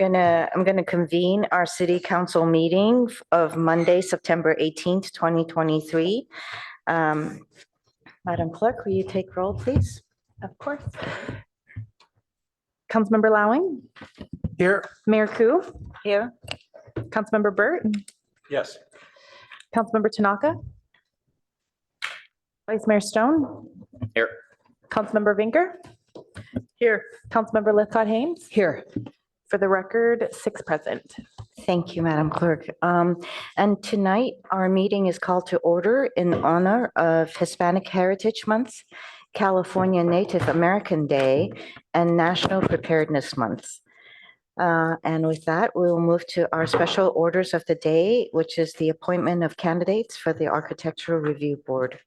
I'm gonna convene our city council meeting of Monday, September 18th, 2023. Madam Clerk, will you take roll, please? Of course. Councilmember Lowing, Here. Mayor Koo, Here. Councilmember Burt, Yes. Councilmember Tanaka, Vice Mayor Stone, Here. Councilmember Vinker, here, Councilmember Lithcott Haynes. Here. For the record, 6 present. Thank you, Madam Clerk. And tonight, our meeting is called to order in honor of Hispanic Heritage Month, California Native American Day, and National Preparedness Month. And with that, we'll move to our special orders of the day, which is the appointment of candidates for the Architectural Review Board.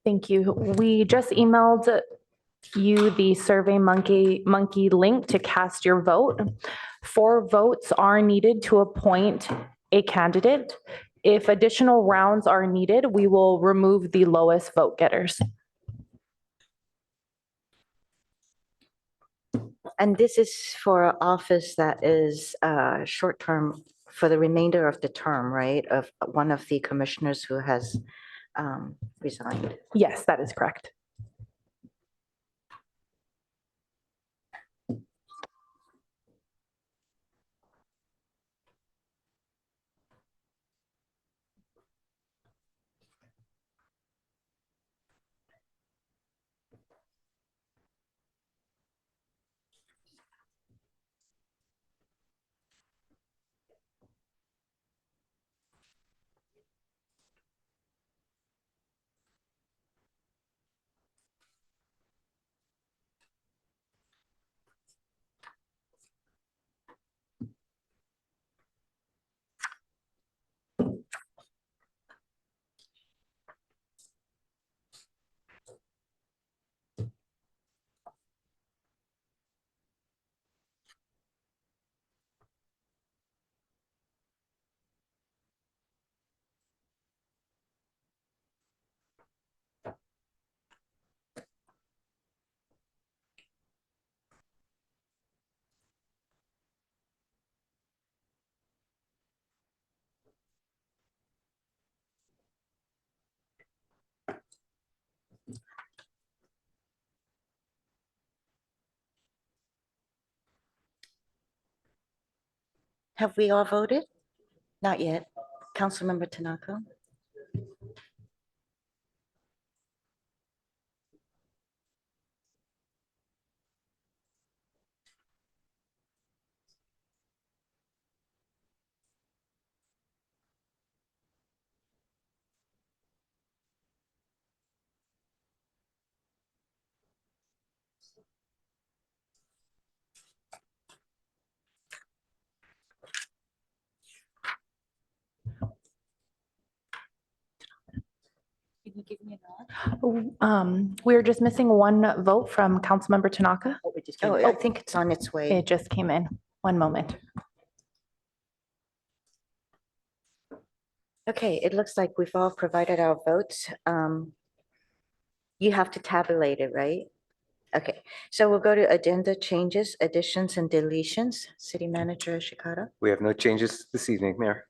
Thank you. We just emailed you the Survey Monkey link to cast your vote. 4 votes are needed to appoint a candidate. If additional rounds are needed, we will remove the lowest vote getters. And this is for an office that is short-term for the remainder of the term, right, of one of the commissioners who has resigned. Yes, that is correct. Have we all voted? Not yet. Councilmember Tanaka? Can you give me a nod? We're just missing 1 vote from Councilmember Tanaka. Oh, I think it's on its way. It just came in. 1 moment. Okay, it looks like we've all provided our votes. You have to tabulate it, right? Okay, so we'll go to agenda changes, additions, and deletions. City Manager Shikata, We have no changes this evening, Mayor.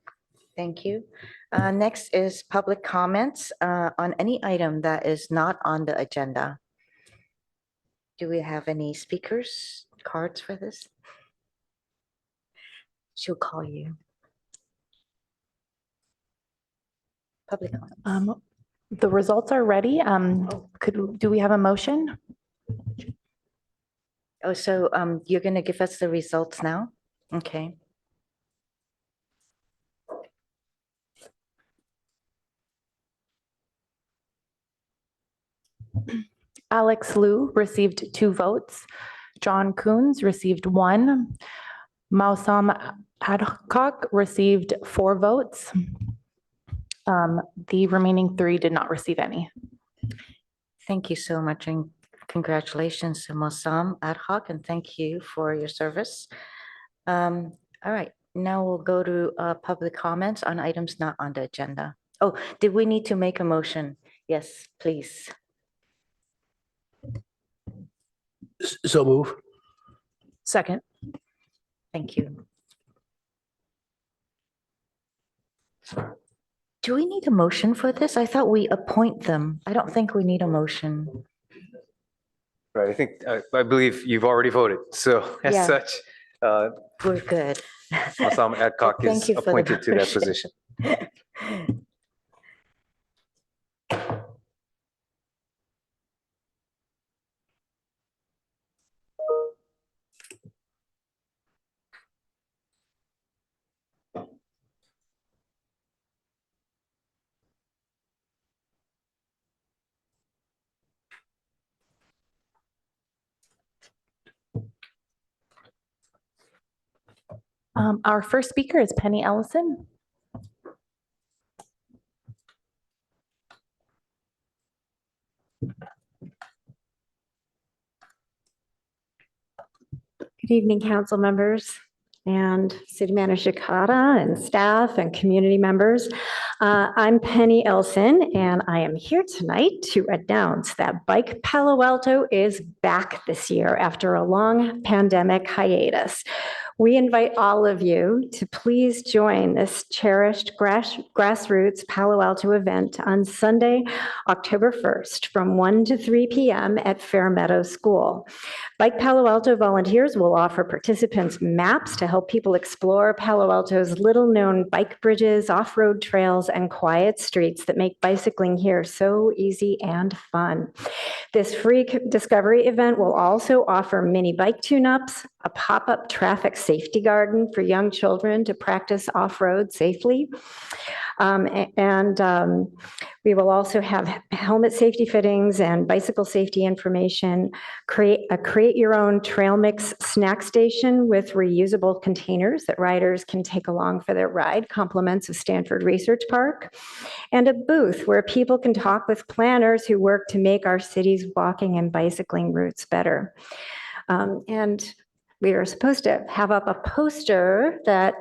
thank you. Next is public comments on any item that is not on the agenda. Do we have any speakers, cards for this? She'll call you. Public comments. The results are ready. Do we have a motion? Oh, so you're going to give us the results now? Okay. Alex Liu received 2 votes. John Coons received 1. Mausam Adcock received 4 votes. The remaining 3 did not receive any. Thank you so much, and congratulations to Mosam Ad hoc, and thank you for your service. All right, now we'll go to public comments on items not on the agenda. Oh, did we need to make a motion? Yes, please. So move. Second. Thank you. Do we need a motion for this? I thought we appoint them. I don't think we need a motion. Right, I think, I believe you've already voted. So as Yeah. such, We're good. Osama Adcock Thank is you for the appointed to that motion. position. Our first speaker is Penny Ellison. Good evening, council members and City Manager Shikata and staff and community members. I'm Penny Elson, and I am here tonight to announce that Bike Palo Alto is back this year after a long pandemic hiatus. We invite all of you to please join this cherished grassroots Palo Alto event on Sunday, October 1st from 1 to 3 p.m. at Fairmeadow School. Bike Palo Alto volunteers will offer participants maps to help people explore Palo Alto's little-known bike bridges, off-road trails, and quiet streets that make bicycling here so easy and fun. This free discovery event will also offer mini bike tune-ups, a pop-up traffic safety garden for young children to practice off-road safely. We will also have helmet safety fittings and bicycle safety information, create your own trail mix snack station with reusable containers that riders can take along for their ride, compliments of Stanford Research Park, and a booth where people can talk with planners who work to make our city's walking and bicycling routes better. And we are supposed to have up a poster that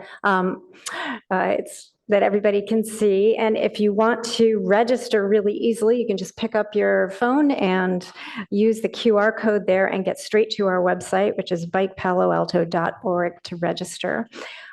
that everybody can see. And if you want to register really easily, you can just pick up your phone and use the QR code there and get straight to our website, which is bikepaloalto.org to register.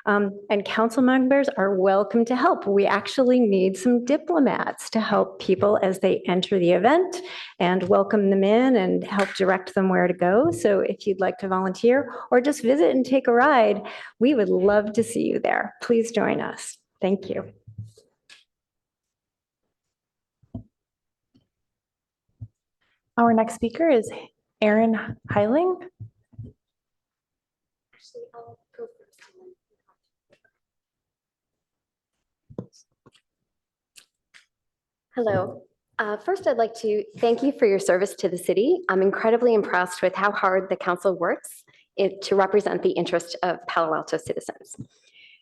And council members are welcome to help. We actually need some diplomats to help people as they enter the event and welcome them in and help direct them where to go. So if you'd like to volunteer or just visit and take a ride, we would love to see you there. Please join us. Thank you. Our next speaker is Erin Heiling. Hello. First, I'd like to thank you for your service to the city. I'm incredibly impressed with how hard the council works to represent the interest of Palo Alto citizens.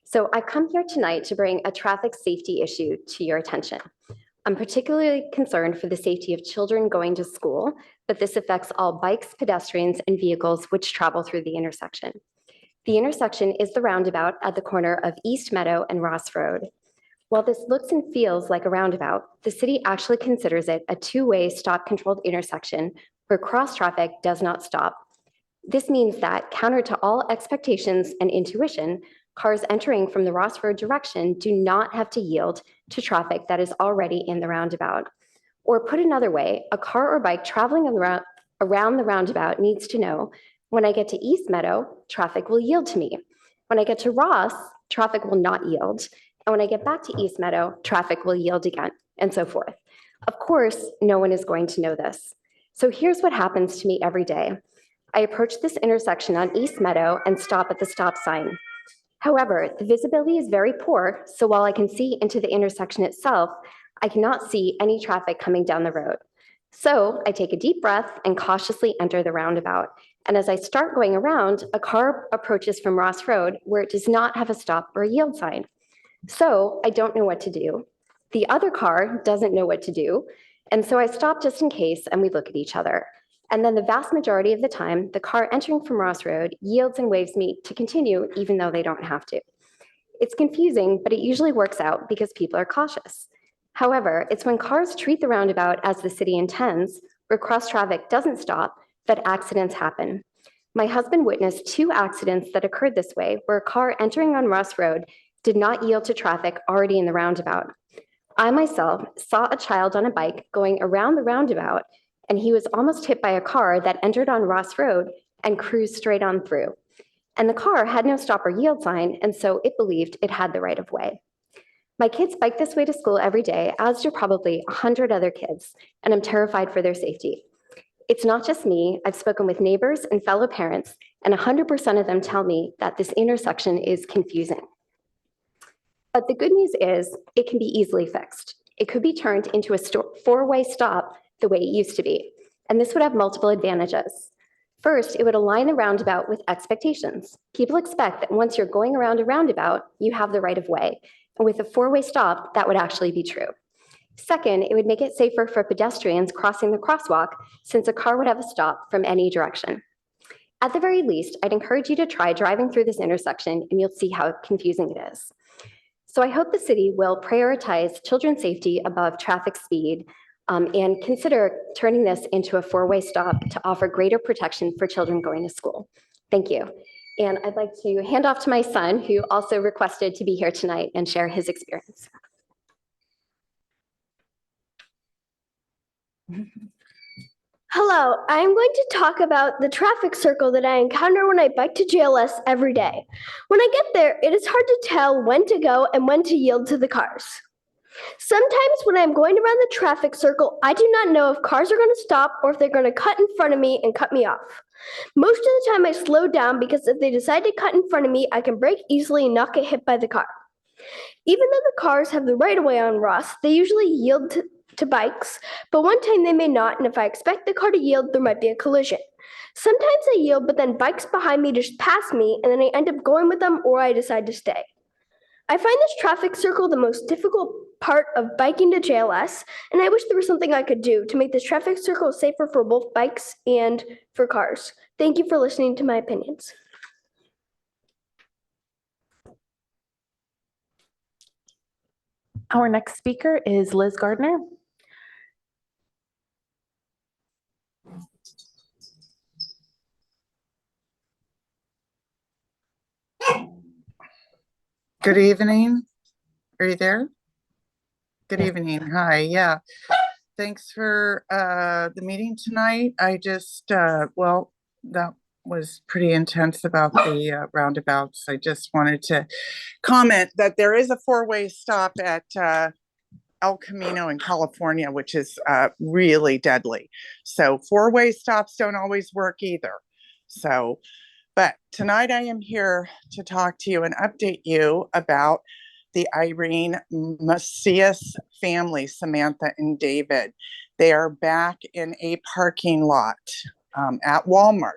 So I've come here tonight to bring a traffic safety issue to your attention. I'm particularly concerned for the safety of children going to school, but this affects all bikes, pedestrians, and vehicles which travel through the intersection. The intersection is the roundabout at the corner of East Meadow and Ross Road. While this looks and feels like a roundabout, the city actually considers it a two-way stop-controlled intersection where cross traffic does not stop. This means that, counter to all expectations and intuition, cars entering from the Ross Road direction do not have to yield to traffic that is already in the roundabout. Or put another way, a car or bike traveling around the roundabout needs to know, when I get to East Meadow, traffic will yield to me. When I get to Ross, traffic will not yield. And when I get back to East Meadow, traffic will yield again, and so forth. Of course, no one is going to know this. So here's what happens to me every day. I approach this intersection on East Meadow and stop at the stop sign. However, the visibility is very poor, so while I can see into the intersection itself, I cannot see any traffic coming down the road. So I take a deep breath and cautiously enter the roundabout. And as I start going around, a car approaches from Ross Road where it does not have a stop or a yield sign. So I don't know what to do. The other car doesn't know what to do. And so I stop just in case and we look at each other. And then the vast majority of the time, the car entering from Ross Road yields and waves me to continue even though they don't have to. It's confusing, but it usually works out because people are cautious. However, it's when cars treat the roundabout as the city intends, where cross traffic doesn't stop, that accidents happen. My husband witnessed 2 accidents that occurred this way, where a car entering on Ross Road did not yield to traffic already in the roundabout. I myself saw a child on a bike going around the roundabout, and he was almost hit by a car that entered on Ross Road and cruised straight on through. And the car had no stop or yield sign, and so it believed it had the right of way. My kids bike this way to school every day, as do probably 100 other kids, and I'm terrified for their safety. It's not just me. I've spoken with neighbors and fellow parents, and 100% of them tell me that this intersection is confusing. But the good news is it can be easily fixed. It could be turned into a 4-way stop the way it used to be, and this would have multiple advantages. First, it would align the roundabout with expectations. People expect that once you're going around a roundabout, you have the right of way, and with a 4-way stop, that would actually be true. Second, it would make it safer for pedestrians crossing the crosswalk, since a car would have a stop from any direction. At the very least, I'd encourage you to try driving through this intersection, and you'll see how confusing it is. So I hope the city will prioritize children's safety above traffic speed, and consider turning this into a 4-way stop to offer greater protection for children going to school. Thank you. And I'd like to hand off to my son, who also requested to be here tonight and share his experience. Hello, I'm going to talk about the traffic circle that I encounter when I bike to JLS every day. When I get there, it is hard to tell when to go and when to yield to the cars. Sometimes when I'm going around the traffic circle, I do not know if cars are going to stop or if they're going to cut in front of me and cut me off. Most of the time I slow down because if they decide to cut in front of me, I can brake easily and not get hit by the car. Even though the cars have the right of way on Ross, they usually yield to bikes, but one time they may not, and if I expect the car to yield, there might be a collision. Sometimes I yield, but then bikes behind me just pass me, and then I end up going with them or I decide to stay. I find this traffic circle the most difficult part of biking to JLS, and I wish there was something I could do to make this traffic circle safer for both bikes and for cars. Thank you for listening to my opinions. Our next speaker is Liz Gardner. Good evening. Are you there? Good Yeah. evening. Hi. Yeah. Thanks for the meeting tonight. I just, well, that was pretty intense about the roundabouts. I just wanted to comment that there is a 4-way stop at El Camino in California, which is really deadly. So 4-way stops don't always work either. So, but tonight I am here to talk to you and update you about the Irene Macias family, Samantha and David. They are back in a parking lot at Walmart.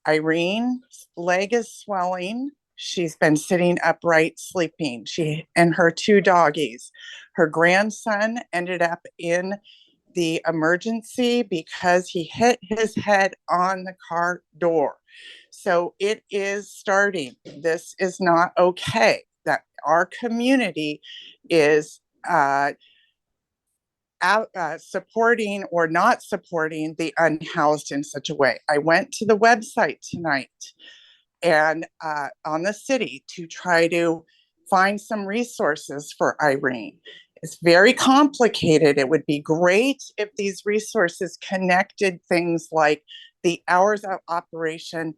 Irene's leg is swelling. She's been sitting upright, sleeping. She and her 2 doggies. Her grandson ended up in the emergency because he hit his head on the car door. So it is starting. This is not okay. That our community is supporting or not supporting the unhoused in such a way. I went to the website tonight and on the city to try to find some resources for Irene. It's very complicated. It would be great if these resources connected things like the hours of operation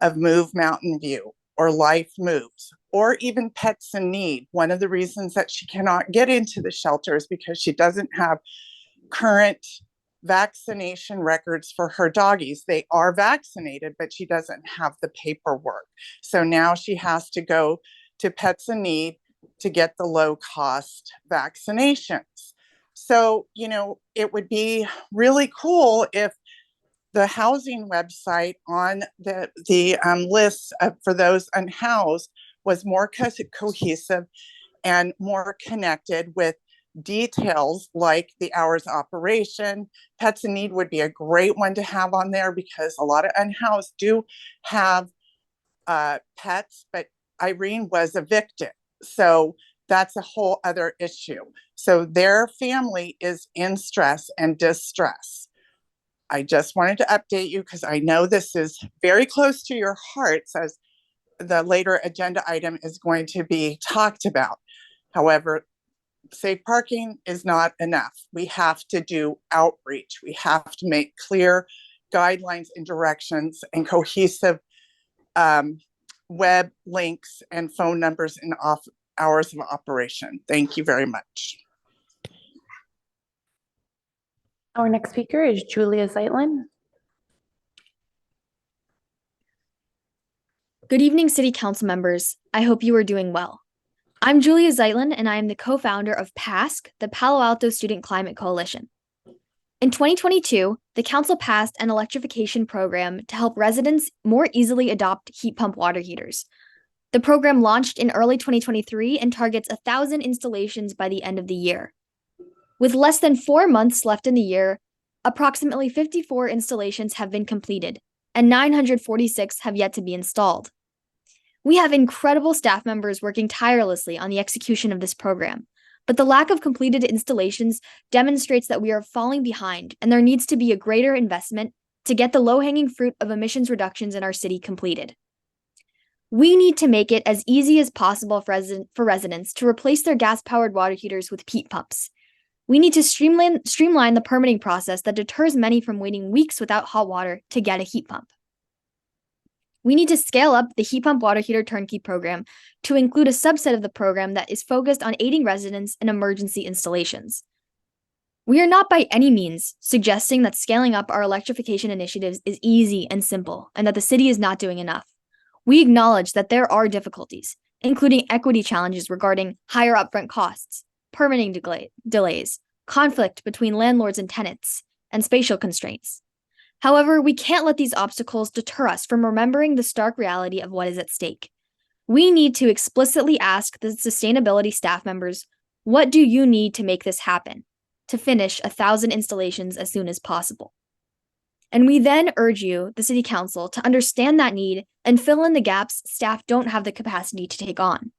of Move Mountain View or Life Moves, or even Pets in Need. One of the reasons that she cannot get into the shelter is because she doesn't have current vaccination records for her doggies. They are vaccinated, but she doesn't have the paperwork. So now she has to go to Pets in Need to get the low-cost vaccinations. So, you know, it would be really cool if the housing website on the list for those unhoused was more cohesive and more connected with details like the hours of operation. Pets in Need would be a great one to have on there because a lot of unhoused do have pets, but Irene was evicted. So that's a whole other issue. So their family is in stress and distress. I just wanted to update you because I know this is very close to your hearts as the later agenda item is going to be talked about. However, safe parking is not enough. We have to do outreach. We have to make clear guidelines and directions and cohesive web links and phone numbers and hours of operation. Thank you very much. Our next speaker is Julia Zeitlin. Good evening, City Council members. I hope you are doing well. I'm Julia Zeitlin, and I am the co-founder of Pacc, the Palo Alto Student Climate Coalition. In 2022, the council passed an electrification program to help residents more easily adopt heat pump water heaters. The program launched in early 2023 and targets 1,000 installations by the end of the year. With less than 4 months left in the year, approximately 54 installations have been completed, and 946 have yet to be installed. We have incredible staff members working tirelessly on the execution of this program, but the lack of completed installations demonstrates that we are falling behind and there needs to be a greater investment to get the low-hanging fruit of emissions reductions in our city completed. We need to make it as easy as possible for residents to replace their gas-powered water heaters with heat pumps. We need to streamline the permitting process that deters many from waiting weeks without hot water to get a heat pump. We need to scale up the heat pump water heater turnkey program to include a subset of the program that is focused on aiding residents in emergency installations. We are not by any means suggesting that scaling up our electrification initiatives is easy and simple and that the city is not doing enough. We acknowledge that there are difficulties, including equity challenges regarding higher upfront costs, permitting delays, conflict between landlords and tenants, and spatial constraints. However, we can't let these obstacles deter us from remembering the stark reality of what is at stake. We need to explicitly ask the sustainability staff members, what do you need to make this happen, to finish 1,000 installations as soon as possible? And we then urge you, the City Council, to understand that need and fill in the gaps staff don't have the capacity to take on.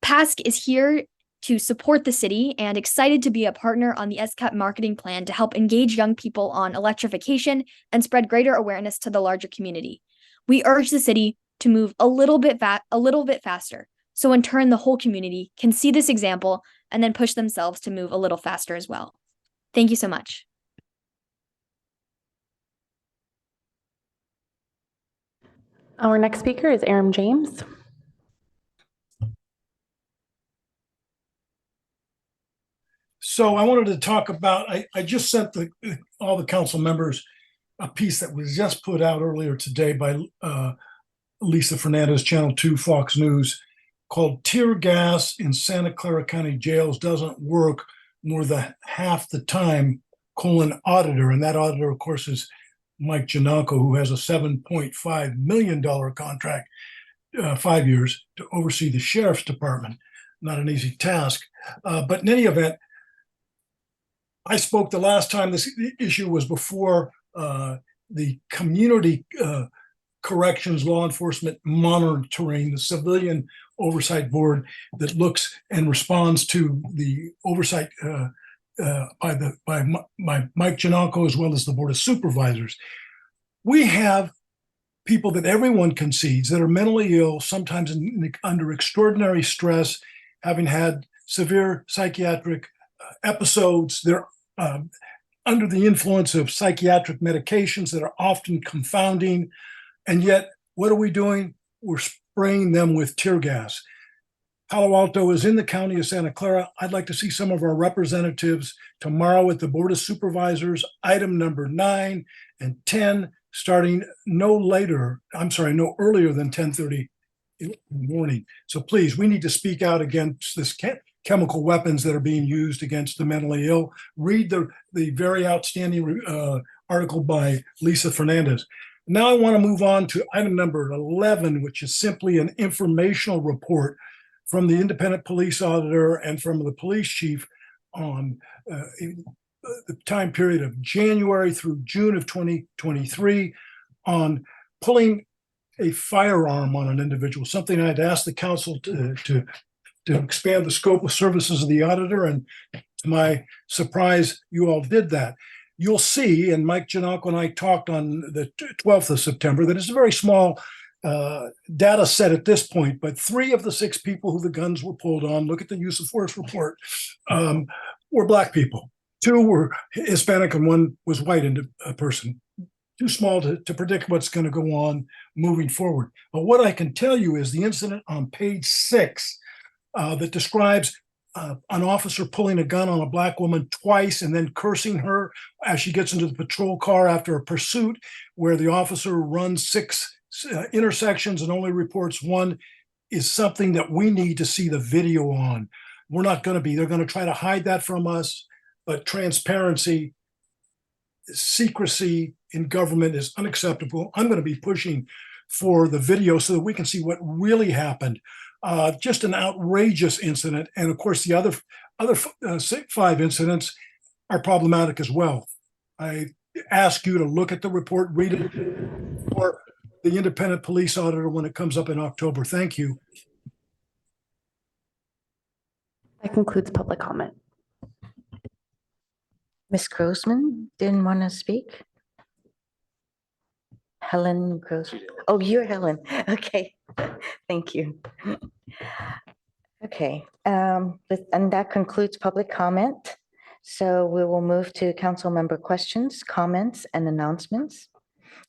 Pacc is here to support the city and excited to be a partner on the SCAP marketing plan to help engage young people on electrification and spread greater awareness to the larger community. We urge the city to move a little bit faster, so in turn the whole community can see this example and then push themselves to move a little faster as well. Thank you so much. Our next speaker is Aram James. So I wanted to talk about, I just sent all the council members a piece that was just put out earlier today by Lisa Fernandez, Channel 2, Fox News, called "Tear Gas in Santa Clara County Jails Doesn't Work More Than Half the Time, Auditor." And that auditor, of course, is Mike Giannacco, who has a $7.5 million contract, 5 years, to oversee the sheriff's department. Not an easy task. But in any event, I spoke the last time this issue was before the Community Corrections Law Enforcement Monitoring, the Civilian Oversight Board that looks and responds to the oversight by Mike Giannacco, as well as the Board of Supervisors. We have people that everyone concedes that are mentally ill, sometimes under extraordinary stress, having had severe psychiatric episodes. They're under the influence of psychiatric medications that are often confounding. And yet, what are we doing? We're spraying them with tear gas. Palo Alto is in the county of Santa Clara. I'd like to see some of our representatives tomorrow at the Board of Supervisors, item number 9 and 10, starting no earlier than 10:30 in the morning. So please, we need to speak out against this chemical weapons that are being used against the mentally ill. Read the very outstanding article by Lisa Fernandez. Now I want to move on to item number 11, which is simply an informational report from the independent police auditor and from the police chief on the time period of January through June of 2023 on pulling a firearm on an individual, something I'd asked the council to expand the scope of services of the auditor, and to my surprise, you all did that. you'll see, and Mike Janako and I talked on the 12th of September, that it's a very small data set at this point, but 3 of the 6 people who the guns were pulled on, look at the use of force report, were Black people. 2 were Hispanic and 1 was white person. Too small to predict what's going to go on moving forward. But what I can tell you is the incident on page 6 that describes an officer pulling a gun on a Black woman twice and then cursing her as she gets into the patrol car after a pursuit where the officer runs 6 intersections and only reports 1 is something that we need to see the video on. We're not going to be, they're going to try to hide that from us, but transparency, secrecy in government is unacceptable. I'm going to be pushing for the video so that we can see what really happened. Just an outrageous incident. And of course, the other 5 incidents are problematic as well. I ask you to look at the report, read it for the independent police auditor when it comes up in October. Thank you. That concludes public comment. Ms. Grossman didn't want to speak? Helen Grossman. Oh, you're Helen. Okay, thank you. Okay, and that concludes public comment. So we will move to council member questions, comments, and announcements.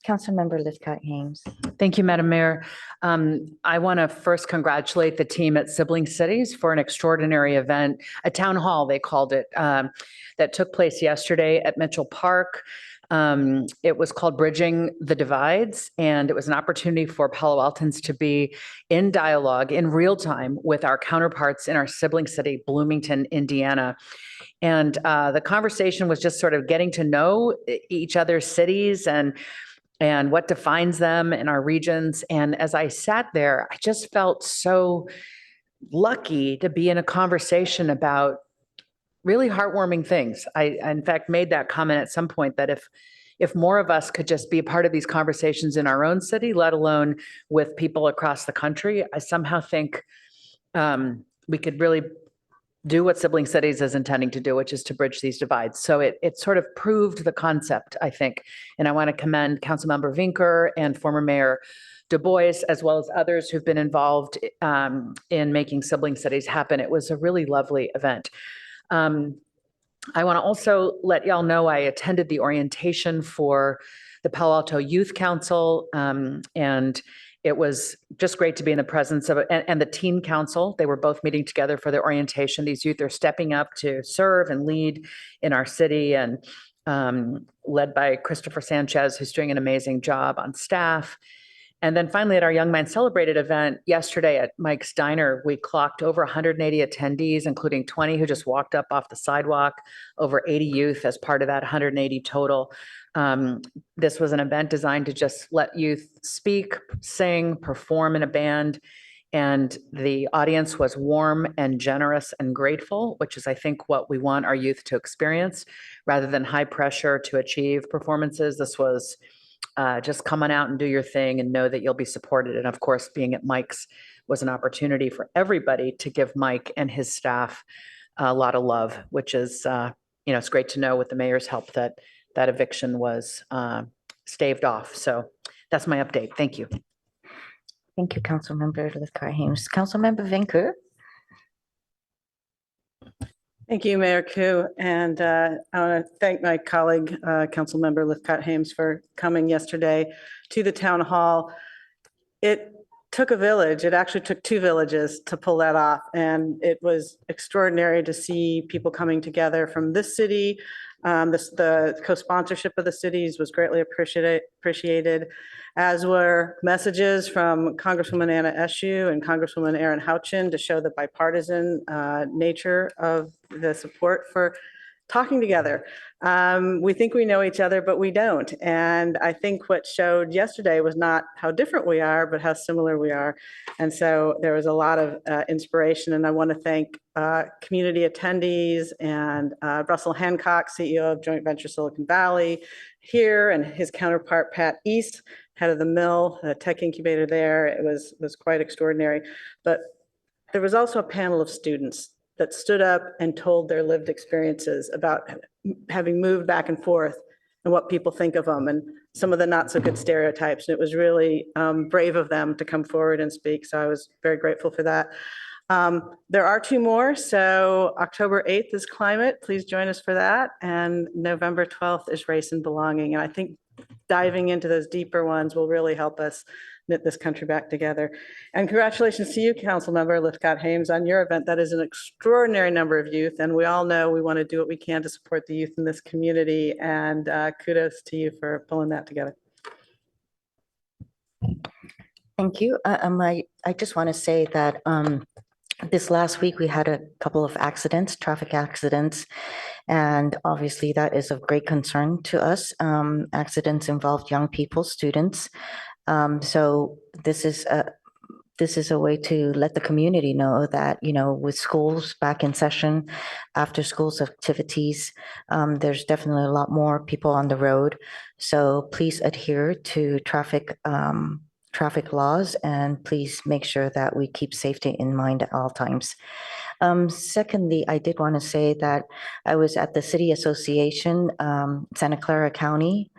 Councilmember Lithcott-Hames. Thank you, Madam Mayor. I want to first congratulate the team at Sibling Cities for an extraordinary event, a town hall, they called it, that took place yesterday at Mitchell Park. It was called Bridging the Divides, and it was an opportunity for Palo Altans to be in dialogue in real time with our counterparts in our sibling city, Bloomington, Indiana. And the conversation was just sort of getting to know each other's cities and what defines them in our regions. And as I sat there, I just felt so lucky to be in a conversation about really heartwarming things. I in fact, made that comment at some point that if more of us could just be a part of these conversations in our own city, let alone with people across the country, I somehow think we could really do what Sibling Cities is intending to do, which is to bridge these divides. So it sort of proved the concept, I think. And I want to commend Councilmember Vinker and former Mayor Du Bois, as well as others who've been involved in making Sibling Cities happen. It was a really lovely event. I want to also let y'all know I attended the orientation for the Palo Alto Youth Council, and it was just great to be in the presence of, and the Teen Council. They were both meeting together for their orientation. These youth are stepping up to serve and lead in our city, and led by Christopher Sanchez, who's doing an amazing job on staff. And then finally, at our Young Minds Celebrated event yesterday at Mike's Diner, we clocked over 180 attendees, including 20 who just walked up off the sidewalk, over 80 youth as part of that 180 total. This was an event designed to just let youth speak, sing, perform in a band. And the audience was warm and generous and grateful, which is, I think, what we want our youth to experience rather than high pressure to achieve performances. This was just come on out and do your thing and know that you'll be supported. And of course, being at Mike's was an opportunity for everybody to give Mike and his staff a lot of love, which is, it's great to know with the mayor's help that that eviction was staved off. So that's my update. Thank you. Thank you, Councilmember Lithcott-Hames. Councilmember Vinker. Thank you, Mayor Koo. And I want to thank my colleague, Councilmember Lithcott-Hames, for coming yesterday to the town hall. It took a village. It actually took 2 villages to pull that off. And it was extraordinary to see people coming together from this city. The co-sponsorship of the cities was greatly appreciated, as were messages from Congresswoman Anna Eshoo and Congresswoman Erin Houchin to show the bipartisan nature of the support for talking together. We think we know each other, but we don't. And I think what showed yesterday was not how different we are, but how similar we are. And so there was a lot of inspiration. And I want to thank community attendees and Russell Hancock, CEO of Joint Venture Silicon Valley here, and his counterpart, Pat East, head of the Mill, tech incubator there. It was quite extraordinary. But there was also a panel of students that stood up and told their lived experiences about having moved back and forth and what people think of them and some of the not so good stereotypes. And it was really brave of them to come forward and speak. So I was very grateful for that. There are 2 more. So October 8th is climate. Please join us for that. And November 12th is race and belonging. And I think diving into those deeper ones will really help us knit this country back together. And congratulations to you, Councilmember Lithcott Hames, on your event. That is an extraordinary number of youth. And we all know we want to do what we can to support the youth in this community. And kudos to you for pulling that together. Thank you. I just want to say that this last week we had a couple of accidents, traffic accidents, and obviously that is of great concern to us. Accidents involved young people, students. So this is a way to let the community know that, with schools back in session, after schools activities, there's definitely a lot more people on the road. So please adhere to traffic laws, and please make sure that we keep safety in mind at all times. Secondly, I did want to say that I was at the City Association, Santa Clara County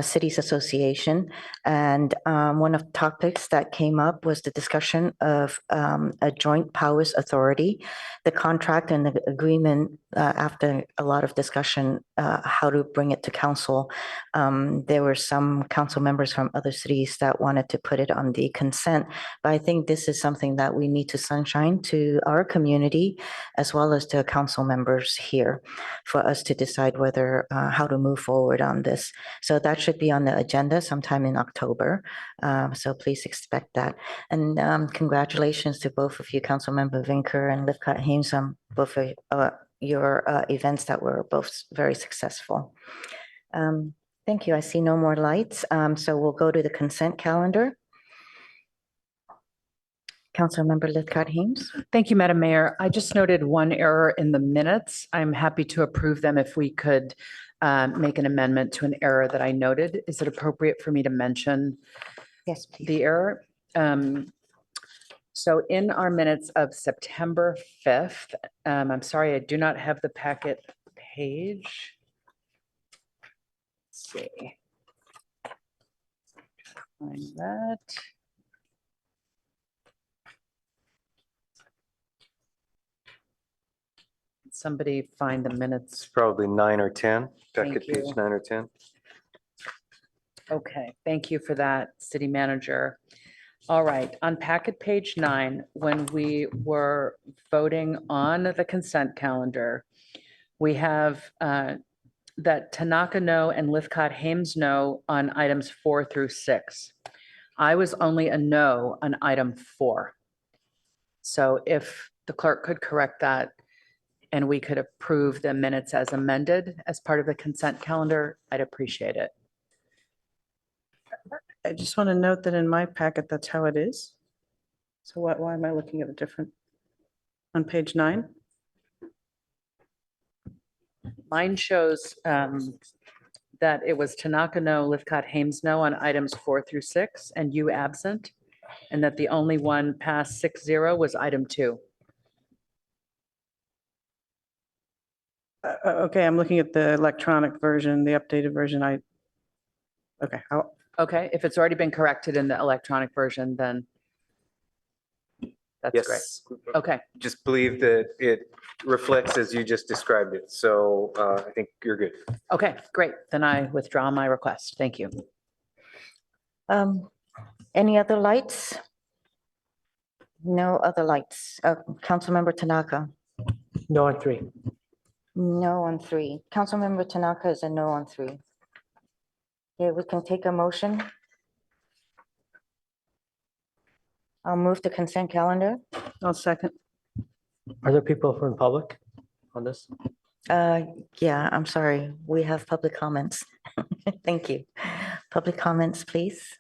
Cities Association, and one of the topics that came up was the discussion of a joint powers authority, the contract and the agreement. After a lot of discussion, how to bring it to council, there were some council members from other cities that wanted to put it on the consent, but I think this is something that we need to sunshine to our community as well as to council members here for us to decide whether how to move forward on this. So that should be on the agenda sometime in October. So please expect that. And congratulations to both of you, Councilmember Vinker and Lithcott Hames, on both of your events that were both very successful. Thank you. I see no more lights. So we'll go to the consent calendar. Councilmember Lithcott Hames. Thank you, Madam Mayor. I just noted one error in the minutes. I'm happy to approve them if we could make an amendment to an error that I noted. Is it appropriate for me to mention Yes, please. the error? So in our minutes of September 5th, I'm sorry, I do not have the packet page. Let's see. Find that. Somebody find the minutes. Probably 9 or 10, Thank packet page you. 9 or 10. Okay, thank you for that, City Manager. All right, on packet page 9, when we were voting on the consent calendar, we have that Tanaka no and Lithcott Hames no on items 4 through 6. I was only a no on item 4. So if the clerk could correct that and we could approve the minutes as amended as part of the consent calendar, I'd appreciate it. I just want to note that in my packet, that's how it is. So why am I looking at a different, on page 9? Mine shows that it was Tanaka no, Lithcott Hames no on items 4 through 6, and you absent, and that the only one passed 6-0 was item 2. Okay, I'm looking at the electronic version, the updated version. Okay, Okay, if it's already been corrected in the electronic version, then that's great. Yes. Okay, Just believe that it reflects as you just described it. So I think you're good. okay, great. Then I withdraw my request. Thank you. Any other lights? No other lights. Councilmember Tanaka. No on 3. No on 3. Councilmember Tanaka is a no on 3. Okay, we can take a motion. I'll move the consent calendar. I'll second. Are there people from public on this? Yeah, I'm sorry. We have public comments. Thank you. Public comments, please.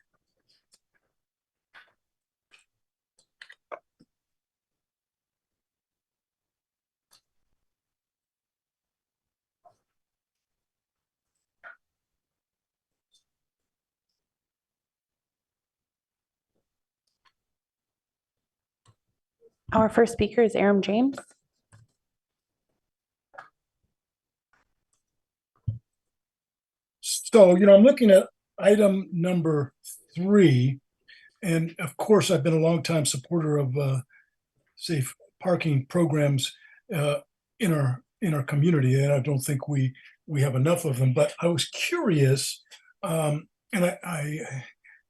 Our first speaker is Aram James. So, I'm looking at item number 3, and of course, I've been a longtime supporter of safe parking programs uh, in our community, and I don't think we have enough of them. But I was curious, and I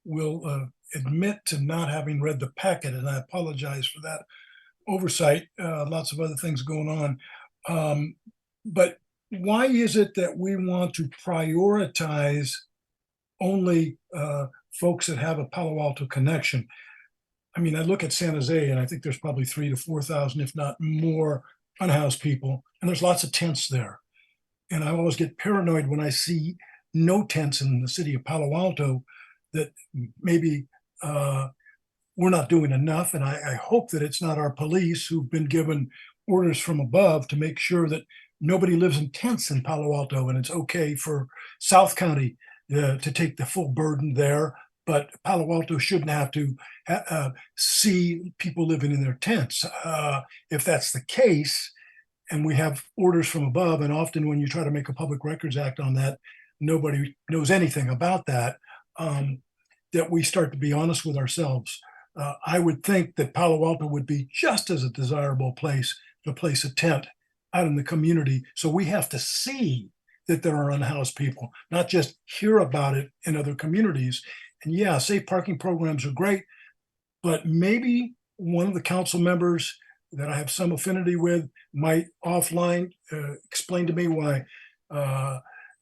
will admit to not having read the packet, and I apologize for that oversight. Lots of other things going on, but why is it that we want to prioritize only folks that have a Palo Alto connection? I mean, I look at San Jose and I think there's probably 3,000 to 4,000, if not more, unhoused people, and there's lots of tents there. And I always get paranoid when I see no tents in the city of Palo Alto, that maybe we're not doing enough. And I hope that it's not our police who've been given orders from above to make sure that nobody lives in tents in Palo Alto, and it's okay for South County to take the full burden there. But Palo Alto shouldn't have to see people living in their tents. If that's the case, and we have orders from above, and often when you try to make a Public Records Act on that, nobody knows anything about that, that we start to be honest with ourselves. I would think that Palo Alto would be just as a desirable place to place a tent out in the community. So we have to see that there are unhoused people, not just hear about it in other communities. And yeah, safe parking programs are great, but maybe one of the council members that I have some affinity with might offline explain to me why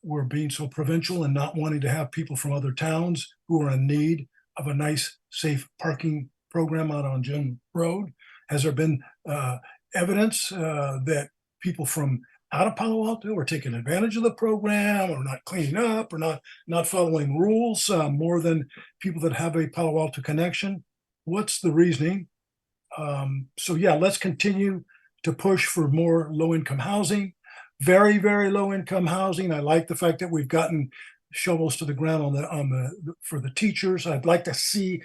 we're being so provincial and not wanting to have people from other towns who are in need of a nice, safe parking program out on Jim Road. Has there been evidence that people from out of Palo Alto are taking advantage of the program, or not cleaning up, or not following rules more than people that have a Palo Alto connection? What's the reasoning? So yeah, let's continue to push for more low-income housing, very, very low-income housing. I like the fact that we've gotten shovels to the ground for the teachers. I'd like to see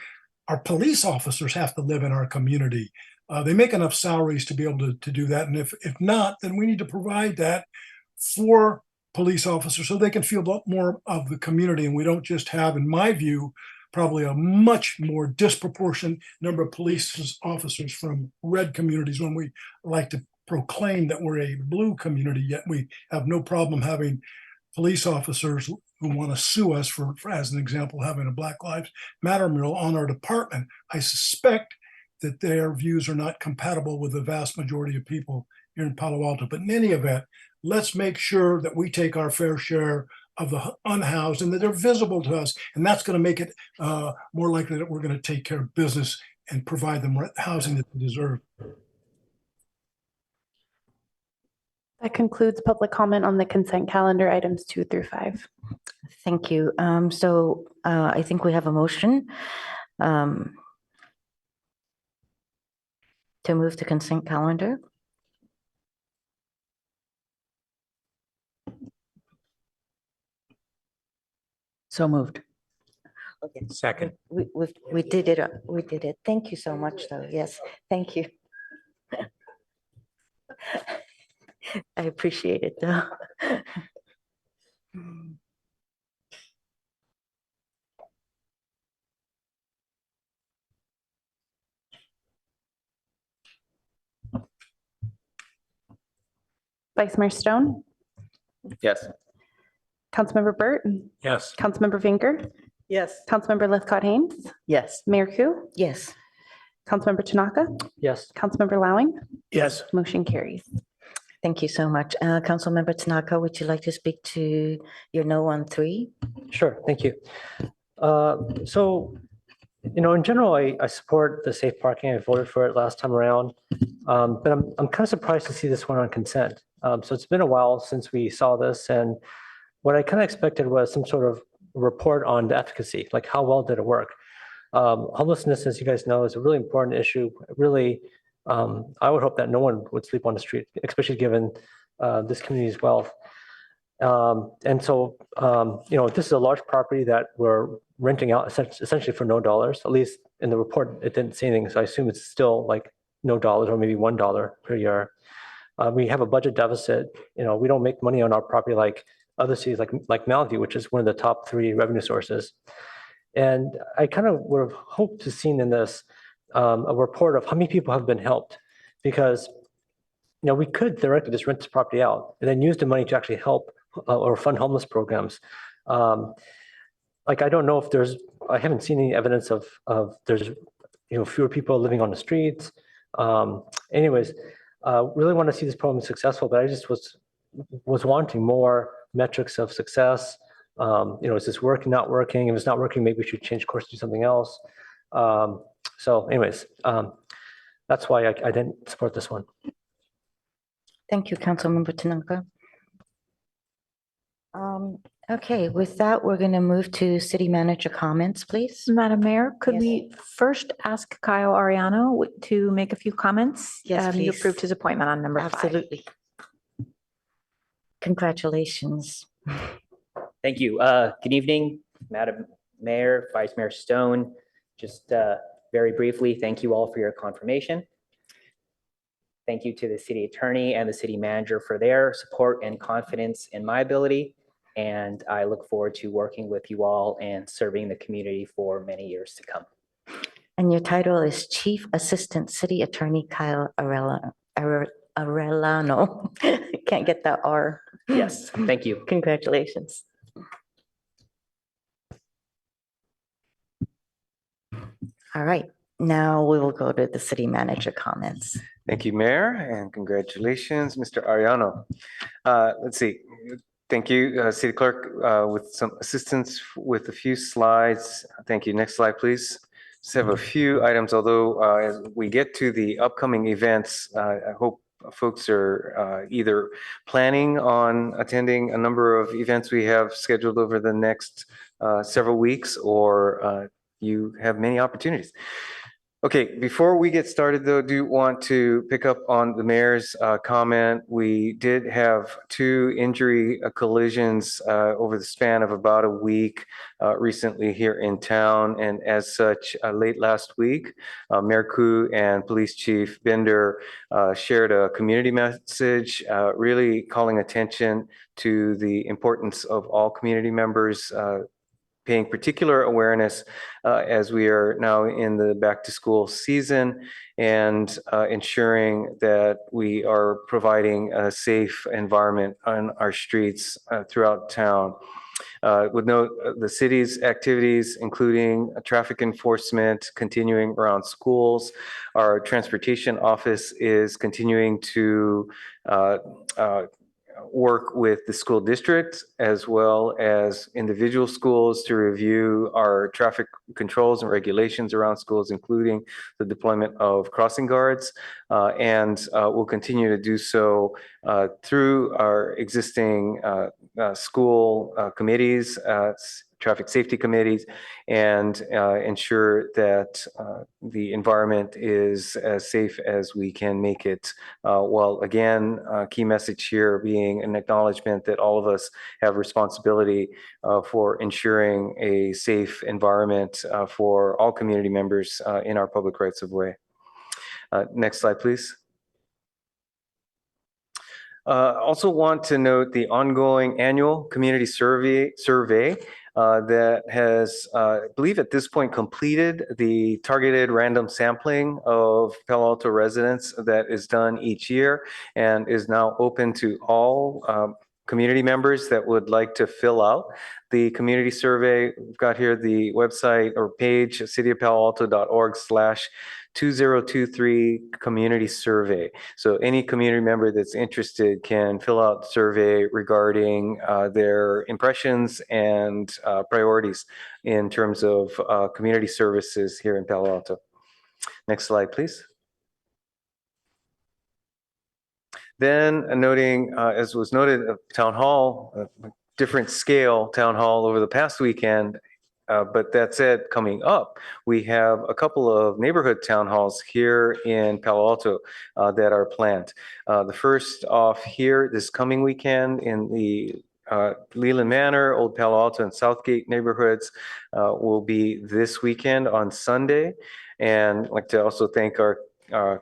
our police officers have to live in our community. They make enough salaries to be able to do that. And if not, then we need to provide that for police officers so they can feel more of the community. And we don't just have, in my view, probably a much more disproportionate number of police officers from red communities when we like to proclaim that we're a blue community, yet we have no problem having police officers who want to sue us for, as an example, having a Black Lives Matter mural on our department. I suspect that their views are not compatible with the vast majority of people here in Palo Alto. But in any event, let's make sure that we take our fair share of the unhoused and that they're visible to us. And that's going to make it more likely that we're going to take care of business and provide them housing that they deserve. That concludes public comment on the consent calendar, items 2 through 5. Thank you. So I think we have a motion to move the consent calendar. So moved. Okay. Second. We did it. We did it. Thank you so much, though. Yes, thank you. I appreciate it, though. Vice Mayor Stone, Yes. Councilmember Burt, Yes. Councilmember Finger, Yes. Councilmember Lithcott Haynes, Yes. Mayor Ku, Yes, Councilmember Tanaka, Yes. Councilmember Lowing, Yes. motion carries. thank you so much. Councilmember Tanaka, would you like to speak to your no on 3? Sure, thank you. So, in general, I support the safe parking. I voted for it last time around. But I'm kind of surprised to see this one on consent. So it's been a while since we saw this, and what I kind of expected was some sort of report on the efficacy, like how well did it work? Homelessness, as you guys know, is a really important issue. Really, I would hope that no one would sleep on the street, especially given this community's wealth. And so, this is a large property that we're renting out essentially for no dollars. At least in the report, it didn't say anything. So I assume it's still like no dollars or maybe $1 per year. We have a budget deficit. We don't make money on our property like other cities like Mountain, which is one of the top 3 revenue sources. And I kind of would have hoped to seen in this a report of how many people have been helped, because we could theoretically just rent this property out and then use the money to actually help or fund homeless programs. Like I don't know if I haven't seen any evidence of there's fewer people living on the streets. Anyways, really want to see this program successful, but I just was wanting more metrics of success. Is this working, not working? If it's not working, maybe we should change course to something else. So anyways, that's why I didn't support this one. Thank you, Councilmember Tanaka. Okay, with that, we're going to move to city manager comments, please. Madam Mayor, could Yes. we first ask Kyle Ariano to make a few comments? Yes, You please. approved his appointment on number 5. Absolutely. Congratulations. Thank you. Good evening, Madam Mayor, Vice Mayor Stone. Just very briefly, thank you all for your confirmation. Thank you to the city attorney and the city manager for their support and confidence in my ability. And I look forward to working with you all and serving the community for many years to come. And your title is Chief Assistant City Attorney Kyle Arellano. Can't get that R. Yes, thank you. Congratulations. All right, now we will go to the city manager comments. Thank you, Mayor, and congratulations, Mr. Ariano. Let's see. Thank you, City Clerk, with some assistance with a few slides. Thank you. Next slide, please. Just have a few items, although as we get to the upcoming events, I hope folks are either planning on attending a number of events we have scheduled over the next several weeks, or you have many opportunities. Okay, before we get started though, I do want to pick up on the mayor's comment. We did have 2 injury collisions over the span of about a week recently here in town. And as such, late last week, Mayor Koo and Police Chief Bender shared a community message, really calling attention to the importance of all community members paying particular awareness as we are now in the back to school season, and ensuring that we are providing a safe environment on our streets throughout town. Would note the city's activities, including traffic enforcement, continuing around schools. Our transportation office is continuing to work with the school district as well as individual schools to review our traffic controls and regulations around schools, including the deployment of crossing guards. And we'll continue to do so through our existing school committees, traffic safety committees, and ensure that the environment is as safe as we can make it. While again, key message here being an acknowledgement that all of us have responsibility for ensuring a safe environment for all community members in our public rights of way. Next slide, please. Also want to note the ongoing annual community survey that has, I believe at this point, completed the targeted random sampling of Palo Alto residents that is done each year and is now open to all community members that would like to fill out the community survey. We've got here the website or page, cityofpaloalto.org/2023 community survey. So any community member that's interested can fill out the survey regarding their impressions and priorities in terms of community services here in Palo Alto. Next slide, please. Then noting, as was noted, town hall, different scale town hall over the past weekend. But that said, coming up, we have a couple of neighborhood town halls here in Palo Alto that are planned. The first off here this coming weekend in the Leland Manor, Old Palo Alto, and Southgate neighborhoods will be this weekend on Sunday. And I'd like to also thank our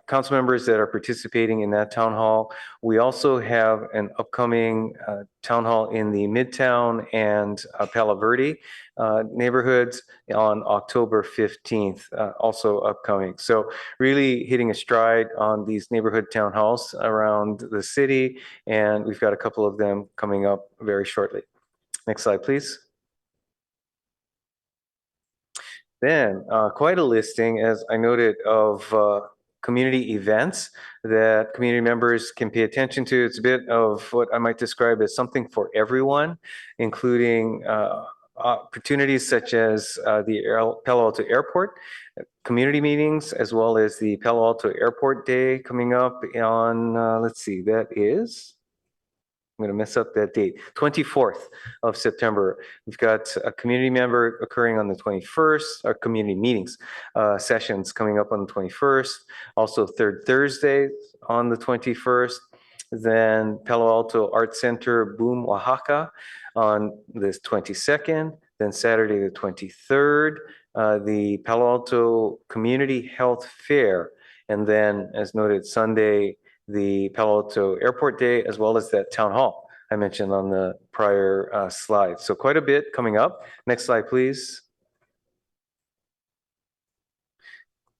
council members that are participating in that town hall. We also have an upcoming town hall in the Midtown and Palo Verde neighborhoods on October 15th, also upcoming. So really hitting a stride on these neighborhood town halls around the city, and we've got a couple of them coming up very shortly. Next slide, please. Then quite a listing, as I noted, of community events that community members can pay attention to. It's a bit of what I might describe as something for everyone, including opportunities such as the Palo Alto Airport, community meetings, as well as the Palo Alto Airport Day coming up on, let's see, that is, I'm going to mess up that date, 24th of September. We've got a community member occurring on the 21st, our community meetings sessions coming up on the 21st, also third Thursday on the 21st, then Palo Alto Art Center Boom Oaxaca on this 22nd, then Saturday the 23rd, the Palo Alto Community Health Fair, and then as noted Sunday, the Palo Alto Airport Day, as well as that town hall I mentioned on the prior slide. So quite a bit coming up. Next slide, please.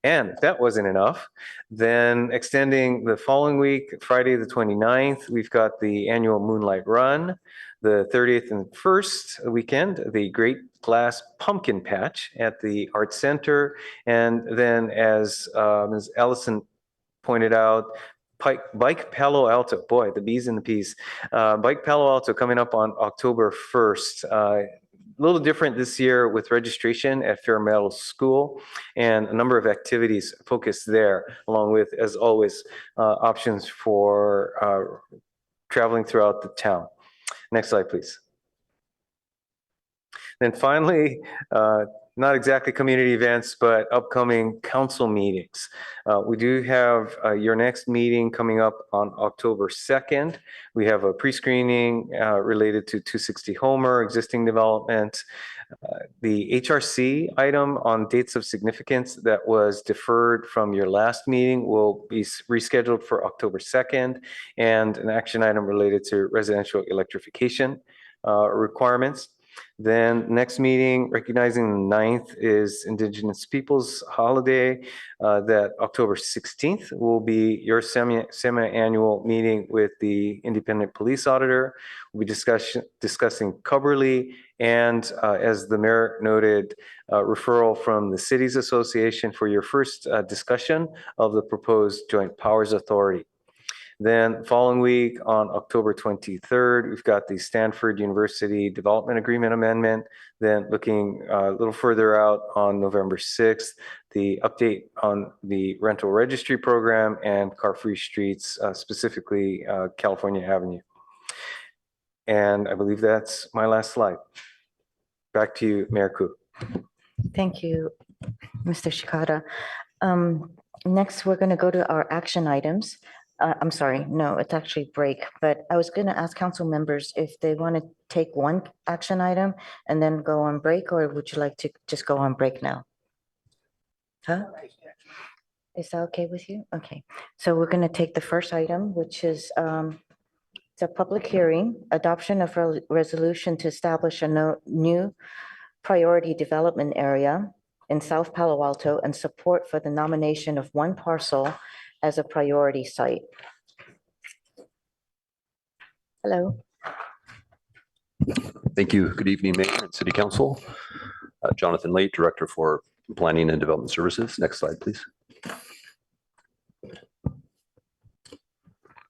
And if that wasn't enough, then extending the following week, Friday the 29th, we've got the annual Moonlight Run. The 30th and 1st weekend, the Great Glass Pumpkin Patch at the Art Center. And then as Ms. Ellison pointed out, Bike Palo Alto, boy, the B's and the P's. Bike Palo Alto coming up on October 1st. A little different this year with registration at Fair Meadow School and a number of activities focused there, along with, as always, options for traveling throughout the town. Next slide, please. Then finally, not exactly community events, but upcoming council meetings. We do have your next meeting coming up on October 2nd. We have a pre-screening related to 260 Homer, existing development. The HRC item on dates of significance that was deferred from your last meeting will be rescheduled for October 2nd, and an action item related to residential electrification requirements. Then next meeting, recognizing the 9th is Indigenous Peoples Holiday, that October 16th will be your semi-annual meeting with the Independent Police Auditor. We'll be discussing Cubberley and, as the mayor noted, referral from the Cities Association for your first discussion of the proposed Joint Powers Authority. Then following week on October 23rd, we've got the Stanford University Development Agreement Amendment. Then looking a little further out on November 6th, the update on the rental registry program and car-free streets, specifically California Avenue. And I believe that's my last slide. Back to you, Mayor Koo. Thank you, Mr. Shikata. Next, we're going to go to our action items. I'm sorry, no, it's actually break, but I was going to ask council members if they want to take one action item and then go on break, or would you like to just go on break now? Huh? Is that okay with you? Okay, so we're going to take the first item, which is it's a public hearing, adoption of resolution to establish a new priority development area in South Palo Alto and support for the nomination of one parcel as a priority site. Hello. Thank you. Good evening, Mayor and City Council. Jonathan Late, Director for Planning and Development Services. Next slide, please.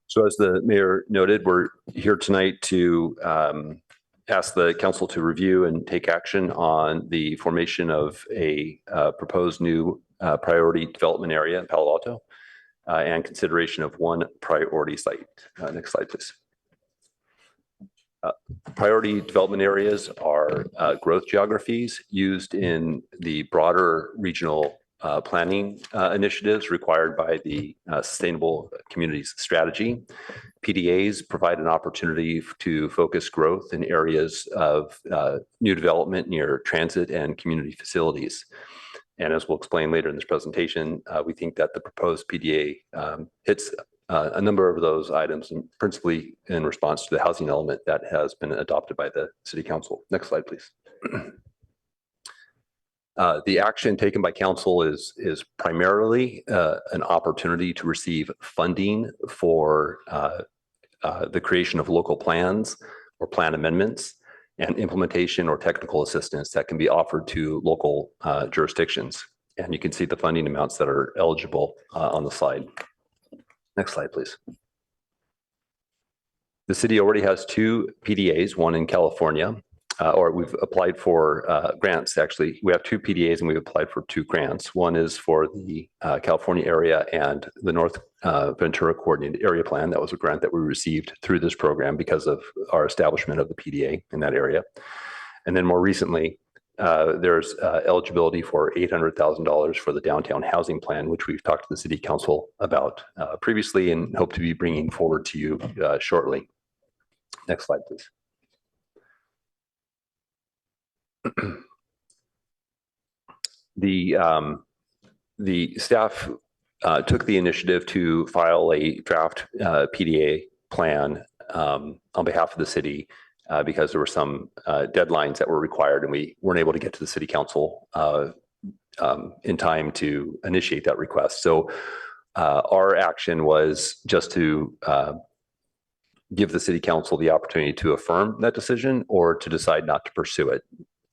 So as the mayor noted, we're here tonight to ask the council to review and take action on the formation of a proposed new priority development area in Palo Alto. And consideration of one priority site. Next slide, please. Priority development areas are growth geographies used in the broader regional planning initiatives required by the Sustainable Communities Strategy. PDAs provide an opportunity to focus growth in areas of new development near transit and community facilities. And as we'll explain later in this presentation, we think that the proposed PDA hits a number of those items, and principally in response to the housing element that has been adopted by the City Council. Next slide, please. The action taken by council is primarily an opportunity to receive funding for the creation of local plans or plan amendments and implementation or technical assistance that can be offered to local jurisdictions. And you can see the funding amounts that are eligible on the slide. Next slide, please. The city already has 2 PDAs, one in California, or we've applied for grants. Actually, we have 2 PDAs and we've applied for 2 grants. One is for the California area and the North Ventura Coordinated Area Plan. That was a grant that we received through this program because of our establishment of the PDA in that area. And then more recently, there's eligibility for $800,000 for the downtown housing plan, which we've talked to the City Council about previously and hope to be bringing forward to you shortly. Next slide, please. The staff took the initiative to file a draft PDA plan on behalf of the city because there were some deadlines that were required and we weren't able to get to the City Council in time to initiate that request. So our action was just to give the City Council the opportunity to affirm that decision or to decide not to pursue it.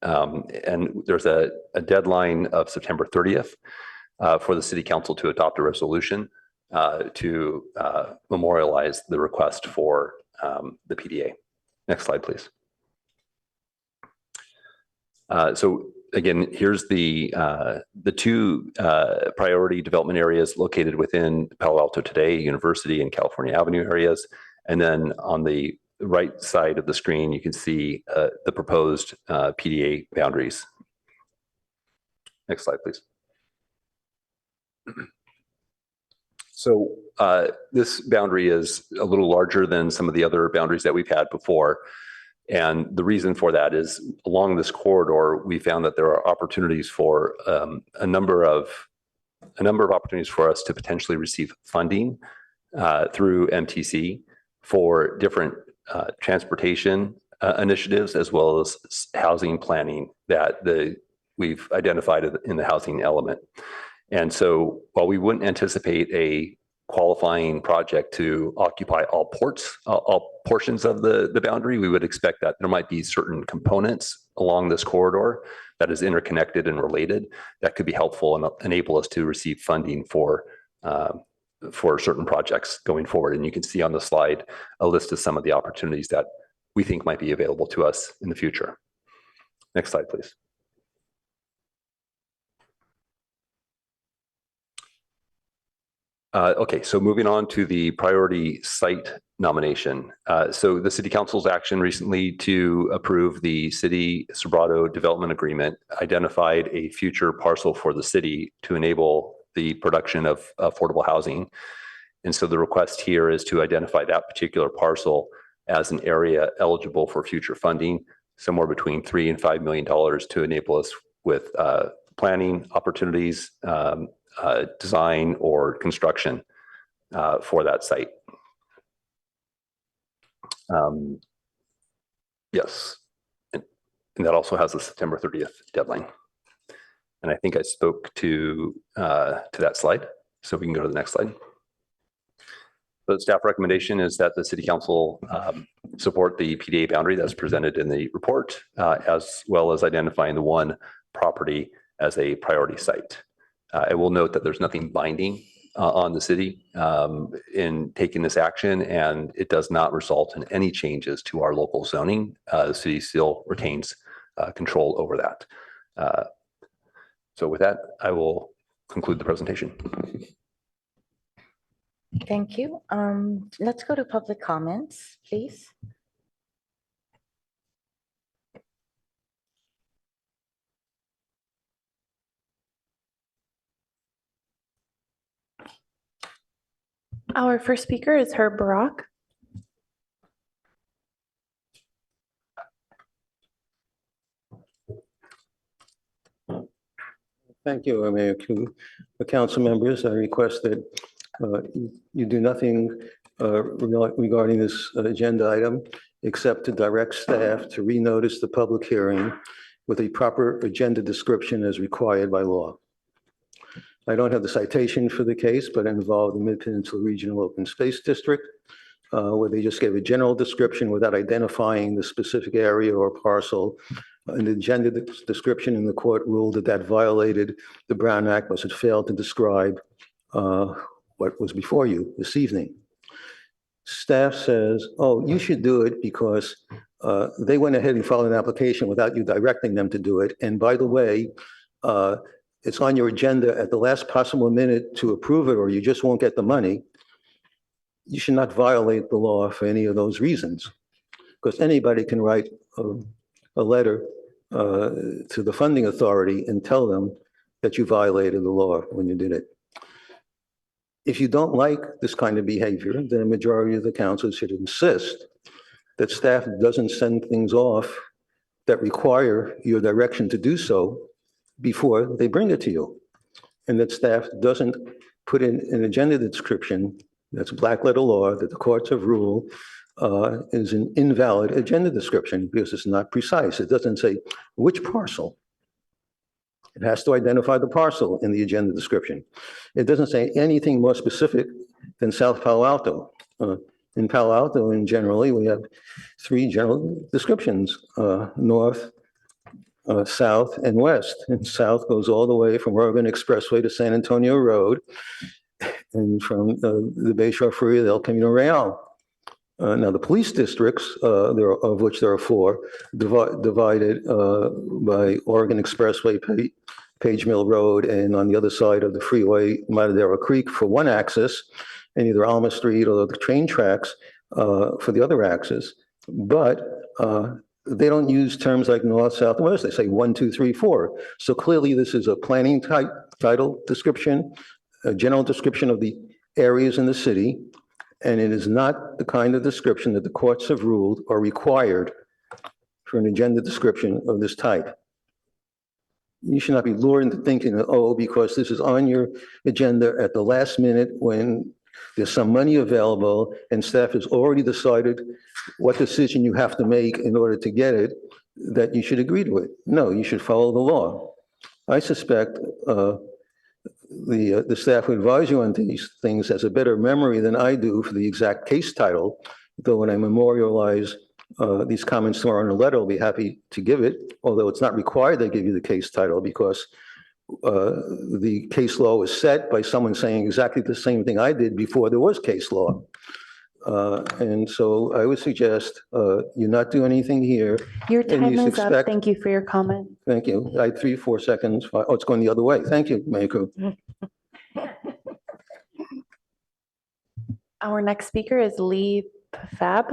And there's a deadline of September 30th for the City Council to adopt a resolution to memorialize the request for the PDA. Next slide, please. So again, here's the 2 priority development areas located within Palo Alto Today, University and California Avenue areas. And then on the right side of the screen, you can see the proposed PDA boundaries. Next slide, please. So this boundary is a little larger than some of the other boundaries that we've had before. And the reason for that is along this corridor, we found that there are opportunities for a number of opportunities for us to potentially receive funding through MTC for different transportation initiatives, as well as housing planning that we've identified in the housing element. And so while we wouldn't anticipate a qualifying project to occupy all portions of the boundary, we would expect that there might be certain components along this corridor that is interconnected and related that could be helpful and enable us to receive funding for certain projects going forward. And you can see on the slide a list of some of the opportunities that we think might be available to us in the future. Next slide, please. Okay, so moving on to the priority site nomination. So the City Council's action recently to approve the City Sobrato Development Agreement identified a future parcel for the city to enable the production of affordable housing. And so the request here is to identify that particular parcel as an area eligible for future funding, somewhere between $3 and $5 million to enable us with planning opportunities, design or construction for that site. Yes, and that also has a September 30th deadline. And I think I spoke to that slide, so we can go to the next slide. The staff recommendation is that the City Council support the PDA boundary that's presented in the report, as well as identifying the one property as a priority site. I will note that there's nothing binding on the city in taking this action, and it does not result in any changes to our local zoning. The city still retains control over that. So with that, I will conclude the presentation. Thank you. Let's go to public comments, please. Our first speaker is Herb Barak. Thank you, Mayor Ku. The council members, I request that you do nothing regarding this agenda item except to direct staff to renotice the public hearing with a proper agenda description as required by law. I don't have the citation for the case, but it involved the Mid-Peninsula Regional Open Space District, where they just gave a general description without identifying the specific area or parcel. And the agenda description in the court ruled that that violated the Brown Act because it failed to describe what was before you this evening. Staff says, oh, you should do it because they went ahead and filed an application without you directing them to do it. And by the way, it's on your agenda at the last possible minute to approve it, or you just won't get the money. You should not violate the law for any of those reasons, because anybody can write a letter to the funding authority and tell them that you violated the law when you did it. If you don't like this kind of behavior, then a majority of the council should insist that staff doesn't send things off that require your direction to do so before they bring it to you. And that staff doesn't put in an agenda description that's black letter law that the courts have ruled is an invalid agenda description because it's not precise. It doesn't say which parcel. It has to identify the parcel in the agenda description. It doesn't say anything more specific than South Palo Alto. In Palo Alto, and generally, we have three general descriptions, north, south, and west. And south goes all the way from Oregon Expressway to San Antonio Road, and from the Bayshore Freeway to El Camino Real. Now, the police districts, of which there are four, divided by Oregon Expressway, Page Mill Road, and on the other side of the freeway, Matadero Creek for one axis, and either Alma Street or the train tracks for the other axis. But they don't use terms like north, south, and west. They say 1, 2, 3, 4. So clearly, this is a planning type title description, a general description of the areas in the city. And it is not the kind of description that the courts have ruled or required for an agenda description of this type. You should not be lured into thinking, oh, because this is on your agenda at the last minute when there's some money available and staff has already decided what decision you have to make in order to get it, that you should agree to it. No, you should follow the law. I suspect the staff who advise you on these things has a better memory than I do for the exact case title, though when I memorialize these comments tomorrow in a letter, I'll be happy to give it, although it's not required they give you the case title because the case law was set by someone saying exactly the same thing I did before there was case law. And so I would suggest you not do anything here. Your and time you is up. expect- Thank you for your comment. Thank you. I had 3, 4 seconds. Oh, it's going the other way. Thank you, Mayor Ku. Our next speaker is Lee Fab.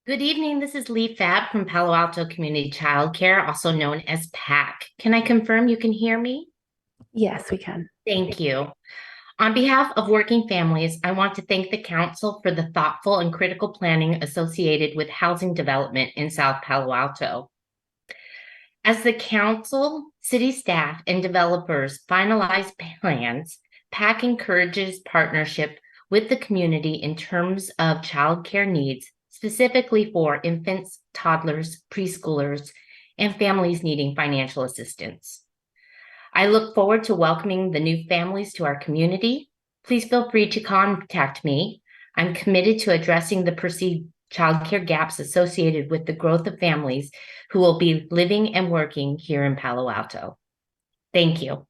Good evening. This is Lee Fab from Palo Alto Community Childcare, also known as Pacc. Can I confirm you can hear me? Yes, we can. Thank you. On behalf of working families, I want to thank the council for the thoughtful and critical planning associated with housing development in South Palo Alto. As the council, city staff, and developers finalize plans, Pacc encourages partnership with the community in terms of childcare needs, specifically for infants, toddlers, preschoolers, and families needing financial assistance. I look forward to welcoming the new families to our community. Please feel free to contact me. I'm committed to addressing the perceived childcare gaps associated with the growth of families who will be living and working here in Palo Alto. Thank you.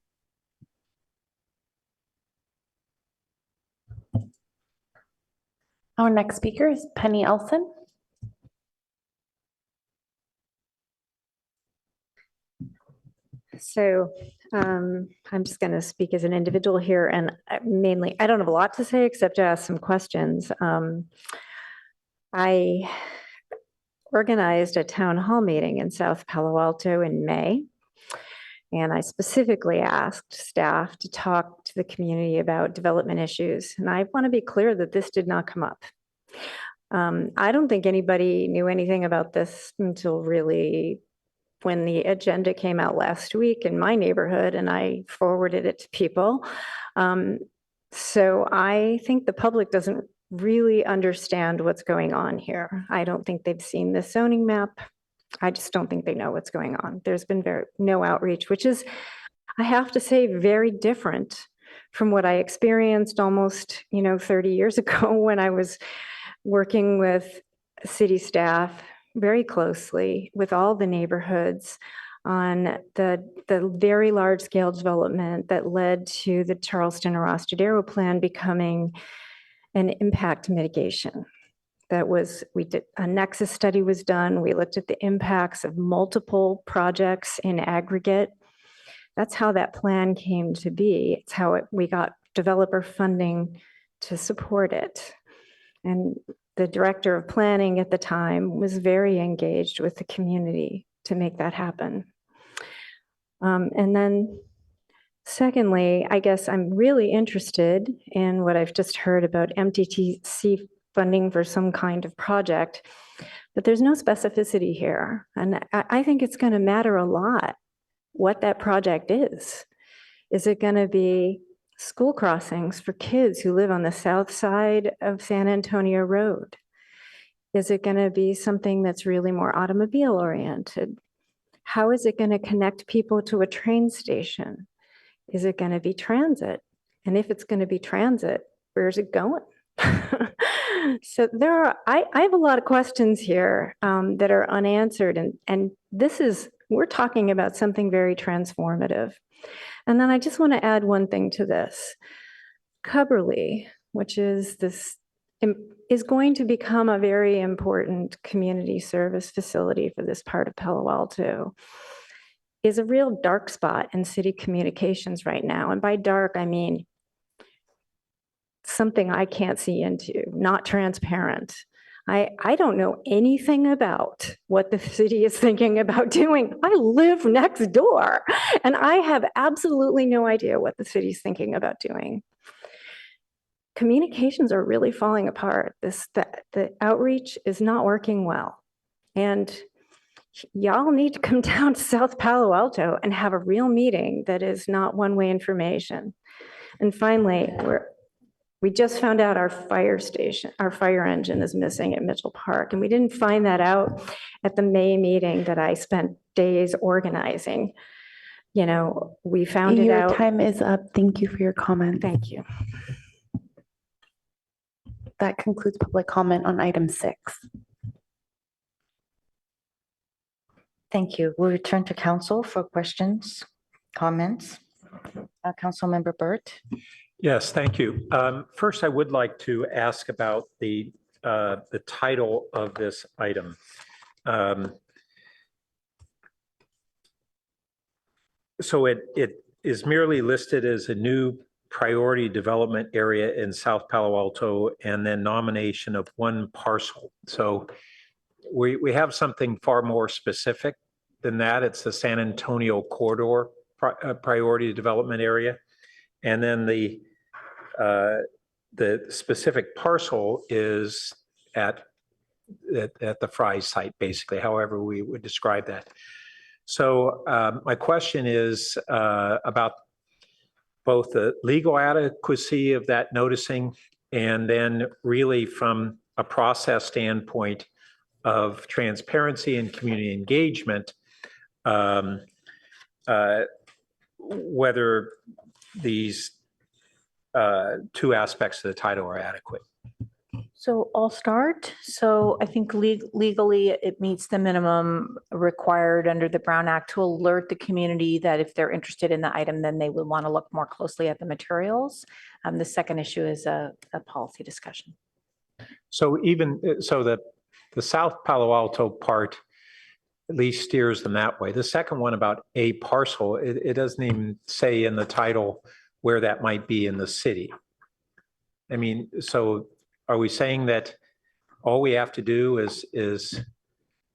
Our next speaker is Penny Elson. So I'm just going to speak as an individual here, and mainly, I don't have a lot to say except to ask some questions. I organized a town hall meeting in South Palo Alto in May, and I specifically asked staff to talk to the community about development issues. And I want to be clear that this did not come up. I don't think anybody knew anything about this until really when the agenda came out last week in my neighborhood and I forwarded it to people. So I think the public doesn't really understand what's going on here. I don't think they've seen the zoning map. I just don't think they know what's going on. There's been no outreach, which is, I have to say, very different from what I experienced almost, 30 years ago when I was working with city staff very closely with all the neighborhoods on the very large scale development that led to the Charleston Arostadero plan becoming an impact mitigation. A nexus study was done. We looked at the impacts of multiple projects in aggregate. That's how that plan came to be. It's how we got developer funding to support it. And the director of planning at the time was very engaged with the community to make that happen. And then secondly, I guess I'm really interested in what I've just heard about MTTC funding for some kind of project, but there's no specificity here. And I think it's going to matter a lot what that project is. Is it going to be school crossings for kids who live on the south side of San Antonio Road? Is it going to be something that's really more automobile oriented? How is it going to connect people to a train station? Is it going to be transit? And if it's going to be transit, where's it going? So I have a lot of questions here that are unanswered. And we're talking about something very transformative. And then I just want to add one thing to this. Cubberley, which is going to become a very important community service facility for this part of Palo Alto, is a real dark spot in city communications right now. And by dark, I mean something I can't see into, not transparent. I don't know anything about what the city is thinking about doing. I live next door, and I have absolutely no idea what the city's thinking about doing. Communications are really falling apart. The outreach is not working well. And y'all need to come down to South Palo Alto and have a real meeting that is not one-way information. And finally, we just found out our fire engine is missing at Mitchell Park. And we didn't find that out at the May meeting that I spent days organizing. We found it out. Your time is up. Thank you for your comment. Thank you. That concludes public comment on item 6. Thank you. We'll return to council for questions, comments. Councilmember Burt. Yes, thank you. First, I would like to ask about the title of this item. So it is merely listed as a new priority development area in South Palo Alto and then nomination of one parcel. So we have something far more specific than that. It's the San Antonio Corridor priority development area. And then the specific parcel is at the Fry site, basically, however we would describe that. So my question is about both the legal adequacy of that noticing and then really from a process standpoint of transparency and community engagement, whether these two aspects of the title are adequate. So I'll start. So I think legally it meets the minimum required under the Brown Act to alert the community that if they're interested in the item, then they would want to look more closely at the materials. The second issue is a policy discussion. So the South Palo Alto part at least steers them that way. The second one about a parcel, it doesn't even say in the title where that might be in the city. I mean, so are we saying that all we have to do is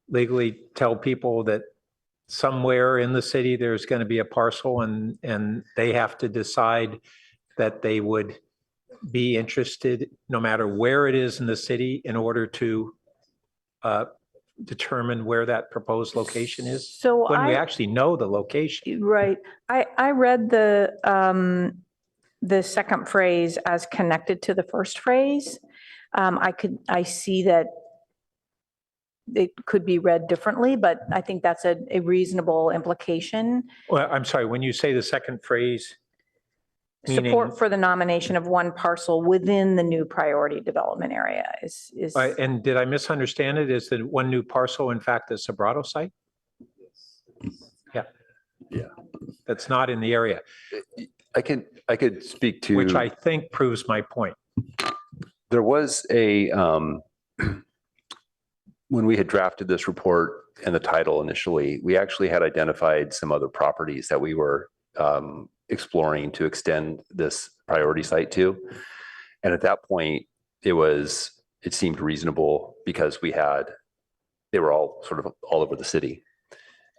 legally tell people that somewhere in the city there's going to be a parcel and they have to decide that they would be interested, no matter where it is in the city, in order to determine where that proposed location is? So When we actually know the location. Right. I read the second phrase as connected to the first phrase. I see that it could be read differently, but I think that's a reasonable implication. Well, I'm sorry, when you say the second phrase, meaning, Support for the nomination of one parcel within the new priority development area is. and did I misunderstand it? Is that one new parcel, in fact, the Sobrato site? Yeah. Yeah. That's not in the area. I could speak to. Which I think proves my point. There was a, when we had drafted this report and the title initially, we actually had identified some other properties that we were exploring to extend this priority site to. And at that point, it seemed reasonable because they were all sort of all over the city.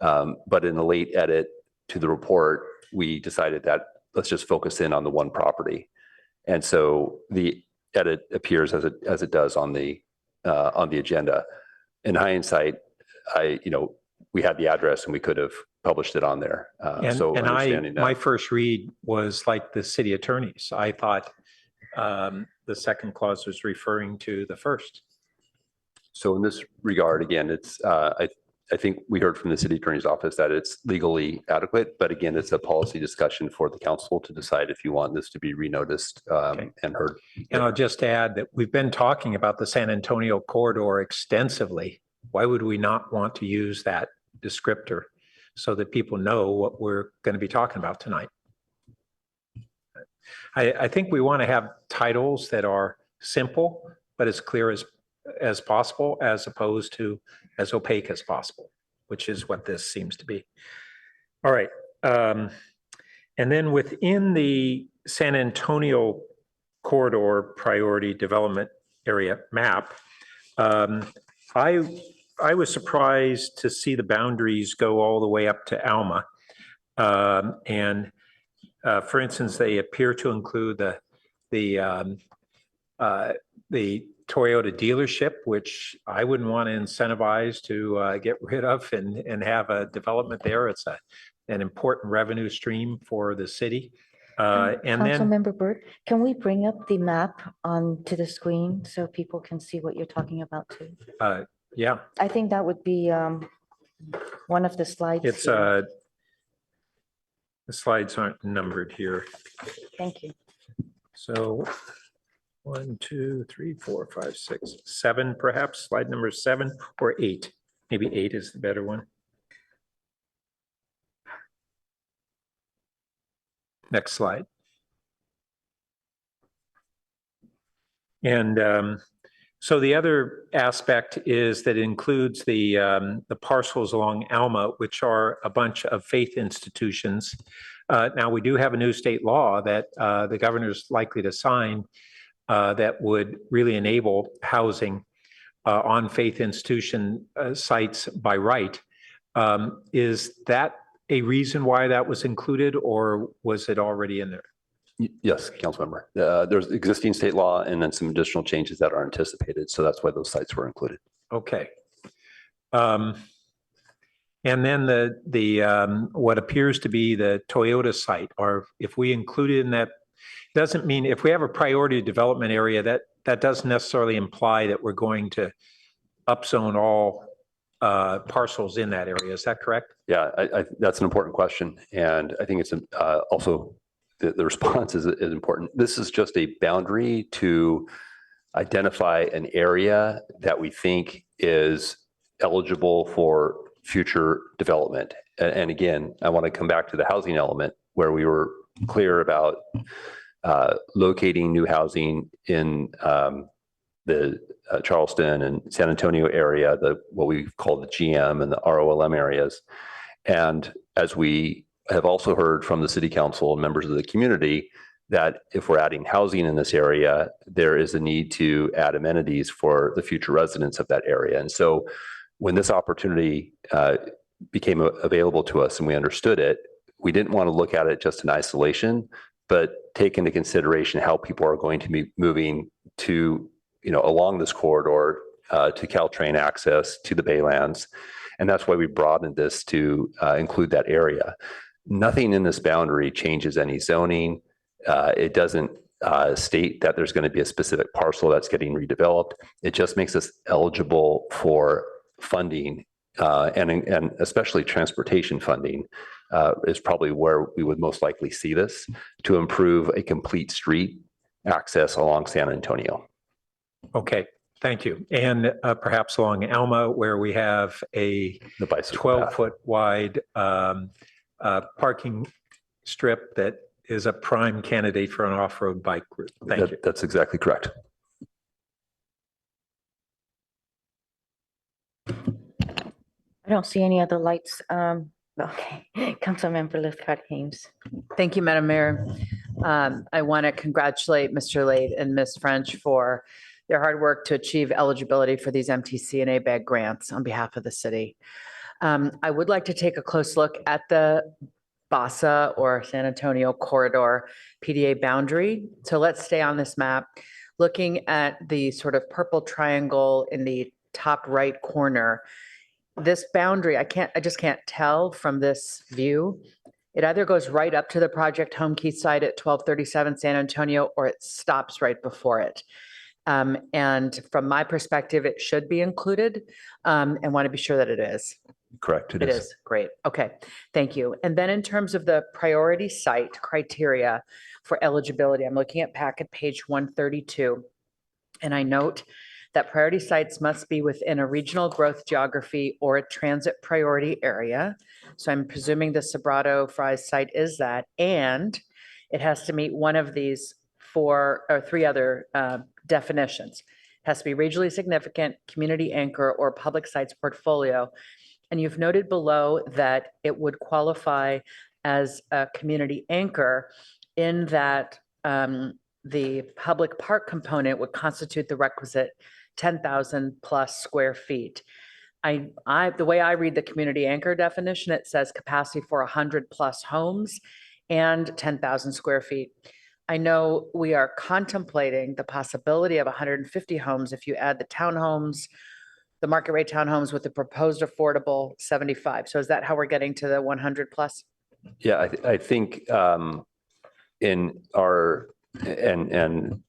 But in the late edit to the report, we decided that let's just focus in on the one property. And so the edit appears as it does on the agenda. In hindsight, we had the address and we could have published it on there. So understanding that. My first read was like the city attorney's. I thought the second clause was referring to the first. So in this regard, again, it's I think we heard from the city attorney's office that it's legally adequate, but again, it's a policy discussion for the council to decide if you want this to be renoticed and heard. And I'll just add that we've been talking about the San Antonio corridor extensively. Why would we not want to use that descriptor so that people know what we're going to be talking about tonight? I think we want to have titles that are simple, but as clear as possible, as opposed to as opaque as possible, which is what this seems to be. All right. And then within the San Antonio corridor priority development area map, I was surprised to see the boundaries go all the way up to Alma. For instance, they appear to include the Toyota dealership, which I wouldn't want to incentivize to get rid of and have a development there. It's an important revenue stream for the city. Councilmember Burt, can we bring up the map onto the screen so people can see what you're talking about too? Yeah. I think that would be one of the slides. It's here. the slides aren't numbered here. Thank you. So 1, 2, 3, 4, 5, 6, 7, perhaps slide number 7 or 8. Maybe 8 is the better one. Next slide. And so the other aspect is that it includes the parcels along Alma, which are a bunch of faith institutions. Now, we do have a new state law that the governor's likely to sign that would really enable housing on faith institution sites by right. Is that a reason why that was included, or was it already in there? Yes, Councilmember. There's existing state law and then some additional changes that are anticipated. So that's why those sites were included. Okay. And then the what appears to be the Toyota site, or if we include it in that, doesn't mean if we have a priority development area, that doesn't necessarily imply that we're going to upzone all parcels in that area. Is that correct? Yeah, that's an important question. And I think it's also the response is important. This is just a boundary to identify an area that we think is eligible for future development. And again, I want to come back to the housing element where we were clear about locating new housing in the Charleston and San Antonio area, what we call the GM and the ROLM areas. And as we have also heard from the city council and members of the community, that if we're adding housing in this area, there is a need to add amenities for the future residents of that area. And so when this opportunity became available to us and we understood it, we didn't want to look at it just in isolation, but take into consideration how people are going to be moving to, along this corridor to Caltrain access to the Baylands. And that's why we broadened this to include that area. Nothing in this boundary changes any zoning. It doesn't state that there's going to be a specific parcel that's getting redeveloped. It just makes us eligible for funding and especially transportation funding is probably where we would most likely see this to improve a complete street access along San Antonio. Okay, thank you. And perhaps along Alma, where we have a 12-foot wide parking strip that is a prime candidate for an off-road bike route. Thank you. That's exactly correct. I don't see any other lights. Okay, Councilmember Lithcott Haynes. Thank you, Madam Mayor. I want to congratulate Mr. Lade and Ms. French for their hard work to achieve eligibility for these MTC and ABAG grants on behalf of the city. I would like to take a close look at the BASA or San Antonio corridor PDA boundary. So let's stay on this map. Looking at the sort of purple triangle in the top right corner, this boundary, I just can't tell from this view. It either goes right up to the project home key site at 1237 San Antonio, or it stops right before it. And from my perspective, it should be included and want to be sure that it is. Correct. It is. Great. Okay. Thank you. And then in terms of the priority site criteria for eligibility, I'm looking at Pacc page 132. And I note that priority sites must be within a regional growth geography or a transit priority area. So I'm presuming the Sobrato Fries site is that, and it has to meet one of these three other definitions. It has to be regionally significant, community anchor, or public sites portfolio. And you've noted below that it would qualify as a community anchor in that the public park component would constitute the requisite 10,000 plus square feet. The way I read the community anchor definition, it says capacity for 100 plus homes and 10,000 square feet. I know we are contemplating the possibility of 150 homes if you add the townhomes, the market rate townhomes with the proposed affordable 75. So is that how we're getting to the 100 plus? Yeah, I think in our, and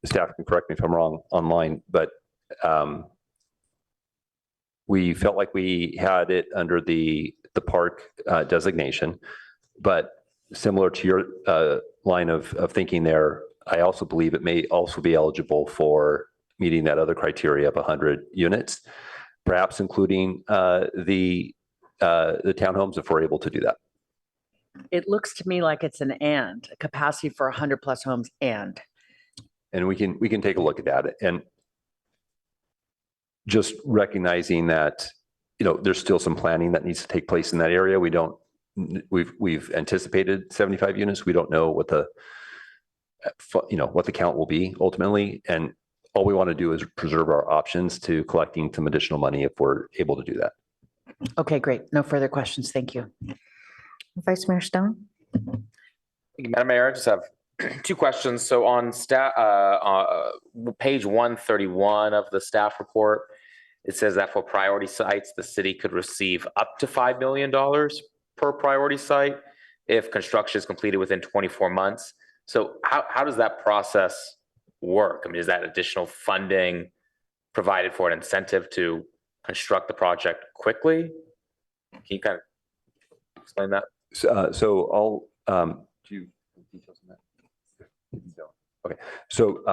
staff can correct me if I'm wrong online, but we felt like we had it under the park designation, but similar to your line of thinking there, I also believe it may also be eligible for meeting that other criteria of 100 units, perhaps including the townhomes if we're able to do that. It looks to me like it's an and, a capacity for 100 plus homes and. And we can take a look at that, and just recognizing that, there's still some planning that needs to take place in that area. We've anticipated 75 units. We don't know what the count will be ultimately. And all we want to do is preserve our options to collecting some additional money if we're able to do that. Okay, great. No further questions. Thank you. Vice Mayor Stone. Thank you, Madam Mayor. I just have two questions. So on page 131 of the staff report, it says that for priority sites, the city could receive up to $5 million per priority site if construction is completed within 24 months. So how does that process work? I mean, is that additional funding provided for an incentive to construct the project quickly? Can you kind of explain that? So I'll do you have details on that? Okay, so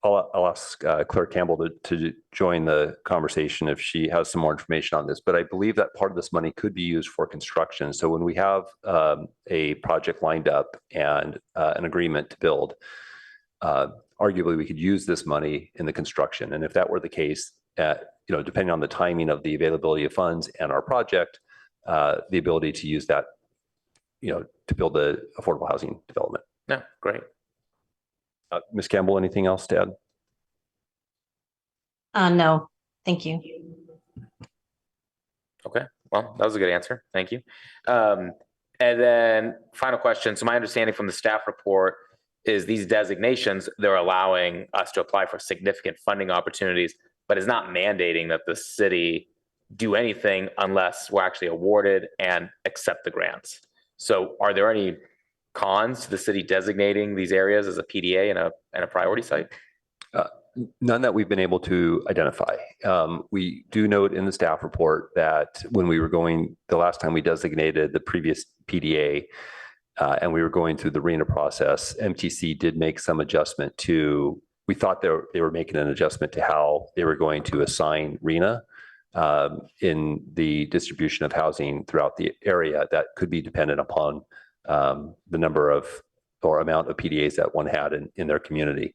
I'll ask Claire Campbell to join the conversation if she has some more information on this. But I believe that part of this money could be used for construction. So when we have a project lined up and an agreement to build, arguably we could use this money in the construction. And if that were the case, depending on the timing of the availability of funds and our project, the ability to use that, to build the affordable housing development. Yeah, great. Ms. Campbell, anything else to add? No, thank you. Okay, well, that was a good answer. Thank you. And then final question. So my understanding from the staff report is these designations, they're allowing us to apply for significant funding opportunities, but is not mandating that the city do anything unless we're actually awarded and accept the grants. So are there any cons to the city designating these areas as a PDA and a priority site? None that we've been able to identify. We do note in the staff report that when we were going, the last time we designated the previous PDA, and we were going through the RENA process, MTC did make some adjustment to, we thought they were making an adjustment to how they were going to assign RENA in the distribution of housing throughout the area that could be dependent upon the number of or amount of PDAs that one had in their community.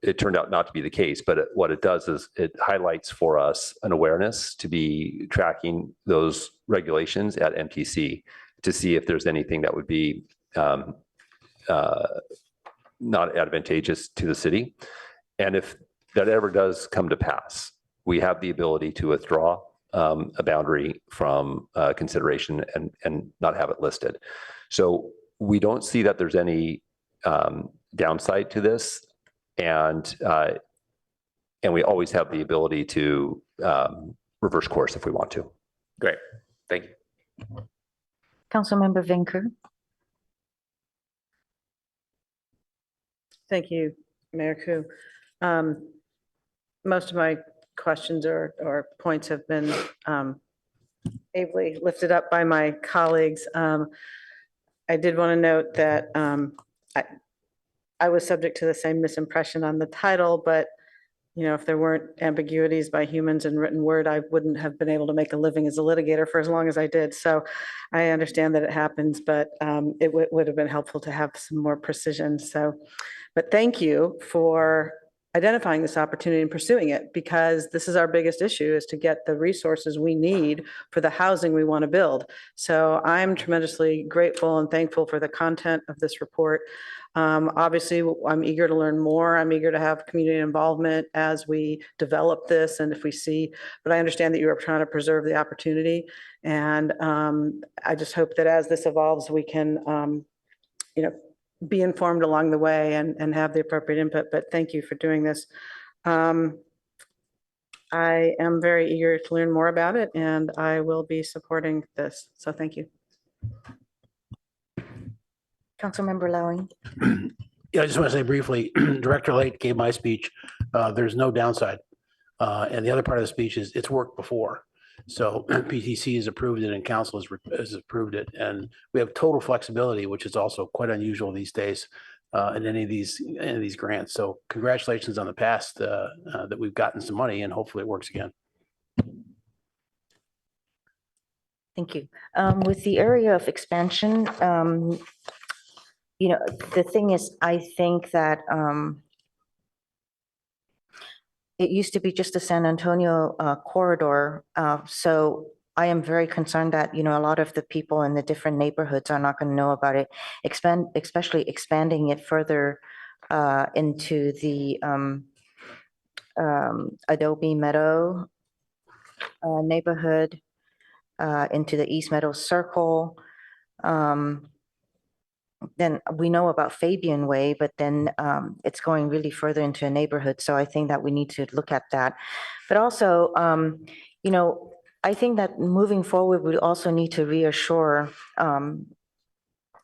It turned out not to be the case, but what it does is it highlights for us an awareness to be tracking those regulations at MTC to see if there's anything that would be not advantageous to the city. And if that ever does come to pass, we have the ability to withdraw a boundary from consideration and not have it listed. So we don't see that there's any downside to this. And we always have the ability to reverse course if we want to. Great, thank you. Councilmember Vinker. Thank you, Mayor Ku. Most of my questions or points have been ably lifted up by my colleagues. I did want to note that I was subject to the same misimpression on the title, but if there weren't ambiguities by humans in written word, I wouldn't have been able to make a living as a litigator for as long as I did. So I understand that it happens, but it would have been helpful to have some more precision. But thank you for identifying this opportunity and pursuing it, because this is our biggest issue, is to get the resources we need for the housing we want to build. So I'm tremendously grateful and thankful for the content of this report. Obviously, I'm eager to learn more. I'm eager to have community involvement as we develop this and if we see, but I understand that you are trying to preserve the opportunity. And I just hope that as this evolves, we can, be informed along the way and have the appropriate input, but thank you for doing this. I am very eager to learn more about it and I will be supporting this. So thank you. Councilmember Lowing. Yeah, I just want to say briefly, Director Lake gave my speech. There's no downside. And the other part of the speech is it's worked before. So PTC has approved it and council has approved it. And we have total flexibility, which is also quite unusual these days in any of these grants. So congratulations on the past that we've gotten some money and hopefully it works again. Thank you. With the area of expansion, the thing is, I think that it used to be just the San Antonio corridor. So I am very concerned that, a lot of the people in the different neighborhoods are not going to know about it, especially expanding it further into the Adobe Meadow neighborhood, into the East Meadow Circle. Then we know about Fabian Way, but then it's going really further into a neighborhood. So I think that we need to look at that. But also, I think that moving forward, we also need to reassure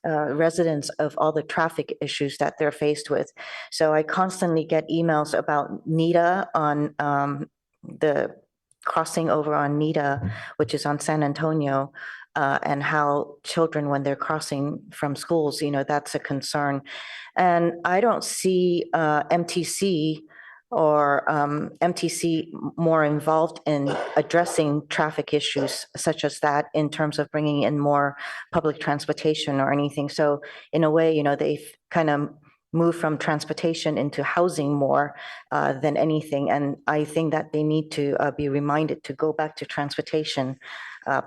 residents of all the traffic issues that they're faced with. So I constantly get emails about NITA on the crossing over on NITA, which is on San Antonio. And how children, when they're crossing from schools, that's a concern. And I don't see MTC or MTC more involved in addressing traffic issues such as that in terms of bringing in more public transportation or anything. So in a way, they've kind of moved from transportation into housing more than anything. And I think that they need to be reminded to go back to transportation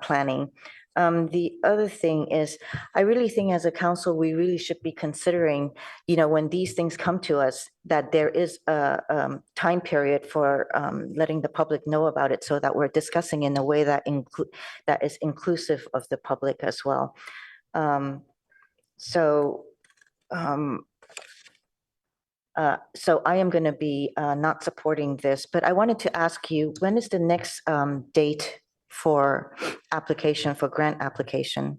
planning. The other thing is, I really think as a council, we really should be considering, when these things come to us, that there is a time period for letting the public know about it so that we're discussing in a way that is inclusive of the public as well. So I am going to be not supporting this, but I wanted to ask you, when is the next date for grant application?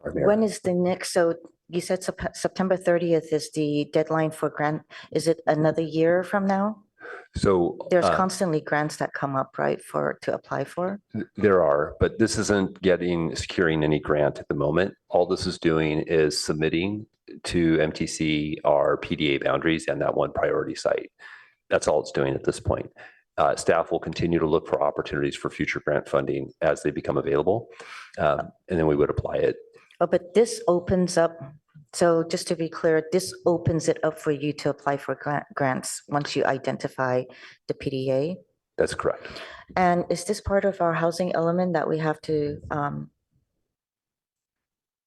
When is the next, so you said September 30th is the deadline for grant. Is it another year from now? So There's constantly grants that come up, right, to apply for? there are, but this isn't securing any grant at the moment. All this is doing is submitting to MTC our PDA boundaries and that one priority site. That's all it's doing at this point. Staff will continue to look for opportunities for future grant funding as they become available, and then we would apply it. Oh, but this opens up, so just to be clear, this opens it up for you to apply for grants once you identify the PDA? That's correct. And is this part of our housing element that we have to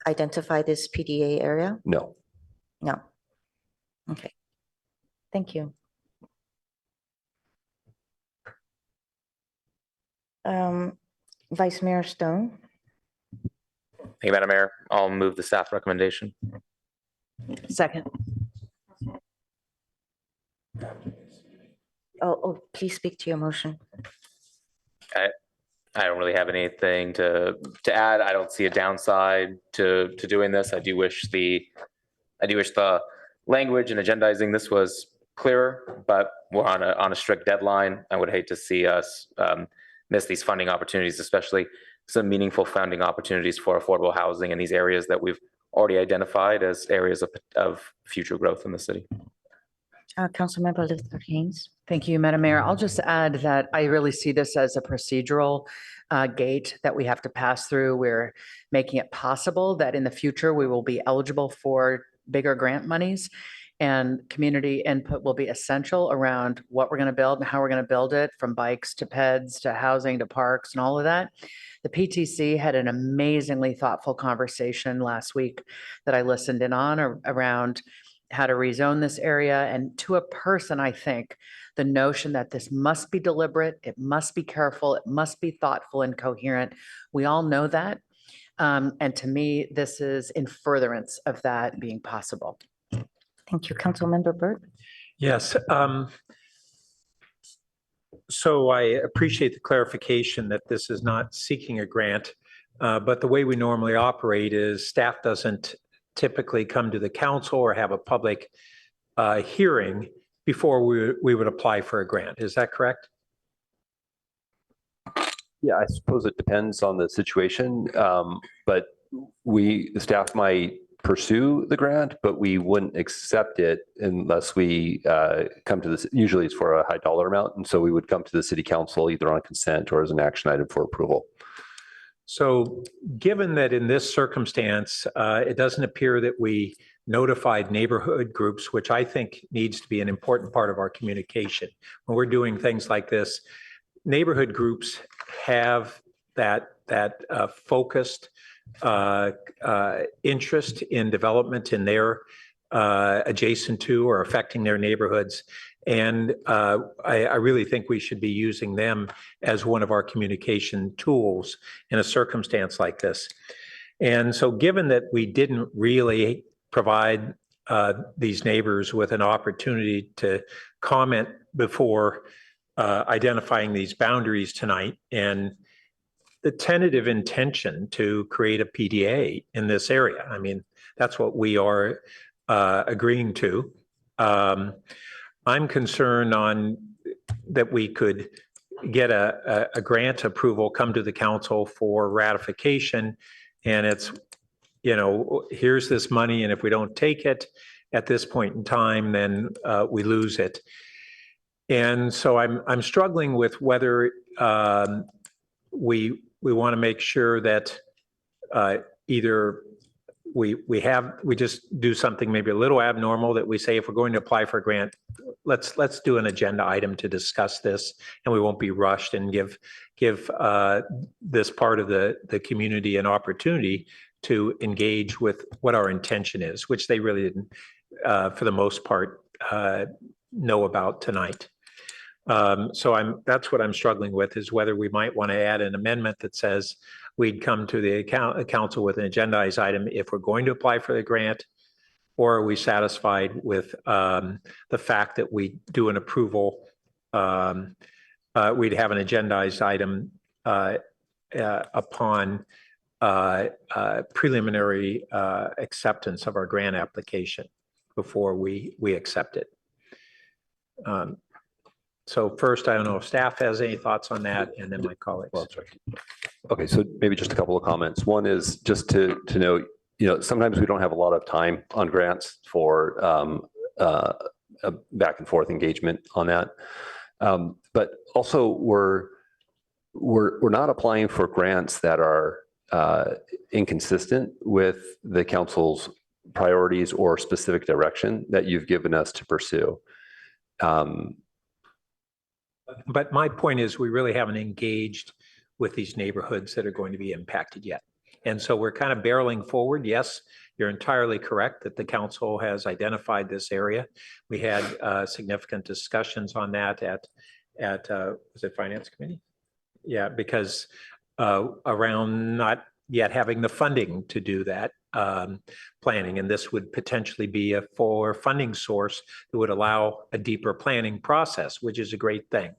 identify this PDA area? No. No. Okay. Thank you. Vice Mayor Stone. Thank you, Madam Mayor. I'll move the staff recommendation. Second. Oh, please speak to your motion. I don't really have anything to add. I don't see a downside to doing this. I do wish the language and agendizing this was clearer, but we're on a strict deadline. I would hate to see us miss these funding opportunities, especially some meaningful funding opportunities for affordable housing in these areas that we've already identified as areas of future growth in the city. Councilmember Luther Haynes. Thank you, Madam Mayor. I'll just add that I really see this as a procedural gate that we have to pass through. We're making it possible that in the future we will be eligible for bigger grant monies, and community input will be essential around what we're going to build and how we're going to build it, from bikes to peds to housing to parks and all of that. The PTC had an amazingly thoughtful conversation last week that I listened in on around how to rezone this area. And to a person, I think the notion that this must be deliberate, it must be careful, it must be thoughtful and coherent. We all know that. And to me, this is in furtherance of that being possible. Thank you. Councilmember Burt. Yes. So I appreciate the clarification that this is not seeking a grant, but the way we normally operate is staff doesn't typically come to the council or have a public hearing before we would apply for a grant. Is that correct? Yeah, I suppose it depends on the situation, but the staff might pursue the grant, but we wouldn't accept it unless we come to this. Usually it's for a high dollar amount, and so we would come to the city council either on consent or as an action item for approval. So given that in this circumstance, it doesn't appear that we notified neighborhood groups, which I think needs to be an important part of our communication. When we're doing things like this, neighborhood groups have that focused interest in development in their adjacent to or affecting their neighborhoods. And I really think we should be using them as one of our communication tools in a circumstance like this. And so given that we didn't really provide these neighbors with an opportunity to comment before identifying these boundaries tonight, and the tentative intention to create a PDA in this area, I mean, that's what we are agreeing to. I'm concerned that we could get a grant approval, come to the council for ratification, and it's, here's this money, and if we don't take it at this point in time, then we lose it. And so I'm struggling with whether we want to make sure that either we just do something maybe a little abnormal that we say, if we're going to apply for a grant, let's do an agenda item to discuss this, and we won't be rushed, and give this part of the community an opportunity to engage with what our intention is, which they really didn't, for the most part, know about tonight. So that's what I'm struggling with, is whether we might want to add an amendment that says we'd come to the council with an agendized item if we're going to apply for the grant, or are we satisfied with the fact that we do an approval? We'd have an agendized item upon preliminary acceptance of our grant application before we accept it. So first, I don't know if staff has any thoughts on that, and then my colleagues. Well, sorry. Okay, so maybe just a couple of comments. One is just to note, sometimes we don't have a lot of time on grants for a back and forth engagement on that. But also we're not applying for grants that are inconsistent with the council's priorities or specific direction that you've given us to pursue. But my point is, we really haven't engaged with these neighborhoods that are going to be impacted yet. And so we're kind of barreling forward. Yes, you're entirely correct that the council has identified this area. We had significant discussions on that at was it Finance Committee? Yeah, because around not yet having the funding to do that planning, and this would potentially be a fuller funding source that would allow a deeper planning process, which is a great thing.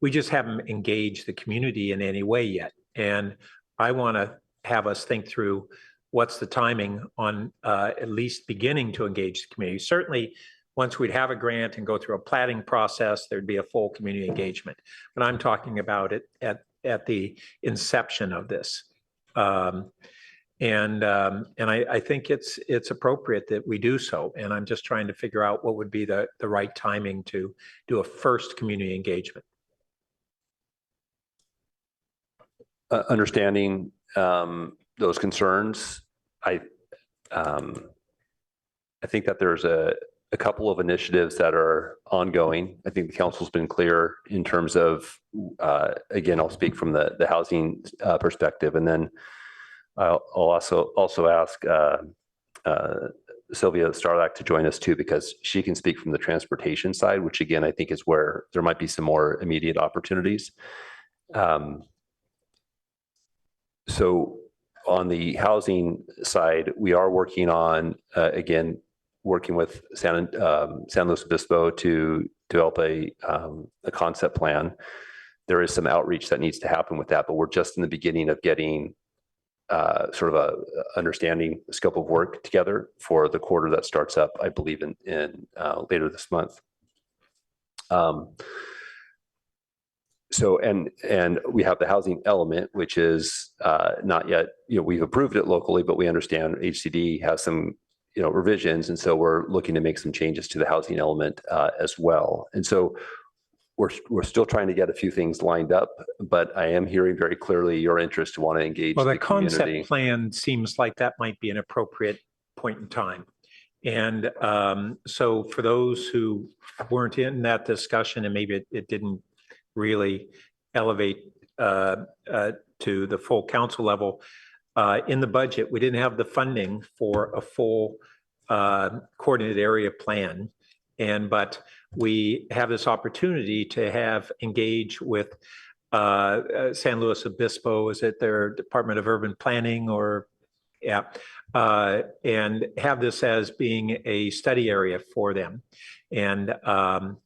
We just haven't engaged the community in any way yet, and I want to have us think through what's the timing on at least beginning to engage the community. Certainly, once we'd have a grant and go through a planning process, there'd be a full community engagement. But I'm talking about it at the inception of this. And I think it's appropriate that we do so. And I'm just trying to figure out what would be the right timing to do a first community engagement. Understanding those concerns, I think that there's a couple of initiatives that are ongoing. I think the council's been clear in terms of, again, I'll speak from the housing perspective, and then I'll also ask Sylvia Starlack to join us too, because she can speak from the transportation side, which again, I think is where there might be some more immediate opportunities. So on the housing side, we are working on, again, working with San Luis Obispo to develop a concept plan. There is some outreach that needs to happen with that, but we're just in the beginning of getting sort of a understanding the scope of work together for the quarter that starts up, I believe, in later this month. So, and we have the housing element, which is not yet, we've approved it locally, but we understand HCD has some, revisions. And so we're looking to make some changes to the housing element as well. And so we're still trying to get a few things lined up, but I am hearing very clearly your interest to want to engage Well, the the concept community. plan seems like that might be an appropriate point in time. And so for those who weren't in that discussion, and maybe it didn't really elevate to the full council level, in the budget, we didn't have the funding for a full coordinated area plan. But we have this opportunity to engage with San Luis Obispo, is it their Department of Urban Planning, or and have this as being a study area for them. And then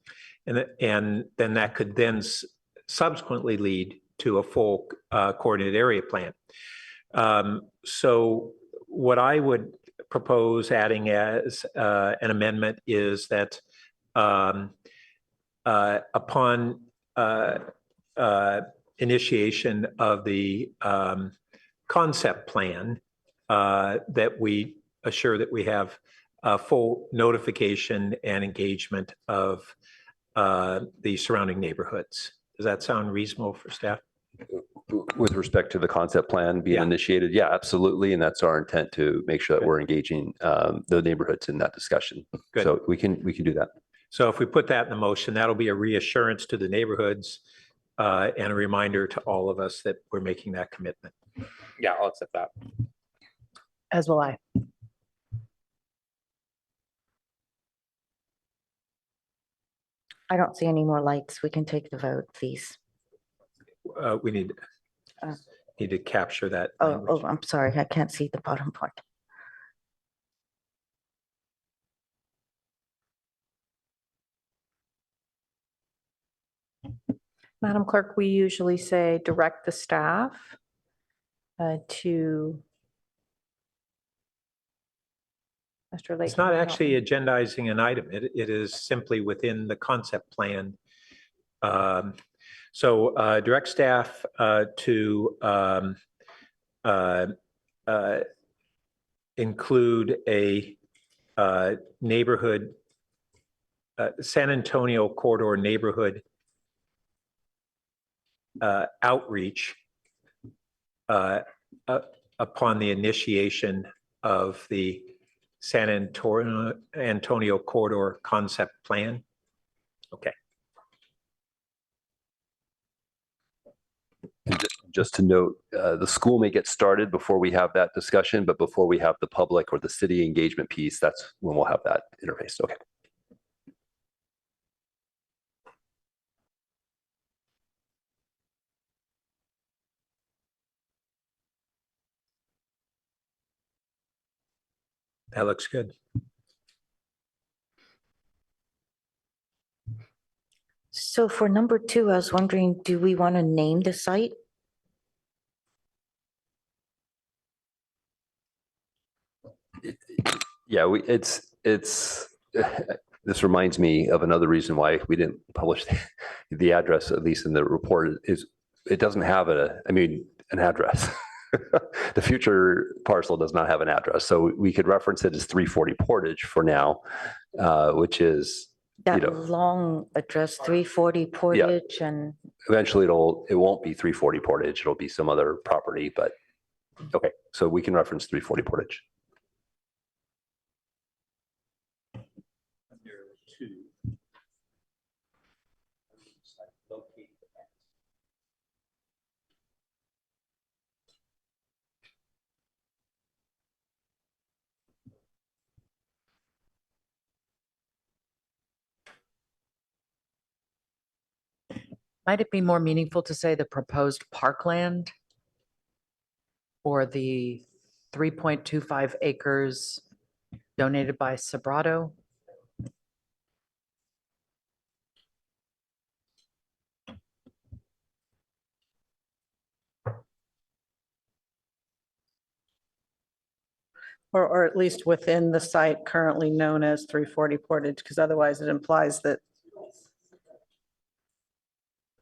that could then subsequently lead to a full coordinated area plan. So what I would propose adding as an amendment is that upon initiation of the concept plan, that we assure that we have full notification and engagement of the surrounding neighborhoods. Does that sound reasonable for staff? With respect to the concept plan being initiated, yeah, absolutely. And that's our intent, to make sure that we're engaging the neighborhoods in that discussion. Good. So we can do that. So if we put that in the motion, that'll be a reassurance to the neighborhoods and a reminder to all of us that we're making that commitment. Yeah, I'll accept that. As will I. I don't see any more lights. We can take the vote, please. We need to capture that. Oh, I'm sorry. I can't see the bottom part. Madam Clerk, we usually say direct the staff to Mr. Lake. It's not actually agendizing an item. It is simply within the concept plan. So direct staff to include a neighborhood, San Antonio corridor neighborhood outreach upon the initiation of the San Antonio corridor concept plan. Okay. Just to note, the school may get started before we have that discussion, but before we have the public or the city engagement piece, that's when we'll have that interface. Okay. That looks good. So for number 2, I was wondering, do we want to name the site? Yeah, it's this reminds me of another reason why we didn't publish the address, at least in the report, is it doesn't have an address. The future parcel does not have an address. So we could reference it as 340 Portage for now, which is, That long address, 340 Portage, and eventually it won't be 340 Portage. It'll be some other property, but okay. So we can reference 340 Portage. Might it be more meaningful to say the proposed parkland or the 3.25 acres donated by Sobrato? Or at least within the site currently known as 340 Portage, because otherwise it implies that.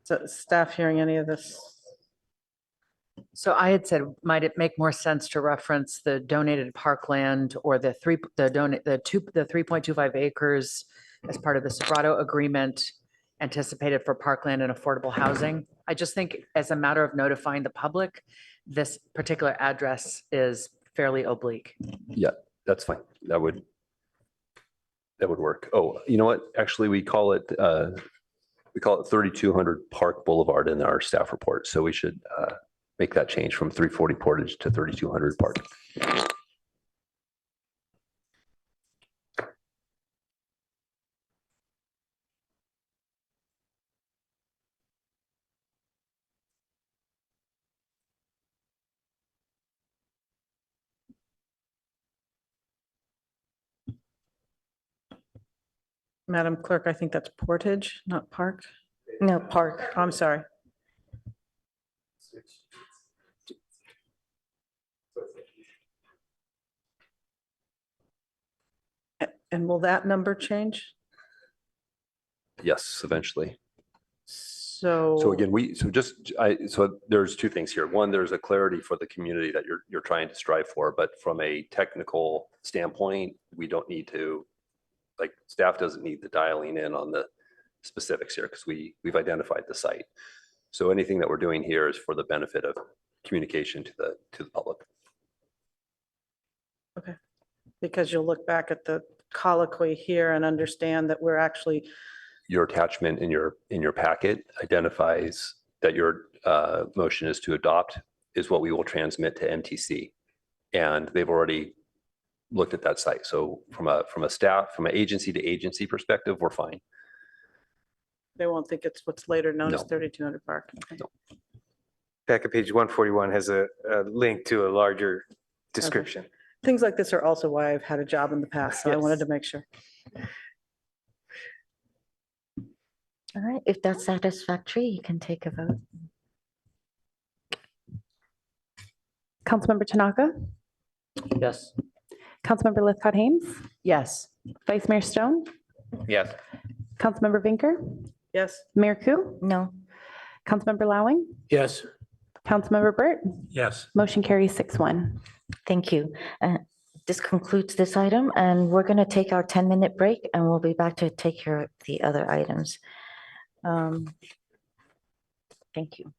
So staff hearing any of this? So I had said, might it make more sense to reference the donated parkland or the 3.25 acres as part of the Sobrato agreement anticipated for parkland and affordable housing? I just think as a matter of notifying the public, this particular address is fairly oblique. Yeah, that's fine. That would work. Oh, you know what? Actually, we call it 3200 Park Boulevard in our staff report. So we should make that change from 340 Portage to 3200 Park. Madam Clerk, I think that's Portage, not Park. no, Park. I'm sorry. And will that number change? Yes, eventually. So. So again, so there's two things here. One, there's a clarity for the community that you're trying to strive for, but from a technical standpoint, we don't need to, like, staff doesn't need the dialing in on the specifics here because we've identified the site. So anything that we're doing here is for the benefit of communication to the public. Okay. Because you'll look back at the colloquy here and understand that we're actually, Your attachment in your packet identifies that your motion is to adopt is what we will transmit to MTC. And they've already looked at that site. So from a staff, from an agency to agency perspective, we're fine. they won't think it's what's later known as No. 3200 Park. Okay. Back at page 141 has a link to a larger description. Things like this are also why I've had a job in the past, so I wanted Yes. to make sure. All right, if that's satisfactory, you can take a vote. Councilmember Tanaka, Yes. Councilmember Lithcott Hames, Yes. Vice Mayor Stone, Yes. Councilmember Vinker, Yes. Mayor Ku, No, Councilmember Lowing, Yes. Councilmember Burt, Yes. motion carries 6-1. thank you. This concludes this item, and we're going to take our 10-minute break, and we'll be back to take care of the other items. Thank you.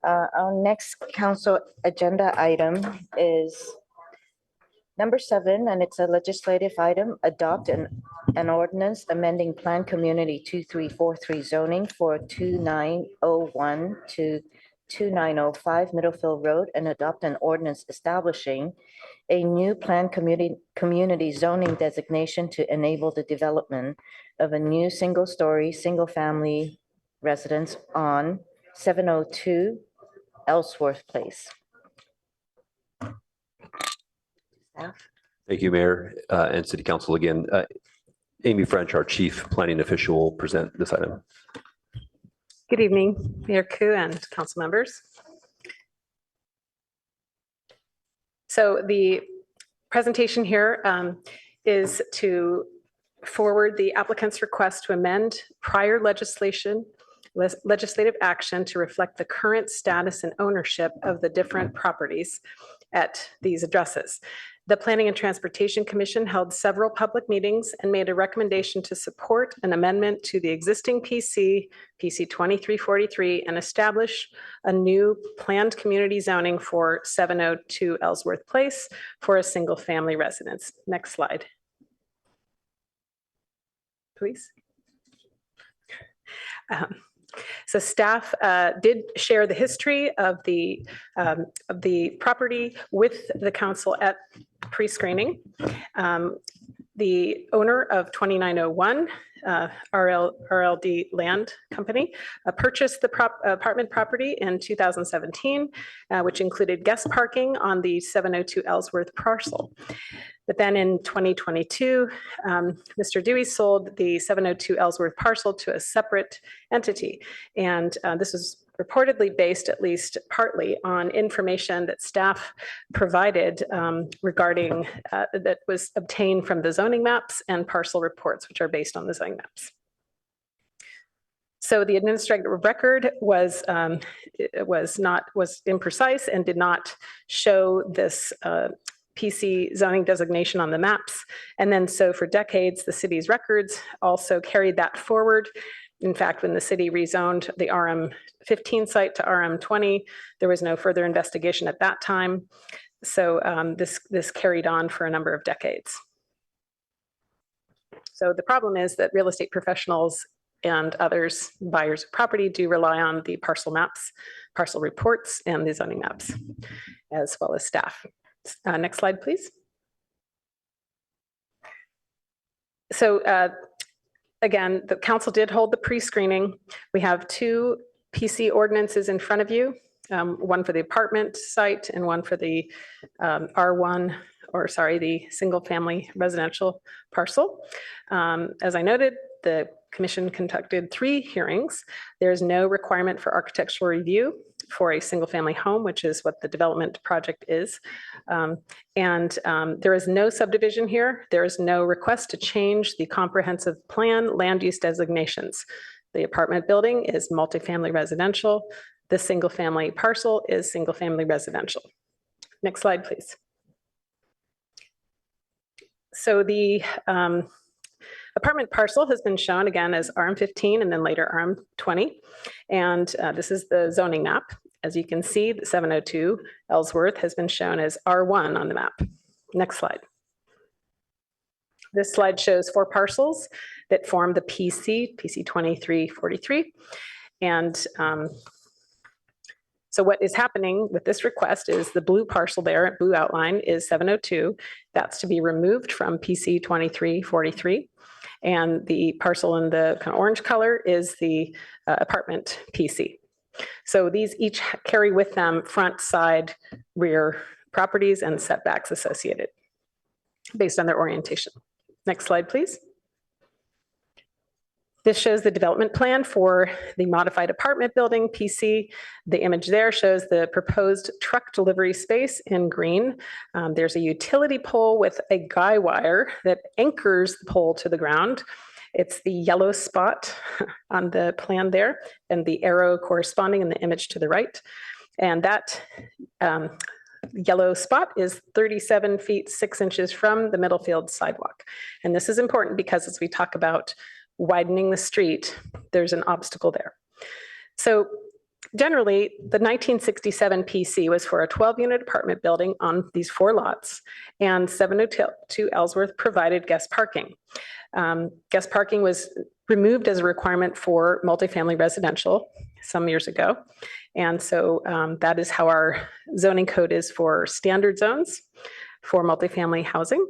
Our next council agenda item is number 7, and it's a legislative item, adopt an ordinance amending Plan Community 2343 zoning for 2901 to 2905 Middlefield Road and adopt an ordinance establishing a new Plan Community zoning designation to enable the development of a new single-story, single-family residence on 702 Ellsworth Place. Staff? Thank you, Mayor and City Council again. Amy French, our Chief Planning Official, will present this item. Good evening, Mayor Ku and council members. So the presentation here is to forward the applicant's request to amend prior legislative action to reflect the current status and ownership of the different properties at these addresses. The Planning and Transportation Commission held several public meetings and made a recommendation to support an amendment to the existing PC 2343, and establish a new planned community zoning for 702 Ellsworth Place for a single family residence. Next slide, please. So staff did share the history of the property with the council at pre-screening. The owner of 2901 RLD Land Company purchased the apartment property in 2017, which included guest parking on the 702 Ellsworth parcel. But then in 2022, Mr. Dewey sold the 702 Ellsworth parcel to a separate entity. And this was reportedly based, at least partly, on information that staff provided regarding that was obtained from the zoning maps and parcel reports, which are based on the zoning maps. So the administrative record was imprecise and did not show this PC zoning designation on the maps. And then so for decades, the city's records also carried that forward. In fact, when the city rezoned the RM15 site to RM20, there was no further investigation at that time. So this carried on for a number of decades. So the problem is that real estate professionals and others, buyers of property, do rely on the parcel maps, parcel reports, and the zoning maps, as well as staff. Next slide, please. So again, the council did hold the pre-screening. We have 2 PC ordinances in front of you, one for the apartment site and one for the the single family residential parcel. As I noted, the commission conducted 3 hearings. There's no requirement for architectural review for a single family home, which is what the development project is. There is no subdivision here. There is no request to change the comprehensive plan land use designations. The apartment building is multifamily residential. The single family parcel is single family residential. Next slide, please. So the apartment parcel has been shown again as RM15 and then later RM20. And this is the zoning map. As you can see, the 702 Ellsworth has been shown as R1 on the map. Next slide. This slide shows 4 parcels that form the PC 2343. And so what is happening with this request is the blue parcel there, blue outline, is 702. That's to be removed from PC 2343. And the parcel in the kind of orange color is the apartment PC. So these each carry with them front, side, rear properties and setbacks associated based on their orientation. Next slide, please. This shows the development plan for the modified apartment building PC. The image there shows the proposed truck delivery space in green. There's a utility pole with a guy wire that anchors the pole to the ground. It's the yellow spot on the plan there and the arrow corresponding in the image to the right. And that yellow spot is 37 feet 6 inches from the Middlefield sidewalk. And this is important because as we talk about widening the street, there's an obstacle there. So Generally, the 1967 PC was for a 12-unit apartment building on these 4 lots, and 702 Ellsworth provided guest parking. Guest parking was removed as a requirement for multifamily residential some years ago. And so that is how our zoning code is for standard zones for multifamily housing.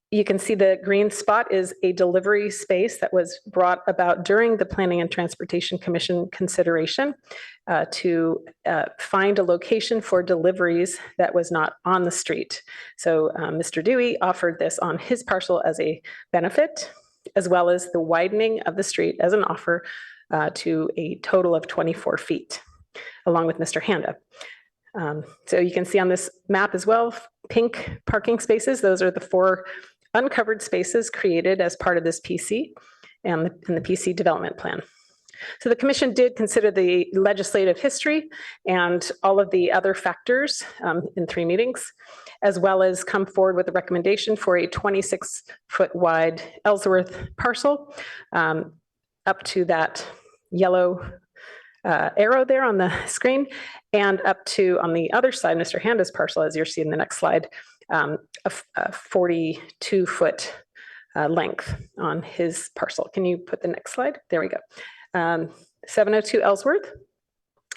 You can see the green spot is a delivery space that was brought about during the Planning and Transportation Commission consideration to find a location for deliveries that was not on the street. So Mr. Dewey offered this on his parcel as a benefit, as well as the widening of the street as an offer to a total of 24 feet, along with Mr. Handa. So you can see on this map as well, pink parking spaces. Those are the 4 uncovered spaces created as part of this PC and the PC development plan. So the commission did consider the legislative history and all of the other factors in 3 meetings, as well as come forward with a recommendation for a 26-foot wide Ellsworth parcel up to that yellow arrow there on the screen, and up to, on the other side, Mr. Handa's parcel, as you'll see in the next slide, a 42-foot length on his parcel. Can you put the next slide? There we go. 702 Ellsworth.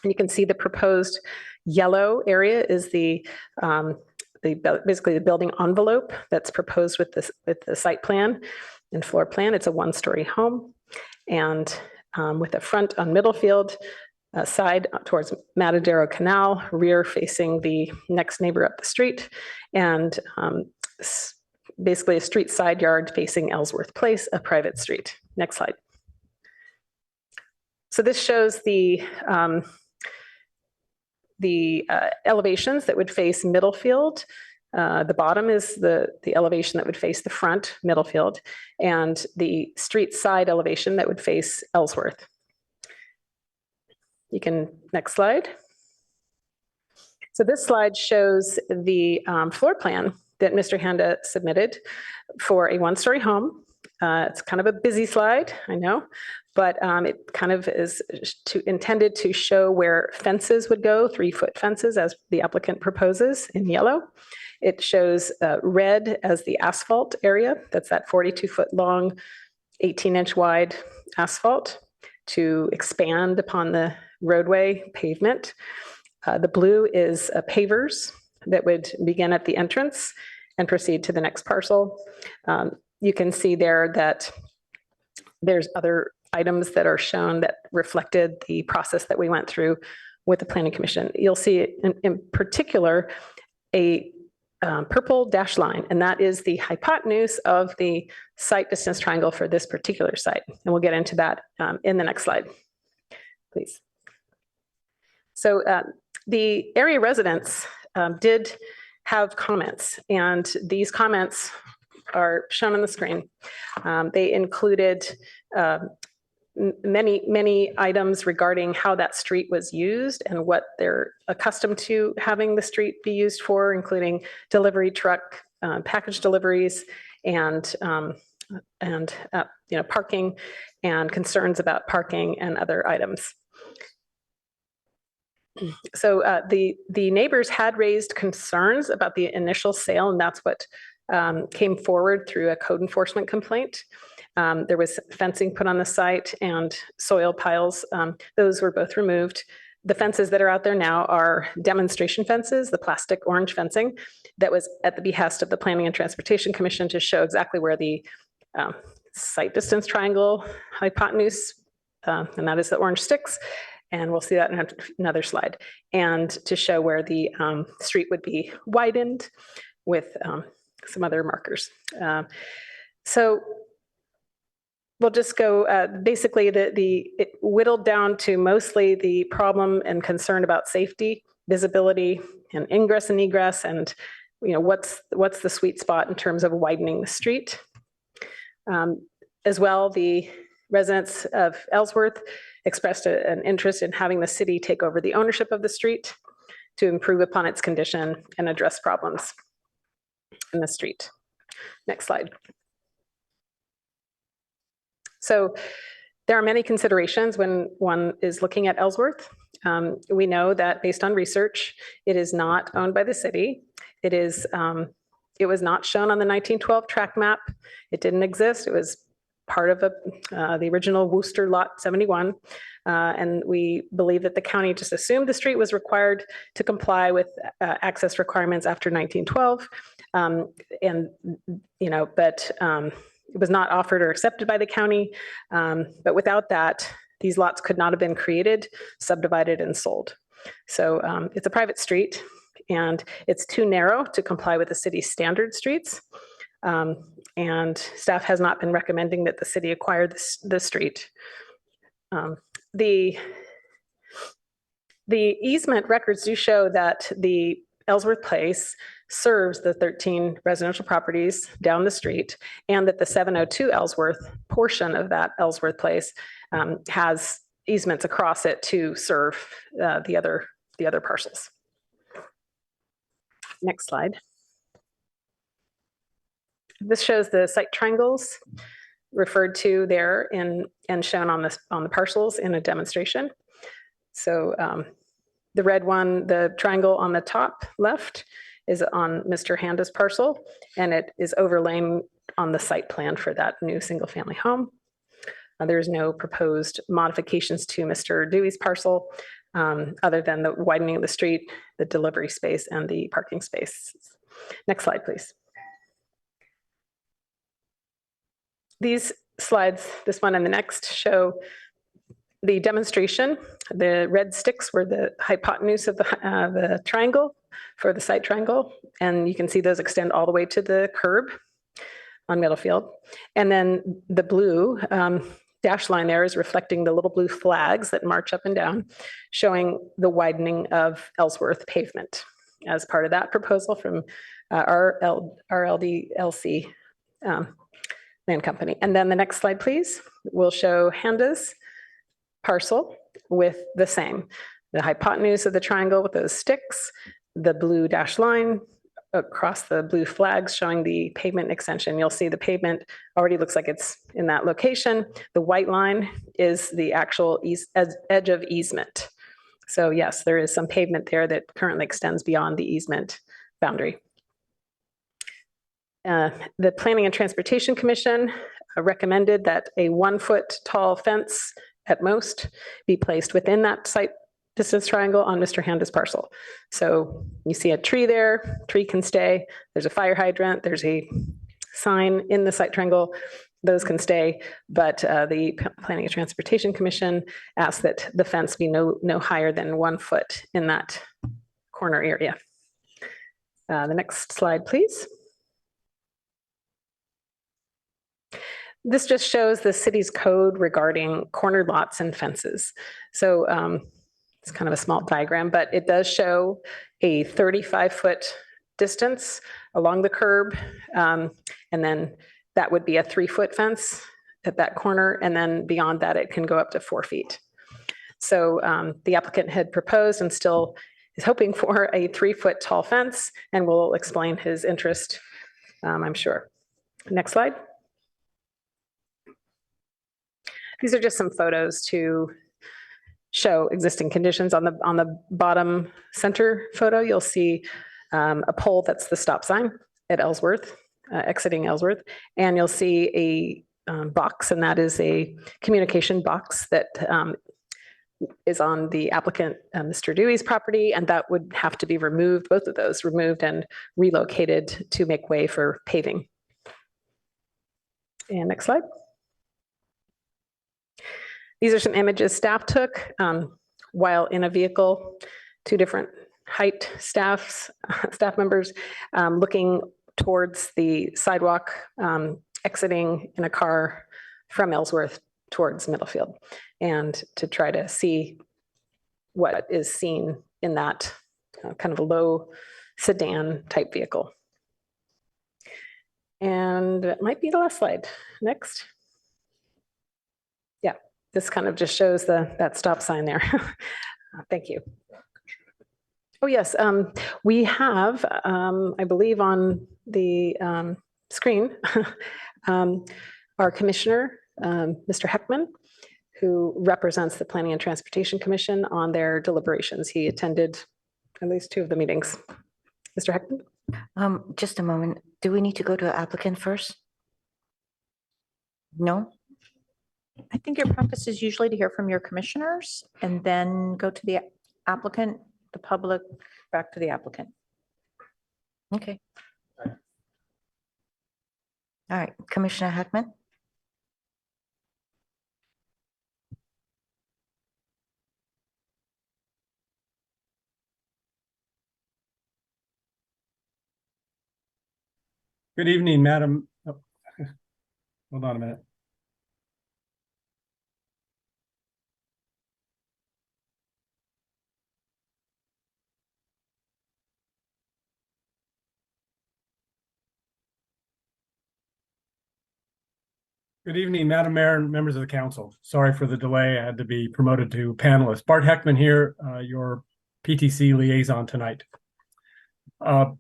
And you can see the proposed yellow area is basically the building envelope that's proposed with the site plan and floor plan. It's a 1-story home, and with a front on Middlefield, side towards Matadero Canal, rear facing the next neighbor up the street, and basically a street side yard facing Ellsworth Place, a private street. Next slide. So this shows the elevations that would face Middlefield. The bottom is the elevation that would face the front, Middlefield, and the street side elevation that would face Ellsworth. You can, next slide. So this slide shows the floor plan that Mr. Handa submitted for a 1-story home. It's kind of a busy slide, I know, but it kind of is intended to show where fences would go, 3-foot fences as the applicant proposes in yellow. It shows red as the asphalt area. That's that 42-foot long, 18-inch wide asphalt to expand upon the roadway pavement. The blue is pavers that would begin at the entrance and proceed to the next parcel. You can see there that there's other items that are shown that reflected the process that we went through with the Planning Commission. You'll see in particular a purple dashed line, and that is the hypotenuse of the site distance triangle for this particular site. And we'll get into that in the next slide, please. So the area residents did have comments, and these comments are shown on the screen. They included many items regarding how that street was used and what they're accustomed to having the street be used for, including delivery truck, package deliveries, and parking, and concerns about parking and other items. So the neighbors had raised concerns about the initial sale, and that's what came forward through a code enforcement complaint. There was fencing put on the site and soil piles. Those were both removed. The fences that are out there now are demonstration fences, the plastic orange fencing that was at the behest of the Planning and Transportation Commission to show exactly where the site distance triangle hypotenuse, and that is the orange sticks. And we'll see that in another slide. And to show where the street would be widened with some other markers. So we'll just go, basically it whittled down to mostly the problem and concern about safety, visibility, and ingress and egress, and what's the sweet spot in terms of widening the street. As well, the residents of Ellsworth expressed an interest in having the city take over the ownership of the street to improve upon its condition and address problems in the street. Next slide. So There are many considerations when one is looking at Ellsworth. We know that based on research, it is not owned by the city. It is, it was not shown on the 1912 track map. It didn't exist. It was part of the original Worcester Lot 71. And we believe that the county just assumed the street was required to comply with access requirements after 1912. It was not offered or accepted by the county. But without that, these lots could not have been created, subdivided, and sold. So it's a private street, and it's too narrow to comply with the city's standard streets. And staff has not been recommending that the city acquire this street. The easement records do show that the Ellsworth Place serves the 13 residential properties down the street, and that the 702 Ellsworth portion of that Ellsworth Place has easements across it to serve the other parcels. Next slide. This shows the site triangles referred to there and shown on the parcels in a demonstration. So the red one, the triangle on the top left, is on Mr. Handa's parcel, and it is overlain on the site plan for that new single-family home. There's no proposed modifications to Mr. Dewey's parcel, other than the widening of the street, the delivery space, and the parking space. Next slide, please. These slides, this one and the next, show the demonstration. The red sticks were the hypotenuse of the triangle for the site triangle, and you can see those extend all the way to the curb on Middlefield. And then the blue dash line there is reflecting the little blue flags that march up and down, showing the widening of Ellsworth pavement as part of that proposal from RLDLC Land Company. And then the next slide, please, will show Handa's parcel with the same. The hypotenuse of the triangle with those sticks, the blue dash line across the blue flags showing the pavement extension. You'll see the pavement already looks like it's in that location. The white line is the actual edge of easement. So yes, there is some pavement there that currently extends beyond the easement boundary. The Planning and Transportation Commission recommended that a 1-foot tall fence at most be placed within that site distance triangle on Mr. Handa's parcel. So you see a tree there, tree can stay. There's a fire hydrant, there's a sign in the site triangle, those can stay. But the Planning and Transportation Commission asked that the fence be no higher than 1 foot in that corner area. The next slide, please. This just shows the city's code regarding corner lots and fences. So it's kind of a small diagram, but it does show a 35-foot distance along the curb. And then that would be a 3-foot fence at that corner. And then beyond that, it can go up to 4 feet. So the applicant had proposed and still is hoping for a 3-foot tall fence, and will explain his interest, I'm sure. Next slide. These are just some photos to show existing conditions. On the bottom center photo, you'll see a pole that's the stop sign at Ellsworth, exiting Ellsworth, and you'll see a box, and that is a communication box that is on the applicant, Mr. Dewey's property, and that would have to be removed, both of those removed and relocated to make way for paving. And next slide. These are some images staff took while in a vehicle, 2 different height staff members looking towards the sidewalk, exiting in a car from Ellsworth towards Middlefield, and to try to see what is seen in that kind of a low sedan type vehicle. And that might be the last slide. Next. Yeah, this kind of just shows that stop sign there. Thank you. Oh, yes, we have, I believe on the screen, our commissioner, Mr. Heckman, who represents the Planning and Transportation Commission on their deliberations. He attended at least 2 of the meetings. Mr. Heckman? Just a moment. Do we need to go to the applicant first? No? I think your practice is usually to hear from your commissioners and then go to the applicant, the public, back to the applicant. Okay. All right, Commissioner Heckman? Good evening, Madam. Oh, hold on a minute. Good evening, Madam Mayor and members of the council. Sorry for the delay. I had to be promoted to panelist. Bart Heckman here, your PTC liaison tonight.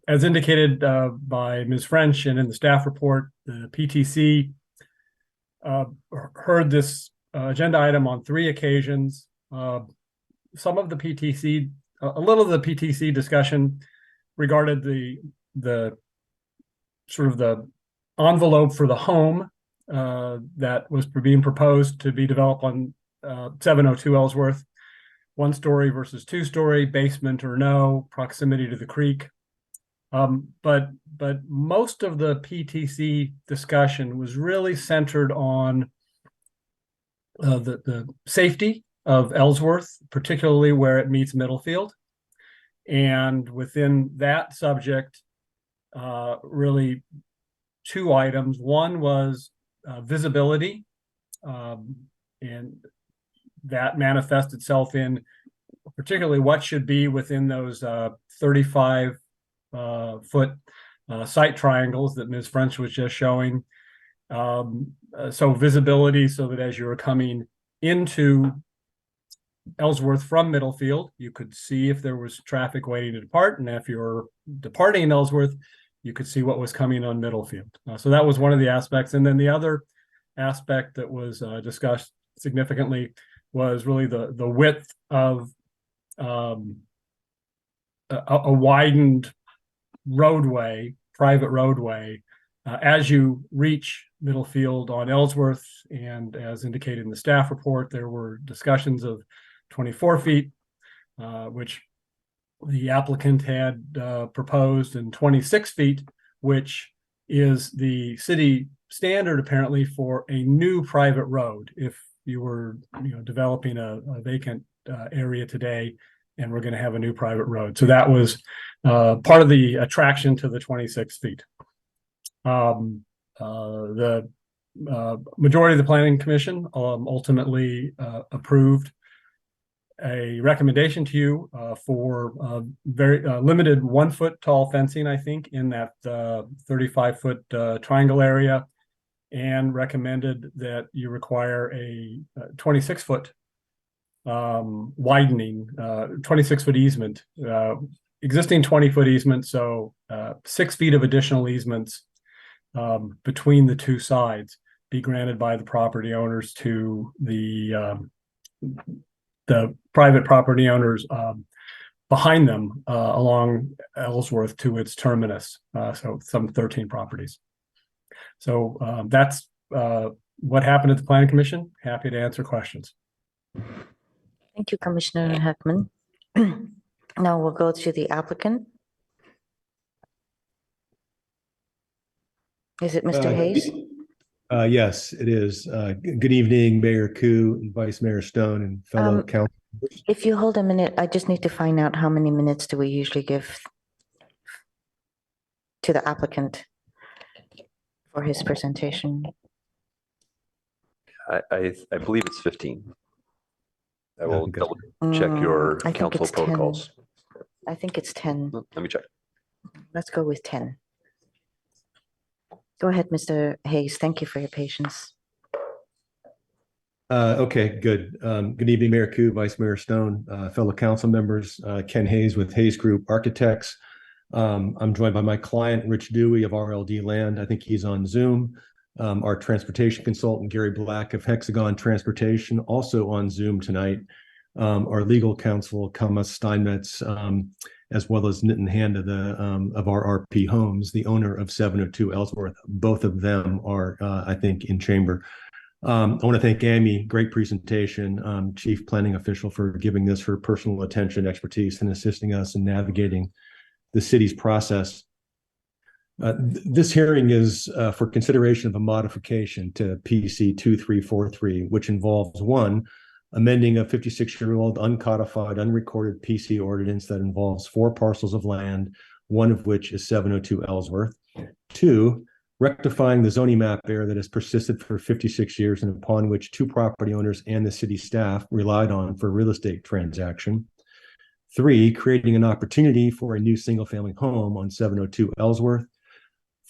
As indicated by Ms. French and in the staff report, the PTC heard this agenda item on 3 occasions. Some of the PTC, a little of the PTC discussion regarded the sort of the envelope for the home that was being proposed to be developed on 702 Ellsworth, 1-story versus 2-story, basement or no, proximity to the creek. But most of the PTC discussion was really centered on the safety of Ellsworth, particularly where it meets Middlefield. And within that subject, really 2 items. One was visibility, and that manifests itself in particularly what should be within those 35 foot site triangles that Ms. French was just showing. So visibility, so that as you were coming into Ellsworth from Middlefield, you could see if there was traffic waiting to depart, and if you're departing Ellsworth, you could see what was coming on Middlefield. So that was one of the aspects. And then the other aspect that was discussed significantly was really the width of a widened roadway, private roadway, as you reach Middlefield on Ellsworth. And as indicated in the staff report, there were discussions of 24 feet, which the applicant had proposed, and 26 feet, which is the city standard apparently for a new private road. If you were developing a vacant area today and we're going to have a new private road. So that was part of the attraction to the 26 feet. The majority of the Planning Commission ultimately approved a recommendation to you for very limited 1-foot tall fencing, I think, in that 35-foot triangle area, and recommended that you require a 26-foot widening, 26-foot easement, existing 20-foot easement, so 6 feet of additional easements between the 2 sides be granted by the property owners to the private property owners behind them along Ellsworth to its terminus, so some 13 properties. So that's what happened at the Planning Commission. Happy to answer questions. Thank you, Commissioner Heckman. Now we'll go to the applicant. Is it Mr. Hayes? Yes, it is. Good evening, Mayor Koo, and Vice Mayor Stone, and fellow council members. If you hold a minute, I just need to find out how many minutes do we usually give to the applicant for his presentation. I believe it's 15. I will double check your I think council it's 10. protocols. I think it's 10. Let me check. Let's go with 10. Go ahead, Mr. Hayes. Thank you for your patience. Okay, good. Good evening, Mayor Koo, Vice Mayor Stone, fellow council members. Ken Hayes with Hayes Group Architects. I'm joined by my client, Rich Dewey of RLD Land. I think he's on Zoom. Our transportation consultant, Gary Black of Hexagon Transportation, also on Zoom tonight. Our legal counsel, Kama Steinmetz, as well as Nitin Handa, of our RP Homes, the owner of 702 Ellsworth. Both of them are, I think, in chamber. I want to thank Amy, great presentation, Chief Planning Official, for giving this her personal attention, expertise, and assisting us in navigating the city's process. This hearing is for consideration of a modification to PC 2343, which involves one, amending a 56-year-old uncodified, unrecorded PC ordinance that involves 4 parcels of land, one of which is 702 Ellsworth. 2, rectifying the zoning map error that has persisted for 56 years and upon which 2 property owners and the city staff relied on for a real estate transaction. 3, creating an opportunity for a new single-family home on 702 Ellsworth.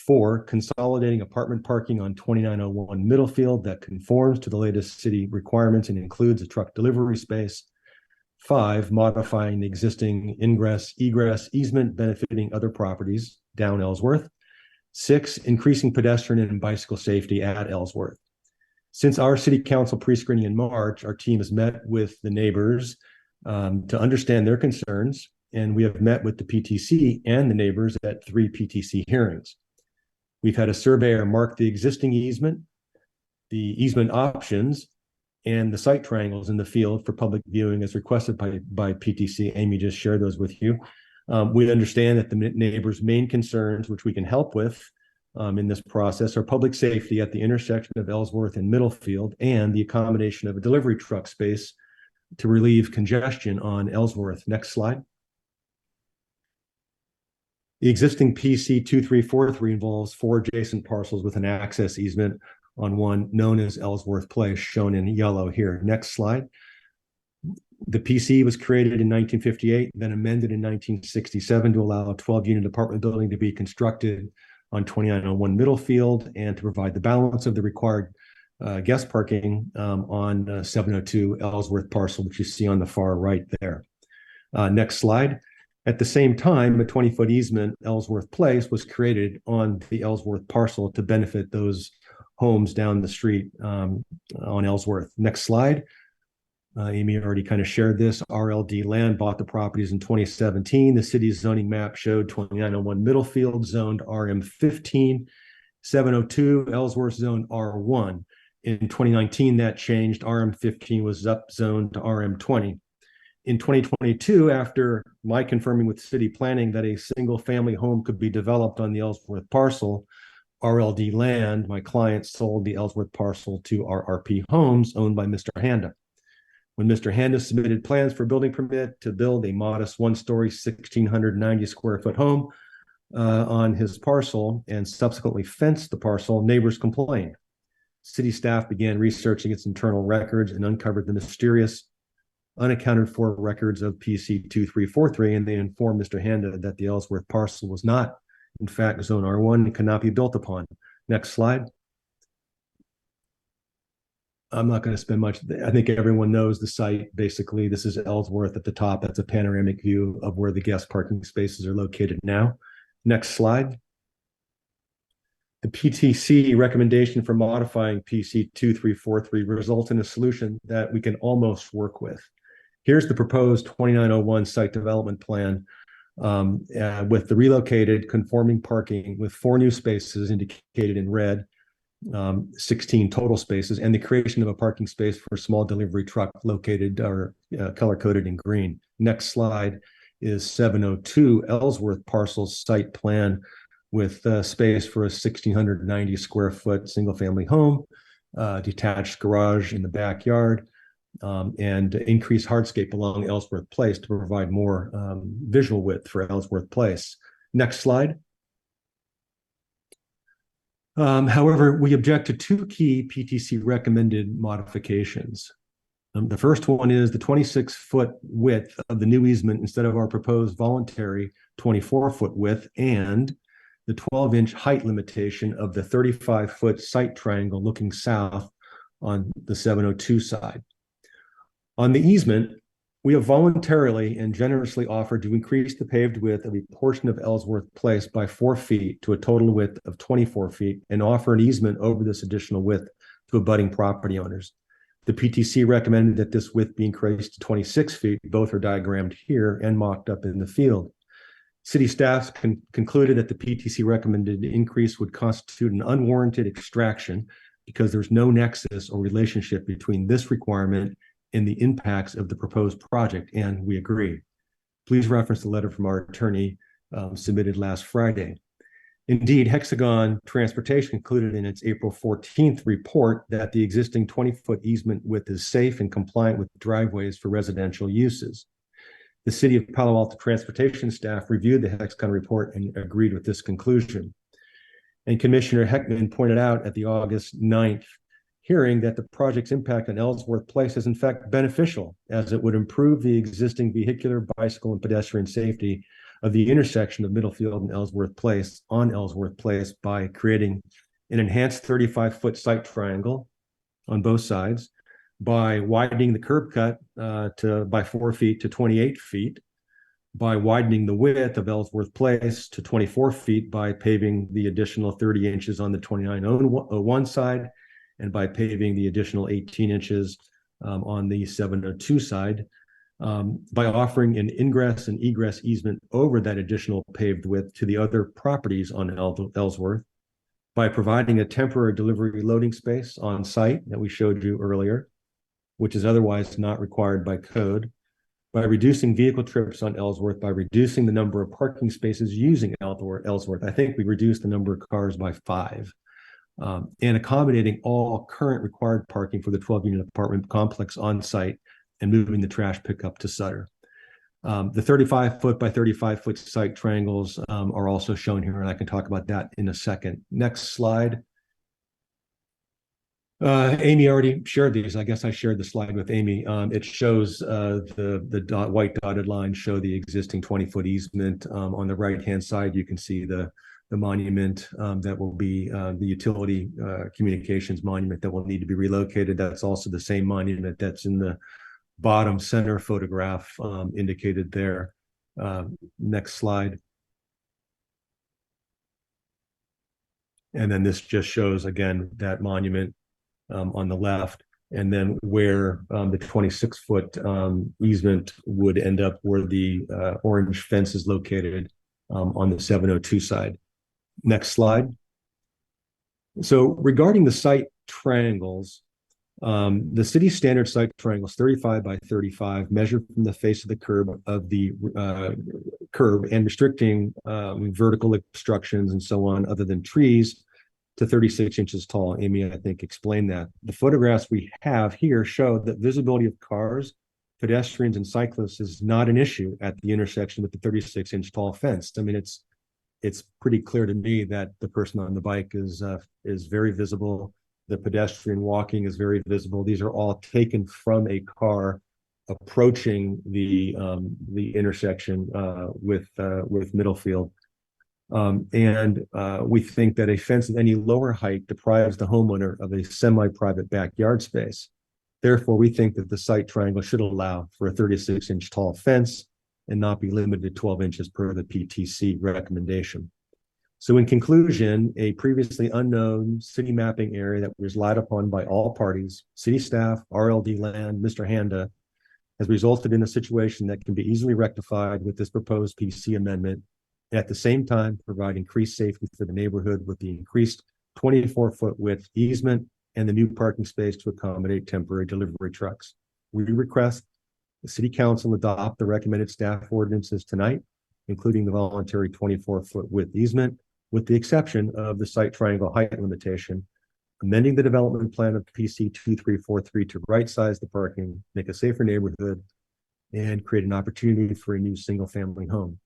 4, consolidating apartment parking on 2901 Middlefield that conforms to the latest city requirements and includes a truck delivery space. 5, modifying the existing ingress-egress easement benefiting other properties down Ellsworth. 6, increasing pedestrian and bicycle safety at Ellsworth. Since our city council pre-screening in March, our team has met with the neighbors to understand their concerns, and we have met with the PTC and the neighbors at 3 PTC hearings. We've had a surveyor mark the existing easement, the easement options, and the site triangles in the field for public viewing as requested by PTC. Amy just shared those with you. We understand that the neighbors' main concerns, which we can help with in this process, are public safety at the intersection of Ellsworth and Middlefield and the accommodation of a delivery truck space to relieve congestion on Ellsworth. Next slide. The existing PC 2343 involves 4 adjacent parcels with an access easement on one known as Ellsworth Place, shown in yellow here. Next slide. The PC was created in 1958, then amended in 1967 to allow a 12-unit apartment building to be constructed on 2901 Middlefield and to provide the balance of the required guest parking on 702 Ellsworth parcel, which you see on the far right there. Next slide. At the same time, a 20-foot easement, Ellsworth Place, was created on the Ellsworth parcel to benefit those homes down the street on Ellsworth. Next slide. Amy already kind of shared this. RLD Land bought the properties in 2017. The city's zoning map showed 2901 Middlefield zoned RM15, 702 Ellsworth zoned R1. In 2019, that changed. RM15 was upzoned to RM20. In 2022, after my confirming with city planning that a single family home could be developed on the Ellsworth parcel, RLD Land, my client, sold the Ellsworth parcel to RRP Homes, owned by Mr. Handa. When Mr. Handa submitted plans for building permit to build a modest 1-story, 1,690 square foot home on his parcel and subsequently fenced the parcel, neighbors complained. City staff began researching its internal records and uncovered the mysterious unaccounted for records of PC 2343, and they informed Mr. Handa that the Ellsworth parcel was not, in fact, zone R1 and could not be built upon. Next slide. I'm not going to spend much. I think everyone knows the site. Basically, this is Ellsworth at the top. That's a panoramic view of where the guest parking spaces are located now. Next slide. The PTC recommendation for modifying PC 2343 results in a solution that we can almost work with. Here's the proposed 2901 site development plan with the relocated conforming parking with 4 new spaces indicated in red, 16 total spaces, and the creation of a parking space for a small delivery truck located or color-coded in green. Next slide is 702 Ellsworth parcel site plan with space for a 1,690 square foot single-family home, detached garage in the backyard, and increased hardscape along Ellsworth Place to provide more visual width for Ellsworth Place. Next slide. However, we object to 2 key PTC recommended modifications. The first one is the 26-foot width of the new easement instead of our proposed voluntary 24-foot width, and the 12-inch height limitation of the 35-foot site triangle looking south on the 702 side. On the easement, We have voluntarily and generously offered to increase the paved width of a portion of Ellsworth Place by 4 feet to a total width of 24 feet and offer an easement over this additional width to abutting property owners. The PTC recommended that this width be increased to 26 feet. Both are diagrammed here and mocked up in the field. City staff concluded that the PTC recommended increase would constitute an unwarranted extraction because there's no nexus or relationship between this requirement and the impacts of the proposed project, and we agree. Please reference the letter from our attorney submitted last Friday. Indeed, Hexagon Transportation concluded in its April 14th report that the existing 20-foot easement width is safe and compliant with driveways for residential uses. The City of Palo Alto Transportation staff reviewed the Hexagon report and agreed with this conclusion. And Commissioner Heckman pointed out at the August 9th hearing that the project's impact on Ellsworth Place is in fact beneficial, as it would improve the existing vehicular, bicycle, and pedestrian safety of the intersection of Middlefield and Ellsworth Place on Ellsworth Place by creating an enhanced 35-foot sight triangle on both sides, by widening the curb cut by 4 feet to 28 feet, by widening the width of Ellsworth Place to 24 feet by paving the additional 30 inches on the 2901 side, and by paving the additional 18 inches on the 702 side, by offering an ingress and egress easement over that additional paved width to the other properties on Ellsworth, by providing a temporary delivery loading space on site that we showed you earlier, which is otherwise not required by code, by reducing vehicle trips on Ellsworth, by reducing the number of parking spaces using Ellsworth. I think we reduced the number of cars by 5. And accommodating all current required parking for the 12-unit apartment complex on site and moving the trash pickup to Sutter. The 35-foot by 35-foot site triangles are also shown here, and I can talk about that in a second. Next slide. Amy already shared these. I guess I shared the slide with Amy. It shows the white dotted lines show the existing 20-foot easement. On the right-hand side, you can see the monument that will be the utility communications monument that will need to be relocated. That's also the same monument that's in the bottom center photograph indicated there. Next slide. And then this just shows, again, that monument on the left, and then where the 26-foot easement would end up where the orange fence is located on the 702 side. Next slide. So regarding the site triangles, the city standard site triangles 35 by 35 measured from the face of the curb and restricting vertical obstructions and so on other than trees to 36 inches tall. Amy, I think, explained that. The photographs we have here show that visibility of cars, pedestrians, and cyclists is not an issue at the intersection with the 36-inch tall fence. I mean, it's pretty clear to me that the person on the bike is very visible. The pedestrian walking is very visible. These are all taken from a car approaching the intersection with Middlefield. We think that a fence at any lower height deprives the homeowner of a semi-private backyard space. Therefore, we think that the site triangle should allow for a 36-inch tall fence and not be limited to 12 inches per the PTC recommendation. So in conclusion, a previously unknown city mapping area that was relied upon by all parties, city staff, RLD Land, Mr. Handa, has resulted in a situation that can be easily rectified with this proposed PC amendment, and at the same time provide increased safety for the neighborhood with the increased 24-foot width easement and the new parking space to accommodate temporary delivery trucks. We request the City Council adopt the recommended staff ordinances tonight, including the voluntary 24-foot width easement, with the exception of the site triangle height limitation, amending the development plan of PC 2343 to right-size the parking, make a safer neighborhood, and create an opportunity for a new single-family home.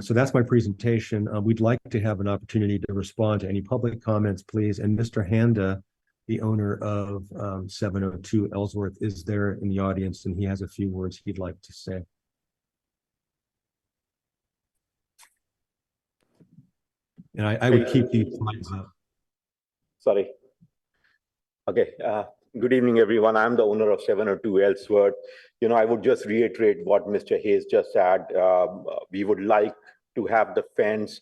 So that's my presentation. We'd like to have an opportunity to respond to any public comments, please. And Mr. Handa, the owner of 702 Ellsworth, is there in the audience, and he has a few words he'd like to say. And I would keep these slides up. Sorry. Okay. Good evening, everyone. I'm the owner of 702 Ellsworth. I would just reiterate what Mr. Hayes just said. We would like to have the fence.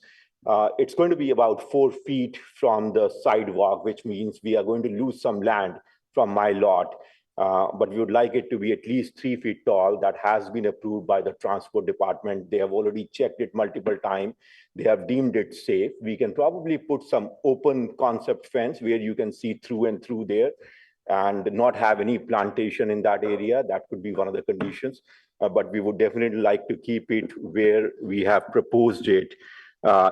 It's going to be about 4 feet from the sidewalk, which means we are going to lose some land from my lot. But we would like it to be at least 3 feet tall. That has been approved by the transport department. They have already checked it multiple times. They have deemed it safe. We can probably put some open concept fence where you can see through and through there and not have any plantation in that area. That could be one of the conditions. But we would definitely like to keep it where we have proposed it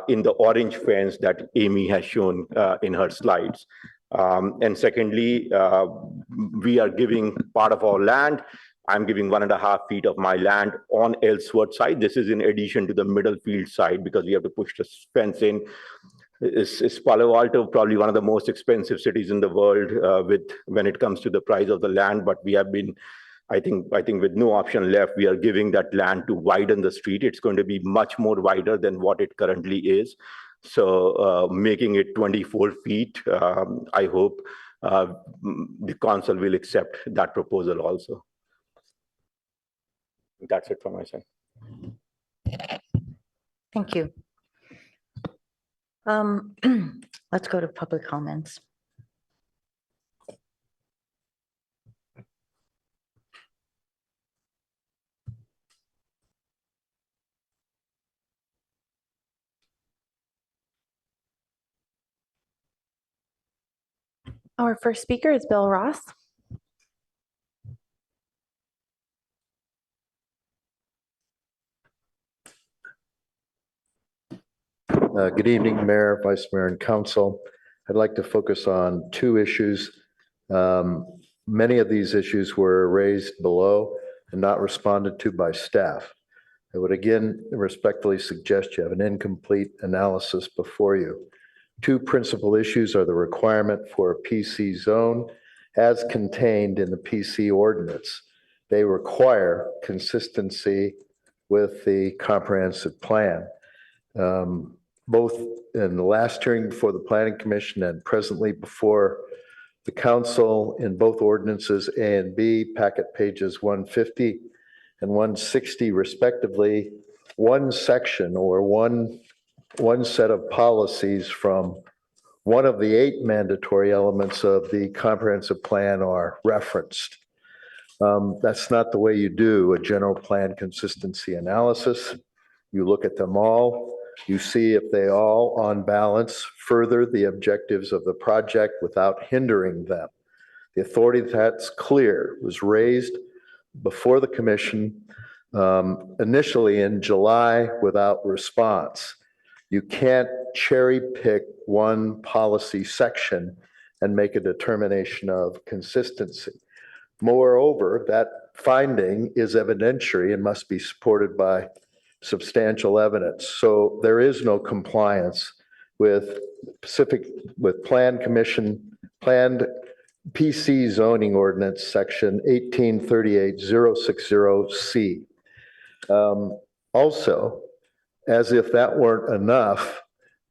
in the orange fence that Amy has shown in her slides. And secondly, we are giving part of our land. I'm giving 1.5 feet of my land on Ellsworth side. This is in addition to the middle field side because we have to push the fence in. Is Palo Alto probably one of the most expensive cities in the world when it comes to the price of the land? But we have been, I think with no option left, we are giving that land to widen the street. It's going to be much more wider than what it currently is. So making it 24 feet, I hope the council will accept that proposal also. That's it from my side. Thank you. Let's go to public comments. Our first speaker is Bill Ross. Good evening, Mayor, Vice Mayor, and Council. I'd like to focus on 2 issues. Many of these issues were raised below and not responded to by staff. I would again respectfully suggest you have an incomplete analysis before you. 2 principal issues are the requirement for a PC zone as contained in the PC ordinance. They require consistency with the comprehensive plan. Both in the last hearing before the Planning Commission and presently before the council in both ordinances A and B, packet pages 150 and 160 respectively, one section or one set of policies from one of the 8 mandatory elements of the comprehensive plan are referenced. That's not the way you do a general plan consistency analysis. You look at them all. You see if they all, on balance, further the objectives of the project without hindering them. The authority that's clear was raised before the commission initially in July without response. You can't cherry pick one policy section and make a determination of consistency. Moreover, that finding is evidentiary and must be supported by substantial evidence. So there is no compliance with planned PC zoning ordinance section 1838060C. Also, as if that weren't enough,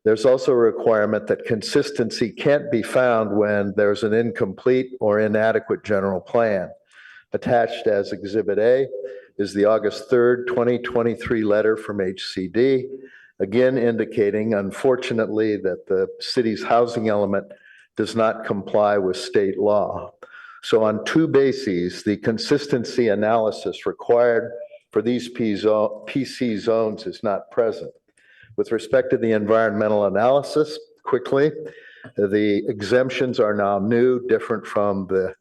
there's also a requirement that consistency can't be found when there's an incomplete or inadequate general plan. Attached as Exhibit A is the August 3rd, 2023 letter from HCD, again indicating, unfortunately, that the city's housing element does not comply with state law. So on 2 bases, the consistency analysis required for these PC zones is not present. With respect to the environmental analysis, quickly, the exemptions are now new, different from the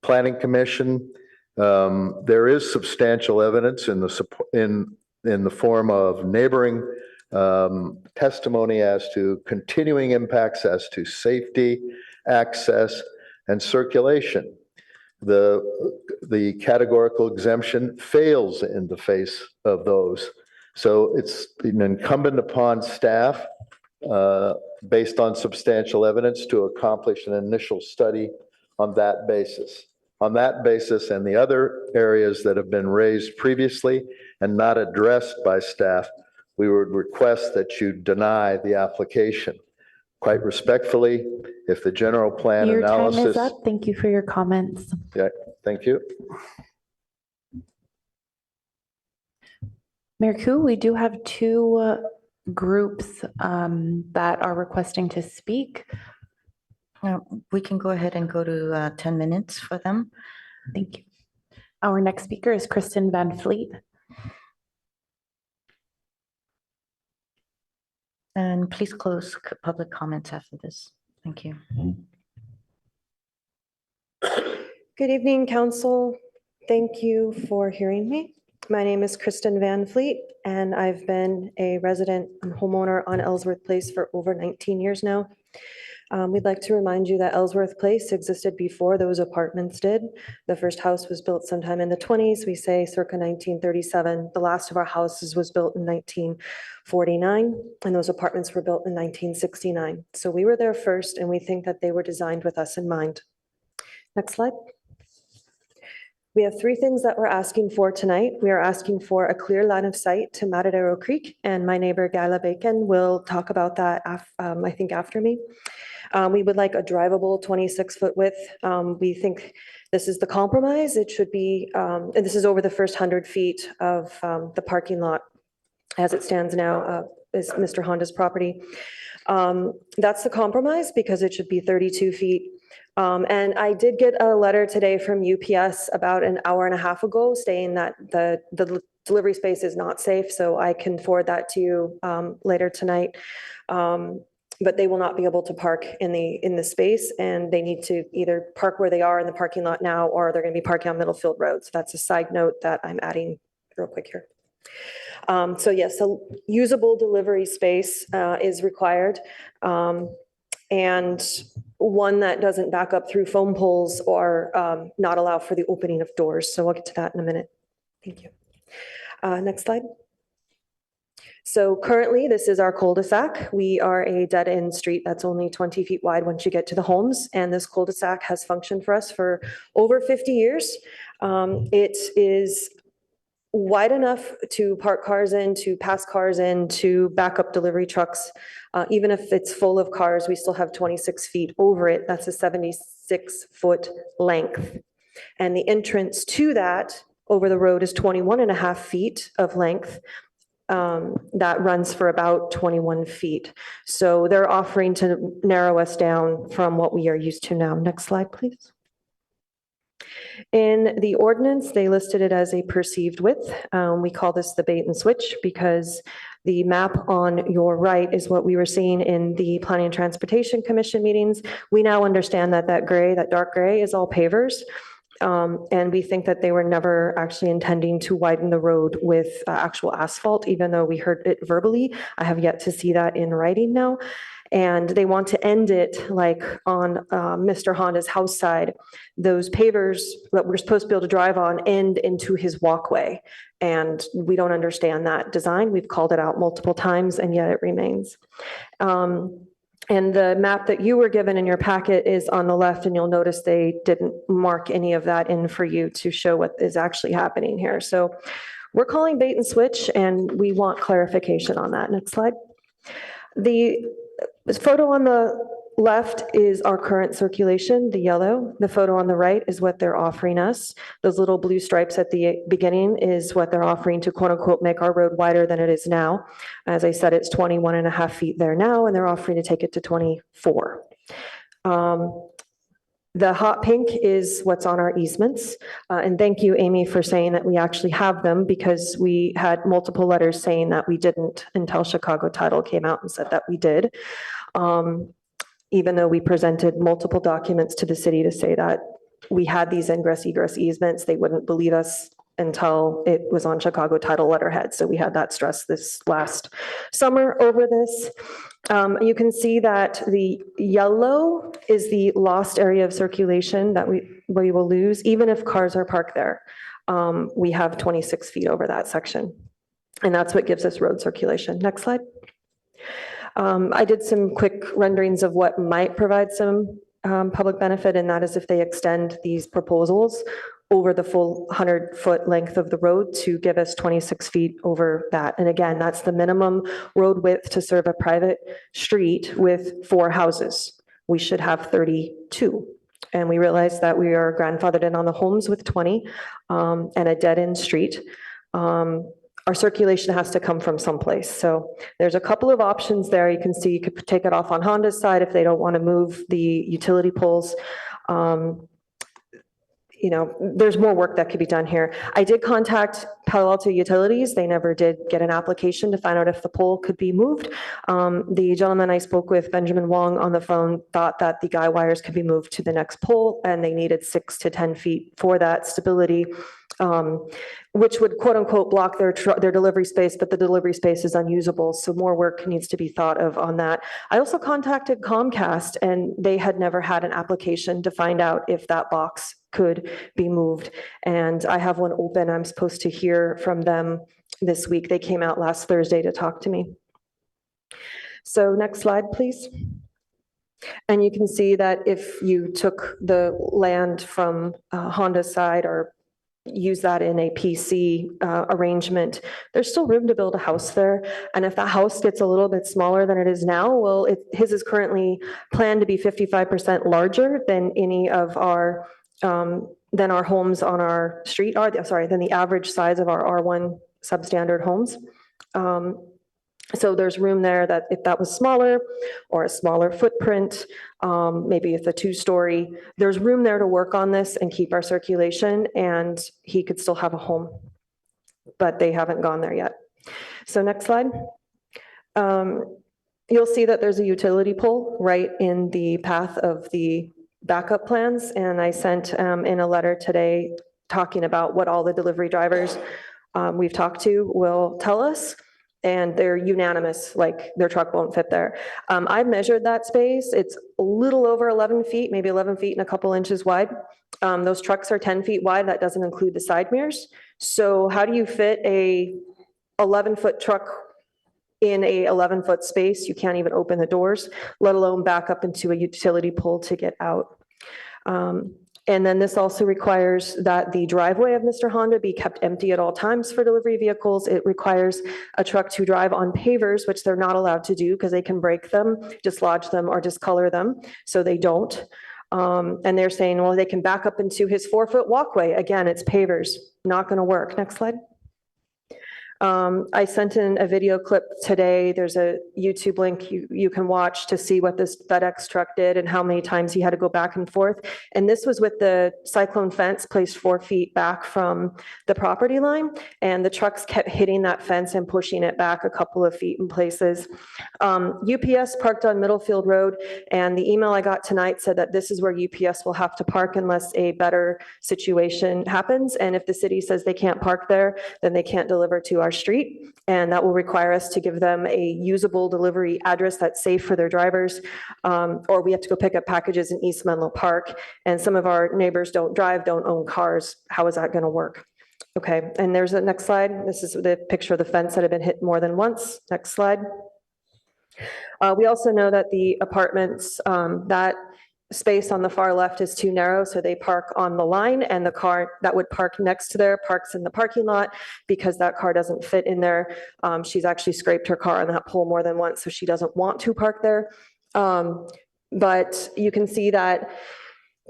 Planning Commission. There is substantial evidence in the form of neighboring testimony as to continuing impacts as to safety, access, and circulation. The categorical exemption fails in the face of those. So it's incumbent upon staff, based on substantial evidence, to accomplish an initial study on that basis. On that basis and the other areas that have been raised previously and not addressed by staff, we would request that you deny the application. Quite respectfully, if the general plan Your time is analysis. up. Thank you for your comments. Yeah, thank you. Mayor Koo, we do have two groups that are requesting to speak. We can go ahead and go to 10 minutes for them. Thank you. Our next speaker is Kristen Van Fleet. And please close public comments after this. Thank you. Good evening, council. Thank you for hearing me. My name is Kristen Van Fleet, and I've been a resident and homeowner on Ellsworth Place for over 19 years now. We'd like to remind you that Ellsworth Place existed before those apartments did. The first house was built sometime in the 20s, we say circa 1937. The last of our houses was built in 1949, and those apartments were built in 1969. So we were there first, and we think that they were designed with us in mind. Next slide. We have three things that we're asking for tonight. We are asking for a clear line of sight to Matadero Creek, and my neighbor Gala Bacon will talk about that, I think, after me. We would like a drivable 26-foot width. We think this is the compromise. It should be, and this is over the first 100 feet of the parking lot as it stands now, is Mr. Honda's property. That's the compromise because it should be 32 feet. And I did get a letter today from UPS about an hour and a half ago saying that the delivery space is not safe, so I can forward that to you later tonight. But they will not be able to park in the space, and they need to either park where they are in the parking lot now, or they're going to be parking on Middlefield Road. So that's a side note that I'm adding real quick here. So yes, so usable delivery space is required. And one that doesn't back up through foam poles or not allow for the opening of doors. So I'll get to that in a minute. Thank you. Next slide. So currently, this is our cul-de-sac. We are a dead-end street that's only 20 feet wide once you get to the homes, and this cul-de-sac has functioned for us for over 50 years. It is wide enough to park cars in, to pass cars in, to back up delivery trucks. Even if it's full of cars, we still have 26 feet over it. That's a 76-foot length. And the entrance to that over the road is 21 and a half feet of length. That runs for about 21 feet. So they're offering to narrow us down from what we are used to now. Next slide, please. In the ordinance, they listed it as a perceived width. We call this the bait and switch because the map on your right is what we were seeing in the Planning and Transportation Commission meetings. We now understand that that gray, that dark gray is all pavers. And we think that they were never actually intending to widen the road with actual asphalt, even though we heard it verbally. I have yet to see that in writing now. And they want to end it like on Mr. Honda's house side. Those pavers that we're supposed to be able to drive on end into his walkway. And we don't understand that design. We've called it out multiple times, and yet it remains. And the map that you were given in your packet is on the left, and you'll notice they didn't mark any of that in for you to show what is actually happening here. So we're calling bait and switch, and we want clarification on that. Next slide. The photo on the left is our current circulation, the yellow. The photo on the right is what they're offering us. Those little blue stripes at the beginning is what they're offering to quote unquote make our road wider than it is now. As I said, it's 21 and a half feet there now, and they're offering to take it to 24. The hot pink is what's on our easements. And thank you, Amy, for saying that we actually have them, because we had multiple letters saying that we didn't until Chicago Title came out and said that we did. Even though we presented multiple documents to the city to say that we had these ingress egress easements, they wouldn't believe us until it was on Chicago Title letterhead. So we had that stress this last summer over this. You can see that the yellow is the lost area of circulation that we will lose, even if cars are parked there. We have 26 feet over that section, and that's what gives us road circulation. Next slide. I did some quick renderings of what might provide some public benefit, and that is if they extend these proposals over the full 100-foot length of the road to give us 26 feet over that. And again, that's the minimum road width to serve a private street with 4 houses. We should have 32. And we realized that we are grandfathered in on the homes with 20 and a dead-end street. Our circulation has to come from someplace. So there's a couple of options there. You can see you could take it off on Honda's side if they don't want to move the utility poles. You know, there's more work that could be done here. I did contact Palo Alto Utilities. They never did get an application to find out if the pole could be moved. The gentleman I spoke with, Benjamin Wong, on the phone, thought that the guy wires could be moved to the next pole, and they needed 6 to 10 feet for that stability, which would quote unquote block their delivery space, but the delivery space is unusable. So more work needs to be thought of on that. I also contacted Comcast, and they had never had an application to find out if that box could be moved. And I have one open. I'm supposed to hear from them this week. They came out last Thursday to talk to me. So next slide, please. And you can see that if you took the land from Honda's side or use that in a PC arrangement, there's still room to build a house there. And if that house gets a little bit smaller than it is now, well, his is currently planned to be 55% larger than any of our than our homes on our street are, sorry, than the average size of our R1 substandard homes. So there's room there that if that was smaller or a smaller footprint, maybe if a 2-story, there's room there to work on this and keep our circulation, and he could still have a home, but they haven't gone there yet. So next slide. You'll see that there's a utility pole right in the path of the backup plans, and I sent in a letter today talking about what all the delivery drivers we've talked to will tell us, and they're unanimous, like their truck won't fit there. I measured that space. It's a little over 11 feet, maybe 11 feet and a couple inches wide. Those trucks are 10 feet wide. That doesn't include the side mirrors. So how do you fit a 11-foot truck in a 11-foot space? You can't even open the doors, let alone back up into a utility pole to get out. And then this also requires that the driveway of Mr. Honda be kept empty at all times for delivery vehicles. It requires a truck to drive on pavers, which they're not allowed to do because they can break them, dislodge them, or discolor them. So they don't. And they're saying, well, they can back up into his 4-foot walkway. Again, it's pavers, not going to work. Next slide. I sent in a video clip today. There's a YouTube link you can watch to see what this FedEx truck did and how many times he had to go back and forth. And this was with the cyclone fence placed 4 feet back from the property line. And the trucks kept hitting that fence and pushing it back a couple of feet in places. UPS parked on Middlefield Road, and the email I got tonight said that this is where UPS will have to park unless a better situation happens. And if the city says they can't park there, then they can't deliver to our street, and that will require us to give them a usable delivery address that's safe for their drivers, or we have to go pick up packages in East Menlo Park, and some of our neighbors don't drive, don't own cars. How is that going to work? Okay, and there's the next slide. This is the picture of the fence that had been hit more than once. Next slide. We also know that the apartments, that space on the far left is too narrow, so they park on the line, and the car that would park next to there parks in the parking lot because that car doesn't fit in there. She's actually scraped her car on that pole more than once, so she doesn't want to park there. But you can see that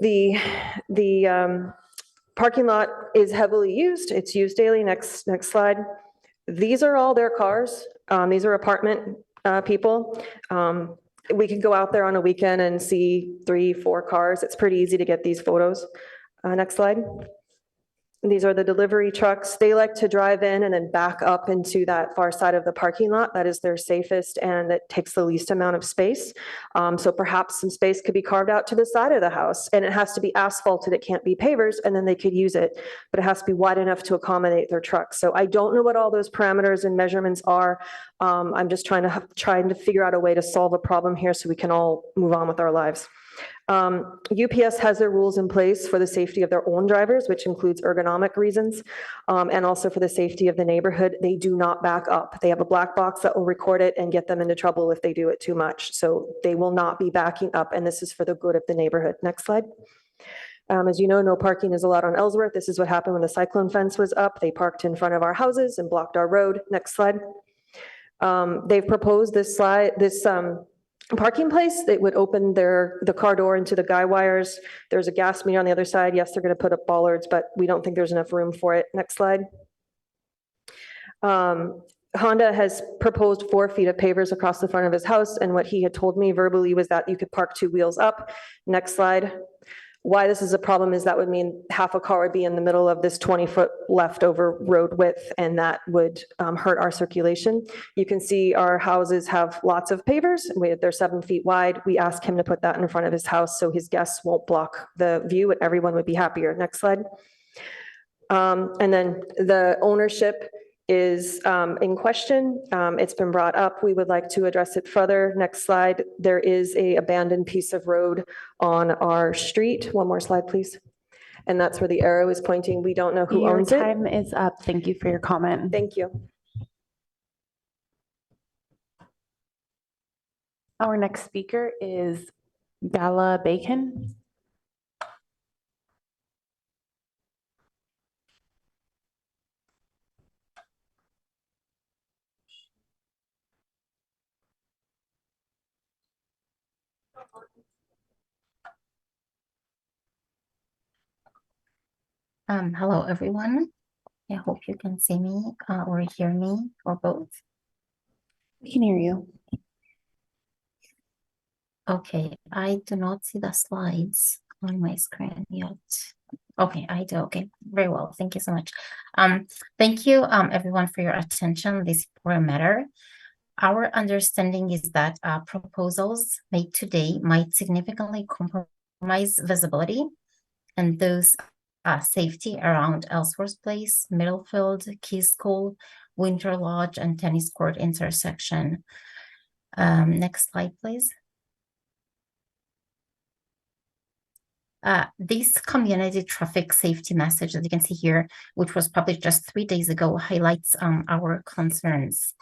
the parking lot is heavily used. It's used daily. Next slide. These are all their cars. These are apartment people. We could go out there on a weekend and see 3-4 cars. It's pretty easy to get these photos. Next slide. These are the delivery trucks. They like to drive in and then back up into that far side of the parking lot. That is their safest, and it takes the least amount of space. So perhaps some space could be carved out to the side of the house, and it has to be asphalted. It can't be pavers, and then they could use it, but it has to be wide enough to accommodate their trucks. So I don't know what all those parameters and measurements are. I'm just trying to figure out a way to solve a problem here so we can all move on with our lives. UPS has their rules in place for the safety of their own drivers, which includes ergonomic reasons, and also for the safety of the neighborhood. They do not back up. They have a black box that will record it and get them into trouble if they do it too much. So they will not be backing up, and this is for the good of the neighborhood. Next slide. As you know, no parking is allowed on Ellsworth. This is what happened when the cyclone fence was up. They parked in front of our houses and blocked our road. Next slide. They've proposed this parking place that would open the car door into the guy wires. There's a gas meter on the other side. Yes, they're going to put up bollards, but we don't think there's enough room for it. Next slide. Honda has proposed 4 feet of pavers across the front of his house, and what he had told me verbally was that you could park 2 wheels up. Next slide. Why this is a problem is that would mean half a car would be in the middle of this 20-foot leftover road width, and that would hurt our circulation. You can see our houses have lots of pavers. They're 7 feet wide. We asked him to put that in front of his house so his guests won't block the view and everyone would be happier. Next slide. And then the ownership is in question. It's been brought up. We would like to address it further. Next slide. There is a abandoned piece of road on our street. One more slide, please. And that's where the arrow is pointing. We don't know who Your owns it. time is up. Thank you for your comment. Thank you. Our next speaker is Gala Bacon. Hello, everyone. I hope you can see me or hear me or both. We can hear you. Okay, I do not see the slides on my screen yet. Okay, I do. Okay, very well. Thank you so much. Thank you, everyone, for your attention. This important matter. Our understanding is that proposals made today might significantly compromise visibility and those safety around Ellsworth Place, Middlefield, Key School, Winter Lodge, and Tennis Court intersection. Next slide, please. This community traffic safety message that you can see here, which was published just 3 days ago, highlights our concerns.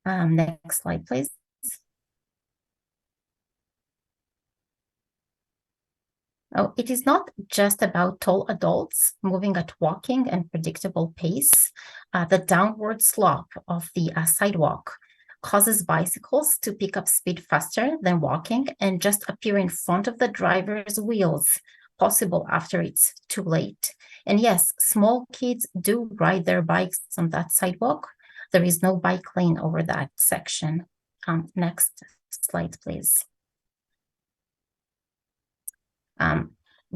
Next slide, please. Oh, it is not just about tall adults moving at walking and predictable pace. The downward slope of the sidewalk causes bicycles to pick up speed faster than walking and just appear in front of the driver's wheels, possible after it's too late. And yes, small kids do ride their bikes on that sidewalk. There is no bike lane over that section. Next slide, please.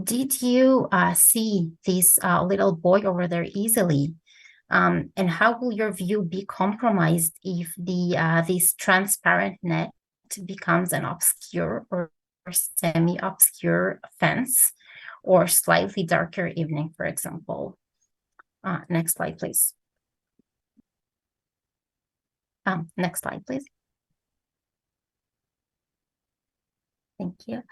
Did you see this little boy over there easily? And how will your view be compromised if this transparent net becomes an obscure or semi-obscure fence or slightly darker evening, for example? Next slide, please. Next slide, please. Thank you.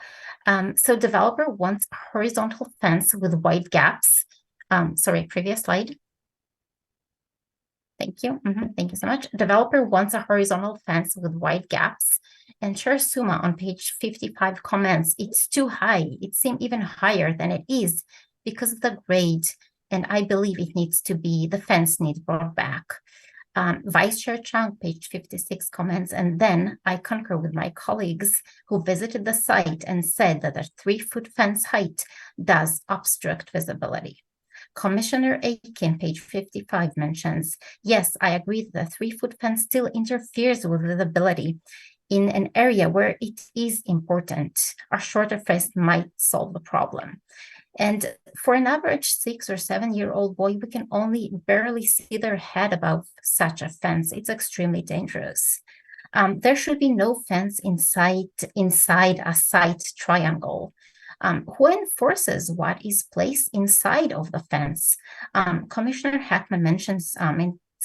So developer wants a horizontal fence with wide gaps. Sorry, previous slide. Thank you. Thank you so much. Developer wants a horizontal fence with wide gaps. And Chair Suma on page 55 comments, it's too high. It seems even higher than it is because of the grade. And I believe it needs to be, the fence needs brought back. Vice Chair Chung, page 56 comments, and then I concur with my colleagues who visited the site and said that a 3-foot fence height does obstruct visibility. Commissioner Aiken, page 55, mentions, yes, I agree that the 3-foot fence still interferes with visibility in an area where it is important. A shorter fence might solve the problem. And for an average 6 or 7-year-old boy, we can only barely see their head above such a fence. It's extremely dangerous. There should be no fence inside a site triangle. Who enforces what is placed inside of the fence? Commissioner Hackman mentions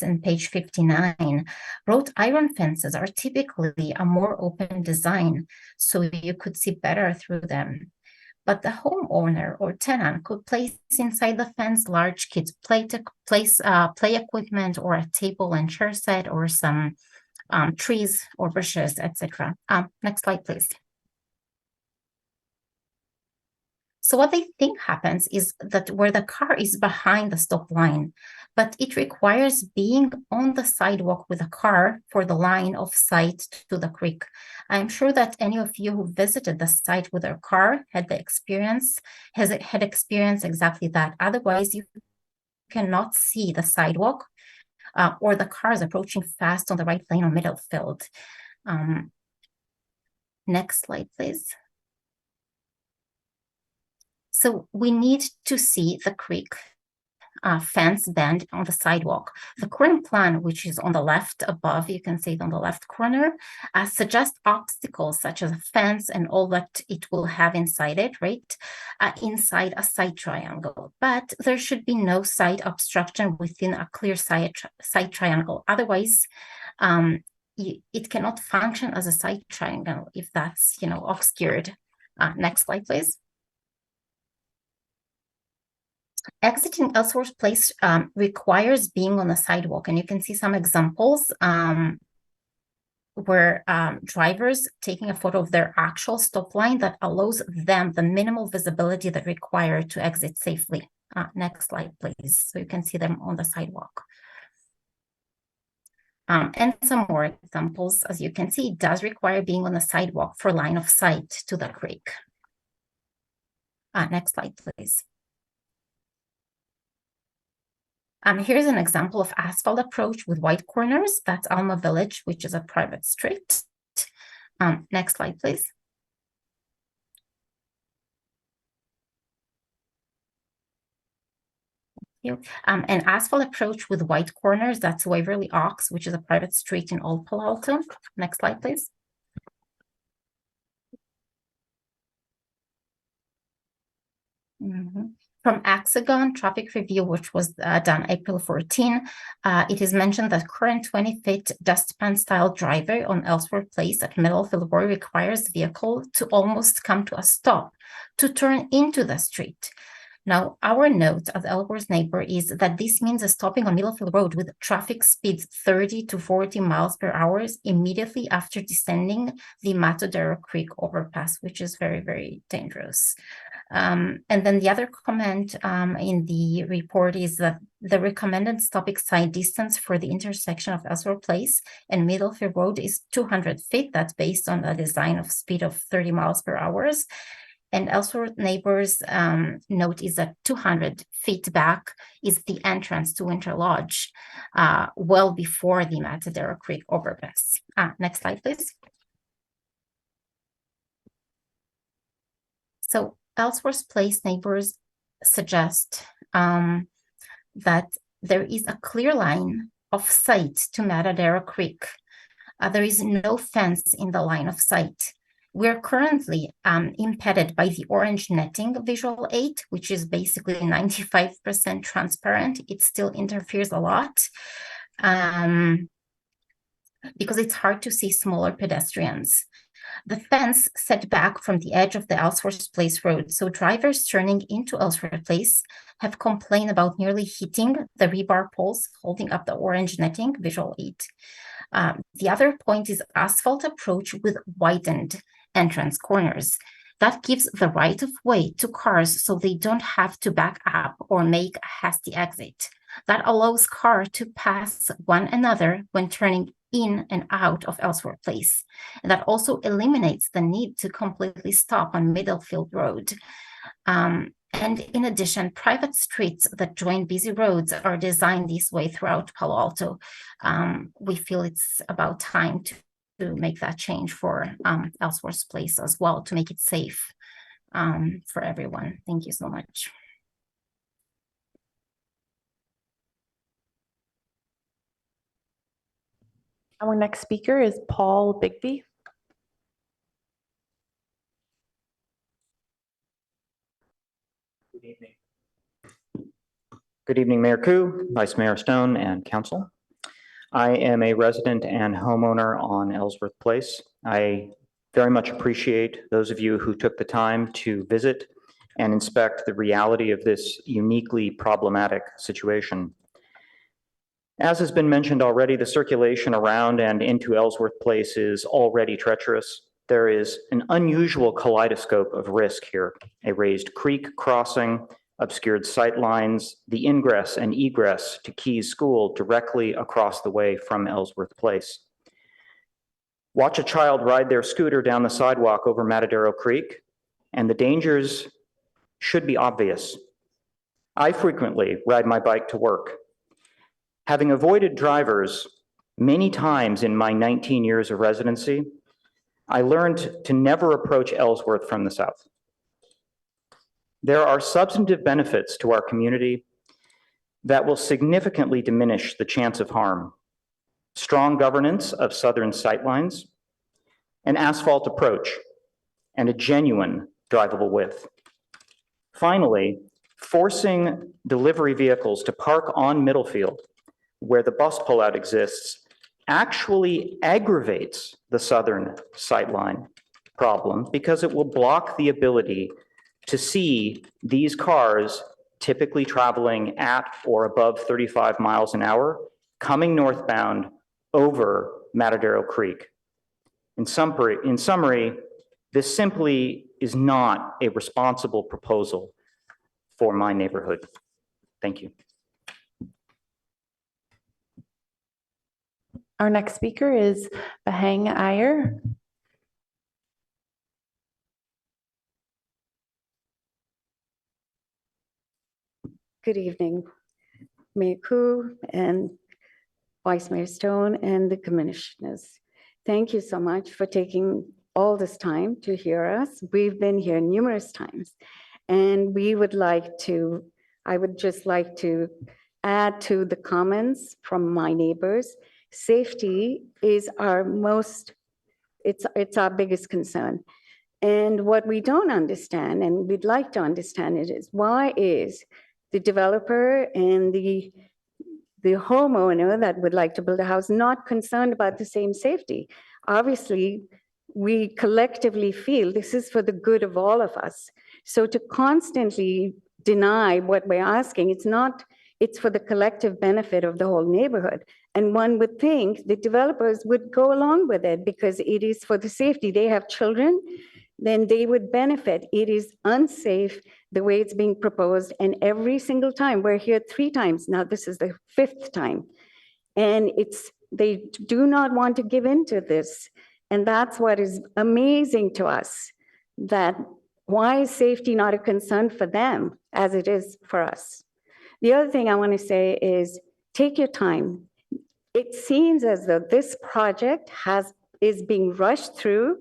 in page 59, wrought iron fences are typically a more open design, so you could see better through them. But the homeowner or tenant could place inside the fence large kids' play equipment or a table and chair set or some trees or bushes, etc. Next slide, please. So what they think happens is that where the car is behind the stop line, but it requires being on the sidewalk with a car for the line of sight to the creek. I'm sure that any of you who visited the site with their car had experienced exactly that. Otherwise, you cannot see the sidewalk or the cars approaching fast on the right lane or middle field. Next slide, please. So we need to see the creek fence bend on the sidewalk. The current plan, which is on the left above, you can see it on the left corner, suggests obstacles such as a fence and all that it will have inside it, right? Inside a side triangle. But there should be no side obstruction within a clear side triangle. Otherwise, it cannot function as a side triangle if that's, obscured. Next slide, please. Exiting Ellsworth Place requires being on the sidewalk, and you can see some examples where drivers taking a photo of their actual stop line that allows them the minimal visibility that required to exit safely. Next slide, please, so you can see them on the sidewalk. And some more examples. As you can see, it does require being on the sidewalk for line of sight to the creek. Next slide, please. Here's an example of asphalt approach with white corners. That's Alma Village, which is a private street. Next slide, please. An asphalt approach with white corners, that's Waverly Oaks, which is a private street in Old Palo Alto. Next slide, please. From Hexagon traffic review, which was done April 14, it is mentioned that current 20-feet dustpan style driveway on Ellsworth Place at Middlefield Road requires vehicle to almost come to a stop to turn into the street. Now, our note as Ellsworth's neighbor is that this means a stopping on Middlefield Road with traffic speeds 30 to 40 miles per hour immediately after descending the Matadero Creek overpass, which is very, very dangerous. And then the other comment in the report is that the recommended stopping side distance for the intersection of Ellsworth Place and Middlefield Road is 200 feet. That's based on a design of speed of 30 miles per hour. And Ellsworth neighbors note is that 200 feet back is the entrance to Winter Lodge, well before the Matadero Creek overpass. Next slide, please. So Ellsworth Place neighbors suggest that there is a clear line of sight to Matadero Creek. There is no fence in the line of sight. We're currently impeded by the orange netting visual aid, which is basically 95% transparent. It still interferes a lot because it's hard to see smaller pedestrians. The fence set back from the edge of the Ellsworth Place road, so drivers turning into Ellsworth Place have complained about nearly hitting the rebar poles holding up the orange netting visual aid. The other point is asphalt approach with widened entrance corners. That gives the right of way to cars so they don't have to back up or make a hasty exit. That allows cars to pass one another when turning in and out of Ellsworth Place. And that also eliminates the need to completely stop on Middlefield Road. And in addition, private streets that join busy roads are designed this way throughout Palo Alto. We feel it's about time to make that change for Ellsworth Place as well, to make it safe for everyone. Thank you so much. Our next speaker is Paul Bigby. Good evening. Good evening, Mayor Koo, Vice Mayor Stone, and Council. I am a resident and homeowner on Ellsworth Place. I very much appreciate those of you who took the time to visit and inspect the reality of this uniquely problematic situation. As has been mentioned already, the circulation around and into Ellsworth Place is already treacherous. There is an unusual kaleidoscope of risk here. A raised creek crossing, obscured sight lines, the ingress and egress to Keys School directly across the way from Ellsworth Place. Watch a child ride their scooter down the sidewalk over Matadero Creek, and the dangers should be obvious. I frequently ride my bike to work. Having avoided drivers many times in my 19 years of residency, I learned to never approach Ellsworth from the south. There are substantive benefits to our community that will significantly diminish the chance of harm. Strong governance of southern sightlines, an asphalt approach, and a genuine drivable width. Finally, forcing delivery vehicles to park on Middlefield, where the bus pullout exists, actually aggravates the southern sightline problem because it will block the ability to see these cars typically traveling at or above 35 miles an hour coming northbound over Matadero Creek. In summary, this simply is not a responsible proposal for my neighborhood. Thank you. Our next speaker is Bahang Iyer. Good evening, Mayor Koo and Vice Mayor Stone and the commissioners. Thank you so much for taking all this time to hear us. We've been here numerous times, and I would just like to add to the comments from my neighbors. Safety is it's our biggest concern. And what we don't understand, and we'd like to understand it, is why is the developer and the homeowner that would like to build a house not concerned about the same safety? Obviously, we collectively feel this is for the good of all of us. So to constantly deny what we're asking, it's for the collective benefit of the whole neighborhood. And one would think the developers would go along with it because it is for the safety. They have children, then they would benefit. It is unsafe the way it's being proposed. And every single time, we're here 3 times. Now, this is the 5th time. And they do not want to give in to this. And that's what is amazing to us, that why is safety not a concern for them as it is for us? The other thing I want to say is take your time. It seems as though this project is being rushed through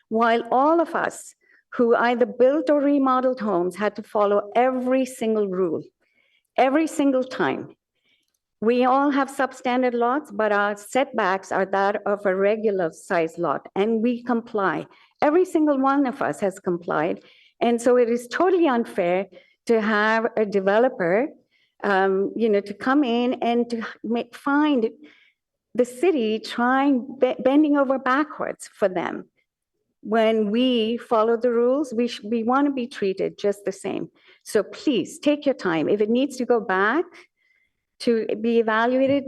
while all of us who either built or remodeled homes had to follow every single rule, every single time. We all have substandard lots, but our setbacks are that of a regular size lot, and we comply. Every single one of us has complied. And so it is totally unfair to have a developer, to come in and to find the city bending over backwards for them. When we follow the rules, we want to be treated just the same. So please take your time. If it needs to go back to be evaluated,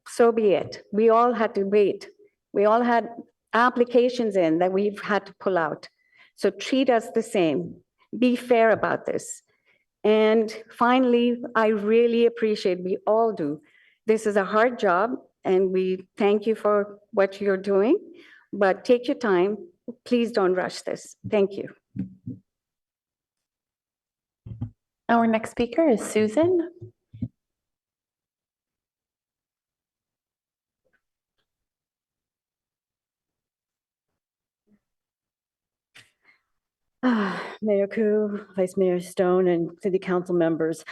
so be it. We all had to wait. We all had applications in that we've had to pull out. So treat us the same. Be fair about this. And finally, I really appreciate, we all do. This is a hard job, and we thank you for what you're doing, but take your time. Please don't rush this. Thank you. Our next speaker is Susan. Mayor Koo, Vice Mayor Stone, and City Council members,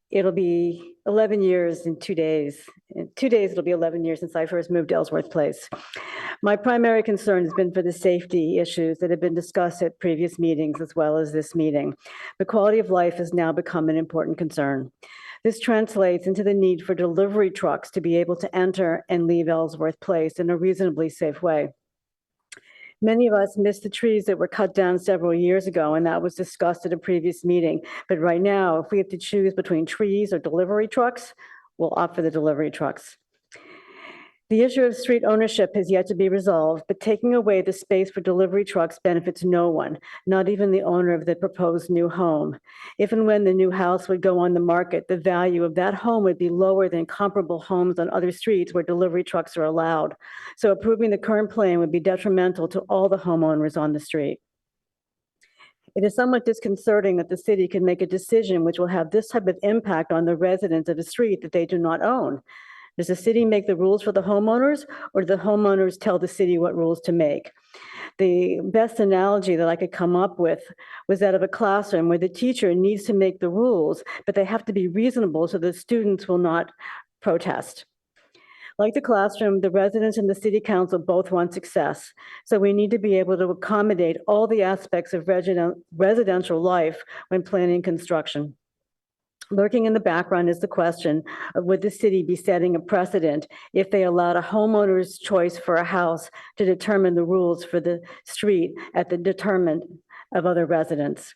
it'll be 11 years in 2 days. In 2 days, it'll be 11 years since I first moved to Ellsworth Place. My primary concern has been for the safety issues that have been discussed at previous meetings as well as this meeting. The quality of life has now become an important concern. This translates into the need for delivery trucks to be able to enter and leave Ellsworth Place in a reasonably safe way. Many of us missed the trees that were cut down several years ago, and that was discussed at a previous meeting. But right now, if we have to choose between trees or delivery trucks, we'll opt for the delivery trucks. The issue of street ownership has yet to be resolved, but taking away the space for delivery trucks benefits no one, not even the owner of the proposed new home. If and when the new house would go on the market, the value of that home would be lower than comparable homes on other streets where delivery trucks are allowed. So approving the current plan would be detrimental to all the homeowners on the street. It is somewhat disconcerting that the city can make a decision which will have this type of impact on the residents of a street that they do not own. Does the city make the rules for the homeowners, or do the homeowners tell the city what rules to make? The best analogy that I could come up with was that of a classroom where the teacher needs to make the rules, but they have to be reasonable so the students will not protest. Like the classroom, the residents and the city council both want success. So we need to be able to accommodate all the aspects of residential life when planning construction. Lurking in the background is the question of would the city be setting a precedent if they allowed a homeowner's choice for a house to determine the rules for the street at the detriment of other residents?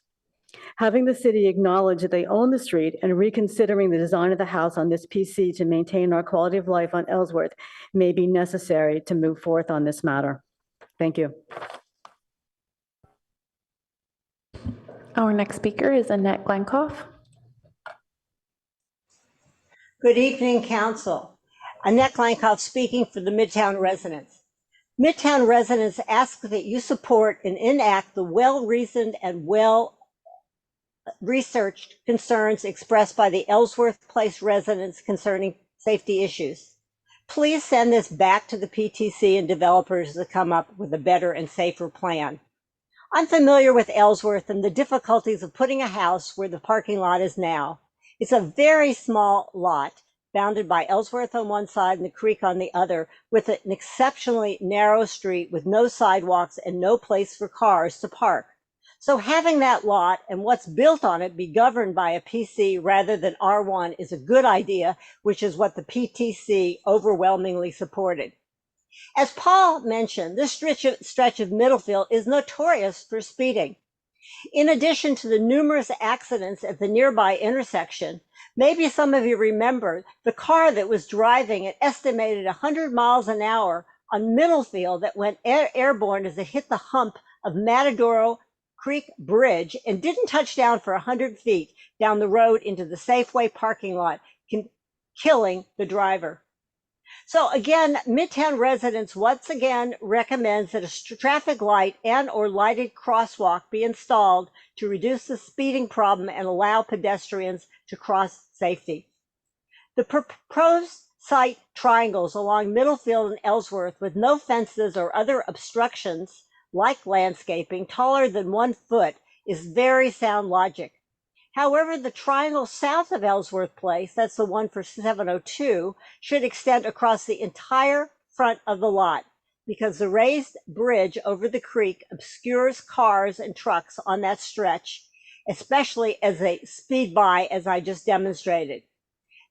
Having the city acknowledge that they own the street and reconsidering the design of the house on this PC to maintain our quality of life on Ellsworth may be necessary to move forth on this matter. Thank you. Our next speaker is Annette Glenkoff. Good evening, Council. Annette Glenkoff speaking for the Midtown residents. Midtown residents ask that you support and enact the well-reasoned and well-researched concerns expressed by the Ellsworth Place residents concerning safety issues. Please send this back to the PTC and developers to come up with a better and safer plan. I'm familiar with Ellsworth and the difficulties of putting a house where the parking lot is now. It's a very small lot, bounded by Ellsworth on one side and the creek on the other, with an exceptionally narrow street with no sidewalks and no place for cars to park. So having that lot and what's built on it be governed by a PC rather than R1 is a good idea, which is what the PTC overwhelmingly supported. As Paul mentioned, this stretch of Middlefield is notorious for speeding. In addition to the numerous accidents at the nearby intersection, maybe some of you remember the car that was driving at estimated 100 miles an hour on Middlefield that went airborne as it hit the hump of Matadero Creek Bridge and didn't touch down for 100 feet down the road into the Safeway parking lot, killing the driver. So again, Midtown residents once again recommends that a traffic light and or lighted crosswalk be installed to reduce the speeding problem and allow pedestrians to cross safely. The proposed site triangles along Middlefield and Ellsworth with no fences or other obstructions like landscaping taller than 1 foot is very sound logic. However, the triangle south of Ellsworth Place, that's the one for 702, should extend across the entire front of the lot because the raised bridge over the creek obscures cars and trucks on that stretch, especially as they speed by, as I just demonstrated.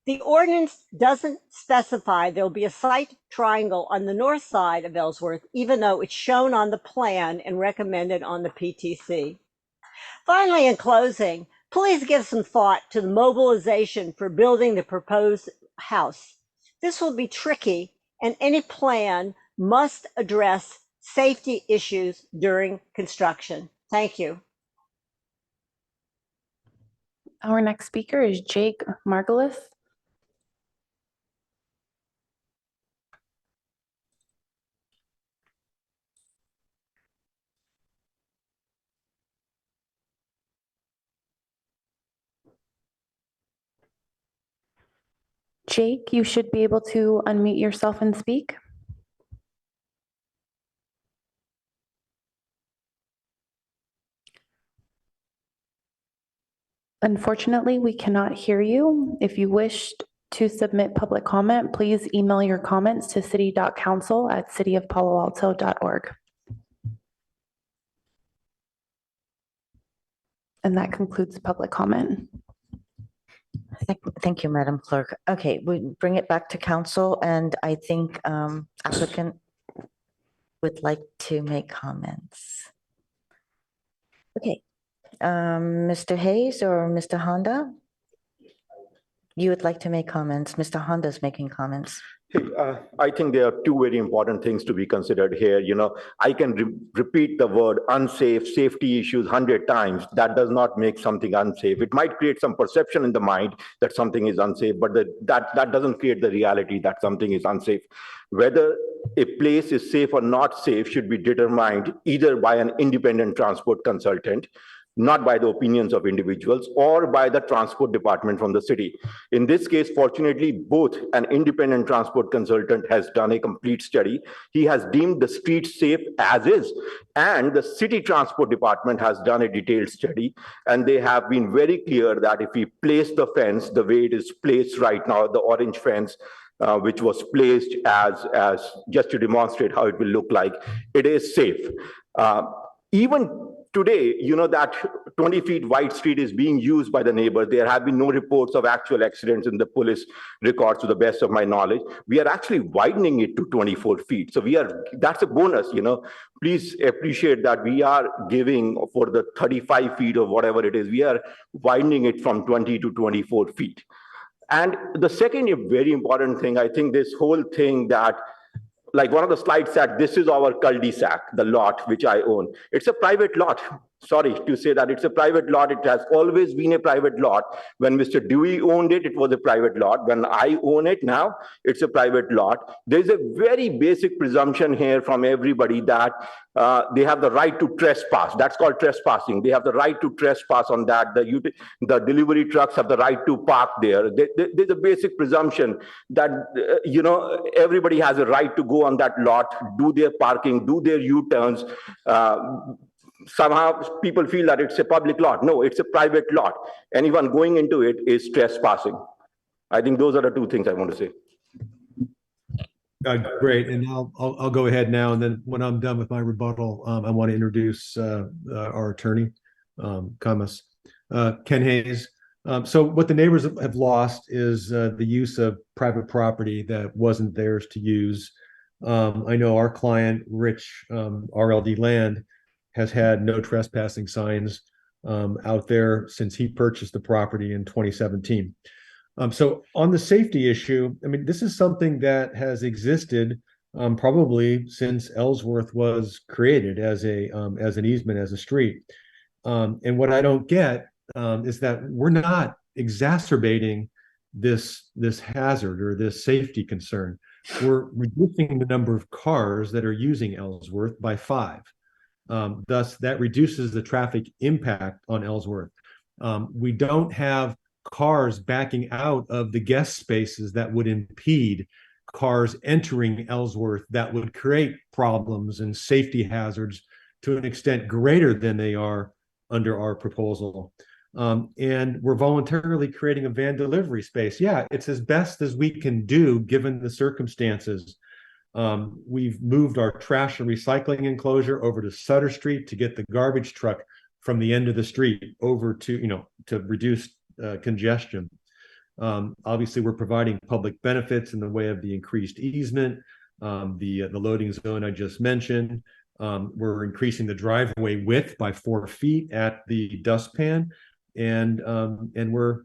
The ordinance doesn't specify there'll be a site triangle on the north side of Ellsworth, even though it's shown on the plan and recommended on the PTC. Finally, in closing, please give some thought to the mobilization for building the proposed house. This will be tricky, and any plan must address safety issues during construction. Thank you. Our next speaker is Jake Margulis. Jake, you should be able to unmute yourself and speak. Unfortunately, we cannot hear you. If you wish to submit public comment, please email your comments to city.council@cityofpaloalto.org. And that concludes public comment. Thank you, Madam Clerk. Okay, we bring it back to council, and I think applicant would like to make comments. Okay, Mr. Hayes or Mr. Honda? You would like to make comments. Mr. Honda's making comments. Hey, I think there are two very important things to be considered here. I can repeat the word unsafe, safety issues 100 times. That does not make something unsafe. It might create some perception in the mind that something is unsafe, but that doesn't create the reality that something is unsafe. Whether a place is safe or not safe should be determined either by an independent transport consultant, not by the opinions of individuals, or by the transport department from the city. In this case, fortunately, both an independent transport consultant has done a complete study. He has deemed the street safe as is, and the city transport department has done a detailed study, and they have been very clear that if we place the fence the way it is placed right now, the orange fence, which was placed as just to demonstrate how it will look like, it is safe. Even today, that 20 feet wide street is being used by the neighbor. There have been no reports of actual accidents in the police records to the best of my knowledge. We are actually widening it to 24 feet. So that's a bonus, Please appreciate that we are giving for the 35 feet or whatever it is, we are widening it from 20 to 24 feet. And the second very important thing, I think this whole thing that, like one of the slides said, this is our cul-de-sac, the lot which I own. It's a private lot. Sorry to say that it's a private lot. It has always been a private lot. When Mr. Dewey owned it, it was a private lot. When I own it now, it's a private lot. There's a very basic presumption here from everybody that they have the right to trespass. That's called trespassing. They have the right to trespass on that. The delivery trucks have the right to park there. There's a basic presumption that, everybody has a right to go on that lot, do their parking, do their U-turns. Somehow people feel that it's a public lot. No, it's a private lot. Anyone going into it is trespassing. I think those are the two things I want to say. Great, and I'll go ahead now, and then when I'm done with my rebuttal, I want to introduce our attorney, Kamas, Ken Hayes. So what the neighbors have lost is the use of private property that wasn't theirs to use. I know our client, Rich, RLD Land, has had no trespassing signs out there since he purchased the property in 2017. So on the safety issue, I mean, this is something that has existed probably since Ellsworth was created as an easement, as a street. And what I don't get is that we're not exacerbating this hazard or this safety concern. We're reducing the number of cars that are using Ellsworth by 5. Thus, that reduces the traffic impact on Ellsworth. We don't have cars backing out of the guest spaces that would impede cars entering Ellsworth, that would create problems and safety hazards to an extent greater than they are under our proposal. And we're voluntarily creating a van delivery space. Yeah, it's as best as we can do given the circumstances. We've moved our trash and recycling enclosure over to Sutter Street to get the garbage truck from the end of the street over to, to reduce congestion. Obviously, we're providing public benefits in the way of the increased easement, the loading zone I just mentioned. We're increasing the driveway width by 4 feet at the dustpan, and we're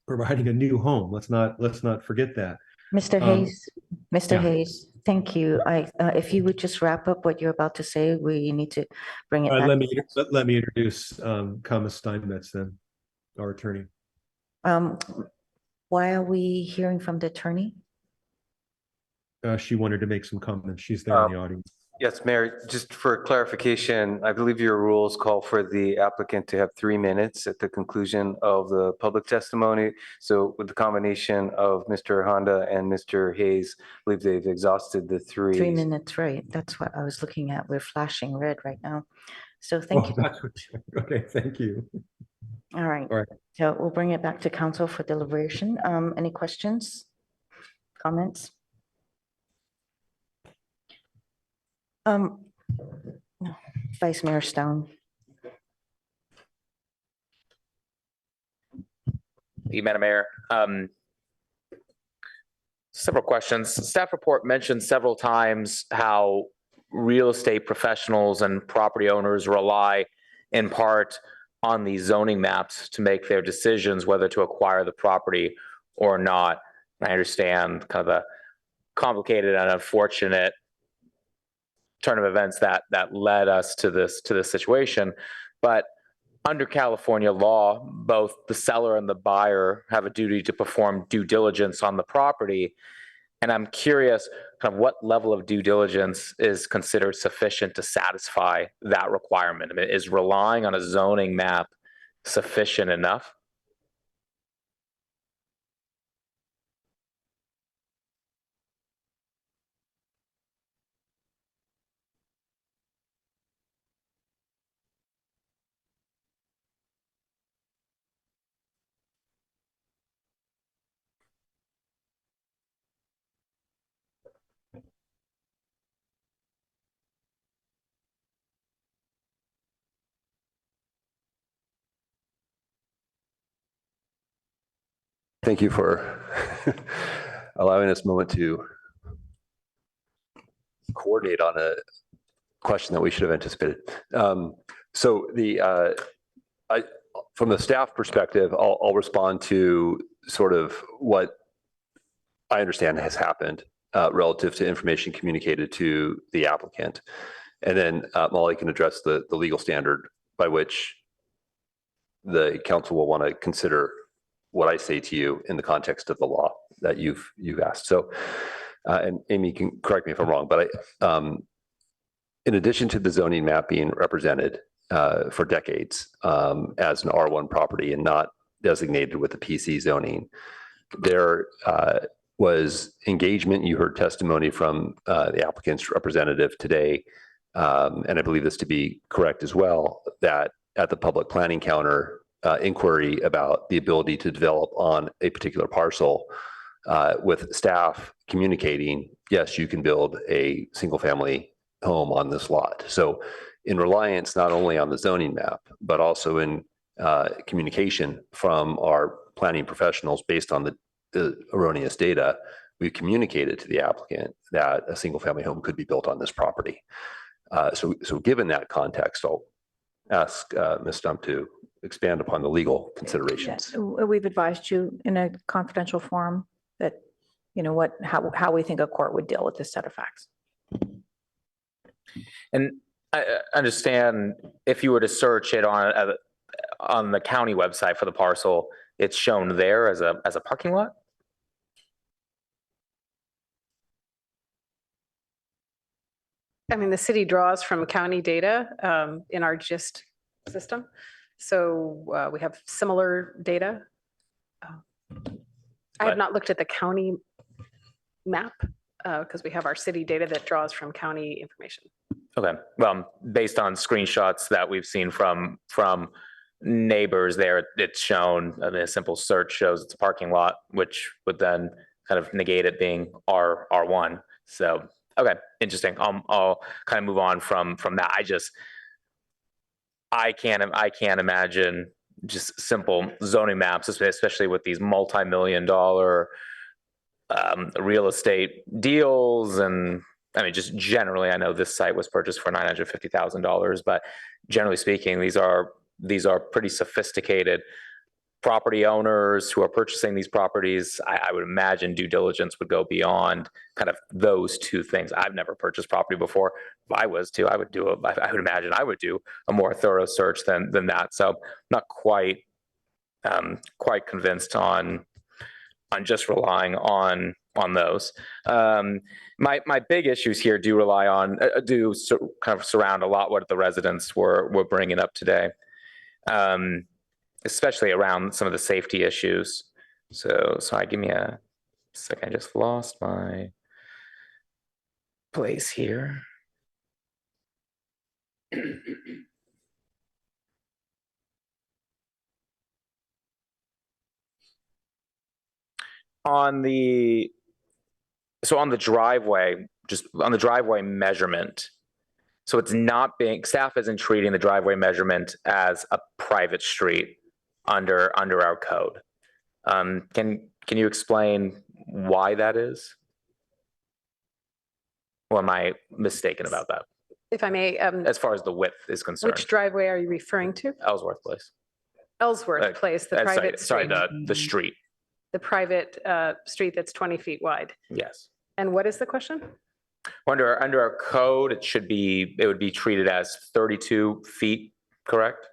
providing a new home. Let's not forget that. Mr. Hayes, Hayes, thank you. If you would just wrap up what you're about to say, we need to bring it back. Let me introduce Kamas Steinmetz, then, our attorney. Why are we hearing from the attorney? She wanted to make some comments. She's there in the audience. Yes, Mayor, just for clarification, I believe your rules call for the applicant to have 3 minutes at the conclusion of the public testimony. So with the combination of Mr. Honda and Mr. Hayes, I believe they've exhausted the 3. 3 minutes, right? That's what I was looking at. We're flashing red right now. So thank you. Okay, thank you. All right. All right. So we'll bring it back to council for deliberation. Any questions, comments? Vice Mayor Stone. Thank you, Madam Mayor. Several questions. Staff report mentioned several times how real estate professionals and property owners rely in part on these zoning maps to make their decisions whether to acquire the property or not. I understand kind of complicated and unfortunate turn of events that led us to this situation. But under California law, both the seller and the buyer have a duty to perform due diligence on the property. And I'm curious kind of what level of due diligence is considered sufficient to satisfy that requirement. I mean, is relying on a zoning map sufficient enough? Thank you for allowing us a moment to coordinate on a question that we should have anticipated. So from the staff perspective, I'll respond to sort of what I understand has happened relative to information communicated to the applicant. And then Molly can address the legal standard by which the council will want to consider what I say to you in the context of the law that you've asked. So, and Amy can correct me if I'm wrong, but in addition to the zoning map being represented for decades as an R1 property and not designated with the PC zoning, there was engagement. You heard testimony from the applicant's representative today, and I believe this to be correct as well, that at the public planning counter, inquiry about the ability to develop on a particular parcel with staff communicating, yes, you can build a single family home on this lot. So in reliance not only on the zoning map, but also in communication from our planning professionals based on the erroneous data, we've communicated to the applicant that a single family home could be built on this property. So given that context, I'll ask Ms. Stump to expand upon the legal considerations. Yes, we've advised you in a confidential forum that, how we think a court would deal with this set of facts. And I understand if you were to search it on the county website for the parcel, it's shown there as a parking lot? I mean, the city draws from county data in our GIST system. So we have similar data. I have not looked at the county map because we have our city data that draws from county information. Okay, well, based on screenshots that we've seen from neighbors there, it's shown, I mean, a simple search shows it's a parking lot, which would then kind of negate it being R1. So, okay, interesting. I'll kind of move on from that. I can't imagine just simple zoning maps, especially with these multi-million-dollar real estate deals. And I mean, just generally, I know this site was purchased for $950,000, but generally speaking, these are pretty sophisticated property owners who are purchasing these properties. I would imagine due diligence would go beyond kind of those two things. I've never purchased property before. If I was to, I would imagine I would do a more thorough search than that. So I'm not quite convinced on just relying on those. My big issues here do kind of surround a lot what the residents were bringing up today. Especially around some of the safety issues. So give me a second. I just lost my place here. On the driveway, just on the driveway measurement. So it's not staff isn't treating the driveway measurement as a private street under our code. Can you explain why that is? Or am I mistaken about that? If I may. As far as the width is concerned. Which driveway are you referring to? Ellsworth Place. Ellsworth Place, the private street. Sorry, the street. The private street that's 20 feet wide. Yes. And what is the question? Under our code, it would be treated as 32 feet, correct?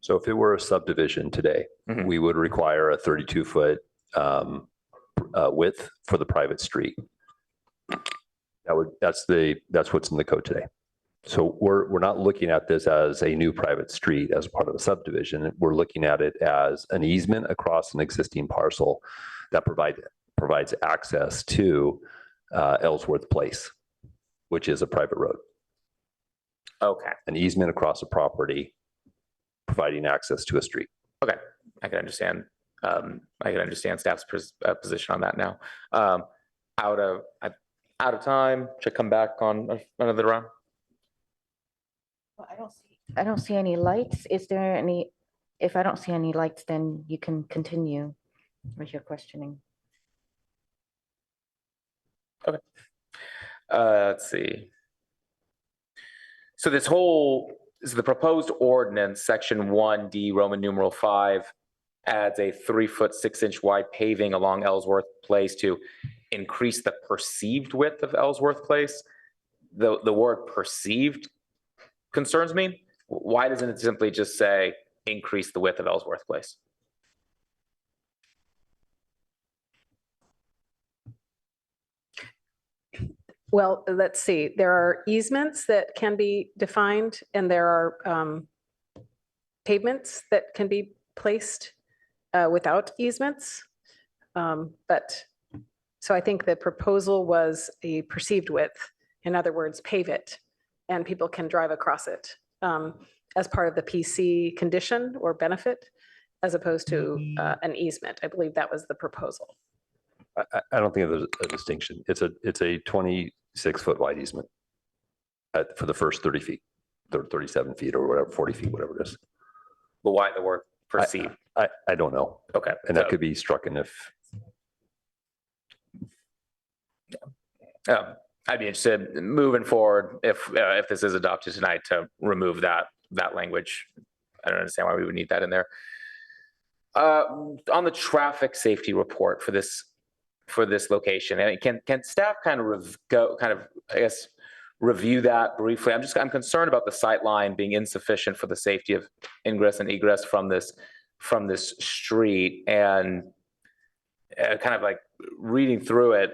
So if it were a subdivision today, we would require a 32-foot width for the private street. That's what's in the code today. So we're not looking at this as a new private street as part of a subdivision. We're looking at it as an easement across an existing parcel that provides access to Ellsworth Place, which is a private road. Okay. An easement across a property providing access to a street. Okay, I can understand. I can understand staff's position on that now. Out of time. Should I come back on another round? Well, I don't see any lights. Is there any, if I don't see any lights, then you can continue with your questioning. Okay. Let's see. So the proposed ordinance, section 1D, Roman numeral 5, adds a 3-foot 6-inch wide paving along Ellsworth Place to increase the perceived width of Ellsworth Place. The word perceived concerns me. Why doesn't it simply just say increase the width of Ellsworth Place? Well, let's see. There are easements that can be defined, and there are pavements that can be placed without easements. So I think the proposal was a perceived width. In other words, pave it, and people can drive across it as part of the PC condition or benefit, as opposed to an easement. I believe that was the proposal. I don't think there's a distinction. It's a 26-foot wide easement for the first 30 feet, 37 feet or whatever, 40 feet, whatever it is. But why the word perceived? I don't know. Okay. And that could be struck in if. I'd be interested moving forward if this is adopted tonight to remove that language. I don't understand why we would need that in there. On the traffic safety report for this location, and can staff kind of review that briefly? I'm concerned about the sight line being insufficient for the safety of ingress and egress from this street, and kind of like reading through it,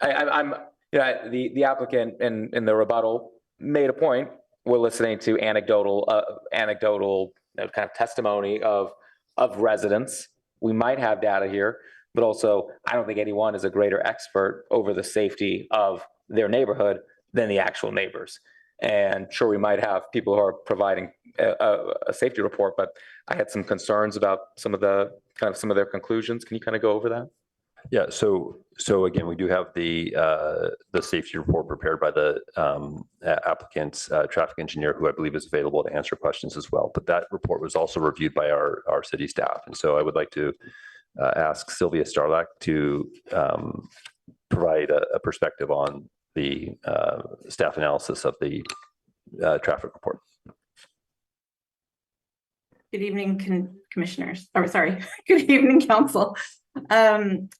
the applicant in the rebuttal made a point. We're listening to anecdotal kind of testimony of residents. We might have data here, but also I don't think anyone is a greater expert over the safety of their neighborhood than the actual neighbors. And sure, we might have people who are providing a safety report, but I had some concerns about some of their conclusions. Can you kind of go over that? Yeah. So again, we do have the safety report prepared by the applicant's traffic engineer, who I believe is available to answer questions as well. But that report was also reviewed by our city staff, and so I would like to ask Sylvia Starlack to provide a perspective on the staff analysis of the traffic report. Good evening, commissioners. Or sorry, good evening, council. This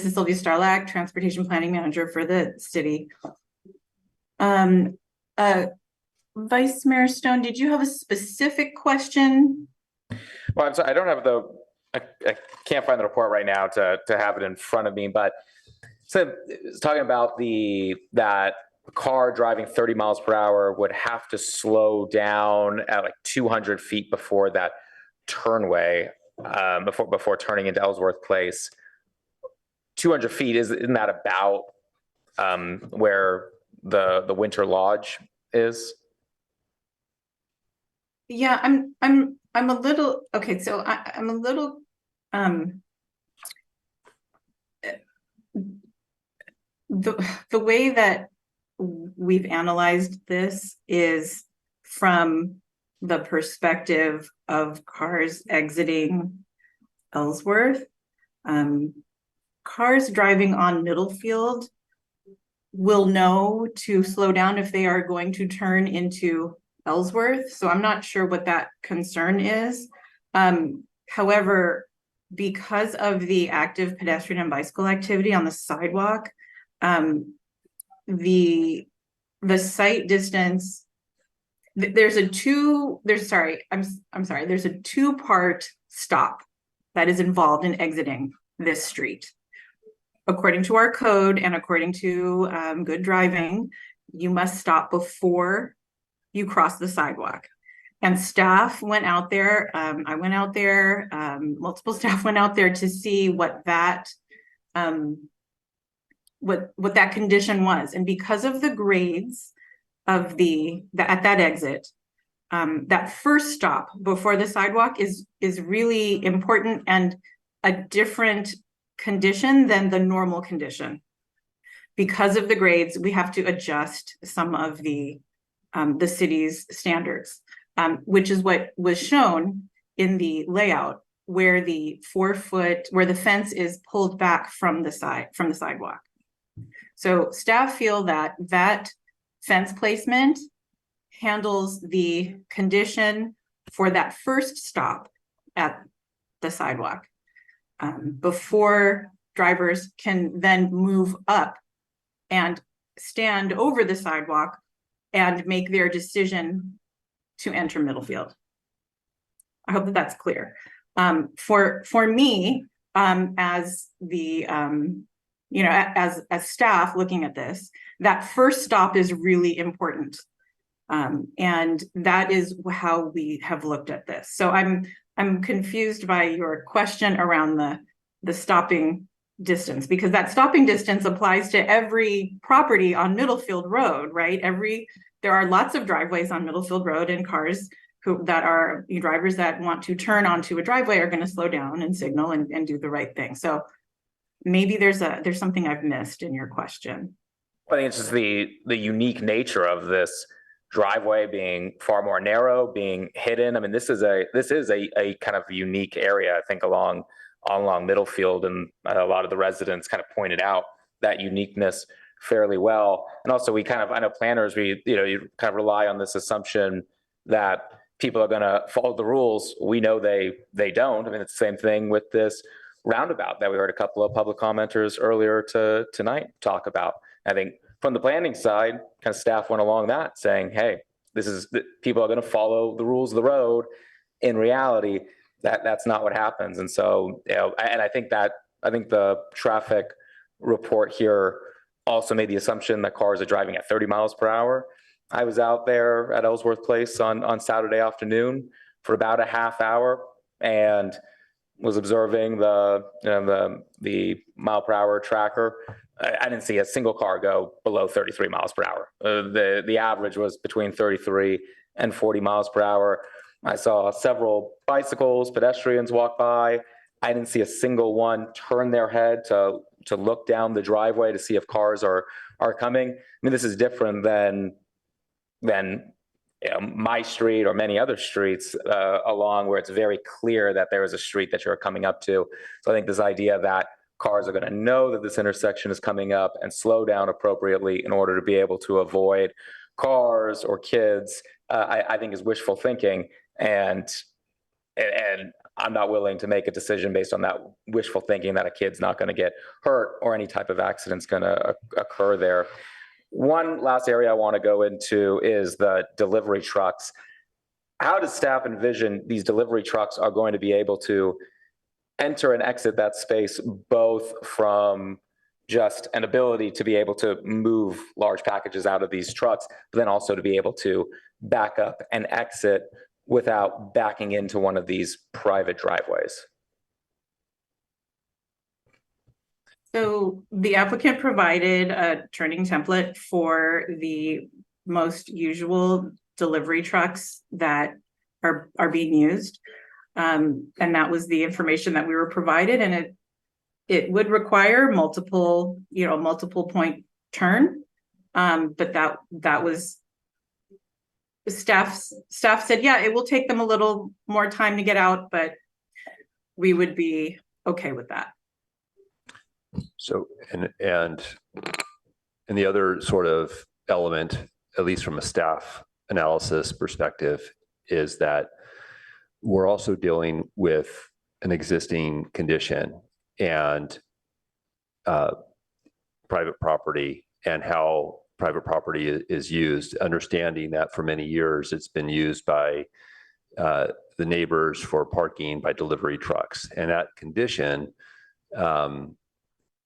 is Sylvia Starlack, Transportation Planning Manager for the city. Vice Mayor Stone, did you have a specific question? Well, I'm sorry, I don't have I can't find the report right now to have it in front of me, but so it's talking about that car driving 30 miles per hour would have to slow down at like 200 feet before that turnway, before turning into Ellsworth Place. 200 feet, isn't that about where the Winter Lodge is? Yeah, I'm a little, okay, so I'm a little the way that we've analyzed this is from the perspective of cars exiting Ellsworth. Cars driving on Middlefield will know to slow down if they are going to turn into Ellsworth. So I'm not sure what that concern is. However, because of the active pedestrian and bicycle activity on the sidewalk, the site distance, there's a two-part stop that is involved in exiting this street. According to our code and according to good driving, you must stop before you cross the sidewalk. And staff went out there, I went out there, multiple staff went out there to see what that condition was. And because of the grades of at that exit, that first stop before the sidewalk is really important and a different condition than the normal condition. Because of the grades, we have to adjust some of the city's standards, which is what was shown in the layout, where the where the fence is pulled back from the sidewalk. So staff feel that fence placement handles the condition for that first stop at the sidewalk, before drivers can then move up and stand over the sidewalk and make their decision to enter Middlefield. I hope that that's clear. For me, as the as staff looking at this, that first stop is really important, and that is how we have looked at this. So I'm confused by your question around the stopping distance, because that stopping distance applies to every property on Middlefield Road, right? There are lots of driveways on Middlefield Road, and cars drivers that want to turn onto a driveway are going to slow down and signal and do the right thing. So maybe there's something I've missed in your question. I think it's just the unique nature of this driveway being far more narrow, being hidden. I mean, this is a kind of unique area, I think, along Middlefield, and a lot of the residents kind of pointed out that uniqueness fairly well. And also, I know planners, you kind of rely on this assumption that people are going to follow the rules. We know they don't. I mean, it's the same thing with this roundabout that we heard a couple of public commenters earlier tonight talk about. I think from the planning side, kind of staff went along that, saying, hey, people are going to follow the rules of the road. In reality, that's not what happens. And so, and I think the traffic report here also made the assumption that cars are driving at 30 miles per hour. I was out there at Ellsworth Place on Saturday afternoon for about a half hour and was observing the mile per hour tracker. I didn't see a single car go below 33 miles per hour. The average was between 33 and 40 miles per hour. I saw several bicycles, pedestrians walk by. I didn't see a single one turn their head to look down the driveway to see if cars are coming. I mean, this is different than my street or many other streets along where it's very clear that there is a street that you're coming up to. So I think this idea that cars are going to know that this intersection is coming up and slow down appropriately in order to be able to avoid cars or kids, I think is wishful thinking. And I'm not willing to make a decision based on that wishful thinking that a kid's not going to get hurt or any type of accident's going to occur there. One last area I want to go into is the delivery trucks. How does staff envision these delivery trucks are going to be able to enter and exit that space, both from just an ability to be able to move large packages out of these trucks, but then also to be able to back up and exit without backing into one of these private driveways? So the applicant provided a turning template for the most usual delivery trucks that are being used. And that was the information that we were provided, and it would require multiple point turn. But that was staff said, yeah, it will take them a little more time to get out, but we would be okay with that. So, and the other sort of element, at least from a staff analysis perspective, is that we're also dealing with an existing condition and private property and how private property is used, understanding that for many years it's been used by the neighbors for parking by delivery trucks. And that condition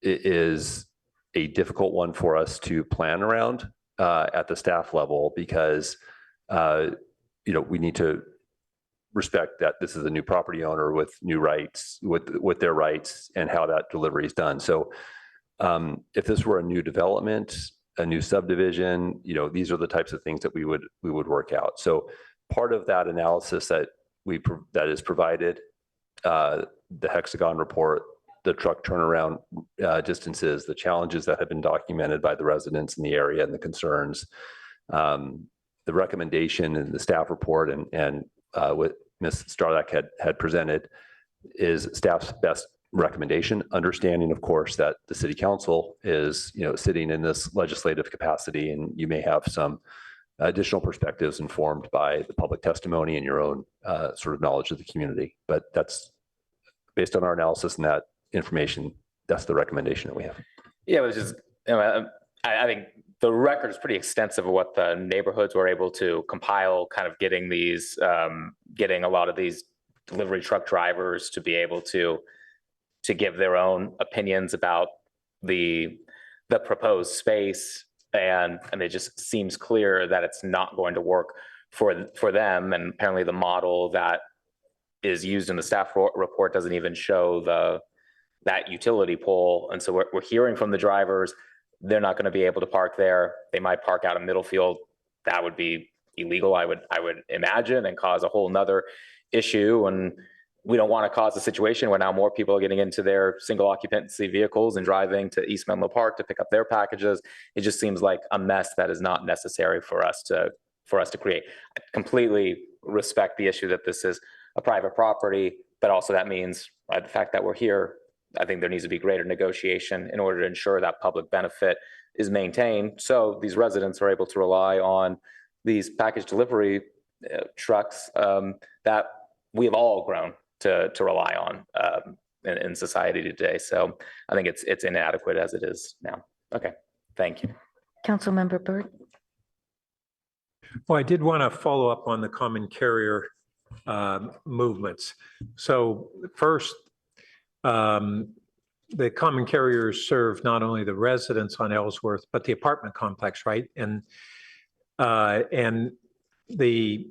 is a difficult one for us to plan around at the staff level because, we need to respect that this is a new property owner with new rights, with their rights and how that delivery is done. So if this were a new development, a new subdivision, these are the types of things that we would work out. So part of that analysis that is provided, the hexagon report, the truck turnaround distances, the challenges that have been documented by the residents in the area and the concerns, the recommendation in the staff report and what Ms. Starlak had presented is staff's best recommendation, understanding, of course, that the city council is, sitting in this legislative capacity, and you may have some additional perspectives informed by the public testimony and your own sort of knowledge of the community. But that's based on our analysis and that information, that's the recommendation that we have. Yeah, which is, I think the record is pretty extensive of what the neighborhoods were able to compile, kind of getting these, getting a lot of these delivery truck drivers to be able to give their own opinions about the proposed space. And it just seems clear that it's not going to work for them. And apparently the model that is used in the staff report doesn't even show that utility pole. And so we're hearing from the drivers, they're not going to be able to park there. They might park out of Middlefield. That would be illegal, I would imagine, and cause a whole nother issue. And we don't want to cause a situation where now more people are getting into their single occupancy vehicles and driving to East Menlo Park to pick up their packages. It just seems like a mess that is not necessary for us to create. I completely respect the issue that this is a private property, but also that means the fact that we're here, I think there needs to be greater negotiation in order to ensure that public benefit is maintained. So these residents are able to rely on these package delivery trucks that we have all grown to rely on in society today. So I think it's inadequate as it is now. Okay, thank you. Councilmember Byrd. Well, I did want to follow up on the common carrier movements. So first, the common carriers serve not only the residents on Ellsworth, but the apartment complex, right? And the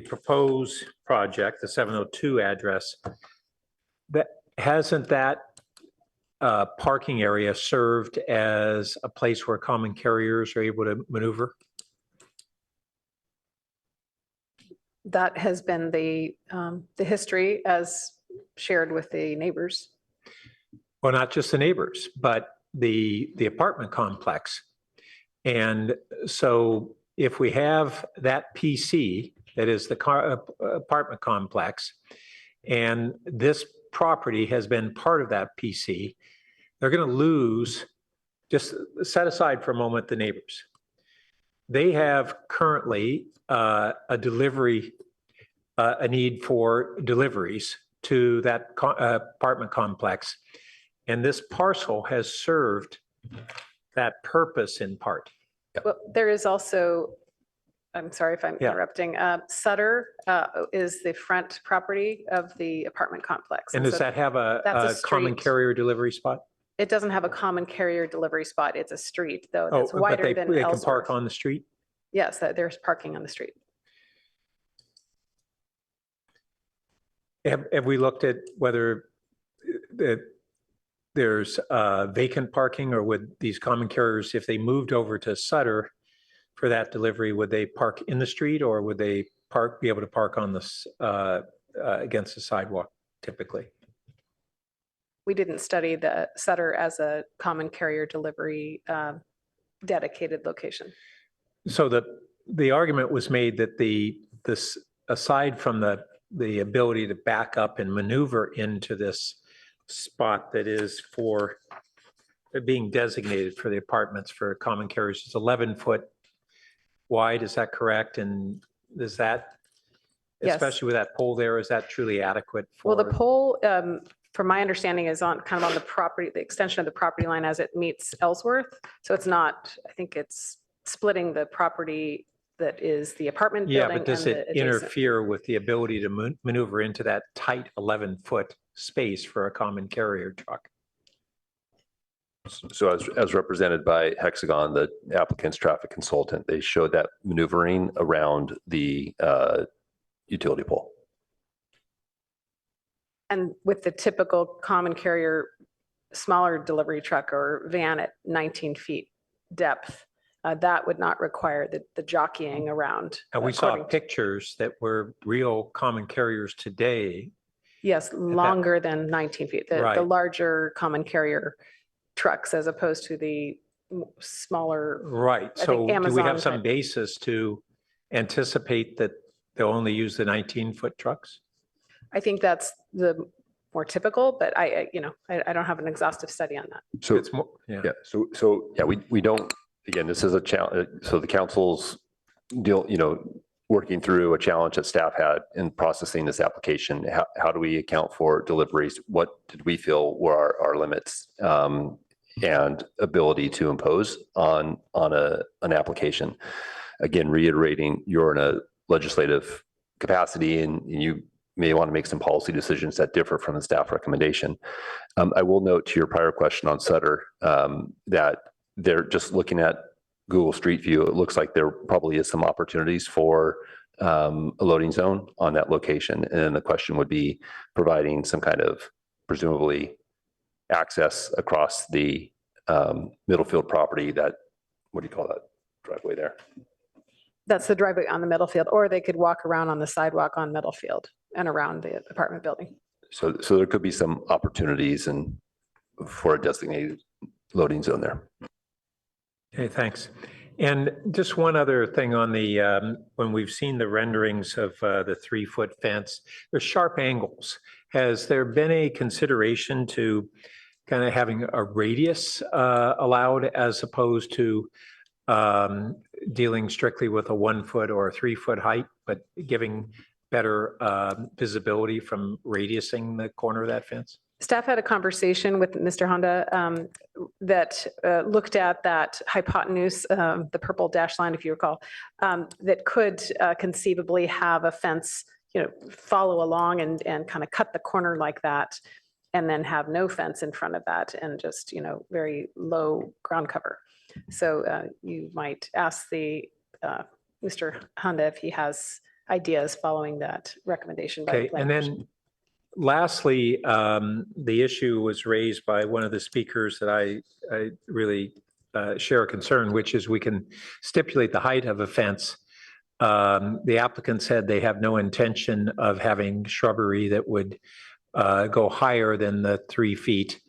proposed project, the 702 address, that hasn't that parking area served as a place where common carriers are able to maneuver? That has been the history as shared with the neighbors. Well, not just the neighbors, but the apartment complex. And so if we have that PC, that is the apartment complex, and this property has been part of that PC, they're going to lose, just set aside for a moment the neighbors. They have currently a need for deliveries to that apartment complex. And this parcel has served that purpose in part. Well, there is also, I'm sorry if I'm interrupting, Sutter is the front property of the apartment complex. And does that have a common carrier delivery spot? It doesn't have a common carrier delivery spot. It's a street, though, that's wider than they can Ellsworth. park on the street? Yes, there's parking on the street. Have we looked at whether there's vacant parking, or would these common carriers, if they moved over to Sutter for that delivery, would they park in the street, or would they be able to park on this against the sidewalk typically? We didn't study the Sutter as a common carrier delivery dedicated location. So the argument was made that this aside from the ability to back up and maneuver into this spot that is for being designated for the apartments for common carriers, it's 11 foot wide. Is that correct? And does that Yes. especially with that pole there? Is that truly adequate for? Well, the pole, from my understanding, is on kind of on the property, the extension of the property line as it meets Ellsworth. So it's not, I think it's splitting the property that is the apartment Yeah, building. but does and it the adjacent. interfere with the ability to maneuver into that tight 11-foot space for a common carrier truck? So as represented by Hexagon, the applicant's traffic consultant, they showed that maneuvering around the utility pole. And with the typical common carrier, smaller delivery truck or van at 19 feet depth, that would not require the jockeying around. And we saw according to- pictures that were real common carriers today. Yes, longer than 19 feet, the Right. larger common carrier trucks as opposed to the smaller. Right. I think So do we Amazon have some type. basis to anticipate that they'll only use the 19-foot trucks? I think that's the more typical, but I don't have an exhaustive study on that. So It's more, yeah. yeah, so yeah, we don't, again, this is a challenge. So the council's working through a challenge that staff had in processing this application. How do we account for deliveries? What did we feel were our limits and ability to impose on an application? Again, reiterating, you're in a legislative capacity and you may want to make some policy decisions that differ from the staff recommendation. I will note to your prior question on Sutter that they're just looking at Google Street View. It looks like there probably is some opportunities for a loading zone on that location. And the question would be providing some kind of presumably access across the Middlefield property that, what do you call that driveway there? That's the driveway on the Middlefield, or they could walk around on the sidewalk on Middlefield and around the apartment building. So there could be some opportunities and for a designated loading zone there. Okay, thanks. And just one other thing on the, when we've seen the renderings of the 3-foot fence, there's sharp angles. Has there been a consideration to kind of having a radius allowed as opposed to dealing strictly with a 1-foot or a 3-foot height, but giving better visibility from radiusing the corner of that fence? Staff had a conversation with Mr. Honda that looked at that hypotenuse, the purple dash line, if you recall, that could conceivably have a fence, follow along and kind of cut the corner like that, and then have no fence in front of that and just, very low ground cover. So you might ask the Mr. Honda if he has ideas following that recommendation. By the Okay, planning and commission. then lastly, the issue was raised by one of the speakers that I really share a concern, which is we can stipulate the height of a fence. The applicant said they have no intention of having shrubbery that would go higher than the 3 feet.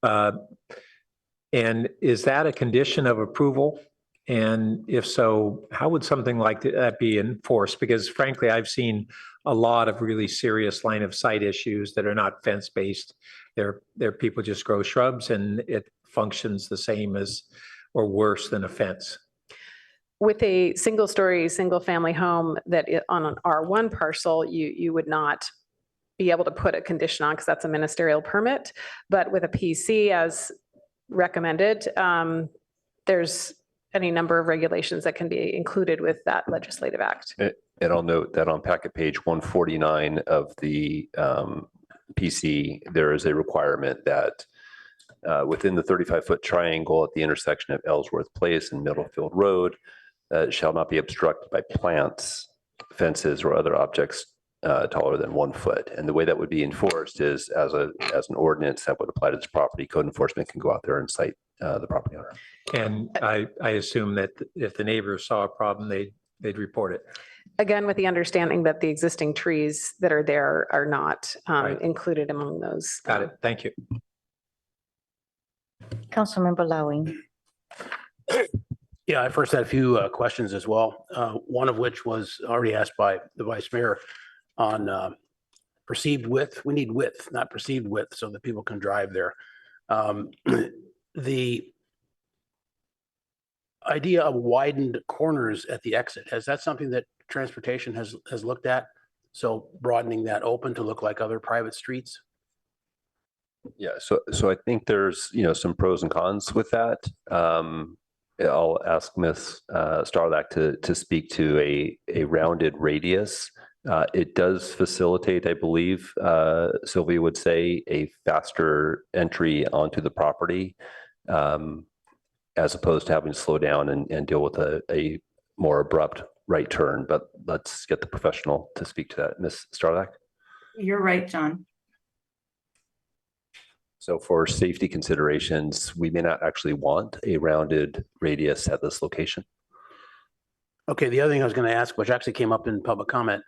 And is that a condition of approval? And if so, how would something like that be enforced? Because frankly, I've seen a lot of really serious line of sight issues that are not fence based. They're people just grow shrubs and it functions the same as or worse than a fence. With a single-story, single-family home that on an R1 parcel, you would not be able to put a condition on because that's a ministerial permit. But with a PC as recommended, there's any number of regulations that can be included with that legislative act. And I'll note that on packet page 149 of the PC, there is a requirement that within the 35-foot triangle at the intersection of Ellsworth Place and Middlefield Road, shall not be obstructed by plants, fences, or other objects taller than 1 foot. And the way that would be enforced is as an ordinance that would apply to this property. Code enforcement can go out there and cite the property owner. And I assume that if the neighbors saw a problem, they'd report it. Again, with the understanding that the existing trees that are there are not Right. included among those. Got it. Thank you. Councilmember Lowing. Yeah, I first had a few questions as well. One of which was already asked by the vice mayor on perceived width. We need width, not perceived width, so that people can drive there. The idea of widened corners at the exit, is that something that transportation has looked at? So broadening that open to look like other private streets. Yeah, so I think there's, some pros and cons with that. I'll ask Ms. Starlack to speak to a rounded radius. It does facilitate, I believe, Sylvia would say, a faster entry onto the property, as opposed to having to slow down and deal with a more abrupt right turn. But let's get the professional to speak to that. Ms. Starlack? You're right, John. So for safety considerations, we may not actually want a rounded radius at this location. Okay, the other thing I was going to ask, which actually came up in public comment,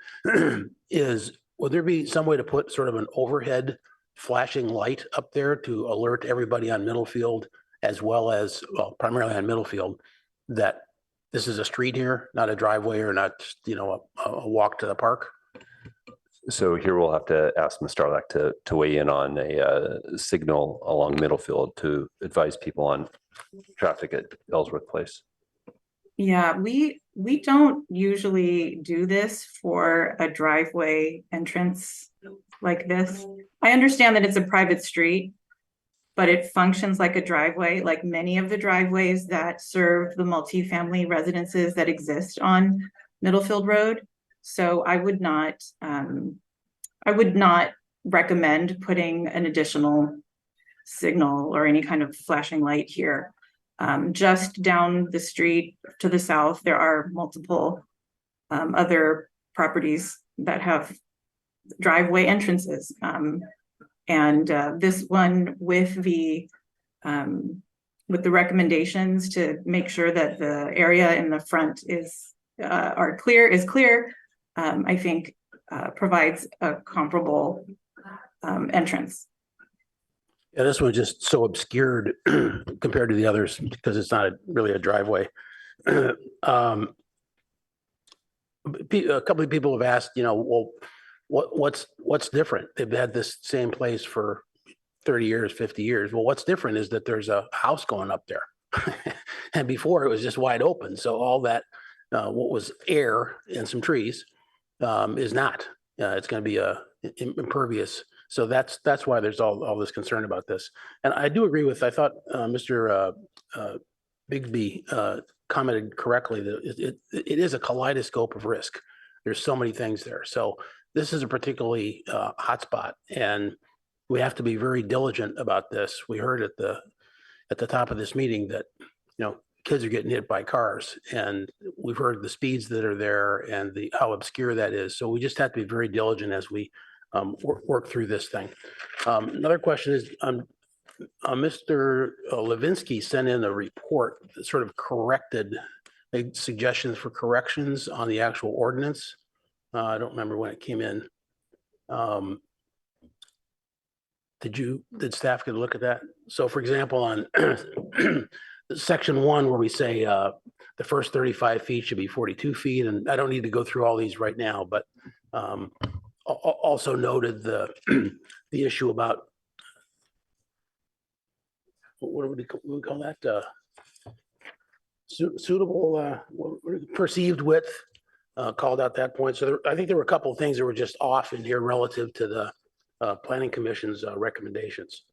is would there be some way to put sort of an overhead flashing light up there to alert everybody on Middlefield, as well as, well, primarily on Middlefield, that this is a street here, not a driveway or not, a walk to the park? So here we'll have to ask Ms. Starlack to weigh in on a signal along Middlefield to advise people on traffic at Ellsworth Place. Yeah, we don't usually do this for a driveway entrance like this. I understand that it's a private street, but it functions like a driveway, like many of the driveways that serve the multifamily residences that exist on Middlefield Road. So I would not recommend putting an additional signal or any kind of flashing light here. Just down the street to the south, there are multiple other properties that have driveway entrances. And this one with the recommendations to make sure that the area in the front is clear, I think provides a comparable entrance. Yeah, this one's just so obscured compared to the others because it's not really a driveway. A couple of people have asked, well, what's different? They've had this same place for 30 years, 50 years. Well, what's different is that there's a house going up there. And before it was just wide open. So all that, what was air and some trees is not. It's going to be impervious. So that's why there's all this concern about this. And I do agree with, I thought Mr. Bigsby commented correctly that it is a kaleidoscope of risk. There's so many things there. So this is a particularly hot spot, and we have to be very diligent about this. We heard at the top of this meeting that, kids are getting hit by cars, and we've heard the speeds that are there and how obscure that is. So we just have to be very diligent as we work through this thing. Another question is, Mr. Levinsky sent in a report that sort of made suggestions for corrections on the actual ordinance. I don't remember when it came in. Did staff get a look at that? So for example, on section 1, where we say the first 35 feet should be 42 feet, and I don't need to go through all these right now, but also noted the issue about, what would we call that? Suitable, perceived width, called out that point. So I think there were a couple of things that were just off in here relative to the Planning Commission's recommendations.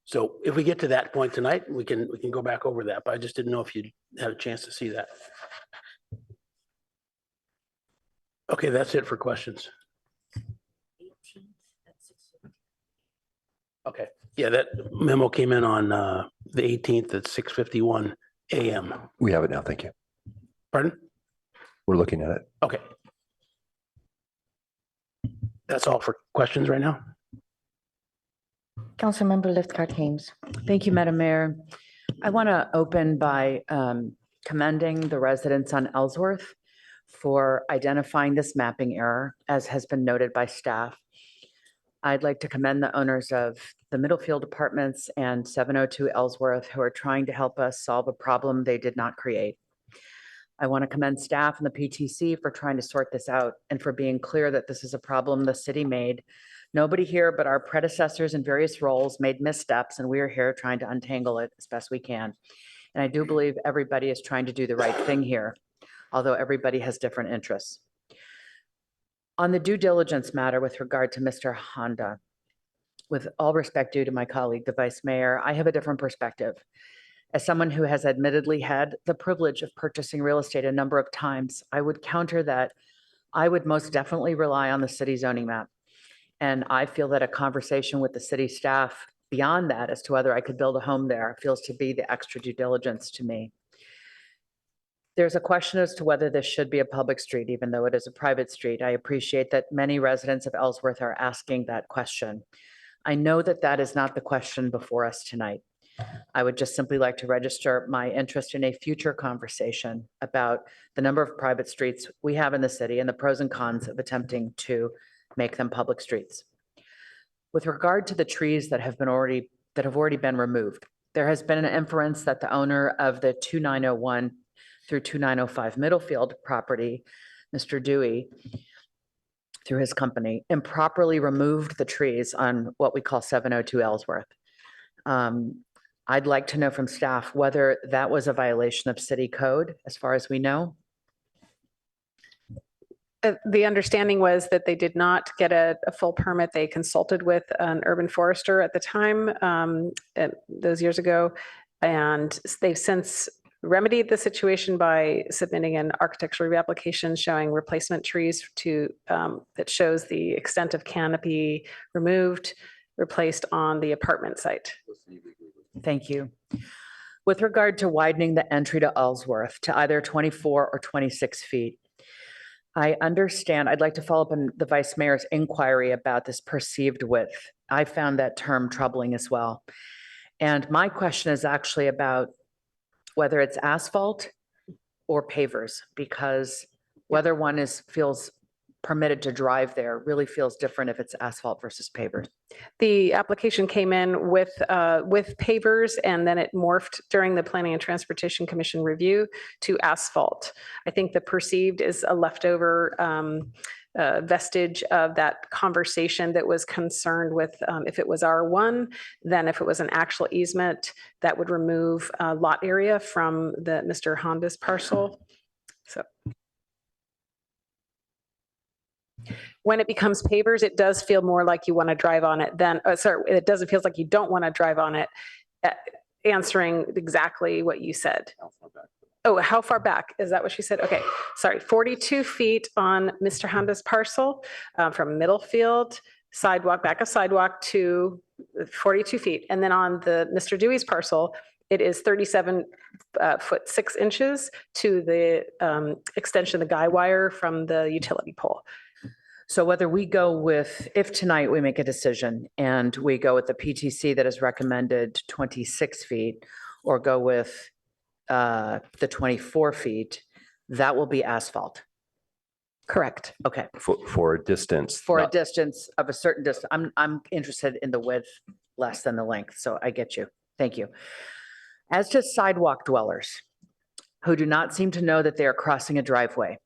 So if we get to that point tonight, we can go back over that, but I just didn't know if you'd had a chance to see that. Okay, that's it for questions. Okay, yeah, that memo came in on the 18th at 6:51 a.m. We have it now. Thank you. Pardon? We're looking at it. Okay. That's all for questions right now. Councilmember Lithcott Hames. Thank you, Madam Mayor. I want to open by commending the residents on Ellsworth for identifying this mapping error, as has been noted by staff. I'd like to commend the owners of the Middlefield Apartments and 702 Ellsworth who are trying to help us solve a problem they did not create. I want to commend staff and the PTC for trying to sort this out and for being clear that this is a problem the city made. Nobody here but our predecessors in various roles made missteps, and we are here trying to untangle it as best we can. And I do believe everybody is trying to do the right thing here, although everybody has different interests. On the due diligence matter with regard to Mr. Honda, with all respect due to my colleague, the Vice Mayor, I have a different perspective. As someone who has admittedly had the privilege of purchasing real estate a number of times, I would counter that I would most definitely rely on the city zoning map. And I feel that a conversation with the city staff beyond that as to whether I could build a home there feels to be the extra due diligence to me. There's a question as to whether this should be a public street, even though it is a private street. I appreciate that many residents of Ellsworth are asking that question. I know that that is not the question before us tonight. I would just simply like to register my interest in a future conversation about the number of private streets we have in the city and the pros and cons of attempting to make them public streets. With regard to the trees that have already been removed, there has been an inference that the owner of the 2901 through 2905 Middlefield property, Mr. Dewey, through his company, improperly removed the trees on what we call 702 Ellsworth. I'd like to know from staff whether that was a violation of city code, as far as we know. The understanding was that they did not get a full permit. They consulted with an urban forester at the time, those years ago, and they've since remedied the situation by submitting an architectural reapplication showing replacement trees to that shows the extent of canopy removed, replaced on the apartment site. Thank you. With regard to widening the entry to Ellsworth to either 24 or 26 feet, I understand, I'd like to follow up on the Vice Mayor's inquiry about this perceived width. I found that term troubling as well. And my question is actually about whether it's asphalt or pavers, because whether one feels permitted to drive there really feels different if it's asphalt versus pavers. The application came in with pavers, and then it morphed during the Planning and Transportation Commission review to asphalt. I think the perceived is a leftover vestige of that conversation that was concerned with if it was R1, then if it was an actual easement, that would remove lot area from the Mr. Honda's parcel. So when it becomes pavers, it does feel more like you want to drive on it than, it doesn't feel like you don't want to drive on it, answering exactly what you said. Oh, how far back? Is that what she said? Okay, sorry, 42 feet on Mr. Honda's parcel from Middlefield, sidewalk, back of sidewalk to 42 feet. And then on the Mr. Dewey's parcel, it is 37 foot 6 inches to the extension of the guy wire from the utility pole. So whether we go with, if tonight we make a decision and we go with the PTC that is recommended 26 feet or go with the 24 feet, that will be asphalt. Correct. Okay. For a distance. For a distance of a certain distance. I'm interested in the width less than the length. So I get you. Thank you. As to sidewalk dwellers who do not seem to know that they are crossing a driveway,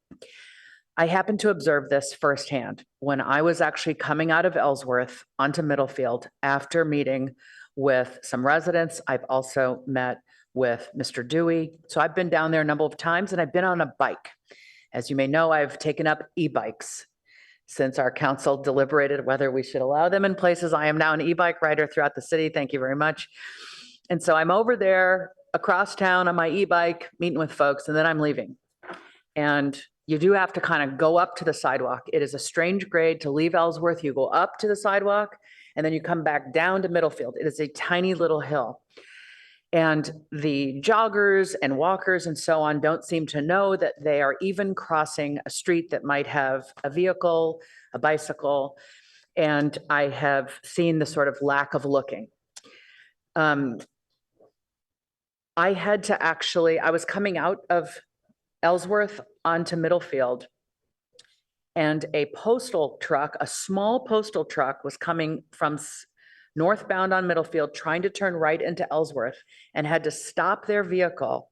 I happened to observe this firsthand when I was actually coming out of Ellsworth onto Middlefield after meeting with some residents. I've also met with Mr. Dewey. So I've been down there a number of times and I've been on a bike. As you may know, I've taken up e-bikes since our council deliberated whether we should allow them in places. I am now an e-bike rider throughout the city. Thank you very much. And so I'm over there across town on my e-bike, meeting with folks, and then I'm leaving. And you do have to kind of go up to the sidewalk. It is a strange grade to leave Ellsworth. You go up to the sidewalk and then you come back down to Middlefield. It is a tiny little hill. And the joggers and walkers and so on don't seem to know that they are even crossing a street that might have a vehicle, a bicycle. And I have seen the sort of lack of looking. I was coming out of Ellsworth onto Middlefield, and a postal truck, a small postal truck, was coming from northbound on Middlefield, trying to turn right into Ellsworth, and had to stop their vehicle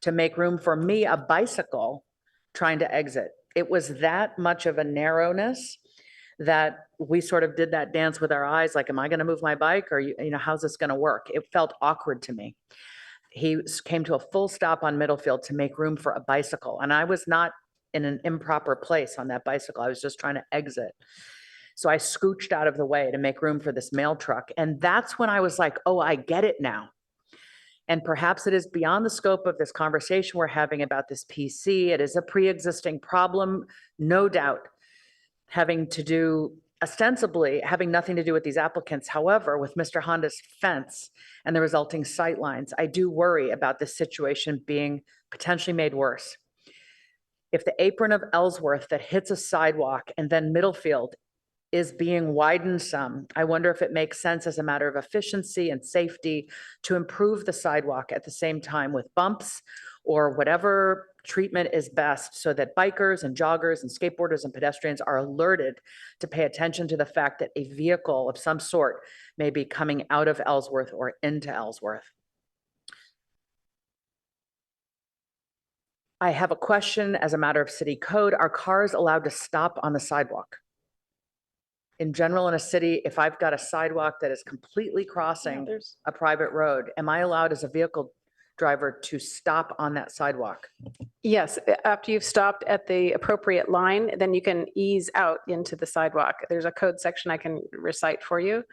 to make room for me, a bicycle, trying to exit. It was that much of a narrowness that we sort of did that dance with our eyes, like, am I going to move my bike, or how's this going to work? It felt awkward to me. He came to a full stop on Middlefield to make room for a bicycle. And I was not in an improper place on that bicycle. I was just trying to exit. So I scooched out of the way to make room for this mail truck. And that's when I was like, oh, I get it now. And perhaps it is beyond the scope of this conversation we're having about this PC. It is a pre-existing problem, no doubt, having to do, ostensibly having nothing to do with these applicants. However, with Mr. Honda's fence and the resulting sightlines, I do worry about this situation being potentially made worse. If the apron of Ellsworth that hits a sidewalk and then Middlefield is being widened some, I wonder if it makes sense as a matter of efficiency and safety to improve the sidewalk at the same time with bumps or whatever treatment is best, so that bikers and joggers and skateboarders and pedestrians are alerted to pay attention to the fact that a vehicle of some sort may be coming out of Ellsworth or into Ellsworth. I have a question as a matter of city code. Are cars allowed to stop on the sidewalk? In general, in a city, if I've got a sidewalk that is completely crossing a private road, am I allowed as a vehicle driver to stop on that sidewalk? Yes, after you've stopped at the appropriate line, then you can ease out into the sidewalk. There's a code section I can recite for you.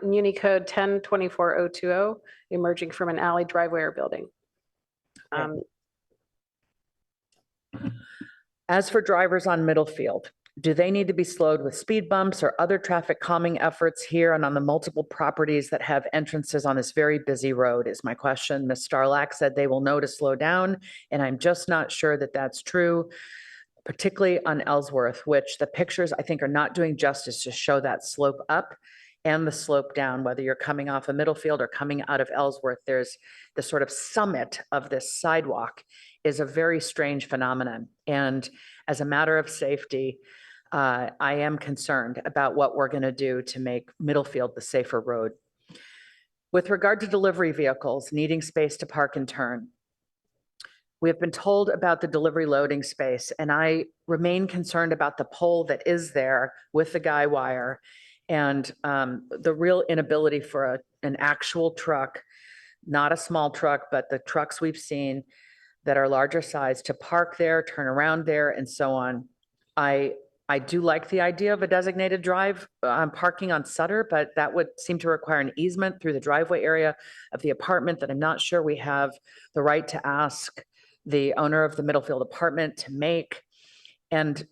Muni code 10-24020, emerging from an alley, driveway, or building. As for drivers on Middlefield, do they need to be slowed with speed bumps or other traffic calming efforts here and on the multiple properties that have entrances on this very busy road is my question. Ms. Starlack said they will know to slow down, and I'm just not sure that that's true, particularly on Ellsworth, which the pictures I think are not doing justice to show that slope up and the slope down, whether you're coming off of Middlefield or coming out of Ellsworth. There's the sort of summit of this sidewalk is a very strange phenomenon. And as a matter of safety, I am concerned about what we're going to do to make Middlefield the safer road. With regard to delivery vehicles needing space to park and turn, we have been told about the delivery loading space, and I remain concerned about the pole that is there with the guy wire and the real inability for an actual truck, not a small truck, but the trucks we've seen that are larger size to park there, turn around there, and so on. I do like the idea of a designated drive parking on Sutter, but that would seem to require an easement through the driveway area of the apartment that I'm not sure we have the right to ask the owner of the Middlefield apartment to make. And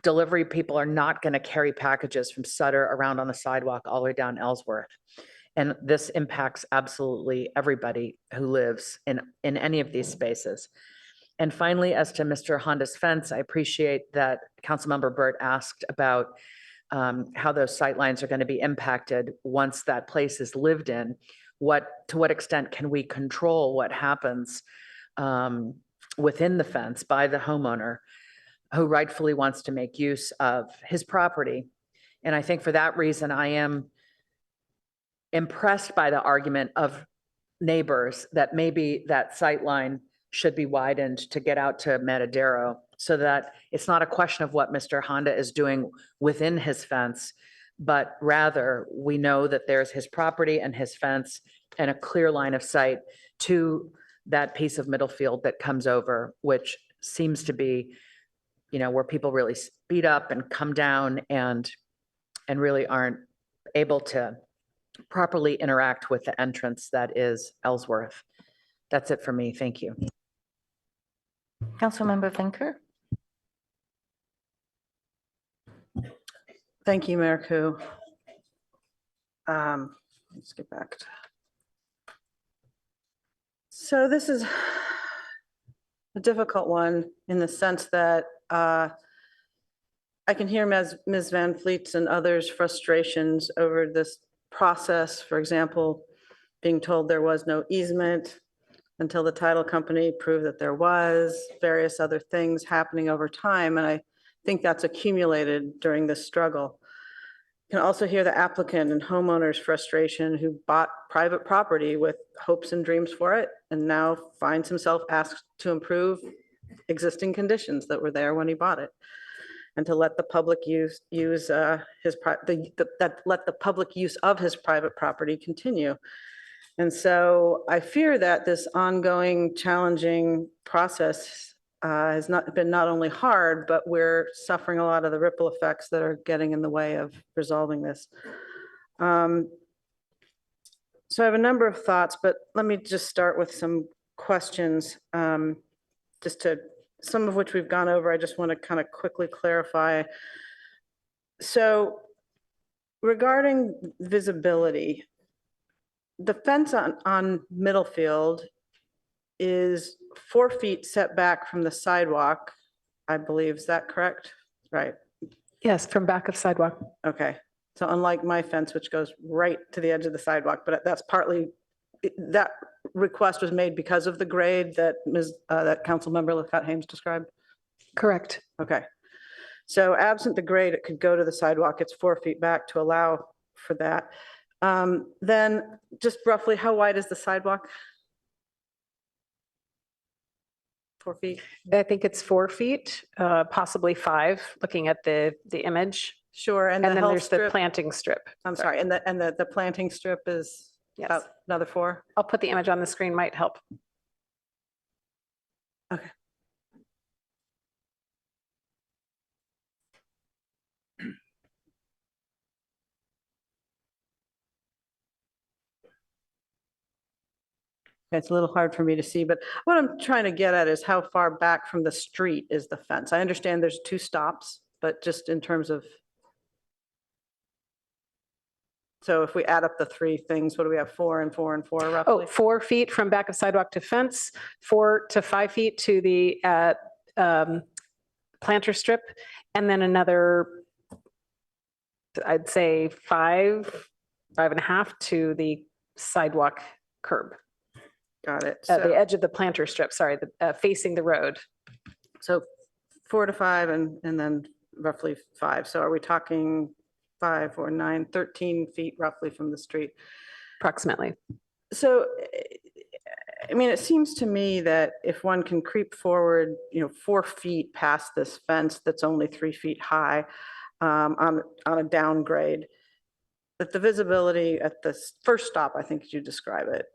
delivery people are not going to carry packages from Sutter around on the sidewalk all the way down Ellsworth. And this impacts absolutely everybody who lives in any of these spaces. And finally, as to Mr. Honda's fence, I appreciate that Councilmember Burt asked about how those sightlines are going to be impacted once that place is lived in. To what extent can we control what happens within the fence by the homeowner who rightfully wants to make use of his property? And I think for that reason, I am impressed by the argument of neighbors that maybe that sightline should be widened to get out to Matadero, so that it's not a question of what Mr. Honda is doing within his fence, but rather we know that there's his property and his fence and a clear line of sight to that piece of Middlefield that comes over, which seems to be, where people really speed up and come down and really aren't able to properly interact with the entrance that is Ellsworth. That's it for me. Thank you. Councilmember Finker. Thank you, Mayor Koo. Let's get back to. So this is a difficult one in the sense that I can hear Ms. Van Fleet's and others' frustrations over this process. For example, being told there was no easement until the title company proved that there was, various other things happening over time. And I think that's accumulated during this struggle. You can also hear the applicant and homeowners' frustration who bought private property with hopes and dreams for it and now finds himself asked to improve existing conditions that were there when he bought it, and to let the public use of his private property continue. And so I fear that this ongoing challenging process has not been not only hard, but we're suffering a lot of the ripple effects that are getting in the way of resolving this. So I have a number of thoughts, but let me just start with some questions, some of which we've gone over. I just want to kind of quickly clarify. So regarding visibility, the fence on Middlefield is 4 feet set back from the sidewalk, I believe. Is that correct? Right. Yes, from back of sidewalk. Okay. So unlike my fence, which goes right to the edge of the sidewalk, but that's partly, that request was made because of the grade that that Councilmember Lafette-Haynes described? Correct. Okay. So absent the grade, it could go to the sidewalk. It's 4 feet back to allow for that. Then just roughly, how wide is the sidewalk? 4 feet? I think it's 4 feet, possibly 5, looking at the image. Sure, and And the then health there's the strip, planting strip. I'm sorry, and the planting strip is Yes. about another 4? I'll put the image on the screen, might help. Okay. It's a little hard for me to see, but what I'm trying to get at is how far back from the street is the fence? I understand there's 2 stops, but just in terms of, so if we add up the 3 things, what do we have, 4 and 4 and 4 Oh, roughly? 4 feet from back of sidewalk to fence, 4 to 5 feet to the planter strip, and then another, I'd say 5.5 to the sidewalk curb. Got it. The edge of the planter strip, sorry, facing the road. So 4 to 5 and then roughly 5. So are we talking 5 or 9, 13 feet roughly from the street? Approximately. So, I mean, it seems to me that if one can creep forward, 4 feet past this fence that's only 3 feet high on a downgrade, that the visibility at the first stop, I think as you describe it,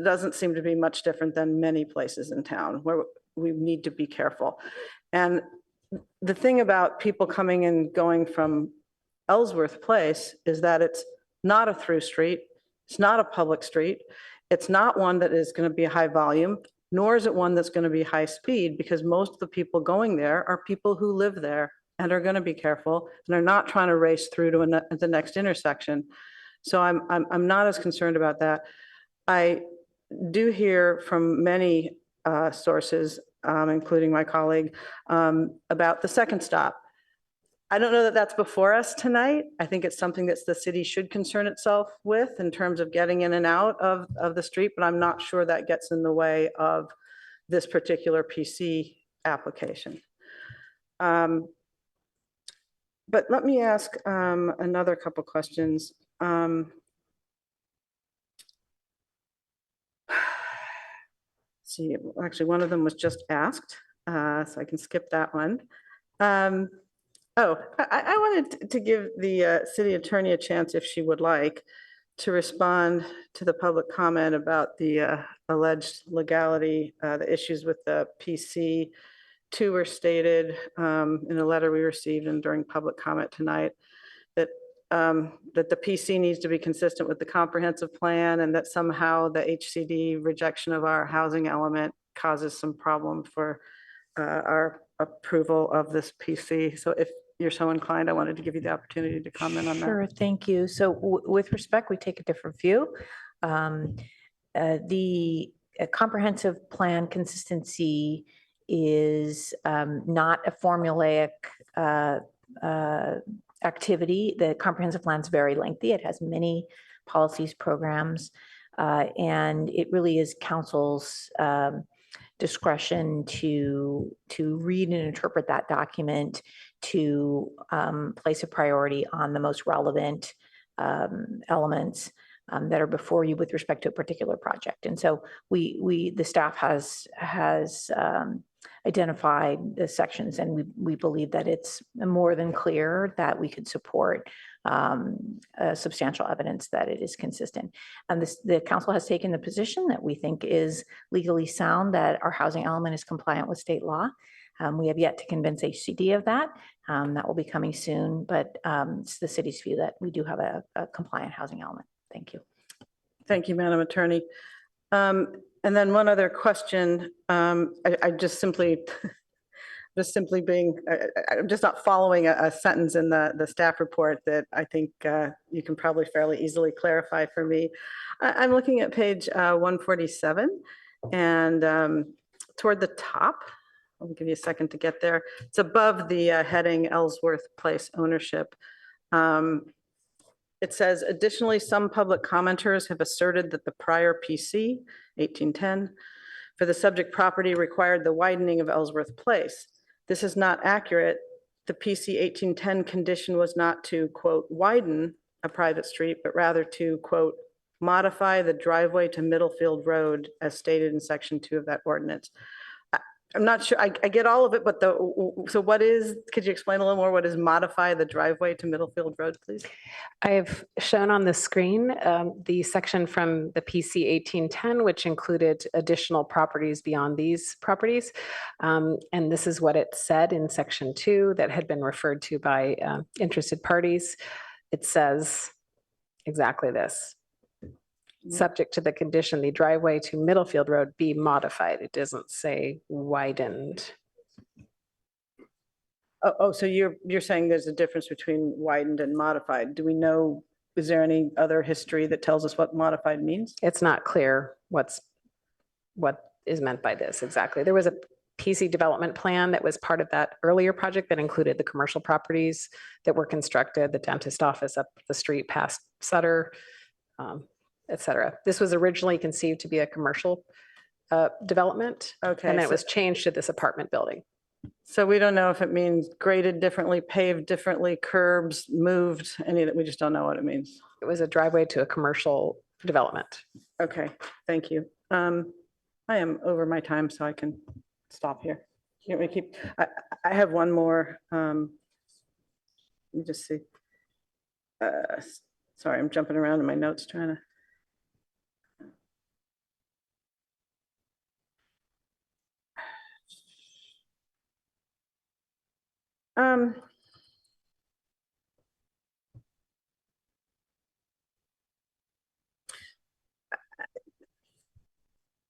doesn't seem to be much different than many places in town where we need to be careful. And the thing about people coming and going from Ellsworth Place is that it's not a through street. It's not a public street. It's not one that is going to be high volume, nor is it one that's going to be high speed, because most of the people going there are people who live there and are going to be careful and are not trying to race through to the next intersection. So I'm not as concerned about that. I do hear from many sources, including my colleague, about the second stop. I don't know that that's before us tonight. I think it's something that the city should concern itself with in terms of getting in and out of the street, but I'm not sure that gets in the way of this particular PC application. But let me ask another couple questions. See, actually, one of them was just asked, so I can skip that one. I wanted to give the city attorney a chance, if she would like, to respond to the public comment about the alleged legality, the issues with the PC. 2 were stated in a letter we received and during public comment tonight, that the PC needs to be consistent with the comprehensive plan, and that somehow the HCD rejection of our housing element causes some problem for our approval of this PC. So if you're so inclined, I wanted to give you the opportunity to comment on that. Sure, thank you. So with respect, we take a different view. The comprehensive plan consistency is not a formulaic activity. The comprehensive plan is very lengthy. It has many policies, programs, and it really is council's discretion to read and interpret that document to place a priority on the most relevant elements that are before you with respect to a particular project. And so the staff has identified the sections, and we believe that it's more than clear that we could support substantial evidence that it is consistent. And the council has taken the position that we think is legally sound, that our housing element is compliant with state law. We have yet to convince HCD of that. That will be coming soon, but it's the city's view that we do have a compliant housing element. Thank you. Thank you, Madam Attorney. And then one other question. I just simply I'm just not following a sentence in the staff report that I think you can probably fairly easily clarify for me. I'm looking at page 147, and toward the top, I'll give you a second to get there. It's above the heading Ellsworth Place ownership. It says, additionally, some public commenters have asserted that the prior PC, 1810, for the subject property required the widening of Ellsworth Place. This is not accurate. The PC 1810 condition was not to, quote, widen a private street, but rather to, quote, modify the driveway to Middlefield Road as stated in section 2 of that ordinance. I'm not sure, I get all of it, but so what is, could you explain a little more, what is modify the driveway to Middlefield Road, please? I've shown on the screen the section from the PC 1810, which included additional properties beyond these properties. And this is what it said in section 2 that had been referred to by interested parties. It says exactly this. Subject to the condition, the driveway to Middlefield Road be modified. It doesn't say widened. Oh, so you're saying there's a difference between widened and modified. Do we know, is there any other history that tells us what modified means? It's not clear what is meant by this exactly. There was a PC development plan that was part of that earlier project that included the commercial properties that were constructed, the dentist office up the street past Sutter, et cetera. This was originally conceived to be a commercial development. Okay. And then it was changed to this apartment building. So we don't know if it means graded differently, paved differently, curbs, moved, any of that. We just don't know what it means. It was a driveway to a commercial development. Okay, thank you. I am over my time, so I can stop here. You want me to keep, I have one more. Let me just see. Sorry, I'm jumping around in my notes trying to.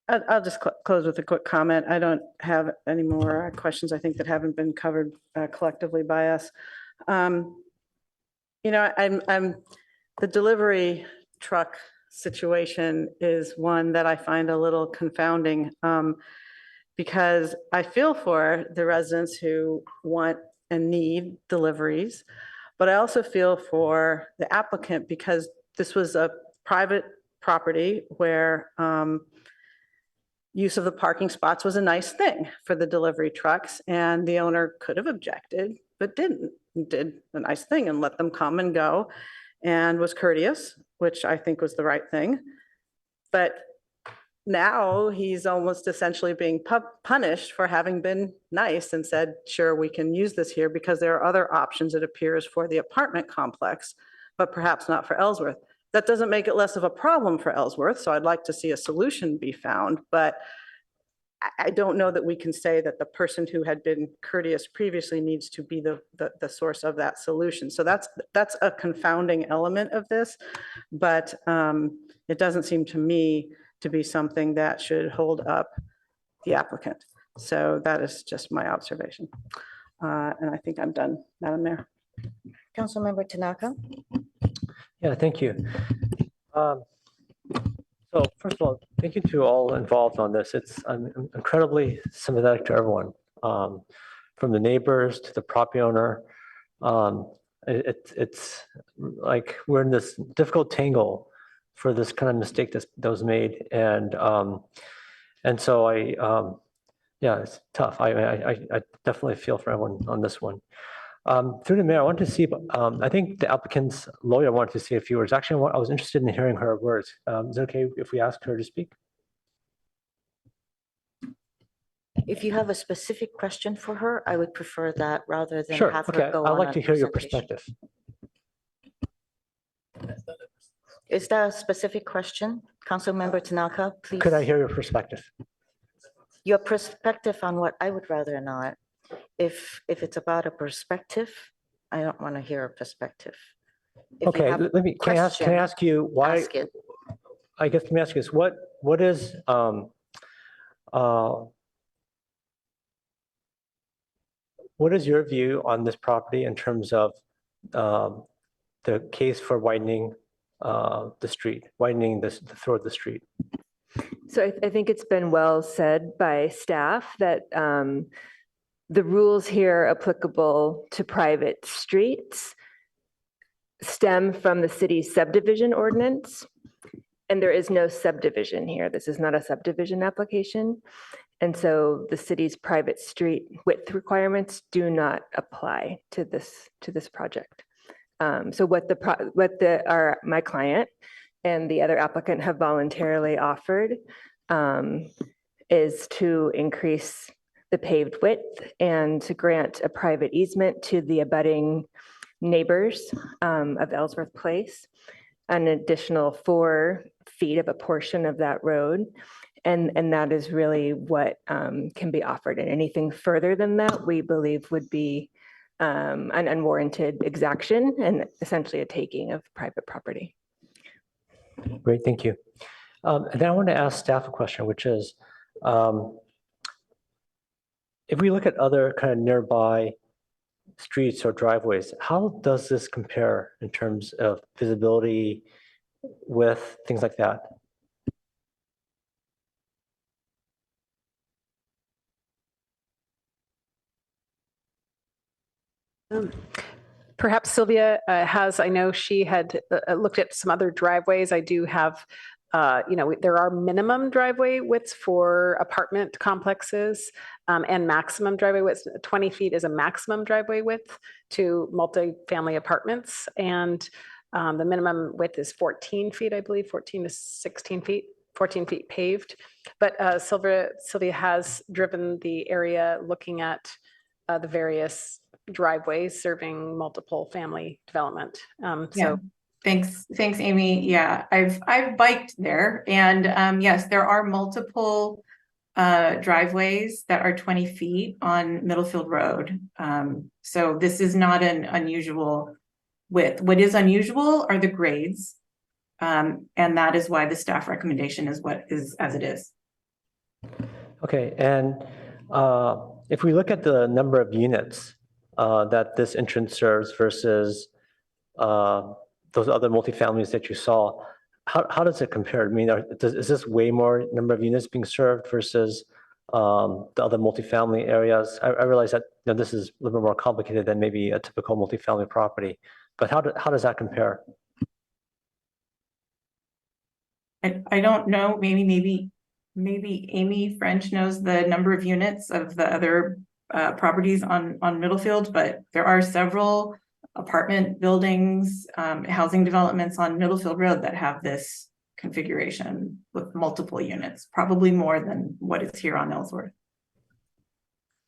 I'll just close with a quick comment. I don't have any more questions, I think, that haven't been covered collectively by us. You know, the delivery truck situation is one that I find a little confounding because I feel for the residents who want and need deliveries, but I also feel for the applicant because this was a private property where use of the parking spots was a nice thing for the delivery trucks, and the owner could have objected, but didn't. Did a nice thing and let them come and go and was courteous, which I think was the right thing. But now he's almost essentially being punished for having been nice and said, sure, we can use this here because there are other options, it appears, for the apartment complex, but perhaps not for Ellsworth. That doesn't make it less of a problem for Ellsworth, so I'd like to see a solution be found, but I don't know that we can say that the person who had been courteous previously needs to be the source of that solution. So that's a confounding element of this, but it doesn't seem to me to be something that should hold up the applicant. So that is just my observation. And I think I'm done, Madam Mayor. Councilmember Tanaka. Yeah, thank you. So first of all, thank you to all involved on this. I'm incredibly sympathetic to everyone, from the neighbors to the property owner. It's like we're in this difficult tangle for this kind of mistake that was made, and so yeah, it's tough. I definitely feel for everyone on this one. Through the mayor, I wanted to see, I think the applicant's lawyer wanted to say a few words. Actually, I was interested in hearing her words. Is it okay if we ask her to speak? If you have a specific question for her, I would prefer that rather than Sure, have okay, her go I'd on like a to hear your presentation. perspective. Is there a specific question? Councilmember Tanaka, please. Could I hear your perspective? Your perspective on what I would rather not. If it's about a perspective, I don't want to hear a perspective. If you Okay, have a let me, can I question, ask you why, ask it. I guess let me ask you this, what is, what is your view on this property in terms of the case for widening the street, widening the throat of the street? So I think it's been well said by staff that the rules here applicable to private streets stem from the city's subdivision ordinance. And there is no subdivision here. This is not a subdivision application. And so the city's private street width requirements do not apply to this project. So what my client and the other applicant have voluntarily offered is to increase the paved width and to grant a private easement to the abutting neighbors of Ellsworth Place, an additional 4 feet of a portion of that road. And that is really what can be offered. And anything further than that, we believe would be an unwarranted exaction and essentially a taking of private property. Great, thank you. And then I want to ask staff a question, which is, if we look at other kind of nearby streets or driveways, how does this compare in terms of visibility, width, things like that? Perhaps Sylvia has, I know she had looked at some other driveways. I do have, there are minimum driveway widths for apartment complexes and maximum driveway widths. 20 feet is a maximum driveway width to multifamily apartments. And the minimum width is 14 feet, I believe, 14 to 16 feet. 14 feet paved. But Sylvia has driven the area looking at the various driveways serving multiple family development. Yeah. Thanks, Amy. Yeah, I've biked there, and yes, there are multiple driveways that are 20 feet on Middlefield Road. So this is not an unusual width. What is unusual are the grades. And that is why the staff recommendation is what is as it is. Okay, and if we look at the number of units that this entrance serves versus those other multifamilies that you saw, how does it compare? I mean, is this way more number of units being served versus the other multifamily areas? I realize that this is a little bit more complicated than maybe a typical multifamily property, but how does that compare? I don't know, maybe Amy French knows the number of units of the other properties on Middlefield, but there are several apartment buildings, housing developments on Middlefield Road that have this configuration with multiple units, probably more than what is here on Ellsworth.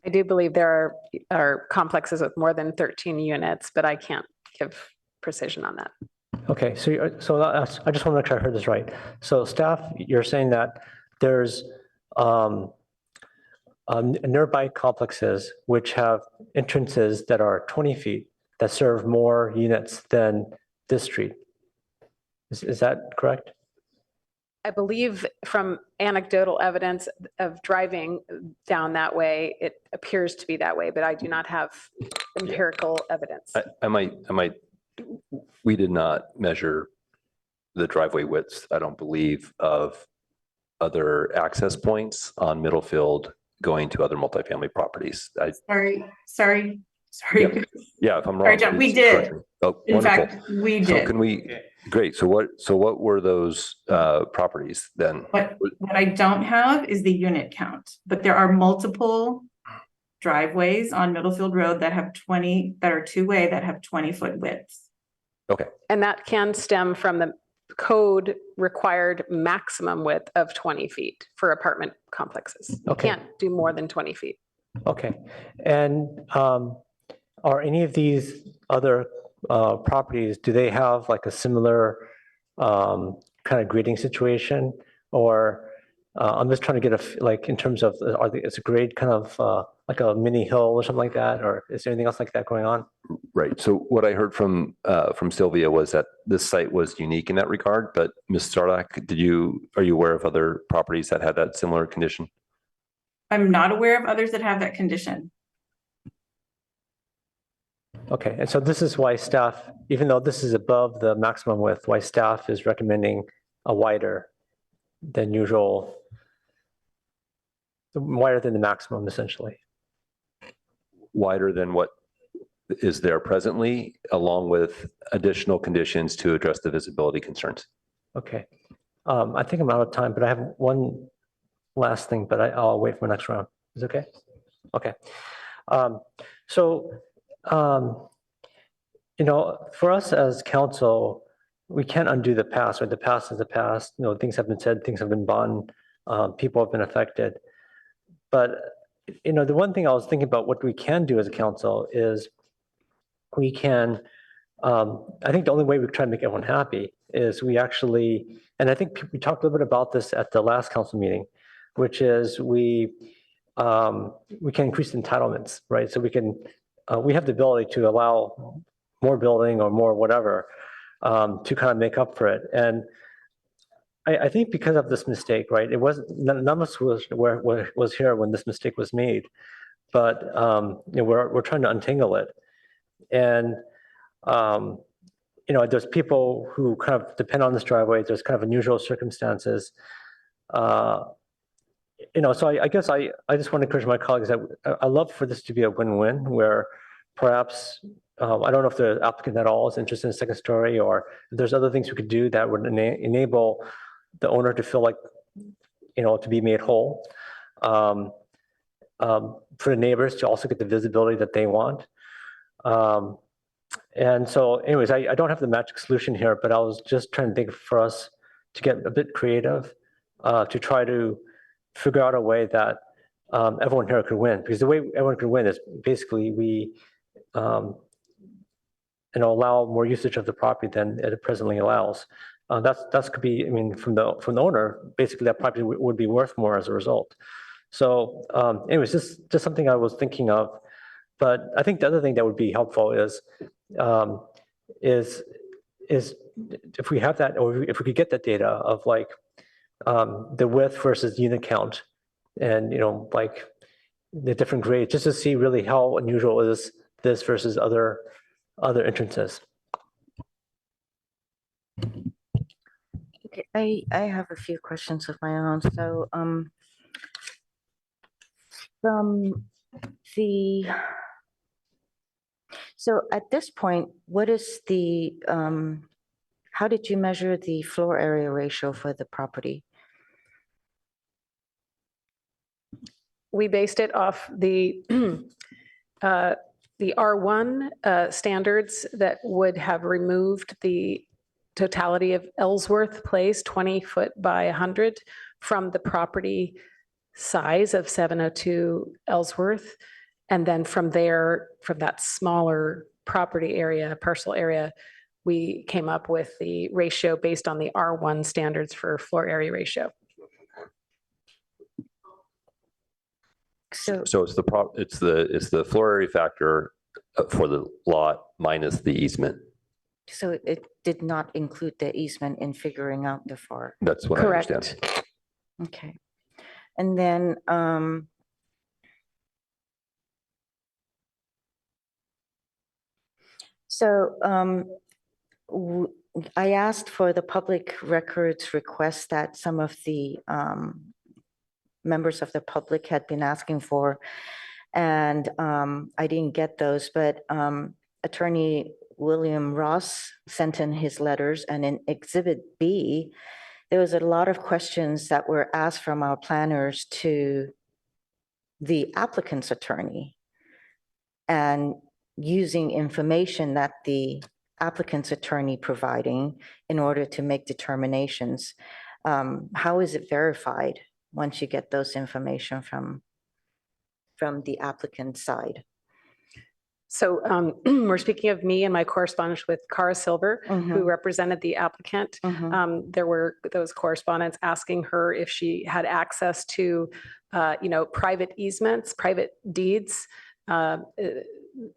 I do believe there are complexes with more than 13 units, but I can't give precision on that. Okay, so I just want to make sure I heard this right. So staff, you're saying that there's nearby complexes which have entrances that are 20 feet that serve more units than this street. Is that correct? I believe from anecdotal evidence of driving down that way, it appears to be that way, but I do not have empirical evidence. I might, we did not measure the driveway widths, I don't believe, of other access points on Middlefield going to other multifamily properties. Sorry. Yeah, if I'm wrong. Sorry, John, we did. Oh, in wonderful. fact, we So did. can we, great. So what were those properties then? What I don't have is the unit count, but there are multiple driveways on Middlefield Road that have 20, that are two-way, that have 20-foot widths. Okay. And that can stem from code required maximum width of 20 feet for apartment complexes. You Okay. can't do more than 20 feet. Okay. And are any of these other properties, do they have like a similar kind of grading situation? Or I'm just trying to get like in terms of, is a grade kind of like a mini hill or something like that? Or is there anything else like that going on? Right. So what I heard from Sylvia was that this site was unique in that regard. But Ms. Sarlak, are you aware of other properties that had that similar condition? I'm not aware of others that have that condition. Okay, and so this is why staff, even though this is above the maximum width, why staff is recommending a wider than usual, wider than the maximum essentially. Wider than what is there presently, along with additional conditions to address the visibility concerns. Okay, I think I'm out of time, but I have one last thing, but I'll wait for my next round. Is it okay? Okay. You know, for us as council, we can't undo the past, right? The past is the past. You know, things have been said, things have been done, people have been affected. But, you know, the one thing I was thinking about what we can do as a council is we can, I think the only way we try to make everyone happy is we actually, and I think we talked a little bit about this at the last council meeting, which is we can increase entitlements, right? So we can, we have the ability to allow more building or more whatever to kind of make up for it. And I think because of this mistake, right? It wasn't, none of us was here when this mistake was made, but you know, we're trying to untangle it. And you know, there's people who kind of depend on this driveway. There's kind of unusual circumstances. You know, so I guess I just want to encourage my colleagues that I love for this to be a win-win where perhaps, I don't know if the applicant at all is interested in a second story or if there's other things we could do that would enable the owner to feel like, you know, to be made whole. For the neighbors to also get the visibility that they want. And so anyways, I don't have the magic solution here, but I was just trying to think for us to get a bit creative, to try to figure out a way that everyone here could win. Because the way everyone could win is basically we you know, allow more usage of the property than it presently allows. That's could be, I mean, from the owner, basically that property would be worth more as a result. So anyways, just something I was thinking of. But I think the other thing that would be helpful is if we have that, or if we could get that data of like the width versus unit count, and you know, like the different grades, just to see really how unusual is this versus other entrances. Okay, I have a few questions of my own. So so at this point, what is the how did you measure the floor area ratio for the property? We based it off the R1 standards that would have removed the totality of Ellsworth Place, 20 foot by 100, from the property size of 702 Ellsworth. And then from there, from that smaller property area, parcel area, we came up with the ratio based on the R1 standards for floor area ratio. So it's the floor area factor for the lot minus the easement. So it did not include the easement in figuring out the floor. That's what Correct. I understand. Okay. And then I asked for the public records request that some of the members of the public had been asking for, and I didn't get those, but Attorney William Ross sent in his letters, and in Exhibit B, there was a lot of questions that were asked from our planners to the applicant's attorney, and using information that the applicant's attorney providing in order to make determinations. How is it verified once you get those information from the applicant's side? So we're speaking of me and my correspondence with Cara Silver, who represented the applicant. There were those correspondents asking her if she had access to, private easements, private deeds,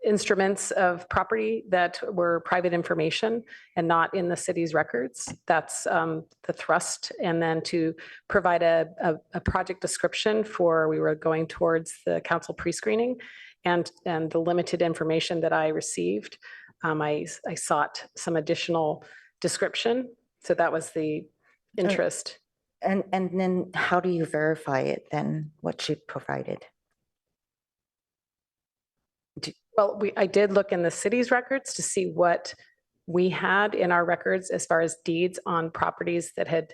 instruments of property that were private information and not in the city's records. That's the thrust. And then to provide a project description for, we were going towards the council pre-screening. And the limited information that I received, I sought some additional description. So that was the interest. And then how do you verify it then, what she provided? Well, I did look in the city's records to see what we had in our records as far as deeds on properties that had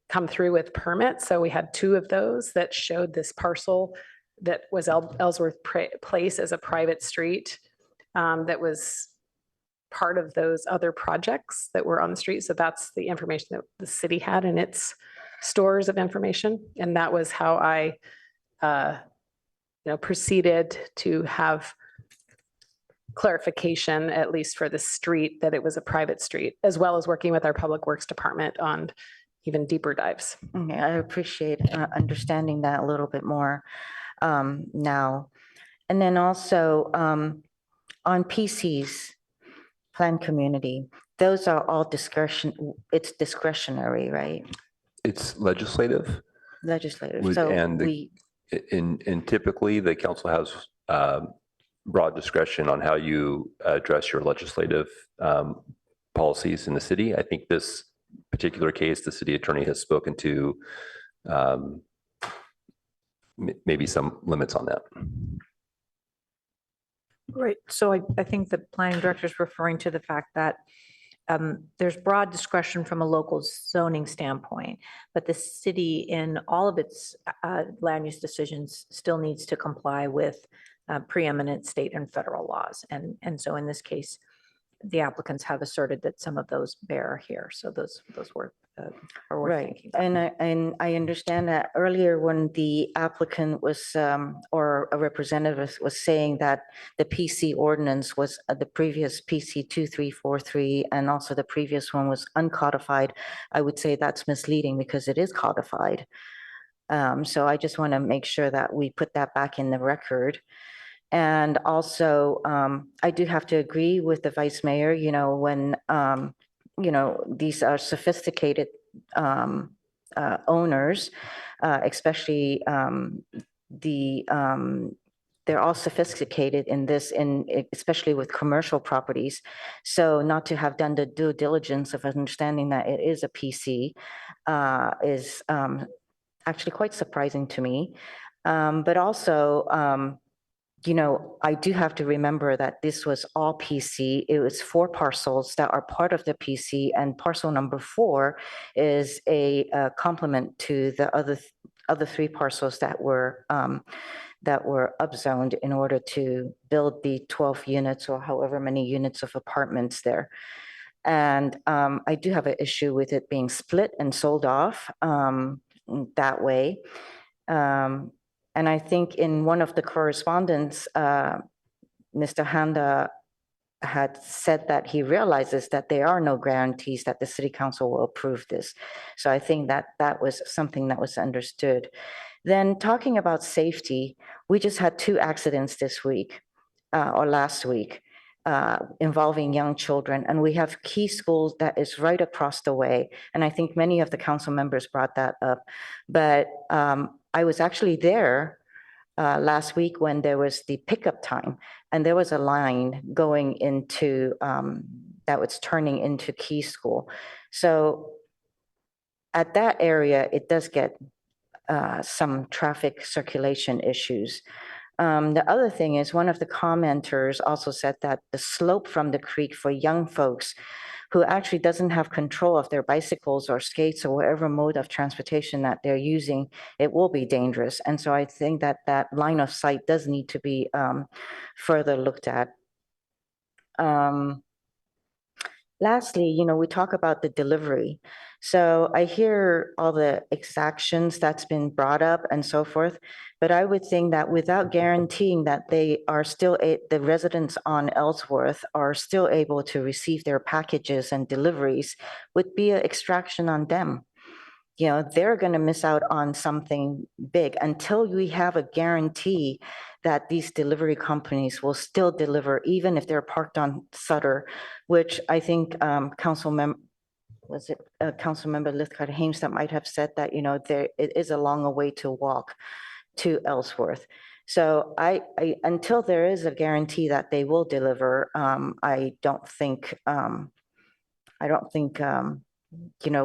come through with permits. So we had 2 of those that showed this parcel that was Ellsworth Place as a private street that was part of those other projects that were on the street. So that's the information that the city had in its stores of information. And that was how I proceeded to have clarification, at least for the street, that it was a private street, as well as working with our Public Works Department on even deeper dives. Okay, I appreciate understanding that a little bit more now. And then also on PCs, planned community, those are all it's discretionary, right? It's legislative. Legislative. So And typically the council has broad discretion on how you address your legislative policies in the city. I think this particular case, the city attorney has spoken to maybe some limits on that. Right. So I think the planning director is referring to the fact that there's broad discretion from a local zoning standpoint, but the city in all of its land use decisions still needs to comply with preeminent state and federal laws. And so in this case, the applicants have asserted that some of those bear here. So those were are worth right. thinking about. And I understand that earlier when the applicant was or a representative was saying that the PC ordinance was the previous PC 2343 and also the previous one was uncodified, I would say that's misleading because it is codified. So I just want to make sure that we put that back in the record. And also, I do have to agree with the vice mayor, when, these are sophisticated owners, especially they're all sophisticated in this, especially with commercial properties. So not to have done the due diligence of understanding that it is a PC is actually quite surprising to me. But also, I do have to remember that this was all PC. It was 4 parcels that are part of the PC, and parcel number 4 is a complement to the other 3 parcels that were upzoned in order to build the 12 units or however many units of apartments there. And I do have an issue with it being split and sold off that way. And I think in one of the correspondence, Mr. Handa had said that he realizes that there are no guarantees that the city council will approve this. So I think that that was something that was understood. Then talking about safety, we just had 2 accidents this week or last week involving young children. And we have Key Schools that is right across the way. And I think many of the council members brought that up. But I was actually there last week when there was the pickup time, and there was a line going into that was turning into Key School. So at that area, it does get some traffic circulation issues. The other thing is one of the commenters also said that the slope from the creek for young folks who actually doesn't have control of their bicycles or skates or whatever mode of transportation that they're using, it will be dangerous. And so I think that that line of sight does need to be further looked at. Lastly, we talk about the delivery. So I hear all the exactions that's been brought up and so forth, but I would think that without guaranteeing that they are still, the residents on Ellsworth are still able to receive their packages and deliveries would be an extraction on them. They're going to miss out on something big until we have a guarantee that these delivery companies will still deliver, even if they're parked on Sutter, which I think Councilmember Lithcott Hames that might have said that, there it is a longer way to walk to Ellsworth. So until there is a guarantee that they will deliver, I don't think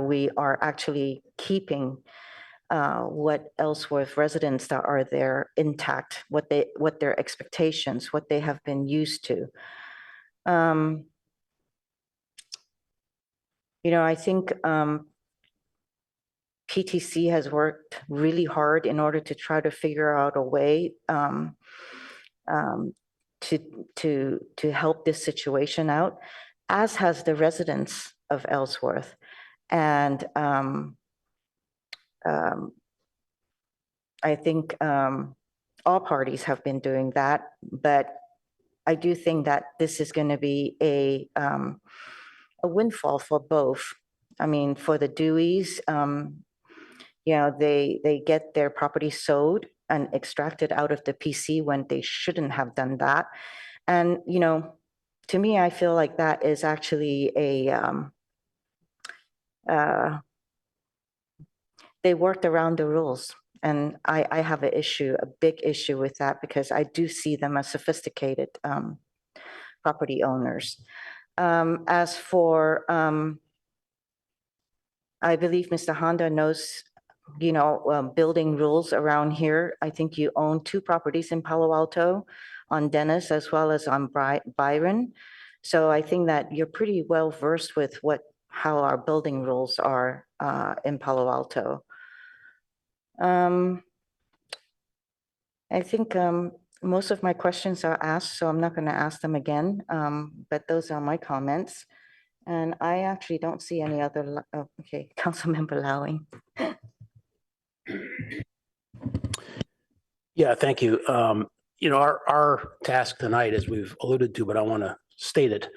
we are actually keeping what Ellsworth residents that are there intact, what their expectations, what they have been used to. I think PTC has worked really hard in order to try to figure out a way to help this situation out, as has the residents of Ellsworth. And I think all parties have been doing that, but I do think that this is going to be a windfall for both. I mean, for the Deweys, they get their property sold and extracted out of the PC when they shouldn't have done that. And, to me, I feel like that is actually they worked around the rules. And I have a big issue with that, because I do see them as sophisticated property owners. As for, I believe Mr. Honda knows, building rules around here. I think you own 2 properties in Palo Alto, on Dennis as well as on Byron. So I think that you're pretty well versed with how our building rules are in Palo Alto. I think most of my questions are asked, so I'm not going to ask them again, but those are my comments. And I actually don't see any other, okay, Councilmember Lowing. Yeah, thank you. Our task tonight, as we've alluded to, but I want to state it,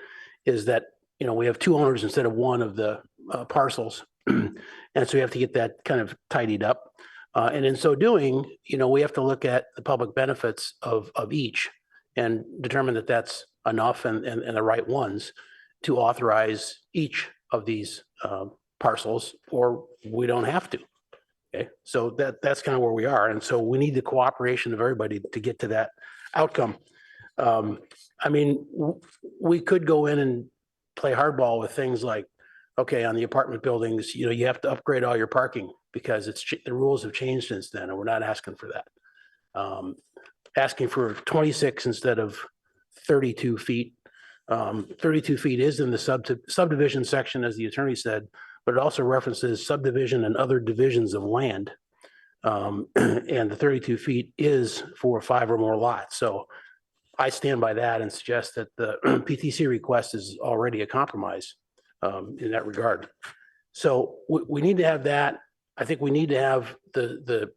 is that, we have 2 owners instead of 1 of the parcels. And so we have to get that kind of tidied up. And in so doing, we have to look at the public benefits of each and determine that that's enough and the right ones to authorize each of these parcels, or we don't have to. Okay, so that's kind of where we are. And so we need the cooperation of everybody to get to that outcome. I mean, we could go in and play hardball with things like, okay, on the apartment buildings, you have to upgrade all your parking because the rules have changed since then, and we're not asking for that. Asking for 26 instead of 32 feet. 32 feet is in the subdivision section, as the attorney said, but it also references subdivision and other divisions of land. And the 32 feet is for 5 or more lots. So I stand by that and suggest that the PTC request is already a compromise in that regard. So we need to have that. I think we need to have the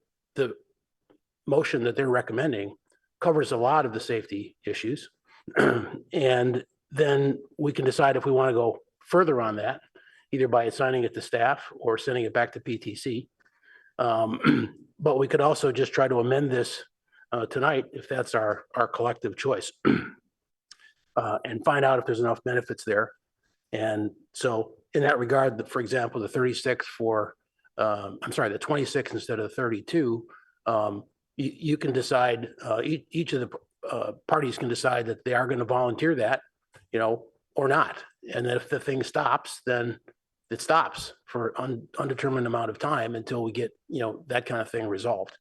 motion that they're recommending covers a lot of the safety issues. And then we can decide if we want to go further on that, either by assigning it to staff or sending it back to PTC. But we could also just try to amend this tonight if that's our collective choice, and find out if there's enough benefits there. And so in that regard, for example, the 36 the 26 instead of the 32, you can decide, each of the parties can decide that they are going to volunteer that, or not. And if the thing stops, then it stops for undetermined amount of time until we get, that kind of thing resolved.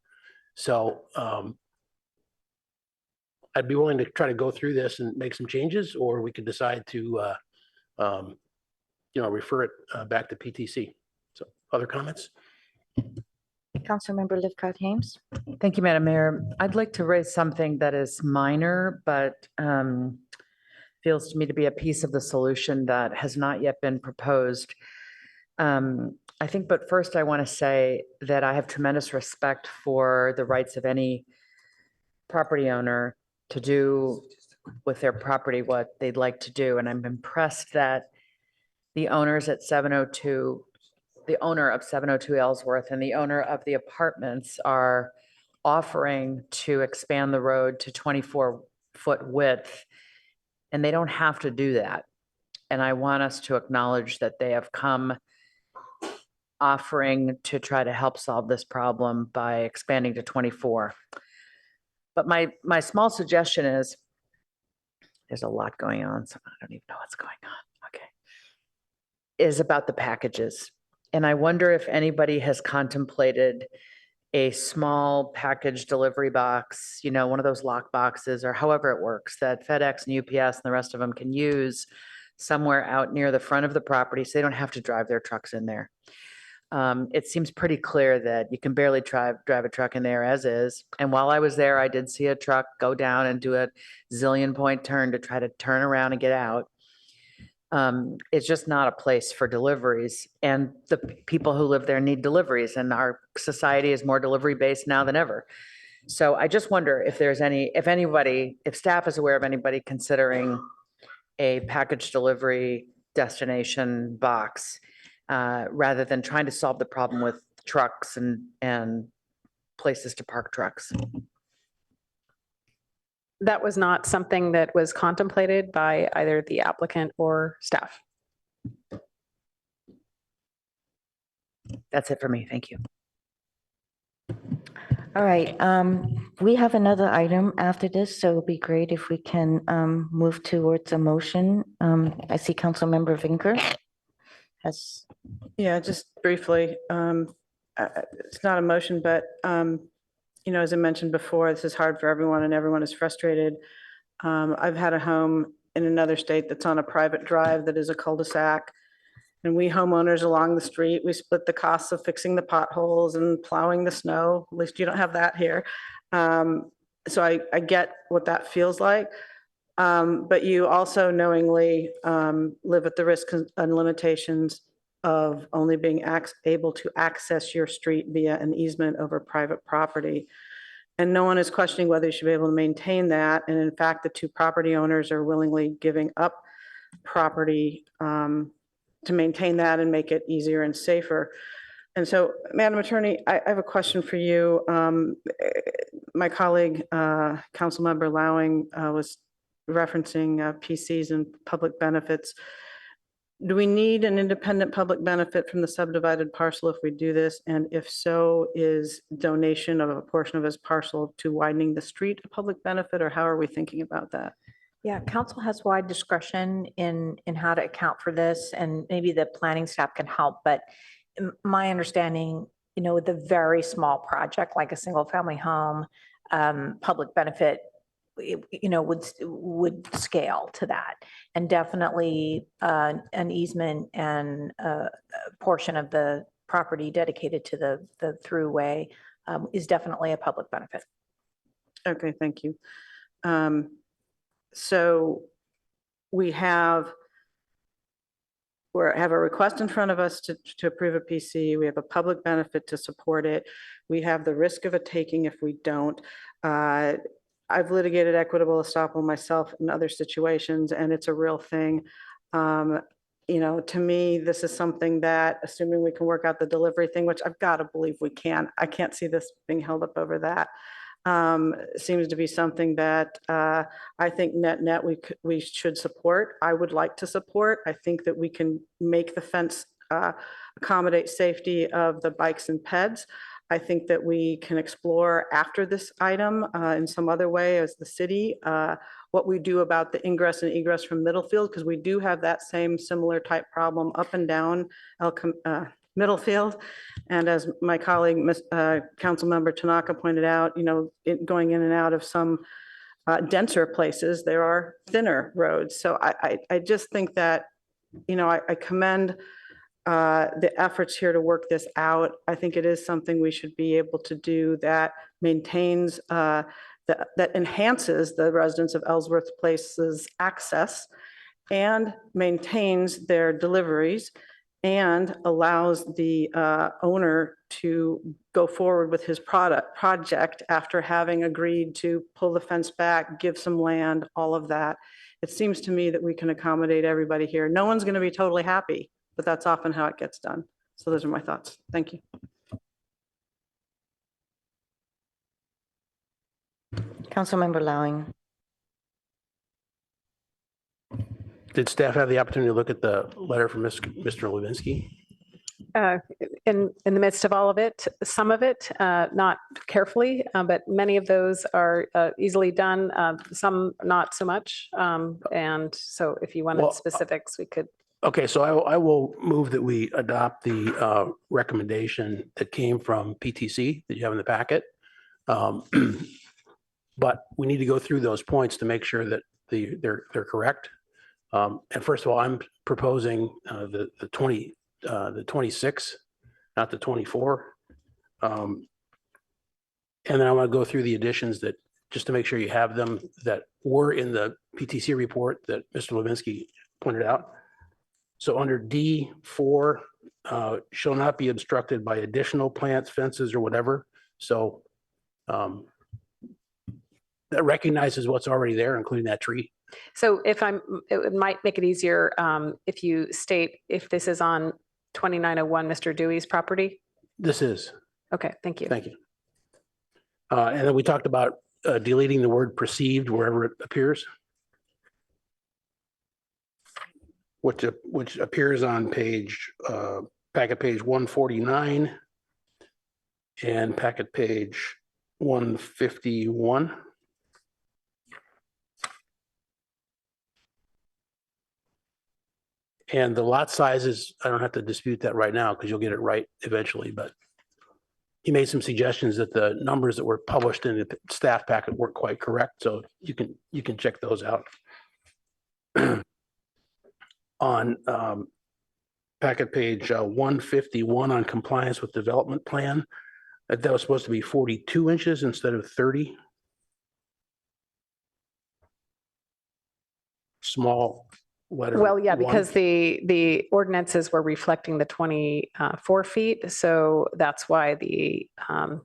So I'd be willing to try to go through this and make some changes, or we could decide to, refer it back to PTC. So other comments? Councilmember Lithcott Hames. Thank you, Madam Mayor. I'd like to raise something that is minor, but feels to me to be a piece of the solution that has not yet been proposed. I think, but first I want to say that I have tremendous respect for the rights of any property owner to do with their property what they'd like to do. And I'm impressed that the owners at 702, the owner of 702 Ellsworth and the owner of the apartments are offering to expand the road to 24-foot width, and they don't have to do that. And I want us to acknowledge that they have come offering to try to help solve this problem by expanding to 24. But my small suggestion is, there's a lot going on, so I don't even know what's going on. Okay. Is about the packages. And I wonder if anybody has contemplated a small package delivery box, you know, one of those lock boxes or however it works that FedEx and UPS and the rest of them can use somewhere out near the front of the property so they don't have to drive their trucks in there. It seems pretty clear that you can barely drive a truck in there as is. And while I was there, I did see a truck go down and do a zillion point turn to try to turn around and get out. It's just not a place for deliveries, and the people who live there need deliveries, and our society is more delivery based now than ever. So I just wonder if there's if staff is aware of anybody considering a package delivery destination box, rather than trying to solve the problem with trucks and places to park trucks. That was not something that was contemplated by either the applicant or staff. That's it for me. Thank you. All right, we have another item after this, so it'll be great if we can move towards a motion. I see Councilmember Vinker has. Yeah, just briefly, it's not a motion, but, you know, as I mentioned before, this is hard for everyone and everyone is frustrated. I've had a home in another state that's on a private drive that is a cul-de-sac. And we homeowners along the street, we split the costs of fixing the potholes and plowing the snow. At least you don't have that here. So I get what that feels like. But you also knowingly live at the risk and limitations of only being able to access your street via an easement over private property. And no one is questioning whether you should be able to maintain that. And in fact, the two property owners are willingly giving up property to maintain that and make it easier and safer. And so, Madam Attorney, I have a question for you. My colleague, Councilmember Lowing, was referencing PCs and public benefits. Do we need an independent public benefit from the subdivided parcel if we do this? And if so, is donation of a portion of his parcel to widening the street a public benefit, or how are we thinking about that? Yeah, council has wide discretion in how to account for this, and maybe the planning staff can help. But my understanding, you know, with a very small project like a single family home, public benefit, you know, would scale to that, and definitely an easement and a portion of the property dedicated to the throughway is definitely a public benefit. Okay, thank you. So we have a request in front of us to approve a PC. We have a public benefit to support it. We have the risk of a taking if we don't. I've litigated equitable estoppel myself in other situations, and it's a real thing. You know, to me, this is something that, assuming we can work out the delivery thing, which I've got to believe we can, I can't see this being held up over that. Seems to be something that I think net we should support. I would like to support. I think that we can make the fence accommodate safety of the bikes and peds. I think that we can explore after this item in some other way as the city what we do about the ingress and egress from Middlefield, because we do have that same similar type problem up and down Middlefield. And as my colleague, Councilmember Tanaka pointed out, you know, going in and out of some denser places, there are thinner roads. So I just think that, you know, I commend the efforts here to work this out. I think it is something we should be able to do that maintains that enhances the residents of Ellsworth Place's access and maintains their deliveries and allows the owner to go forward with his project after having agreed to pull the fence back, give some land, all of that. It seems to me that we can accommodate everybody here. No one's going to be totally happy, but that's often how it gets done. So those are my thoughts. Thank you. Councilmember Lowing. Did staff have the opportunity to look at the letter from Mr. Levinsky? In the midst of all of it, some of it, not carefully, but many of those are easily done, some not so much. And so if you wanted Well, specifics, we could. Okay, so I will move that we adopt the recommendation that came from PTC that you have in the packet. But we need to go through those points to make sure that they're correct. And first of all, I'm proposing the 26, not the 24. And then I want to go through the additions that, just to make sure you have them, that were in the PTC report that Mr. Levinsky pointed out. So under D4, shall not be obstructed by additional plants, fences, or whatever. So that recognizes what's already there, including that tree. So it might make it easier if you state if this is on 2901 Mr. Dewey's property. This is. Okay, thank you. Thank you. And then we talked about deleting the word perceived wherever it appears, which appears on packet page 149 and packet page 151. And the lot sizes, I don't have to dispute that right now because you'll get it right eventually, but he made some suggestions that the numbers that were published in the staff packet weren't quite correct. So you can check those out. On packet page 151 on compliance with development plan, that was supposed to be 42 inches instead of 30. Small letter. Well, yeah, because the ordinances were reflecting the 24 feet. So that's why Mr.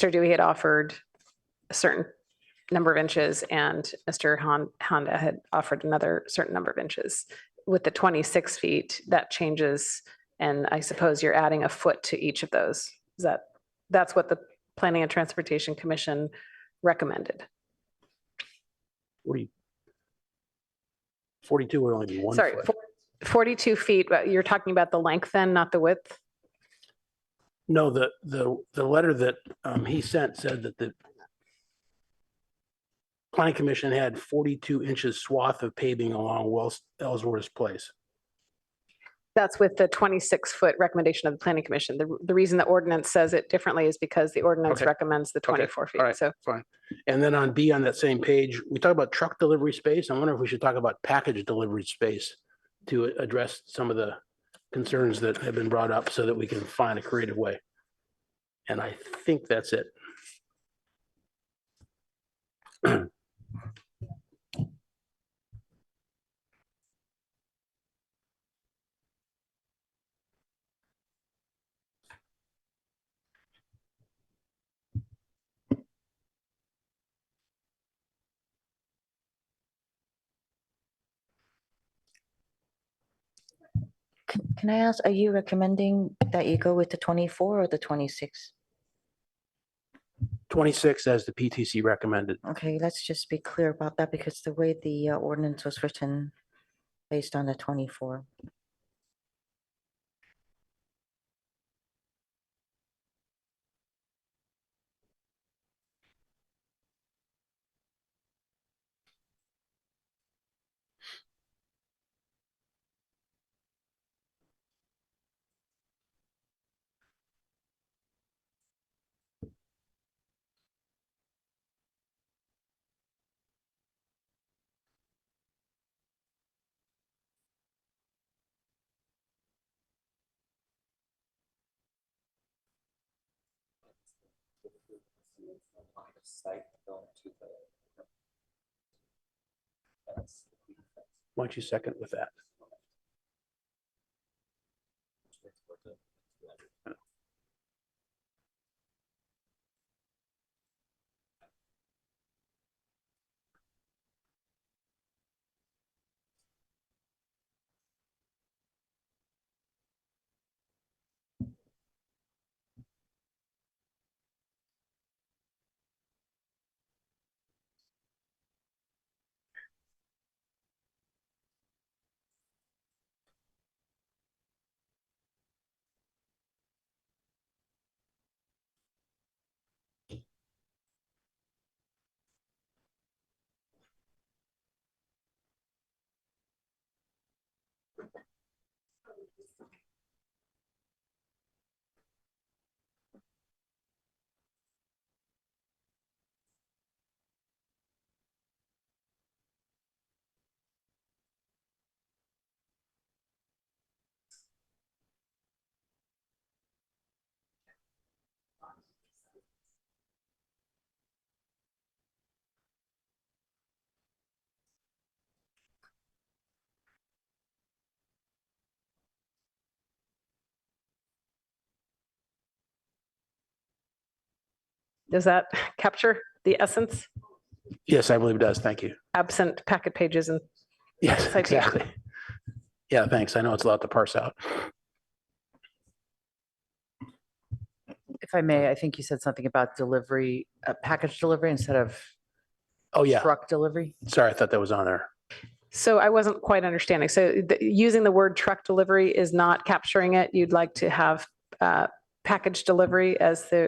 Dewey had offered a certain number of inches and Mr. Honda had offered another certain number of inches. With the 26 feet, that changes. And I suppose you're adding a foot to each of those. That's what the Planning and Transportation Commission recommended. 42 would only be 1 Sorry, foot. 42 feet. You're talking about the length then, not the width? No, the letter that he sent said that the Planning Commission had 42 inches swath of paving along Ellsworth Place. That's with the 26-foot recommendation of the Planning Commission. The reason the ordinance says it differently is because the ordinance recommends the 24 feet. All right, so fine. And then on B on that same page, we talk about truck delivery space. I wonder if we should talk about package delivery space to address some of the concerns that have been brought up so that we can find a creative way. And I think that's it. Can I ask, are you recommending that you go with the 24 or the 26? 26 as the PTC recommended. Okay, let's just be clear about that because the way the ordinance was written based on the 24. Why don't you second with that? Does that capture the essence? Yes, I believe it does. Thank you. Absent packet pages and Yes, citation. exactly. Yeah, thanks. I know it's a lot to parse out. If I may, I think you said something about delivery, package delivery instead of Oh, yeah. truck delivery. Sorry, I thought that was on there. So I wasn't quite understanding. So using the word truck delivery is not capturing it. You'd like to have package delivery as the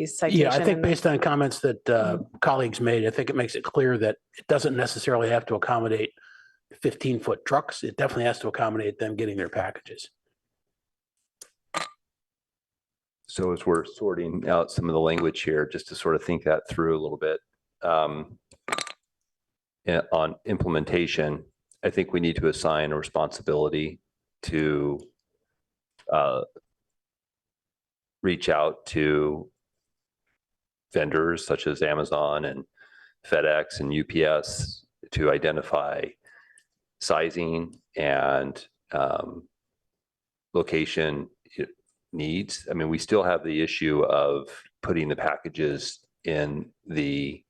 citation. Yeah, I think and- based on comments that colleagues made, I think it makes it clear that it doesn't necessarily have to accommodate 15-foot trucks. It definitely has to accommodate them getting their packages. So as we're sorting out some of the language here, just to sort of think that through a little bit, on implementation, I think we need to assign a responsibility to reach out to vendors such as Amazon and FedEx and UPS to identify sizing and location needs. I mean, we still have the issue of putting the packages in the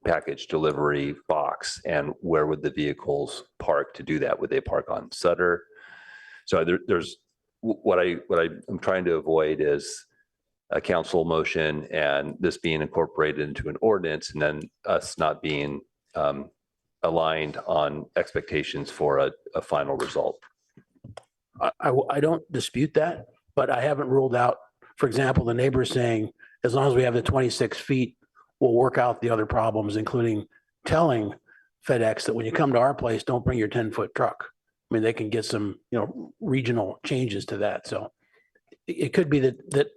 package delivery box, and where would the vehicles park to do that? Would they park on Sutter? So there's what I'm trying to avoid is a council motion and this being incorporated into an ordinance, and then us not being aligned on expectations for a final result. I don't dispute that, but I haven't ruled out, for example, the neighbor saying, as long as we have the 26 feet, we'll work out the other problems, including telling FedEx that when you come to our place, don't bring your 10-foot truck. I mean, they can get some, regional changes to that. So it could be that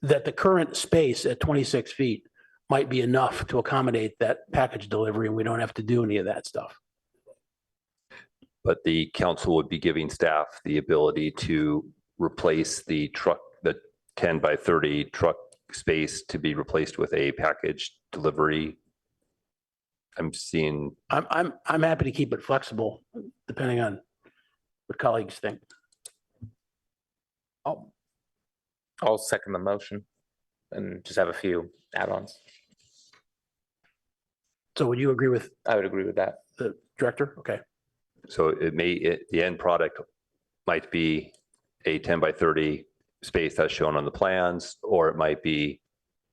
the current space at 26 feet might be enough to accommodate that package delivery, and we don't have to do any of that stuff. But the council would be giving staff the ability to replace the 10 by 30 truck space to be replaced with a package delivery. I'm happy to keep it flexible, depending on what colleagues think. I'll second the motion and just have a few add-ons. So would you agree with? I would agree with that. The director? Okay. So the end product might be a 10 by 30 space that's shown on the plans, or it might be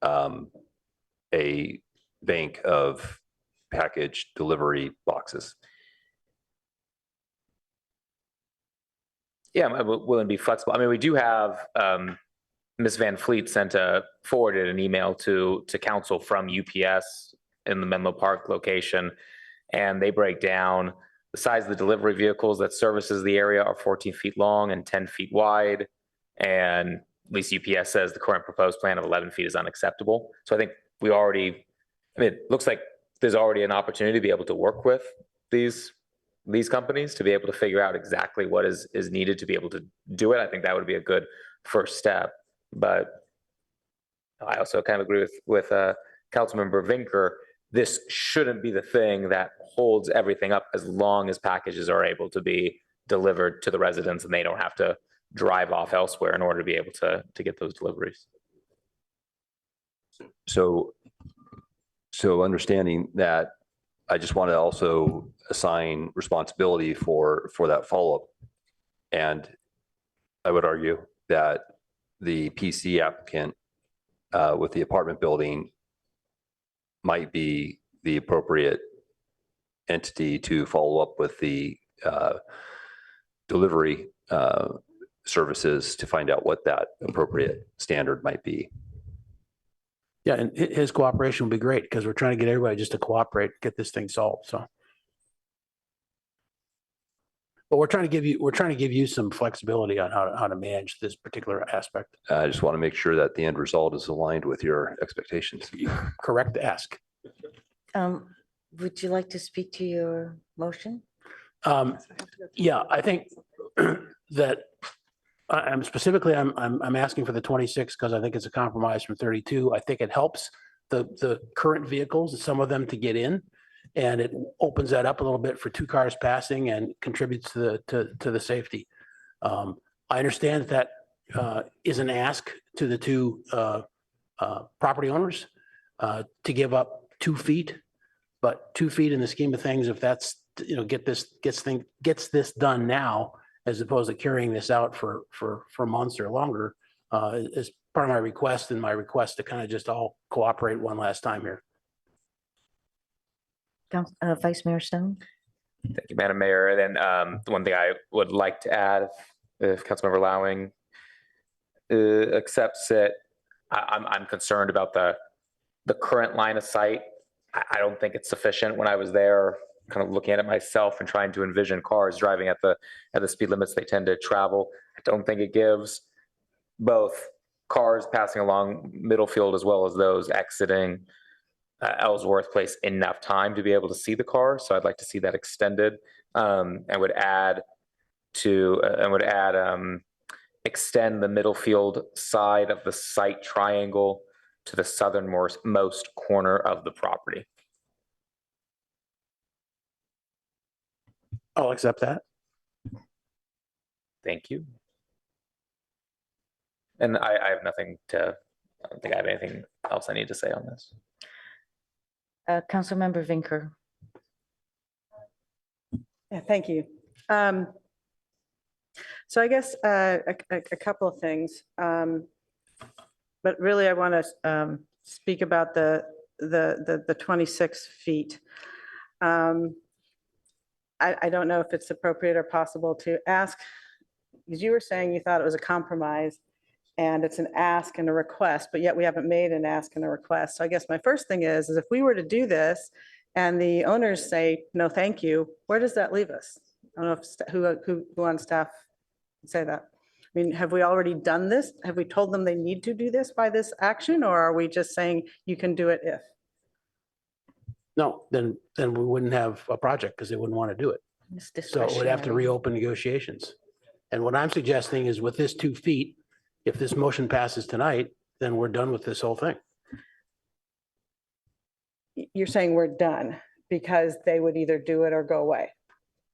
a bank of package delivery boxes. Yeah, I'm willing to be flexible. I mean, we do have Ms. Van Fleet forwarded an email to council from UPS in the Menlo Park location, and they break down the size of the delivery vehicles that services the area are 14 feet long and 10 feet wide. And at least UPS says the current proposed plan of 11 feet is unacceptable. So I think it looks like there's already an opportunity to be able to work with these companies to be able to figure out exactly what is needed to be able to do it. I think that would be a good first step. But I also kind of agree with Councilmember Vinker. This shouldn't be the thing that holds everything up as long as packages are able to be delivered to the residents and they don't have to drive off elsewhere in order to be able to get those deliveries. So understanding that, I just want to also assign responsibility for that follow-up. And I would argue that the PC applicant with the apartment building might be the appropriate entity to follow up with the delivery services to find out what that appropriate standard might be. Yeah, and his cooperation would be great because we're trying to get everybody just to cooperate, get this thing solved, so. But we're trying to give you some flexibility on how to manage this particular aspect. I just want to make sure that the end result is aligned with your expectations. Correct ask. Would you like to speak to your motion? Yeah, I think that I'm asking for the 26 because I think it's a compromise from 32. I think it helps the current vehicles, some of them to get in, and it opens that up a little bit for 2 cars passing and contributes to the safety. I understand that is an ask to the 2 property owners to give up 2 feet, but 2 feet in the scheme of things, if that's, gets this done now, as opposed to carrying this out for months or longer, is part of my request, and my request to kind of just all cooperate one last time here. Vice Mayor Stone. Thank you, Madam Mayor. And then the one thing I would like to add, if Councilmember Lowing accepts it, I'm concerned about the current line of sight. I don't think it's sufficient. When I was there, kind of looking at it myself and trying to envision cars driving at the speed limits they tend to travel, I don't think it gives both cars passing along Middlefield as well as those exiting Ellsworth Place enough time to be able to see the car. So I'd like to see that extended, and would extend the Middlefield side of the site triangle to the southernmost corner of the property. I'll accept that. Thank you. And I have nothing to, I don't think I have anything else I need to say on this. Councilmember Vinker. Yeah, thank you. So I guess a couple of things, but really I want to speak about the 26 feet. I don't know if it's appropriate or possible to ask, because you were saying you thought it was a compromise and it's an ask and a request, but yet we haven't made an ask and a request. So I guess my first thing is if we were to do this and the owners say, no, thank you, where does that leave us? I don't know if who on staff would say that. I mean, have we already done this? Have we told them they need to do this by this action, or are we just saying you can do it if? No, then we wouldn't have a project because they wouldn't want to do it. So we'd have to reopen negotiations. And what I'm suggesting is with this 2 feet, if this motion passes tonight, then we're done with this whole thing. You're saying we're done because they would either do it or go away?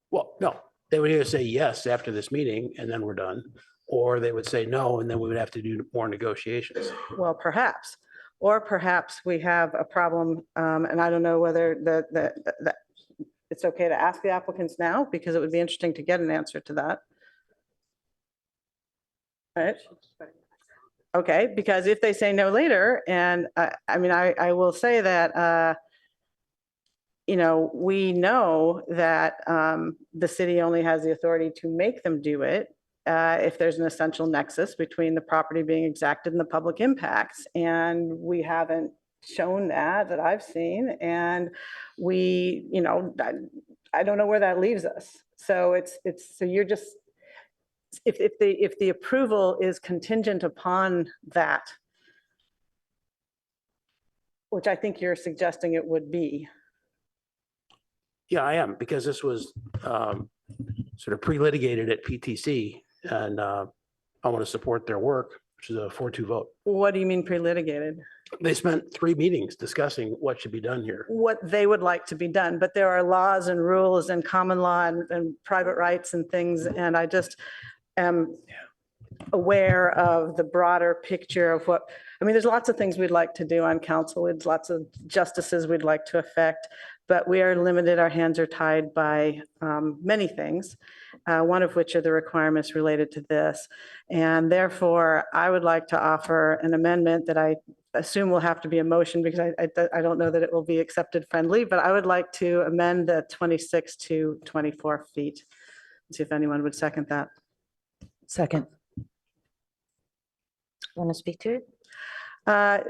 Well, no, they would either say yes after this meeting and then we're done, or they would say no, and then we would have to do more negotiations. Well, perhaps, or perhaps we have a problem, and I don't know whether that it's okay to ask the applicants now, because it would be interesting to get an answer to that. Right? Okay, because if they say no later, and I mean, I will say that, you know, we know that the city only has the authority to make them do it if there's an essential nexus between the property being exacted and the public impacts. And we haven't shown that I've seen. And we, you know, I don't know where that leaves us. So so you're just, if the approval is contingent upon that, which I think you're suggesting it would be. Yeah, I am, because this was sort of pre-litigated at PTC, and I want to support their work. which is a 4-2 vote. What do you mean pre-litigated? They spent 3 meetings discussing what should be done here. What they would like to be done, but there are laws and rules and common law and private rights and things, and I just am aware of the broader picture of what, I mean, there's lots of things we'd like to do on council, there's lots of justices we'd like to affect, but we are limited, our hands are tied by many things, one of which are the requirements related to this. And therefore, I would like to offer an amendment that I assume will have to be a motion because I don't know that it will be accepted friendly, but I would like to amend the 26 to 24 feet. See if anyone would second that. Second. Want to speak to it?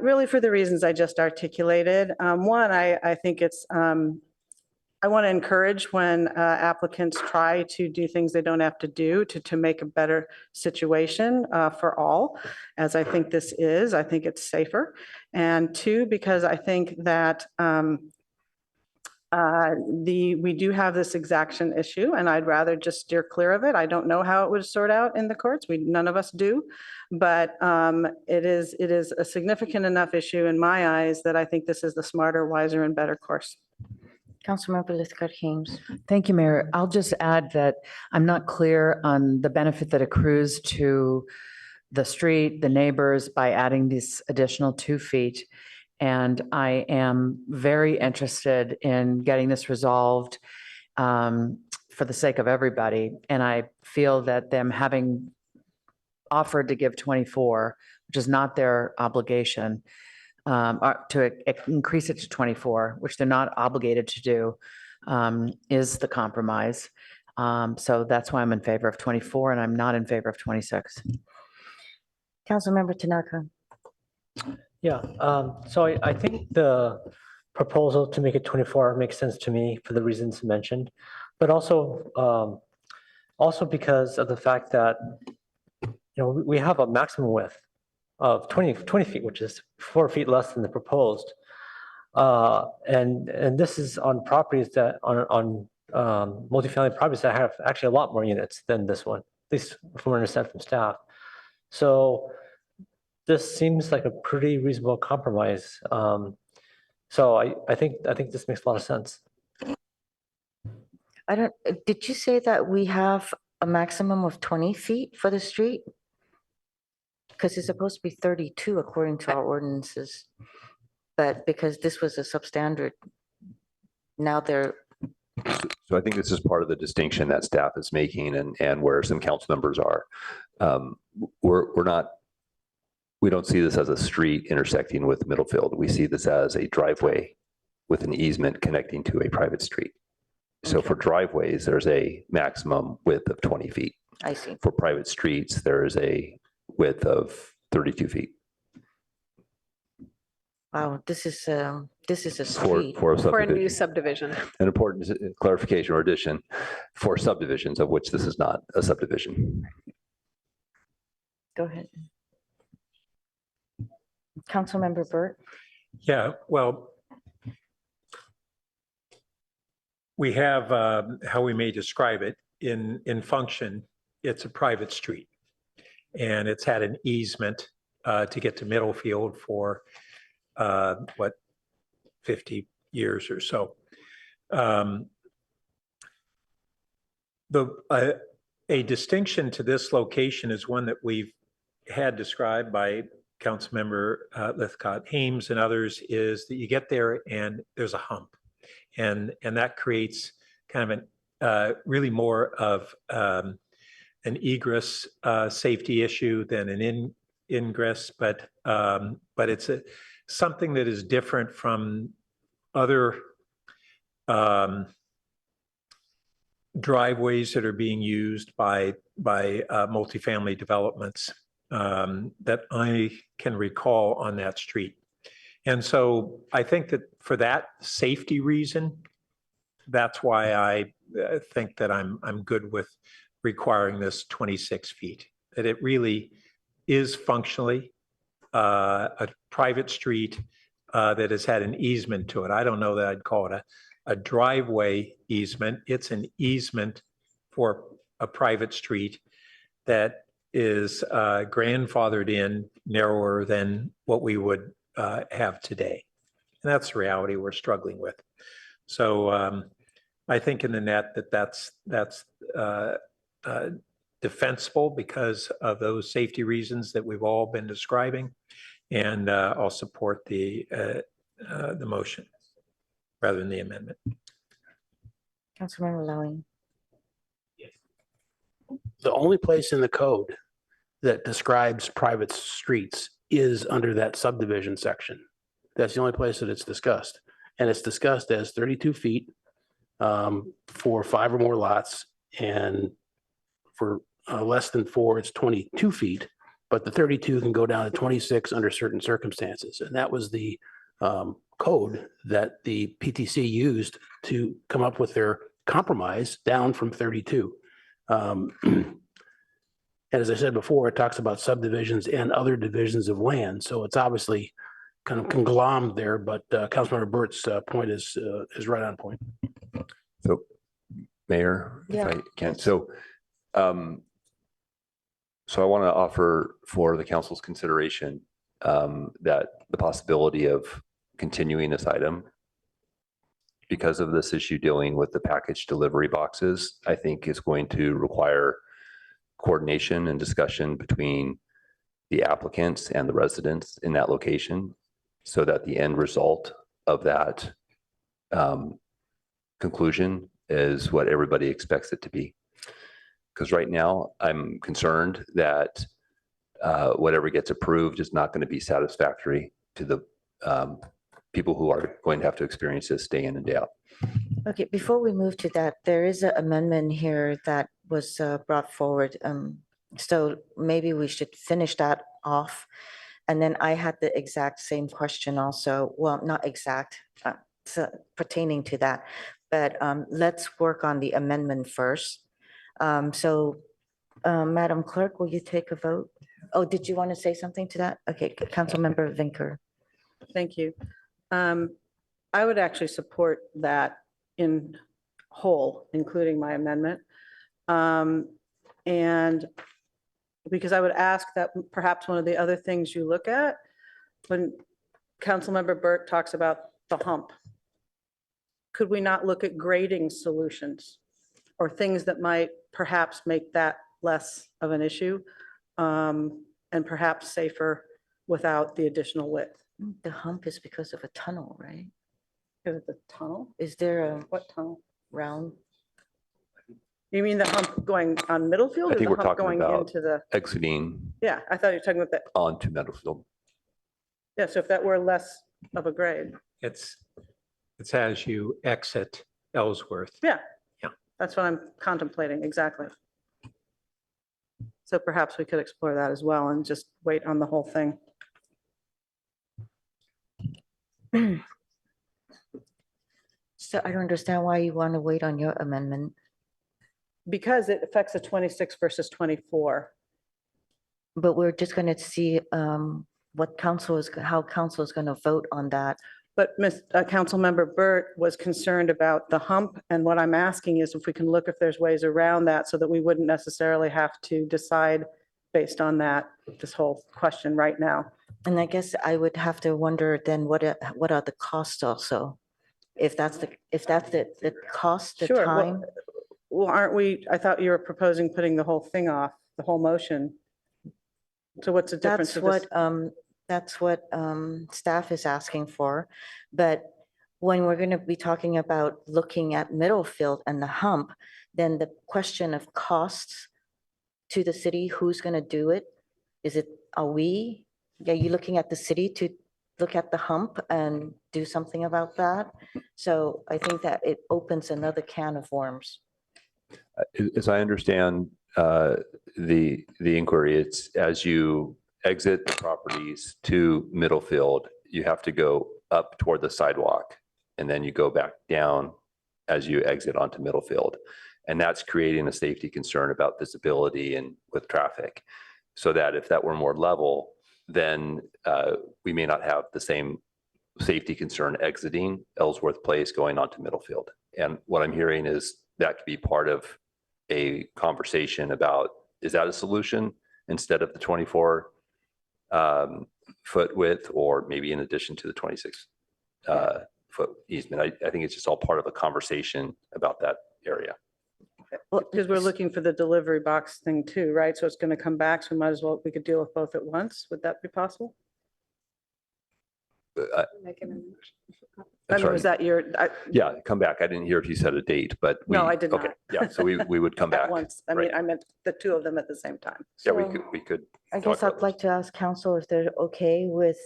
Really for the reasons I just articulated. One, I think it's, I want to encourage when applicants try to do things they don't have to do to make a better situation for all, as I think this is. I think it's safer. And two, because I think that we do have this exaction issue, and I'd rather just steer clear of it. I don't know how it would sort out in the courts. None of us do, but it is a significant enough issue in my eyes that I think this is the smarter, wiser, and better course. Councilmember Lithcott-Hames. Thank you, Mayor. I'll just add that I'm not clear on the benefit that accrues to the street, the neighbors, by adding these additional 2 feet. And I am very interested in getting this resolved for the sake of everybody. And I feel that them having offered to give 24, which is not their obligation, to increase it to 24, which they're not obligated to do, is the compromise. So that's why I'm in favor of 24 and I'm not in favor of 26. Councilmember Tanaka. Yeah, so I think the proposal to make it 24 makes sense to me for the reasons mentioned, but also because of the fact that, we have a maximum width of 20 feet, which is 4 feet less than the proposed. And this is on properties that on multifamily properties that have actually a lot more units than this one, at least from what I understand from staff. So this seems like a pretty reasonable compromise. So I think this makes a lot of sense. Did you say that we have a maximum of 20 feet for the street? Because it's supposed to be 32 according to our ordinances. But because this was a substandard, now they're. So I think this is part of the distinction that staff is making and where some council members are. We don't see this as a street intersecting with Middlefield. We see this as a driveway with an easement connecting to a private street. So for driveways, there's a maximum width of 20 feet. I see. For private streets, there is a width of 32 feet. Wow, this is a street. For For a new subdivision. An important clarification or addition for subdivisions, of which this is not a subdivision. Go ahead. Councilmember Burt. Yeah, well, we have how we may describe it in function. It's a private street, and it's had an easement to get to Middlefield for 50 years or so. A distinction to this location is one that we've had described by Councilmember Lithcott-Hames and others, is that you get there and there's a hump, and that creates kind of an really more of an egress safety issue than an ingress, but it's something that is different from other driveways that are being used by multifamily developments that I can recall on that street. And so I think that for that safety reason, that's why I think that I'm good with requiring this 26 feet, that it really is functionally a private street that has had an easement to it. I don't know that I'd call it a driveway easement. It's an easement for a private street that is grandfathered in narrower than what we would have today. And that's the reality we're struggling with. So I think in the net that's defensible because of those safety reasons that we've all been describing. And I'll support the motion rather than the amendment. Councilmember Lowy. The only place in the code that describes private streets is under that subdivision section. That's the only place that it's discussed. And it's discussed as 32 feet for 5 or more lots. And for less than 4, it's 22 feet. But the 32 can go down to 26 under certain circumstances. And that was the code that the PTC used to come up with their compromise down from 32. And as I said before, it talks about subdivisions and other divisions of land. So it's obviously kind of conglomerated there, but Councilmember Burt's point is right on point. So, Mayor, if I can, so I want to offer for the council's consideration that the possibility of continuing this item because of this issue dealing with the package delivery boxes, I think is going to require coordination and discussion between the applicants and the residents in that location so that the end result of that conclusion is what everybody expects it to be. Because right now I'm concerned that whatever gets approved is not going to be satisfactory to the people who are going to have to experience this day in and day out. Okay, before we move to that, there is an amendment here that was brought forward. So maybe we should finish that off. And then I had the exact same question also. Well, not exact, pertaining to that, but let's work on the amendment first. Madam Clerk, will you take a vote? Oh, did you want to say something to that? Okay, Councilmember Vinker. Thank you. I would actually support that in whole, including my amendment. And because I would ask that perhaps one of the other things you look at when Councilmember Burt talks about the hump, could we not look at grading solutions or things that might perhaps make that less of an issue and perhaps safer without the additional width? The hump is because of a tunnel, right? Because of the tunnel? Is there a What tunnel? round? You mean the hump going on Middlefield I or think the we're hump talking going about into the? exiting Yeah, I thought you were talking about that. onto Meadowfield. Yeah, so if that were less of a grade. It's as you exit Ellsworth. Yeah. Yeah. That's what I'm contemplating, exactly. So perhaps we could explore that as well and just wait on the whole thing. So I don't understand why you want to wait on your amendment. Because it affects the 26 versus 24. But we're just going to see what council is, how council is going to vote on that. But Councilmember Burt was concerned about the hump. And what I'm asking is if we can look if there's ways around that so that we wouldn't necessarily have to decide based on that, this whole question right now. And I guess I would have to wonder then what are the costs also? If that's the cost, the Sure. time. Well, aren't we, I thought you were proposing putting the whole thing off, the whole motion. So what's the difference? That's what staff is asking for. But when we're going to be talking about looking at Middlefield and the hump, then the question of costs to the city, who's going to do it? Are you looking at the city to look at the hump and do something about that? So I think that it opens another can of worms. As I understand the inquiry, it's as you exit the properties to Middlefield, you have to go up toward the sidewalk and then you go back down as you exit onto Middlefield. And that's creating a safety concern about visibility and with traffic. So that if that were more level, then we may not have the same safety concern exiting Ellsworth Place going onto Middlefield. And what I'm hearing is that could be part of a conversation about, is that a solution? instead of the 24 foot width, or maybe in addition to the 26 foot easement. I think it's just all part of a conversation about that area. Because we're looking for the delivery box thing too, right? So it's going to come back, so we might as well, we could deal with both at once. Would that be possible? I'm I mean, sorry. was that your? Yeah, come back. I didn't hear if you said a date, but No, I did okay. not. Yeah, so we would come At back. once. I mean, I meant the two of them at the same time. Yeah, So we could. I talk guess about I'd like to ask council if they're okay with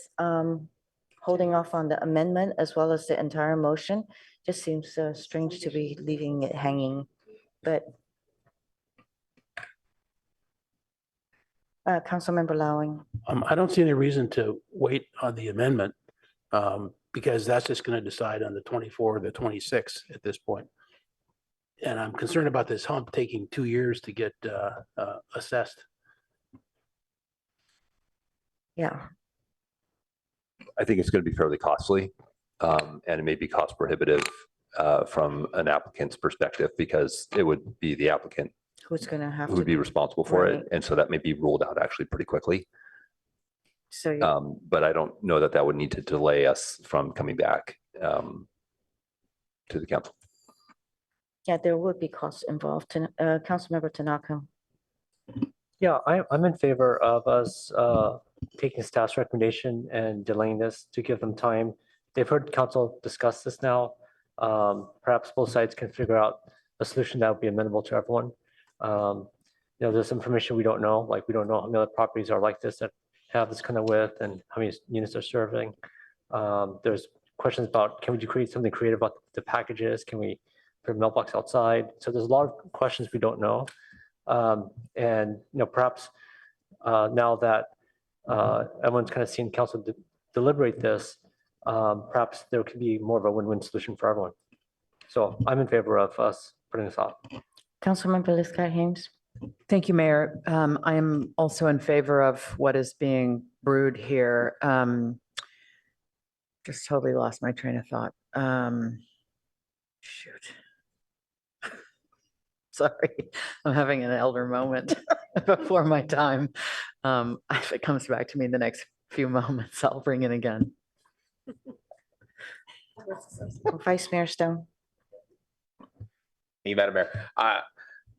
holding off on the amendment as well as the entire motion. Just seems strange to be leaving it hanging, but Councilmember Lowing. I don't see any reason to wait on the amendment because that's just going to decide on the 24 or the 26 at this point. And I'm concerned about this hump taking 2 years to get assessed. Yeah, I think it's going to be fairly costly, and it may be cost prohibitive from an applicant's perspective, because it would be the applicant who's gonna have who would to, be responsible for right. it. And so that may be ruled out actually pretty quickly. so you- But I don't know that that would need to delay us from coming back to the council. yeah, there would be costs involved. Councilmember Tanaka. Yeah, I'm in favor of us taking staff's recommendation and delaying this to give them time. They've heard council discuss this now. Perhaps both sides can figure out a solution that would be amenable to everyone. There's information we don't know, like we don't know how many other properties are like this that have this kind of width and how many units they're serving. There's questions about, can we create something creative about the packages? Can we put a mailbox outside? So there's a lot of questions we don't know. And perhaps now that everyone's kind of seen council deliberate this, perhaps there could be more of a win-win solution for everyone. So I'm in favor of us putting this off. Councilmember Liscott Haynes. Thank you, Mayor. I am also in favor of what is being brewed here. Just totally lost my train of thought. Shoot. Sorry, I'm having an elder moment before my time. If it comes back to me in the next few moments, I'll bring it again. Vice Mayor Stone. Madam Mayor,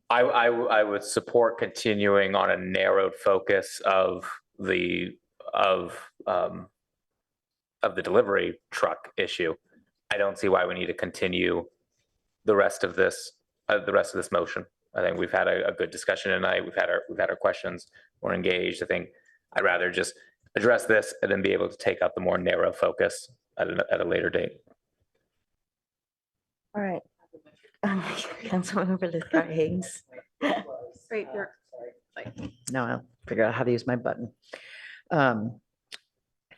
I would support continuing on a narrowed focus of the delivery truck issue. I don't see why we need to continue the rest of this motion. I think we've had a good discussion tonight. We've had our questions. We're engaged. I think I'd rather just address this and then be able to take up the more narrow focus at a later date. All right. Councilmember Liscott Haynes. Wait, you're. No, I'll figure out how to use my button. I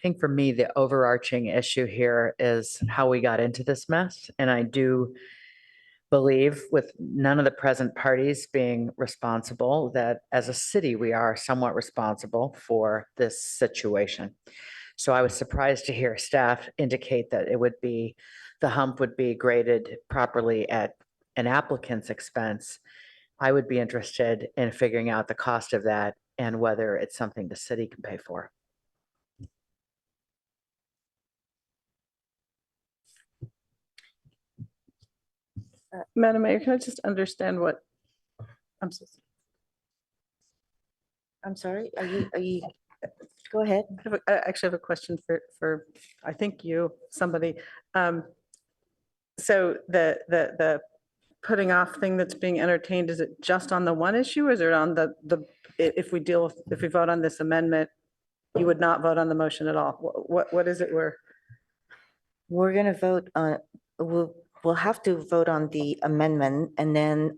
think for me, the overarching issue here is how we got into this mess. And I do believe, with none of the present parties being responsible, that as a city, we are somewhat responsible for this situation. So I was surprised to hear staff indicate that the hump would be graded properly at an applicant's expense. I would be interested in figuring out the cost of that and whether it's something the city can pay for. Madam Mayor, can I just understand what? I'm so I'm sorry, are you, go ahead. I actually have a question for, I think somebody. So the putting off thing that's being entertained, is it just on the one issue, or is it on if we vote on this amendment, you would not vote on the motion at all? What is it We're gonna vote on, we'll have to vote on the amendment, and then,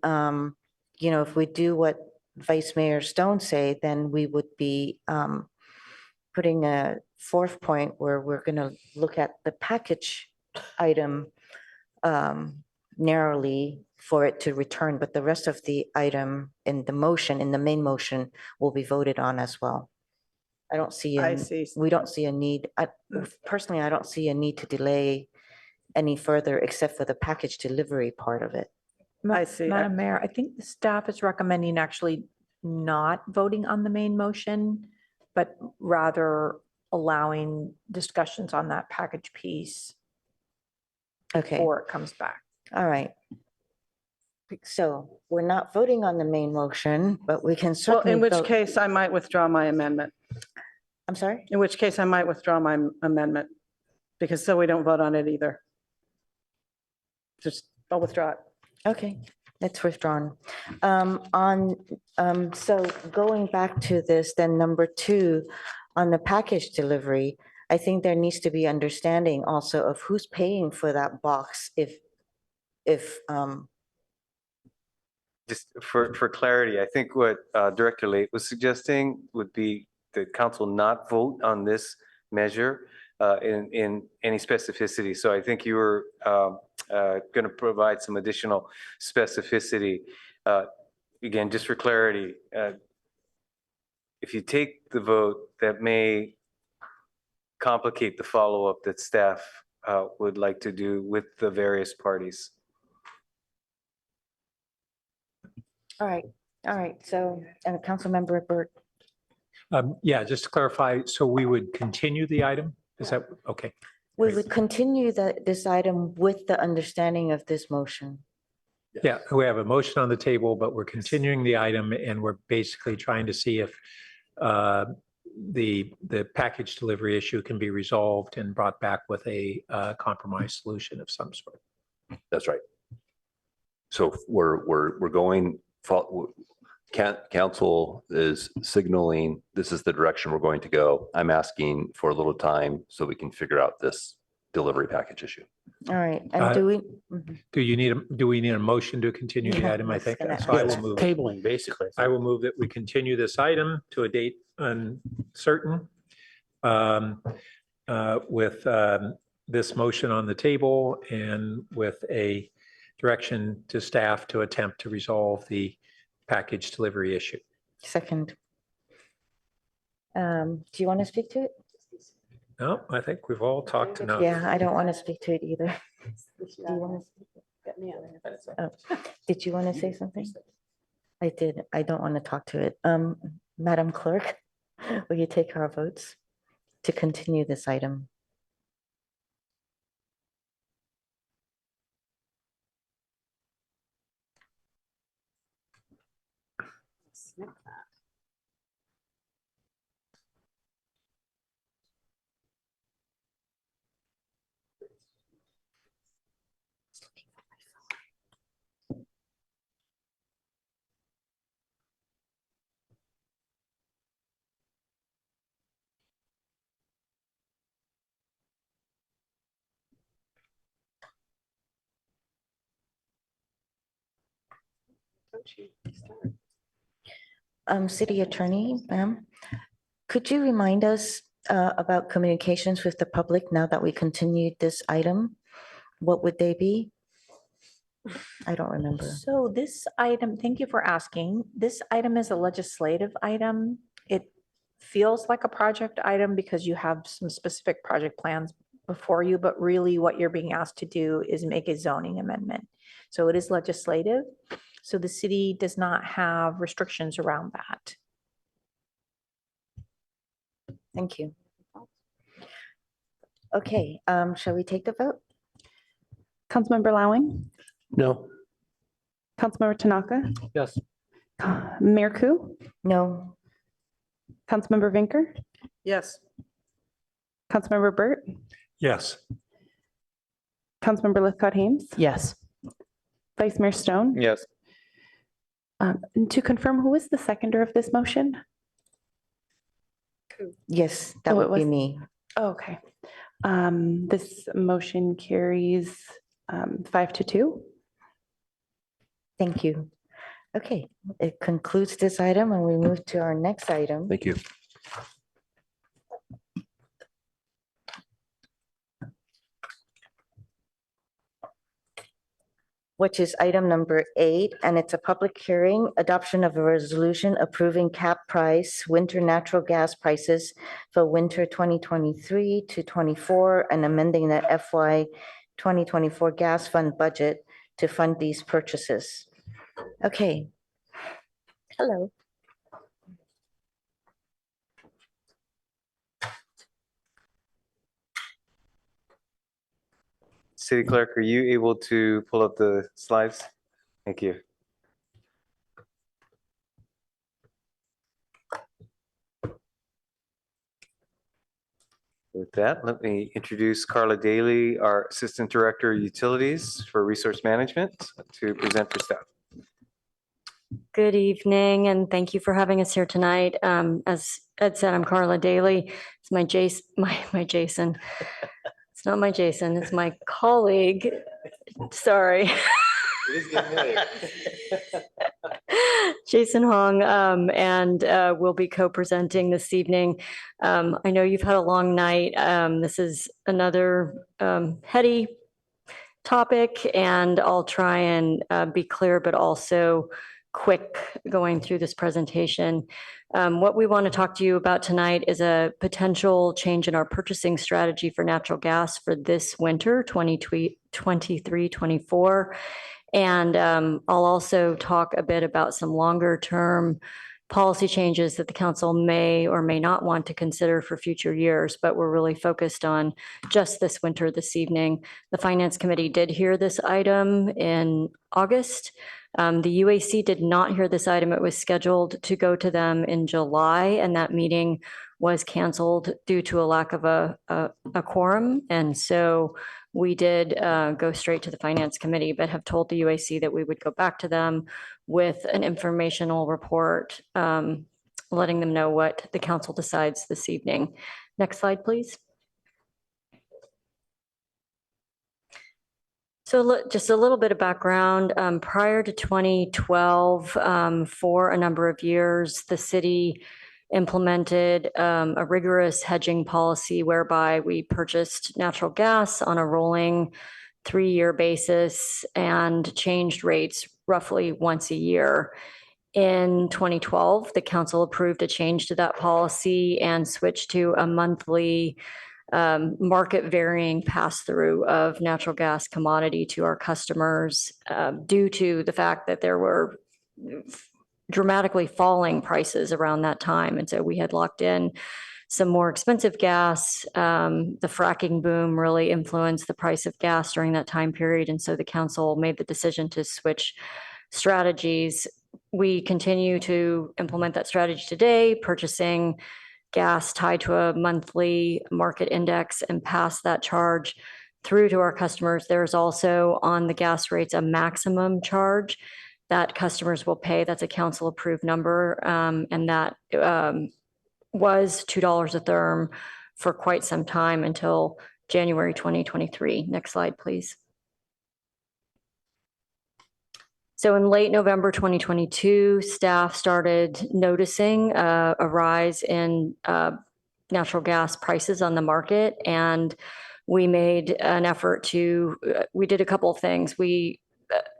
if we do what Vice Mayor Stone say, then we would be putting a fourth point where we're gonna look at the package item narrowly for it to return, but the rest of the item in the main motion will be voted on as well. We don't see a need, personally, I don't see a need to delay any further except for the package delivery part of it. I see. Madam Mayor, I think the staff is recommending actually not voting on the main motion, but rather allowing discussions on that package piece Okay, before it comes back. all right. So we're not voting on the main motion, but we can Well, certainly in which vote. case I might withdraw my amendment. I'm sorry? In which case I might withdraw my amendment because so we don't vote on it either. Just, I'll withdraw it. Okay, it's withdrawn. So going back to this, then number 2, on the package delivery, I think there needs to be understanding also of who's paying for that box if Just for clarity, I think what Director Late was suggesting would be the council not vote on this measure in any specificity. So I think you were going to provide some additional specificity. Again, just for clarity, if you take the vote, that may complicate the follow-up that staff would like to do with the various parties. all right. So, and Councilmember Burt, Yeah, just to clarify, so we would continue the item? Is that, okay. we Great. would continue this item with the understanding of this motion. Yeah, we have a motion on the table, but we're continuing the item and we're basically trying to see if the package delivery issue can be resolved and brought back with a compromise solution of some sort. That's right. So we're going, council is signaling this is the direction we're going to go. I'm asking for a little time so we can figure out this delivery package issue. All right, and do we? Do we need a motion to continue the Yeah, item? I think. gonna So I It's will move. tabling, basically. I will move that we continue this item to a date uncertain with this motion on the table and with a direction to staff to attempt to resolve the package delivery issue. Second. Do you want to speak to it? No, I think we've all talked enough. Yeah, I don't want to speak to it either. Do you want to? Did you want to say something? I did. I don't want to talk to it. Madam Clerk, will you take our votes to continue this item? City Attorney, ma'am, could you remind us about communications with the public now that we continued this item? What would they be? I don't remember. So this item, thank you for asking. This item is a legislative item. It feels like a project item because you have some specific project plans before you, but really what you're being asked to do is make a zoning amendment. So it is legislative. So the city does not have restrictions around that. Thank you. Okay, shall we take the vote? Councilmember Lowing, No. Councilmember Tanaka, Yes. Mayor Ku, No. Councilmember Vinker, Yes. Councilmember Burt, Yes. Councilmember Lithcott Haynes, Yes. Vice Mayor Stone. Yes. And to confirm, who is the seconder of this motion? Yes, that Oh, it would be was- me. Okay. This motion carries 5-2. Thank you. Okay, it concludes this item and we move to our next item. Thank you. Which is item number 8, and it's a public hearing, adoption of a resolution approving cap price, winter natural gas prices for winter 2023 to 24, and amending the FY 2024 gas fund budget to fund these purchases. Okay. Hello. City Clerk, are you able to pull up the slides? Thank you. With that, let me introduce Carla Daly, our Assistant Director of Utilities for Resource Management, to present for staff. Good evening, and thank you for having us here tonight. As Ed said, I'm Carla Daly. It's my Jason. It's not my Jason, it's my colleague. Sorry. Jason Hong, and we'll be co-presenting this evening. I know you've had a long night. This is another heady topic, and I'll try and be clear, but also quick going through this presentation. What we want to talk to you about tonight is a potential change in our purchasing strategy for natural gas for this winter, 2023-24. And I'll also talk a bit about some longer term policy changes that the council may or may not want to consider for future years, but we're really focused on just this winter this evening. The Finance Committee did hear this item in August. The UAC did not hear this item. It was scheduled to go to them in July, and that meeting was canceled due to a lack of a quorum. And so we did go straight to the Finance Committee, but have told the UAC that we would go back to them with an informational report, letting them know what the council decides this evening. Next slide, please. So just a little bit of background. Prior to 2012, for a number of years, the city implemented a rigorous hedging policy whereby we purchased natural gas on a rolling 3-year basis and changed rates roughly once a year. In 2012, the council approved a change to that policy and switched to a monthly market varying pass-through of natural gas commodity to our customers due to the fact that there were dramatically falling prices around that time. And so we had locked in some more expensive gas. The fracking boom really influenced the price of gas during that time period. And so the council made the decision to switch strategies. We continue to implement that strategy today, purchasing gas tied to a monthly market index and pass that charge through to our customers. There's also on the gas rates a maximum charge that customers will pay. That's a council approved number. And that was $2 a therm for quite some time until January 2023. Next slide, please. So in late November 2022, staff started noticing a rise in natural gas prices on the market. And we made an effort to, we did a couple of things. We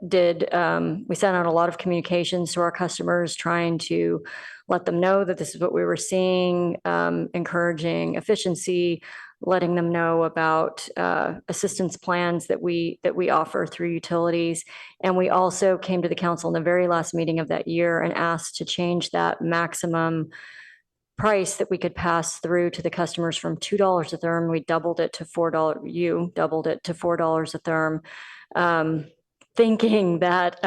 sent out a lot of communications to our customers, trying to let them know that this is what we were seeing, encouraging efficiency, letting them know about assistance plans that we offer through utilities. And we also came to the council in the very last meeting of that year and asked to change that maximum price that we could pass through to the customers from $2 a therm. We doubled it to $4. You doubled it to $4 a therm. Thinking that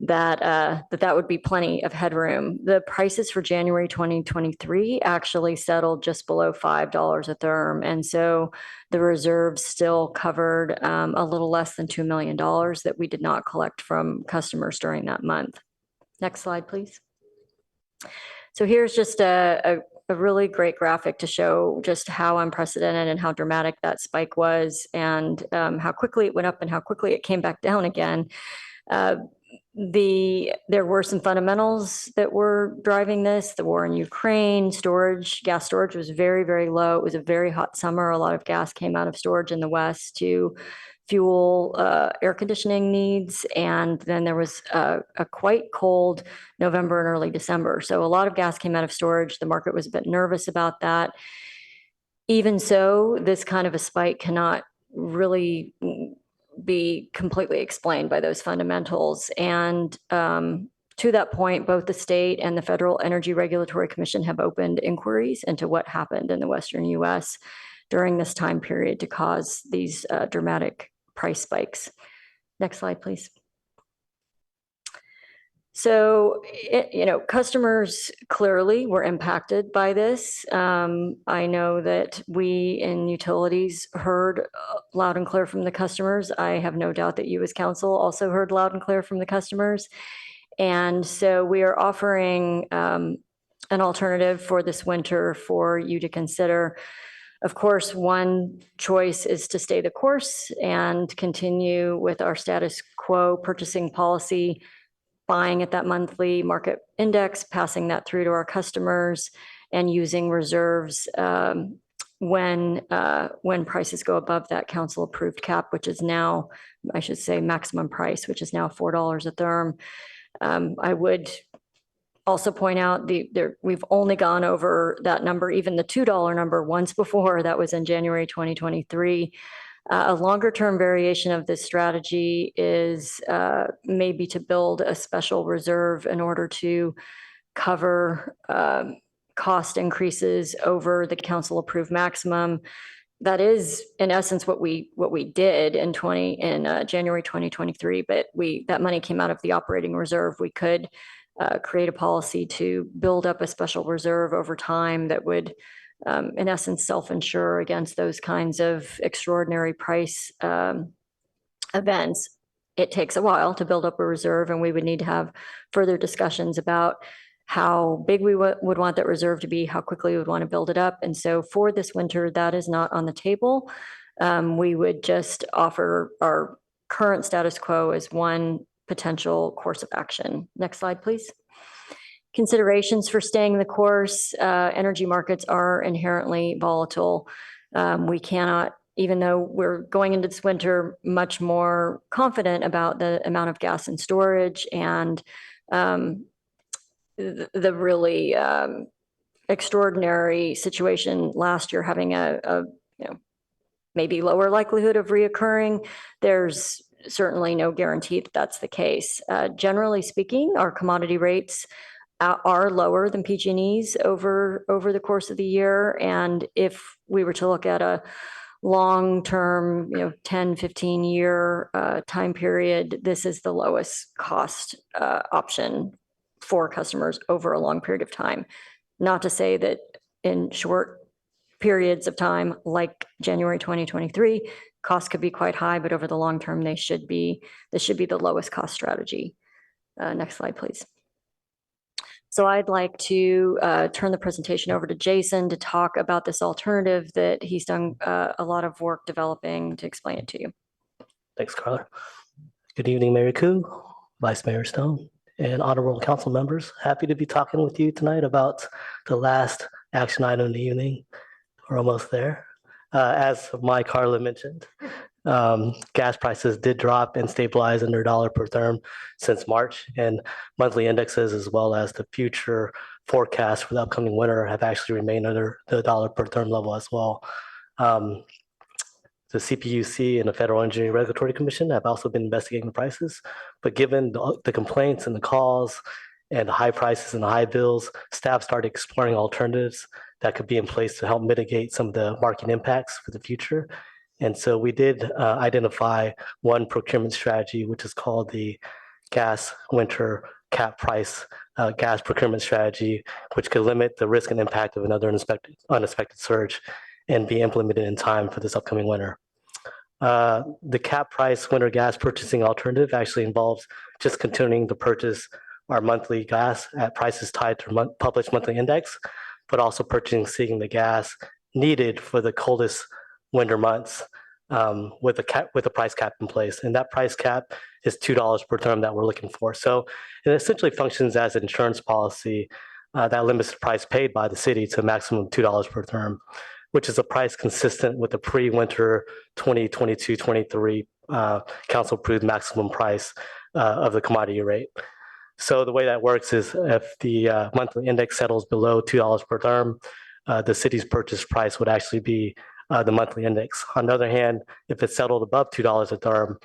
that would be plenty of headroom. The prices for January 2023 actually settled just below $5 a therm. And so the reserves still covered a little less than $2 million that we did not collect from customers during that month. Next slide, please. So here's just a really great graphic to show just how unprecedented and how dramatic that spike was, and how quickly it went up and how quickly it came back down again. There were some fundamentals that were driving this. The war in Ukraine, gas storage was very, very low. It was a very hot summer. A lot of gas came out of storage in the West to fuel air conditioning needs. And then there was a quite cold November and early December. So a lot of gas came out of storage. The market was a bit nervous about that. Even so, this kind of a spike cannot really be completely explained by those fundamentals. And to that point, both the state and the Federal Energy Regulatory Commission have opened inquiries into what happened in the Western US during this time period to cause these dramatic price spikes. Next slide, please. So, customers clearly were impacted by this. I know that we in utilities heard loud and clear from the customers. I have no doubt that you as council also heard loud and clear from the customers. And so we are offering an alternative for this winter for you to consider. Of course, one choice is to stay the course and continue with our status quo purchasing policy, buying at that monthly market index, passing that through to our customers, and using reserves when prices go above that council approved cap, which is now, I should say, maximum price, which is now $4 a therm. I would also point out we've only gone over that number, even the $2 number, once before. That was in January 2023. A longer term variation of this strategy is maybe to build a special reserve in order to cover cost increases over the council approved maximum. That is in essence what we did in January 2023, but that money came out of the operating reserve. We could create a policy to build up a special reserve over time that would in essence, self-insure against those kinds of extraordinary price events. It takes a while to build up a reserve, and we would need to have further discussions about how big we would want that reserve to be, how quickly we would want to build it up. And so for this winter, that is not on the table. We would just offer our current status quo as one potential course of action. Next slide, please. Considerations for staying the course. Energy markets are inherently volatile. We cannot, even though we're going into this winter much more confident about the amount of gas in storage and the really extraordinary situation last year having a maybe lower likelihood of reoccurring, there's certainly no guarantee that that's the case. Generally speaking, our commodity rates are lower than PG&E's over the course of the year. And if we were to look at a long-term, 10, 15-year time period, this is the lowest cost option for customers over a long period of time. Not to say that in short periods of time, like January 2023, costs could be quite high, but over the long term, this should be the lowest cost strategy. Next slide, please. So I'd like to turn the presentation over to Jason to talk about this alternative that he's done a lot of work developing to explain it to you. Thanks, Carla. Good evening, Mayor Koo, Vice Mayor Stone, and honorable council members. Happy to be talking with you tonight about the last action item of the evening. We're almost there. As Carla mentioned, gas prices did drop and stabilize under $1 per therm since March, and monthly indexes as well as the future forecast for the upcoming winter have actually remained under the $1 per therm level as well. The CPUC and the Federal Energy Regulatory Commission have also been investigating the prices, but given the complaints and the calls and the high prices and the high bills, staff started exploring alternatives that could be in place to help mitigate some of the market impacts for the future. And so we did identify one procurement strategy, which is called the gas winter cap price gas procurement strategy, which could limit the risk and impact of another unexpected surge and be implemented in time for this upcoming winter. The cap price winter gas purchasing alternative actually involves just continuing to purchase our monthly gas at prices tied to published monthly index, but also purchasing the gas needed for the coldest winter months with a price cap in place. And that price cap is $2 per therm that we're looking for. So it essentially functions as an insurance policy that limits the price paid by the city to a maximum $2 per therm, which is a price consistent with the pre-winter 2022-23 council approved maximum price of the commodity rate. So the way that works is if the monthly index settles below $2 per therm, the city's purchase price would actually be the monthly index. On the other hand, if it's settled above $2 a therm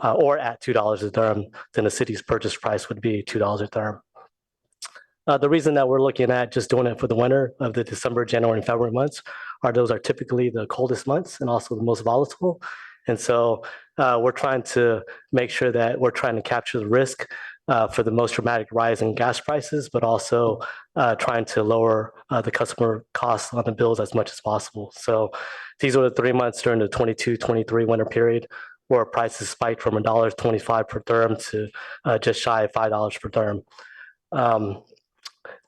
or at $2 a therm, then the city's purchase price would be $2 a therm. The reason that we're looking at just doing it for the winter of the December, January, and February months are those are typically the coldest months and also the most volatile. And so we're trying to make sure that we're trying to capture the risk for the most dramatic rise in gas prices, but also trying to lower the customer costs on the bills as much as possible. So these were the 3 months during the 22-23 winter period where prices spiked from $1.25 per therm to just shy of $5 per therm.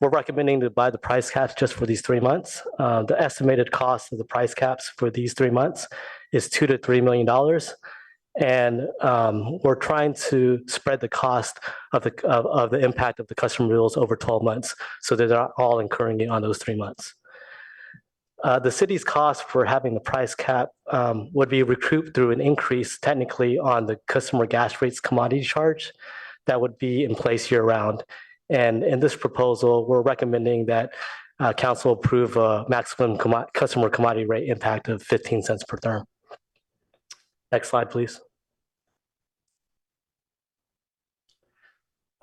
We're recommending to buy the price caps just for these 3 months. The estimated cost of the price caps for these 3 months is $2 to $3 million. And we're trying to spread the cost of the impact of the customer bills over 12 months so that they're not all incurring it on those 3 months. The city's cost for having the price cap would be recouped through an increase technically on the customer gas rates commodity charge that would be in place year round. And in this proposal, we're recommending that council approve a maximum customer commodity rate impact of 15 cents per therm. Next slide, please.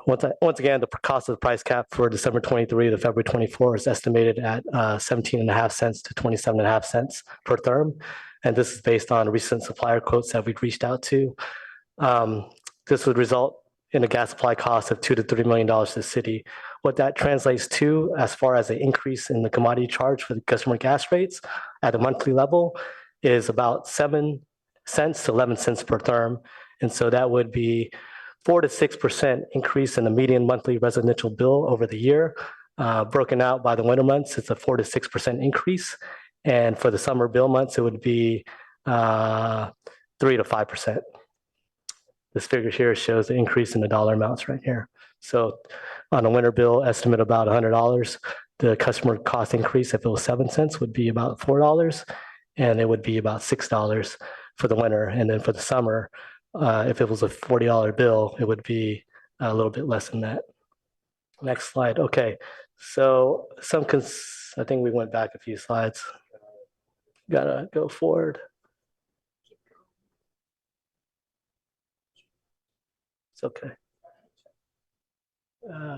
Once again, the cost of the price cap for December 23 to February 24 is estimated at 17.5 cents to 27.5 cents per therm. And this is based on recent supplier quotes that we've reached out to. This would result in a gas supply cost of $2 to $3 million to the city. What that translates to as far as an increase in the commodity charge for the customer gas rates at a monthly level is about 7 cents to 11 cents per therm. And so that would be 4 to 6% increase in the median monthly residential bill over the year. Broken out by the winter months, it's a 4 to 6% increase. And for the summer bill months, it would be 3 to 5%. This figure here shows the increase in the dollar amounts right here. So on a winter bill estimate about $100, the customer cost increase, if it was 7 cents, would be about $4, and it would be about $6 for the winter. And then for the summer, if it was a $40 bill, it would be a little bit less than that. Next slide. Okay, so I think we went back a few slides. Gotta go forward. It's okay.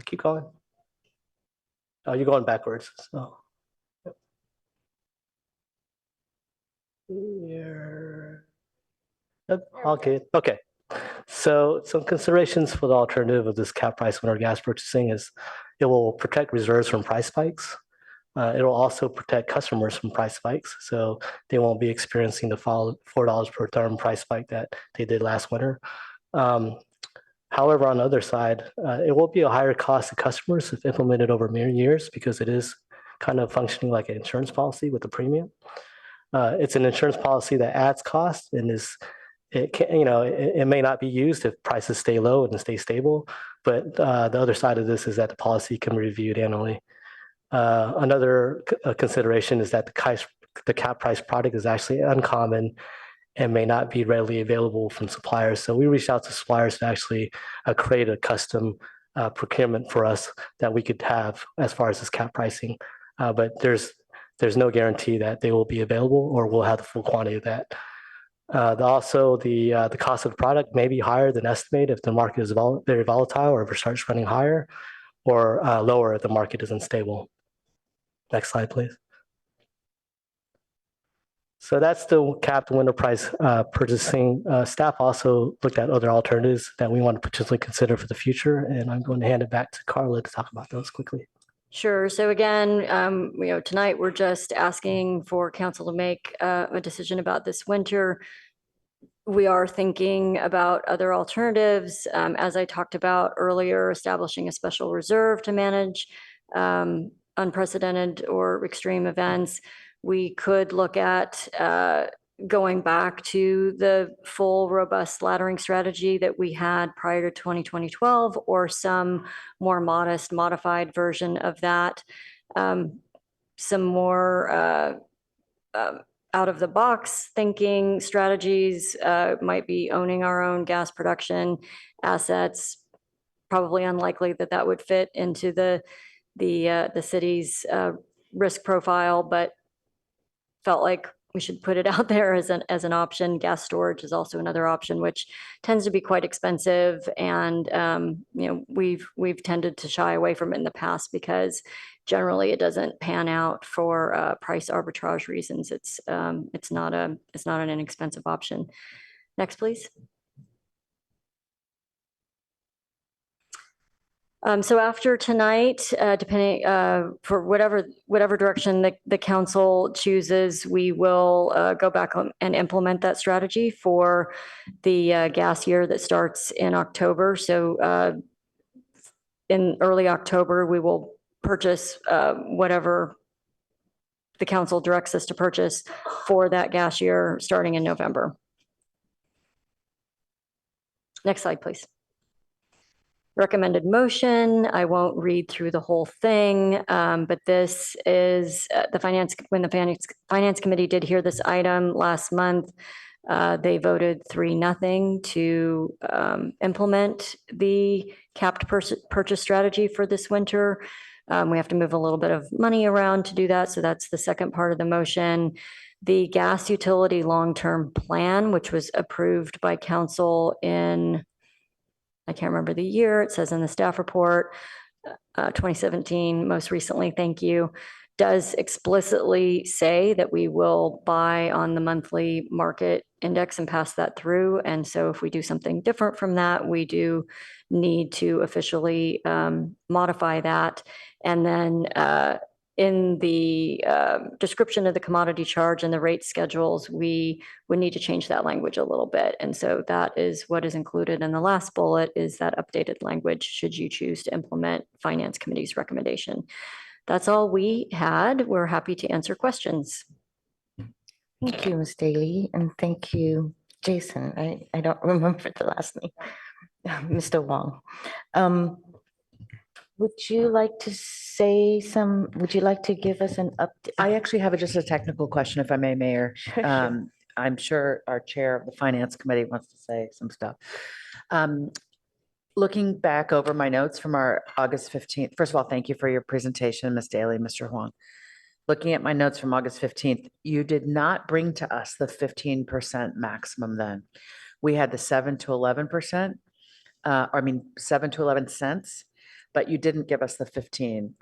Keep going. Oh, you're going backwards. So. Here. Okay. Okay. So some considerations for the alternative of this cap price winter gas purchasing is it will protect reserves from price spikes. It will also protect customers from price spikes, so they won't be experiencing the $4 per therm price spike that they did last winter. However, on the other side, it will be a higher cost to customers if implemented over many years because it is kind of functioning like an insurance policy with a premium. It's an insurance policy that adds cost and it may not be used if prices stay low and stay stable, but the other side of this is that the policy can be reviewed annually. Another consideration is that the cap price product is actually uncommon and may not be readily available from suppliers. So we reached out to suppliers to actually create a custom procurement for us that we could have as far as this cap pricing. But there's no guarantee that they will be available or we'll have the full quantity of that. Also, the cost of the product may be higher than estimated if the market is very volatile or if it starts running higher, or lower if the market is unstable. Next slide, please. So that's the capped winter price purchasing. Staff also looked at other alternatives that we want to potentially consider for the future, and I'm going to hand it back to Carla to talk about those quickly. Sure. So again, tonight we're just asking for council to make a decision about this winter. We are thinking about other alternatives. As I talked about earlier, establishing a special reserve to manage unprecedented or extreme events. We could look at going back to the full robust laddering strategy that we had prior to 2012 or some more modest modified version of that. Some more out of the box thinking strategies might be owning our own gas production assets. Probably unlikely that that would fit into the city's risk profile, but felt like we should put it out there as an option. Gas storage is also another option, which tends to be quite expensive, and we've tended to shy away from it in the past because generally it doesn't pan out for price arbitrage reasons. It's not an inexpensive option. Next, please. So after tonight, depending for whatever direction the council chooses, we will go back and implement that strategy for the gas year that starts in October. So in early October, we will purchase whatever the council directs us to purchase for that gas year starting in November. Next slide, please. Recommended motion. I won't read through the whole thing, but this is when the finance committee did hear this item last month, they voted 3-0 to implement the capped purchase strategy for this winter. We have to move a little bit of money around to do that. So that's the second part of the motion. The gas utility long-term plan, which was approved by council in, I can't remember the year, it says in the staff report, 2017, most recently, thank you, does explicitly say that we will buy on the monthly market index and pass that through. And so if we do something different from that, we do need to officially modify that. And then in the description of the commodity charge and the rate schedules, we would need to change that language a little bit. And so that is what is included in the last bullet, is that updated language should you choose to implement Finance Committee's recommendation. That's all we had. We're happy to answer questions. Thank you, Ms. Daly, and thank you, Jason. I don't remember the last name, Mr. Wong. Would you like to would you like to give us an update? I actually have just a technical question, if I may, Mayor. Sure. I'm sure our chair of the Finance Committee wants to say some stuff. Looking back over my notes from our August 15th, first of all, thank you for your presentation, Ms. Daly, Mr. Huang. Looking at my notes from August 15th, you did not bring to us the 15% maximum then. We had the 7 to 11%, 7 to 11 cents, but you didn't give us the 15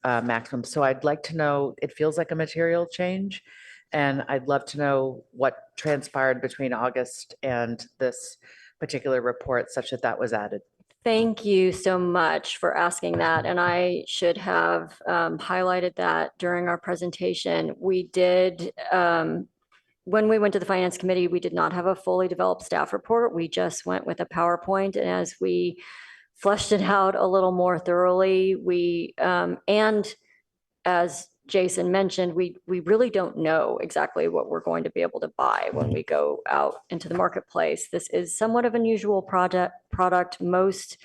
maximum. So I'd like to know, it feels like a material change, and I'd love to know what transpired between August and this particular report such that that was added. Thank you so much for asking that. And I should have highlighted that during our presentation. We did, when we went to the Finance Committee, we did not have a fully developed staff report. We just went with a PowerPoint. And as we fleshed it out a little more thoroughly, and as Jason mentioned, we really don't know exactly what we're going to be able to buy when we go out into the marketplace. This is somewhat of an unusual product. Most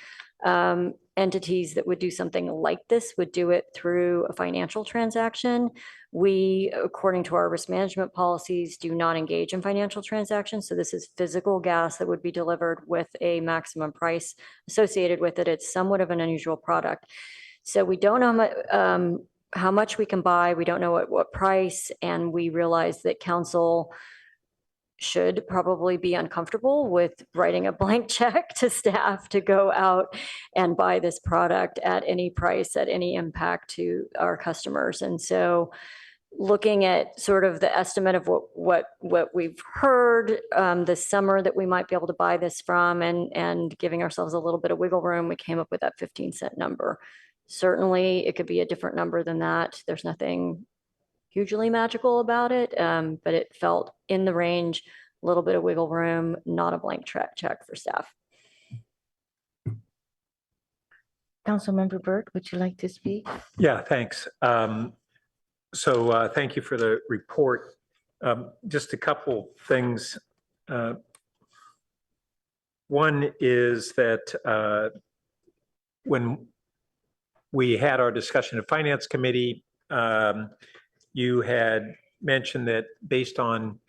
entities that would do something like this would do it through a financial transaction. We, according to our risk management policies, do not engage in financial transactions. So this is physical gas that would be delivered with a maximum price associated with it. It's somewhat of an unusual product. So we don't know how much we can buy. We don't know at what price. And we realize that council should probably be uncomfortable with writing a blank check to staff to go out and buy this product at any price, at any impact to our customers. And so looking at sort of the estimate of what we've heard this summer that we might be able to buy this from, and giving ourselves a little bit of wiggle room, we came up with that 15-cent number. Certainly, it could be a different number than that. There's nothing hugely magical about it, but it felt in the range, a little bit of wiggle room, not a blank check for staff. Councilmember Burt, would you like to speak? Yeah, thanks. So thank you for the report. Just a couple things. One is that when we had our discussion at Finance Committee, you had mentioned that based on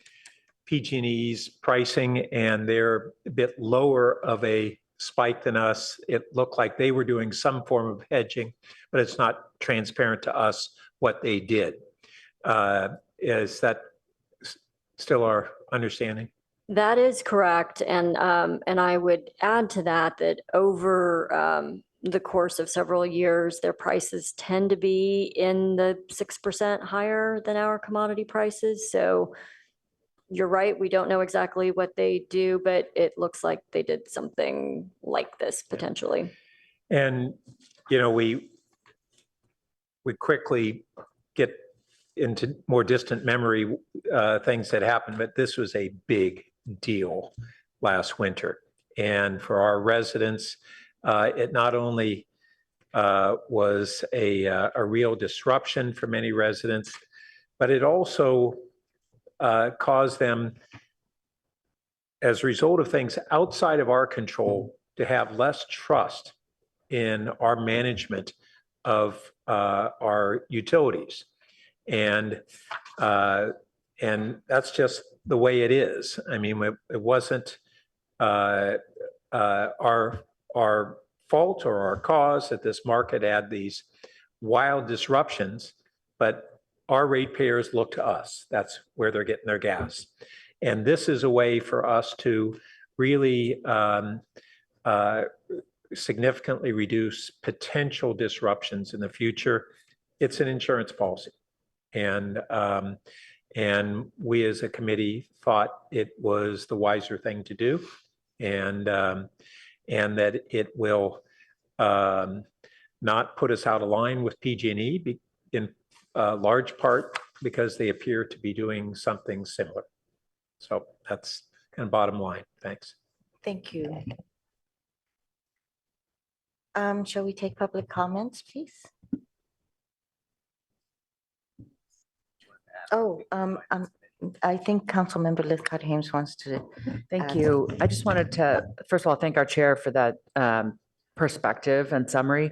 PG&E's pricing, and they're a bit lower of a spike than us, it looked like they were doing some form of hedging, but it's not transparent to us what they did. Is that still our understanding? That is correct. And I would add to that over the course of several years, their prices tend to be in the 6% higher than our commodity prices. So you're right, we don't know exactly what they do, but it looks like they did something like this potentially. And, you know, we quickly get into more distant memory things that happened, but this was a big deal last winter. And for our residents, it not only was a real disruption for many residents, but it also caused them, as a result of things outside of our control, to have less trust in our management of our utilities. And that's just the way it is. I mean, it wasn't our fault or our cause that this market had these wild disruptions, but our ratepayers look to us. That's where they're getting their gas. And this is a way for us to really significantly reduce potential disruptions in the future. It's an insurance policy. And we as a committee thought it was the wiser thing to do, and that it will not put us out of line with PG&E in large part because they appear to be doing something similar. So that's kind of bottom line. Thanks. Thank you. Shall we take public comments, please? Oh, I think Councilmember Lithcott Hames wants to. Thank you. I just wanted to, first of all, thank our chair for that perspective and summary.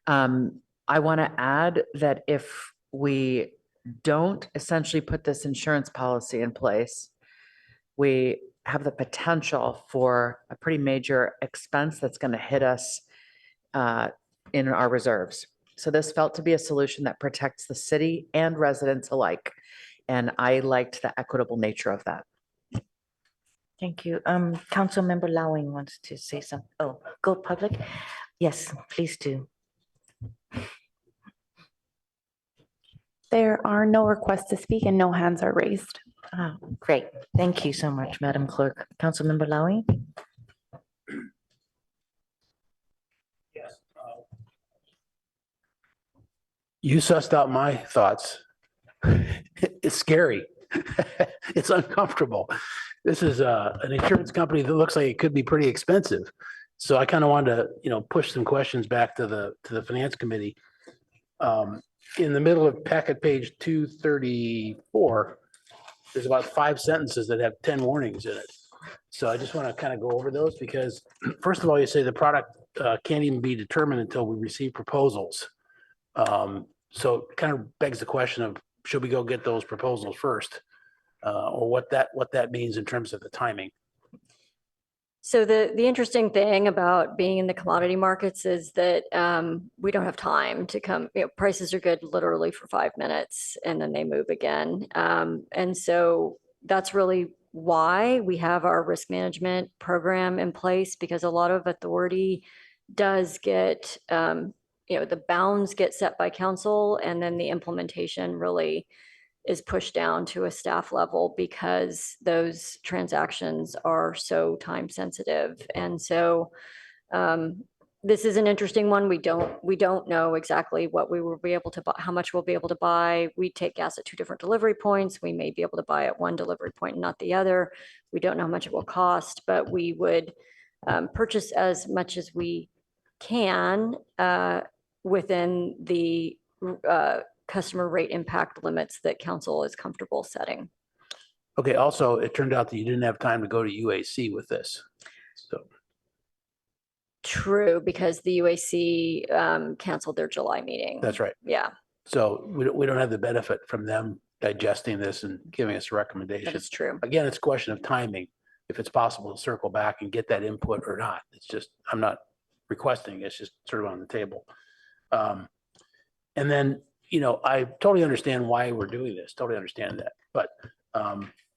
I want to add that if we don't essentially put this insurance policy in place, we have the potential for a pretty major expense that's going to hit us in our reserves. So this felt to be a solution that protects the city and residents alike. And I liked the equitable nature of that. Thank you. Councilmember Lowing wants to say something. Oh, go public. Yes, please do. There are no requests to speak and no hands are raised. Oh, great. Thank you so much, Madam Clerk. Councilmember Lowing. Yes. You sussed out my thoughts. It's scary. It's uncomfortable. This is an insurance company that looks like it could be pretty expensive. So I kind of wanted to, push some questions back to the finance committee. In the middle of packet page 234, there's about 5 sentences that have 10 warnings in it. So I just want to kind of go over those because first of all, you say the product can't even be determined until we receive proposals. So it kind of begs the question of, should we go get those proposals first? Or what that means in terms of the timing. So the interesting thing about being in the commodity markets is that we don't have time to come, prices are good literally for 5 minutes and then they move again. And so that's really why we have our risk management program in place, because a lot of authority does get, the bounds get set by council and then the implementation really is pushed down to a staff level because those transactions are so time sensitive. And so this is an interesting one. We don't know exactly what we will be able to buy, how much we'll be able to buy. We take gas at 2 different delivery points. We may be able to buy at one delivery point and not the other. We don't know how much it will cost, but we would purchase as much as we can within the customer rate impact limits that council is comfortable setting. Okay, also, it turned out that you didn't have time to go to UAC with this. So True, because the UAC canceled their July meeting. that's right. Yeah, So we don't have the benefit from them digesting this and giving us a recommendation. that is true. Again, it's a question of timing, if it's possible to circle back and get that input or not. It's just, I'm not requesting, it's just sort of on the table. And then, I totally understand why we're doing this, totally understand that. But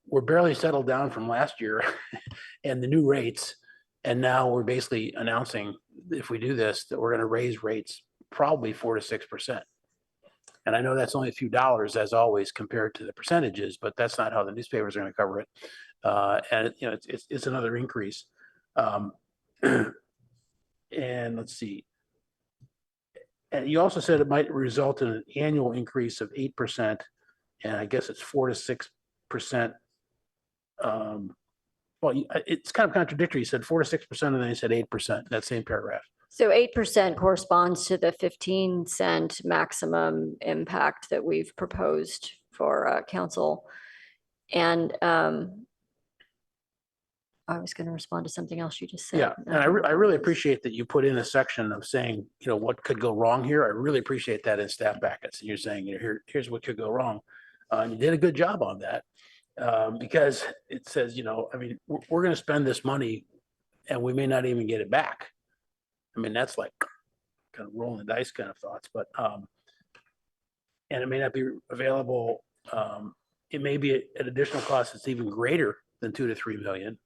we're barely settled down from last year and the new rates. And now we're basically announcing, if we do this, that we're going to raise rates probably 4 to 6%. And I know that's only a few dollars as always compared to the percentages, but that's not how the newspapers are going to cover it. And you know, it's another increase. And let's see. And you also said it might result in an annual increase of 8%, and I guess it's 4 to 6%. Well, it's kind of contradictory. You said 4 to 6%, and then you said 8% in that same paragraph. So 8% corresponds to the 15-cent maximum impact that we've proposed for council. And I was going to respond to something else you just said. Yeah, and I really appreciate that you put in a section of saying, you know, what could go wrong here. I really appreciate that in staff packets. And you're saying, you know, here's what could go wrong. And you did a good job on that because it says, you know, I mean, we're going to spend this money and we may not even get it back. I mean, that's like kind of rolling the dice kind of thoughts, but and it may not be available. It may be at additional cost that's even greater than 2 to 3 million.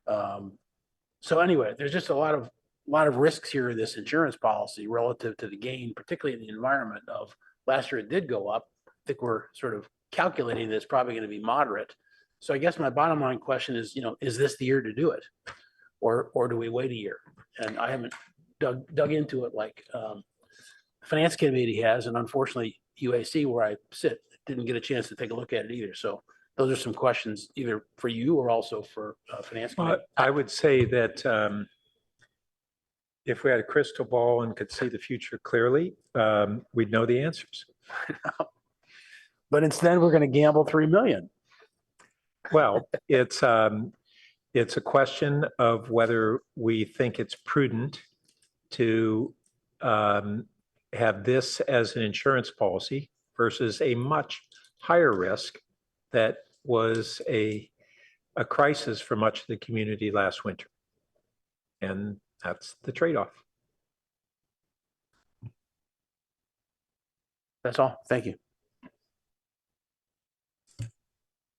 So anyway, there's just a lot of risks here in this insurance policy relative to the gain, particularly in the environment of last year it did go up. I think we're sort of calculating that it's probably going to be moderate. So I guess my bottom line question is, you know, is this the year to do it? Or do we wait a year? And I haven't dug into it like finance committee has, and unfortunately UAC where I sit didn't get a chance to take a look at it either. So those are some questions either for you or also for finance committee. I would say that if we had a crystal ball and could see the future clearly, we'd know the answers. But instead, we're going to gamble 3 million. Well, it's a question of whether we think it's prudent to have this as an insurance policy versus a much higher risk that was a crisis for much of the community last winter. And that's the trade-off. That's all. Thank you.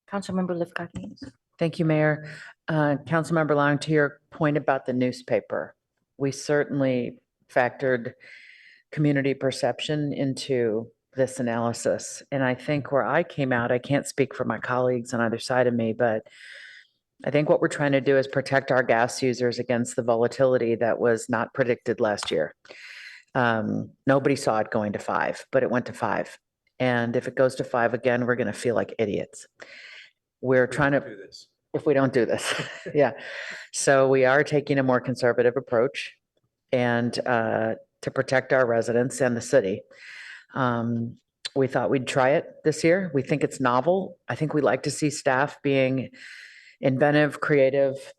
Councilmember Lifkakis. Thank you, Mayor. Councilmember Long, to your point about the newspaper, we certainly factored community perception into this analysis. And I think where I came out, I can't speak for my colleagues on either side of me, but I think what we're trying to do is protect our gas users against the volatility that was not predicted last year. Nobody saw it going to 5, but it went to 5. And if it goes to 5 again, we're going to feel like idiots. We're trying to, if we don't do this. Yeah. So we are taking a more conservative approach and to protect our residents and the city. We thought we'd try it this year. We think it's novel. I think we like to see staff being inventive, creative,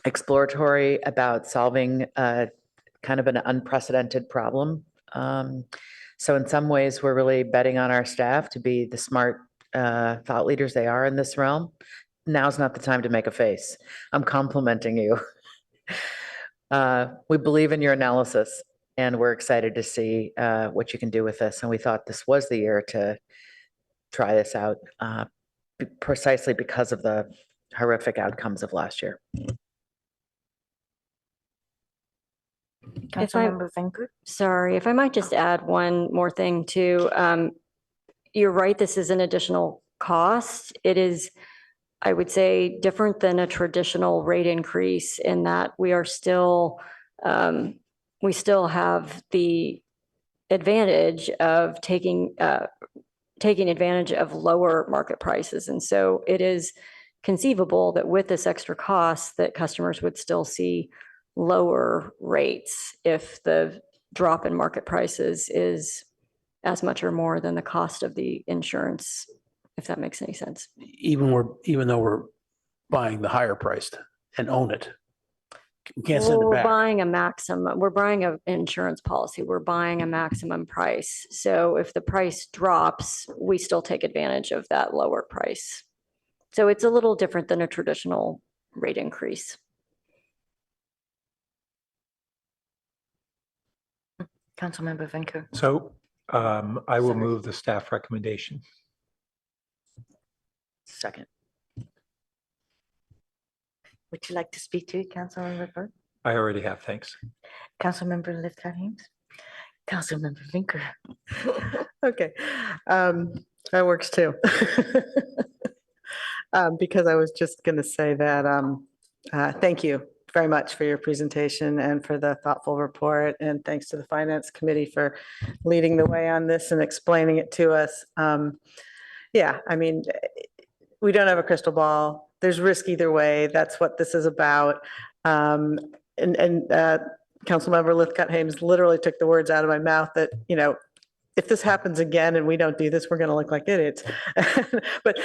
exploratory about solving kind of an unprecedented problem. So in some ways, we're really betting on our staff to be the smart thought leaders they are in this realm. Now's not the time to make a face. I'm complimenting you. We believe in your analysis and we're excited to see what you can do with this. And we thought this was the year to try this out precisely because of the horrific outcomes of last year. Councilmember Venker. Sorry, if I might just add one more thing too. You're right, this is an additional cost. It is, I would say, different than a traditional rate increase in that we are still, we still have the advantage of taking advantage of lower market prices. And so it is conceivable that with this extra cost that customers would still see lower rates if the drop in market prices is as much or more than the cost of the insurance, if that makes any sense. Even though we're buying the higher priced and own it. We can't send it We're back. buying a maximum, we're buying an insurance policy, we're buying a maximum price. So if the price drops, we still take advantage of that lower price. So it's a little different than a traditional rate increase. Councilmember Venker. So I will move the staff recommendation. Second. Would you like to speak to it, Councilmember Burke? I already have, thanks. Councilmember Lifkakis. Councilmember Vinker. Okay, that works too. Because I was just going to say that, thank you very much for your presentation and for the thoughtful report. And thanks to the Finance Committee for leading the way on this and explaining it to us. Yeah, I mean, we don't have a crystal ball. There's risk either way. That's what this is about. Councilmember Lithcott-Hames literally took the words out of my mouth that, you know, if this happens again and we don't do this, we're going to look like idiots. But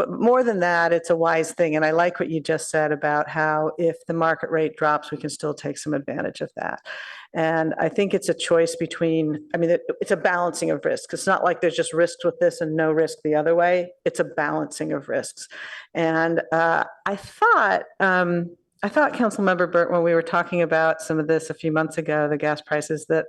more than that, it's a wise thing. And I like what you just said about how if the market rate drops, we can still take some advantage of that. And I think it's a choice between, I mean, it's a balancing of risks. It's not like there's just risks with this and no risk the other way. It's a balancing of risks. And I thought, Councilmember Burt, when we were talking about some of this a few months ago, the gas prices, that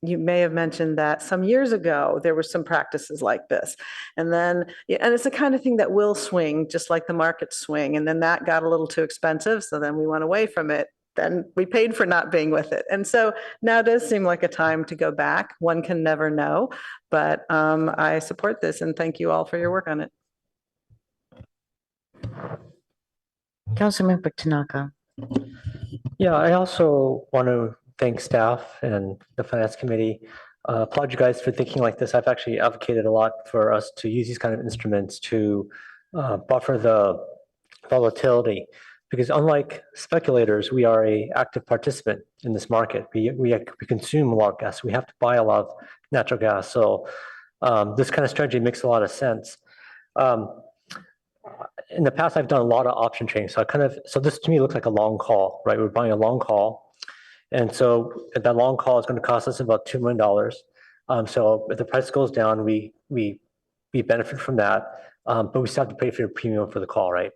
you may have mentioned that some years ago, there were some practices like this. And then, and it's the kind of thing that will swing, just like the markets swing. And then that got a little too expensive. So then we went away from it. Then we paid for not being with it. And so now does seem like a time to go back. One can never know. But I support this and thank you all for your work on it. Councilmember Tanaka. Yeah, I also want to thank staff and the Finance Committee. Applaud you guys for thinking like this. I've actually advocated a lot for us to use these kind of instruments to buffer the volatility, because unlike speculators, we are an active participant in this market. We consume a lot of gas. We have to buy a lot of natural gas. So this kind of strategy makes a lot of sense. In the past, I've done a lot of option trading. So this to me looks like a long call, right? We're buying a long call. And so that long call is going to cost us about $2 million. So if the price goes down, we benefit from that, but we still have to pay for your premium for the call, right?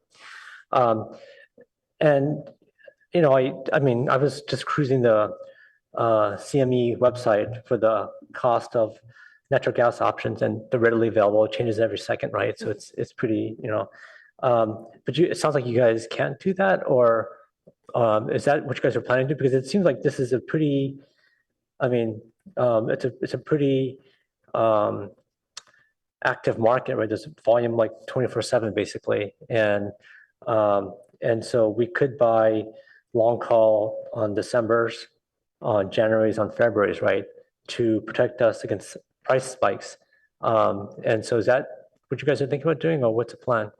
And you know, I mean, I was just cruising the CME website for the cost of natural gas options, and they're readily available. It changes every second, right? So it's pretty, you know. But it sounds like you guys can't do that, or is that what you guys are planning to do? Because it seems like this is a pretty, I mean, it's a pretty active market, right? There's volume like 24/7 basically, and so we could buy long call on December's, on January's, on February's, right, to protect us against price spikes. And so is that what you guys are thinking about doing, or what's the plan?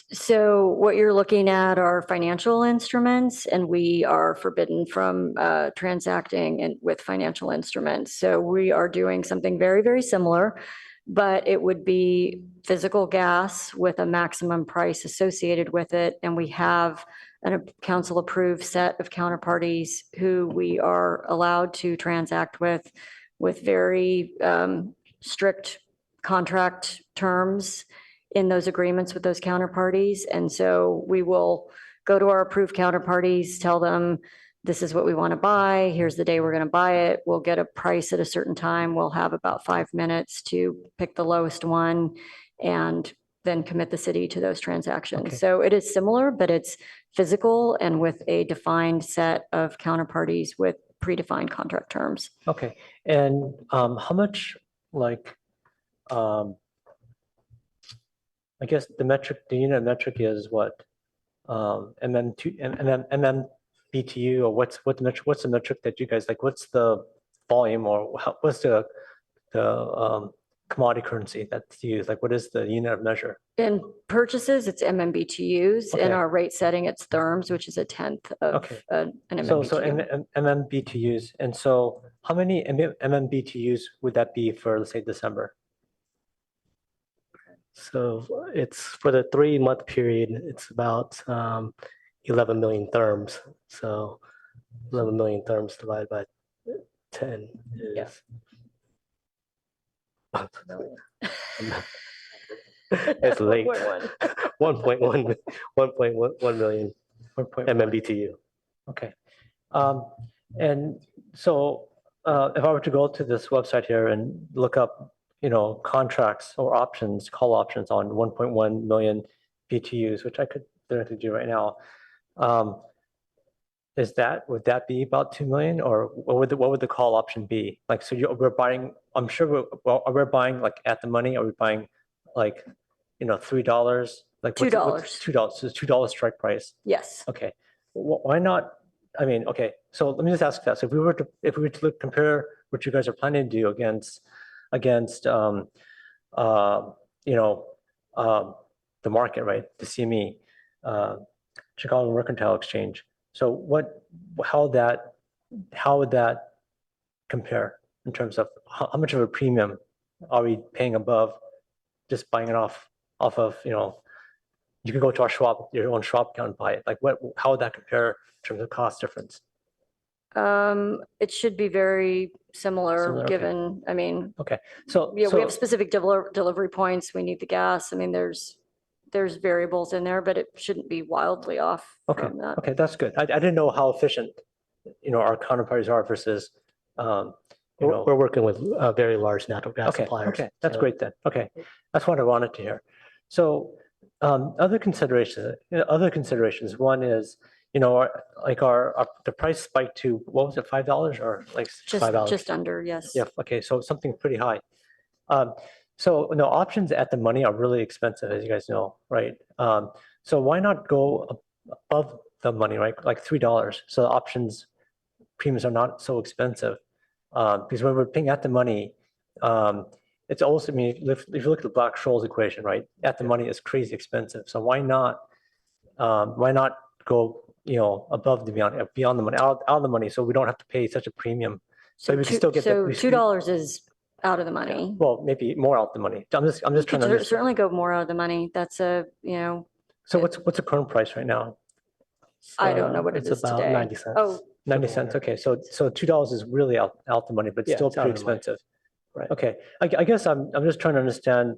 So what you're looking at are financial instruments, and we are forbidden from transacting with financial instruments. So we are doing something very, very similar, but it would be physical gas with a maximum price associated with it. And we have a council-approved set of counterparties who we are allowed to transact with very strict contract terms in those agreements with those counterparties. And so we will go to our approved counterparties, tell them, this is what we want to buy. Here's the day we're going to buy it. We'll get a price at a certain time. We'll have about 5 minutes to pick the lowest one and then commit the city to those transactions. Okay. So it is similar, but it's physical and with a defined set of counterparties with predefined contract terms. Okay. And how much, like, I guess the unit metric is what? MMBTU, or what's the metric that you guys like? What's the volume, or what's the commodity currency that's used? Like, what is the unit of measure? In purchases, it's MMBTUs. Okay. In our rate setting, it's therms, which is a tenth of Okay. an So MMBTU. MMBTUs. And so how many MMBTUs would that be for, let's say, December? So it's for the 3-month period, it's about 11 million therms. So 11 million therms divided by 10 is. It's late. 1.1 million MMBTU. Okay. And so if I were to go to this website here and look up, you know, contracts or options, call options on 1.1 million BTUs, which I could directly do right now. would that be about 2 million, or what would the call option be? Like, so we're buying, I'm sure are we buying like at the money? Are we buying like, $3? Like $2. $2, so it's $2 strike price. Yes. Okay, why not? I mean, okay, so let me just ask that. So if we were to compare what you guys are planning to do against the market, right? The CME, Chicago Mercantile Exchange. So how would that compare in terms of how much of a premium are we paying above just buying it off of, you could go to your own Schwab account and buy it. Like how would that compare in terms of cost difference? It should be very similar, Similar, okay. given, I mean, Okay, so yeah, we have specific delivery points. We need the gas. I mean, there's variables in there, but it shouldn't be wildly off okay, from that. okay, that's good. I didn't know how efficient, our counterparties are versus, We're working with very large natural gas suppliers. Okay, that's so- great then. Okay, that's what I wanted to hear. So other considerations. One is, the price spiked to, what was it, $5 or like $5? Just under, yes. Yeah. Okay, so something pretty high. So no, options at the money are really expensive, as you guys know, right? So why not go above the money, right? Like $3. So the options premiums are not so expensive. Because when we're paying at the money, it's also, I mean, if you look at the Black-Scholes equation, right? At the money is crazy expensive. So why not go, above the beyond the money, out of the money, so we don't have to pay such a premium. So we can still get so $2 is out of the money. Well, maybe more out the money. I'm just trying to understand. Certainly go more out of the money. That's So what's the current price right now? I don't know what it It's is about today. 90 cents. Oh, 90 cents. Okay, so $2 is really out the money, but Yeah, still it's out pretty of the money. expensive. Right. Okay, I guess I'm just trying to understand,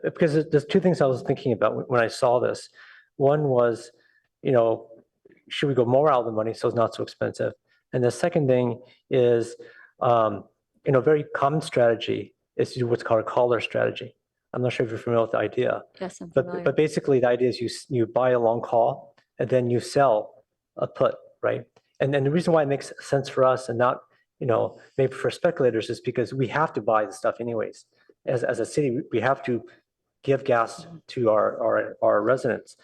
because there's two things I was thinking about when I saw this. One was, should we go more out of the money so it's not so expensive? And the second thing is, very common strategy is to do what's called a collar strategy. I'm not sure if you're familiar with the idea. yes, I'm familiar. But basically the idea is you buy a long call and then you sell a put, right? And then the reason why it makes sense for us and not, maybe for speculators is because we have to buy the stuff anyways. As a city, we have to give gas to our residents.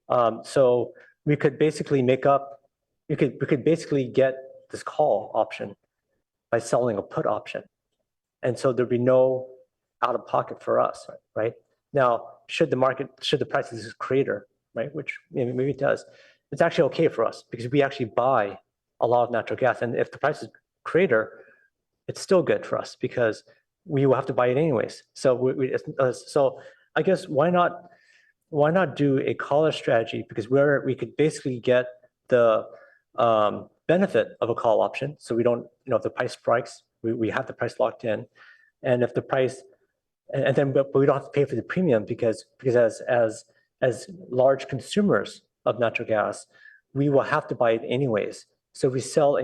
So we could basically we could basically get this call option by selling a put option. And so there'd be no out of pocket for us, right? Now, should the prices crater, right? Which maybe it does. It's actually okay for us because we actually buy a lot of natural gas. And if the prices crater, it's still good for us because we will have to buy it anyways. So so I guess why not do a collar strategy, because we could basically get the benefit of a call option. So we don't, if the price spikes, we have the price locked in. And if the price, but we don't have to pay for the premium because as large consumers of natural gas, we will have to buy it anyways. So we sell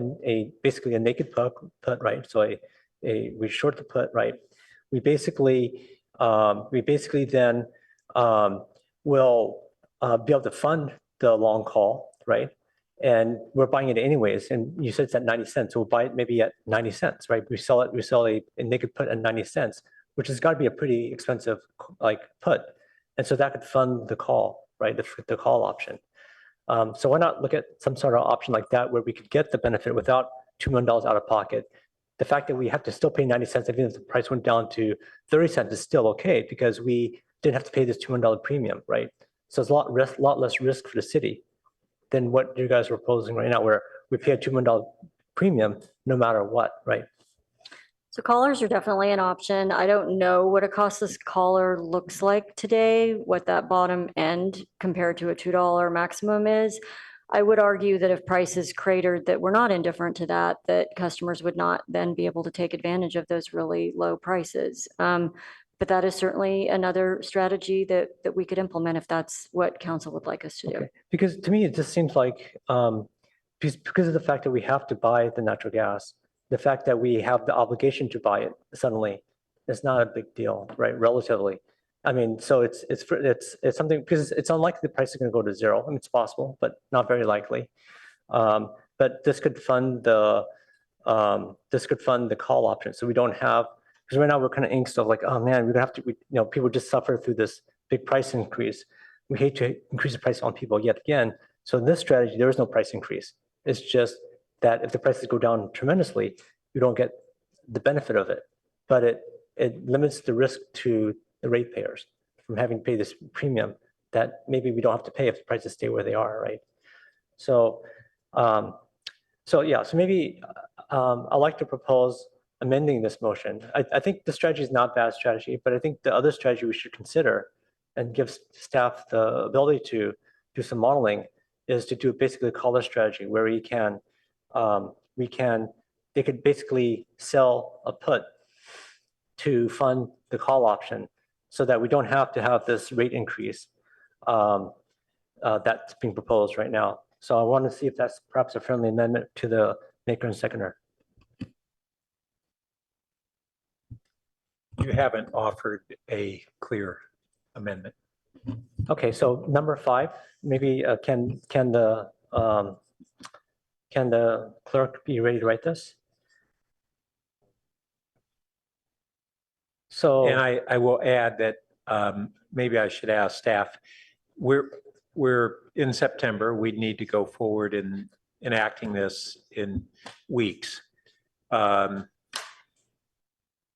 basically a naked put, right? So we short the put, right? We basically then will be able to fund the long call, right? And we're buying it anyways. And you said it's at 90 cents. So we'll buy it maybe at 90 cents, right? We sell a naked put at 90 cents, which has got to be a pretty expensive put. And so that could fund the call, right? The call option. So why not look at some sort of option like that where we could get the benefit without $2 million out of pocket? The fact that we have to still pay 90 cents, even if the price went down to 30 cents, is still okay because we didn't have to pay this $2 million premium, right? So it's a lot less risk for the city than what you guys are proposing right now, where we pay a $2 million premium no matter what, right? So collars are definitely an option. I don't know what a costless collar looks like today, what that bottom end compared to a $2 maximum is. I would argue that if prices cratered, that we're not indifferent to that customers would not then be able to take advantage of those really low prices. But that is certainly another strategy that we could implement if that's what council would like us to do. Okay. Because to me, it just seems like because of the fact that we have to buy the natural gas, the fact that we have the obligation to buy it suddenly is not a big deal, right? Relatively. I mean, so it's something, because it's unlikely the price is going to go to zero. I mean, it's possible, but not very likely. But this could fund the call option. So we don't have, because right now we're kind of angst of like, oh man, we're gonna have to, people just suffer through this big price increase. We hate to increase the price on people yet again. So in this strategy, there is no price increase. It's just that if the prices go down tremendously, you don't get the benefit of it. But it limits the risk to the ratepayers from having to pay this premium that maybe we don't have to pay if the prices stay where they are, right? So, so maybe I'd like to propose amending this motion. I think the strategy is not a bad strategy, but I think the other strategy we should consider and give staff the ability to do some modeling is to do basically a collar strategy where they could basically sell a put to fund the call option so that we don't have to have this rate increase that's being proposed right now. So I want to see if that's perhaps a friendly amendment to the maker and seconder. You haven't offered a clear amendment. Okay, so number 5, maybe can the clerk be ready to write this? So, And I will add that maybe I should ask staff, we're in September, we'd need to go forward in enacting this in weeks.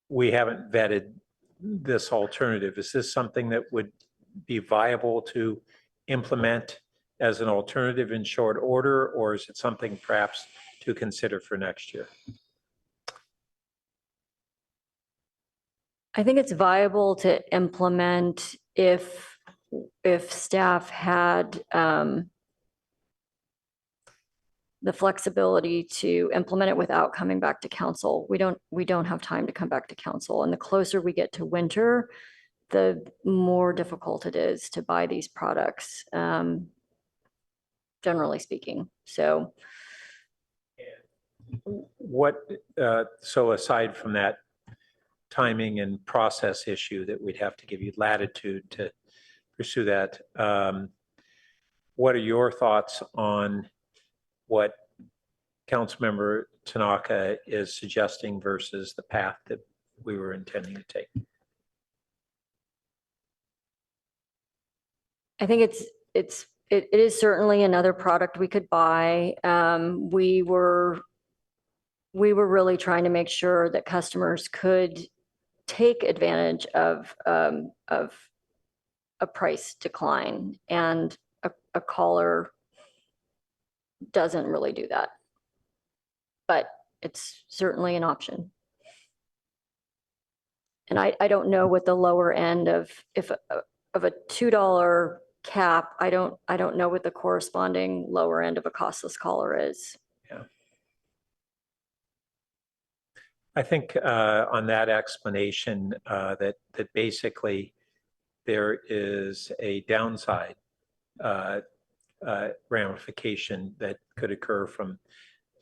We haven't vetted this alternative. Is this something that would be viable to implement as an alternative in short order, or is it something perhaps to consider for next year? I think it's viable to implement if staff had the flexibility to implement it without coming back to council. We don't have time to come back to council, and the closer we get to winter, the more difficult it is to buy these products, generally speaking. So So aside from that timing and process issue that we'd have to give you latitude to pursue that, what are your thoughts on what Councilmember Tanaka is suggesting versus the path that we were intending to take? I think it is certainly another product we could buy. We were really trying to make sure that customers could take advantage of a price decline, and a collar doesn't really do that, but it's certainly an option. And I don't know what the lower end of a $2 cap, I don't know what the corresponding lower end of a costless collar is. Yeah. I think on that explanation that basically there is a downside ramification that could occur from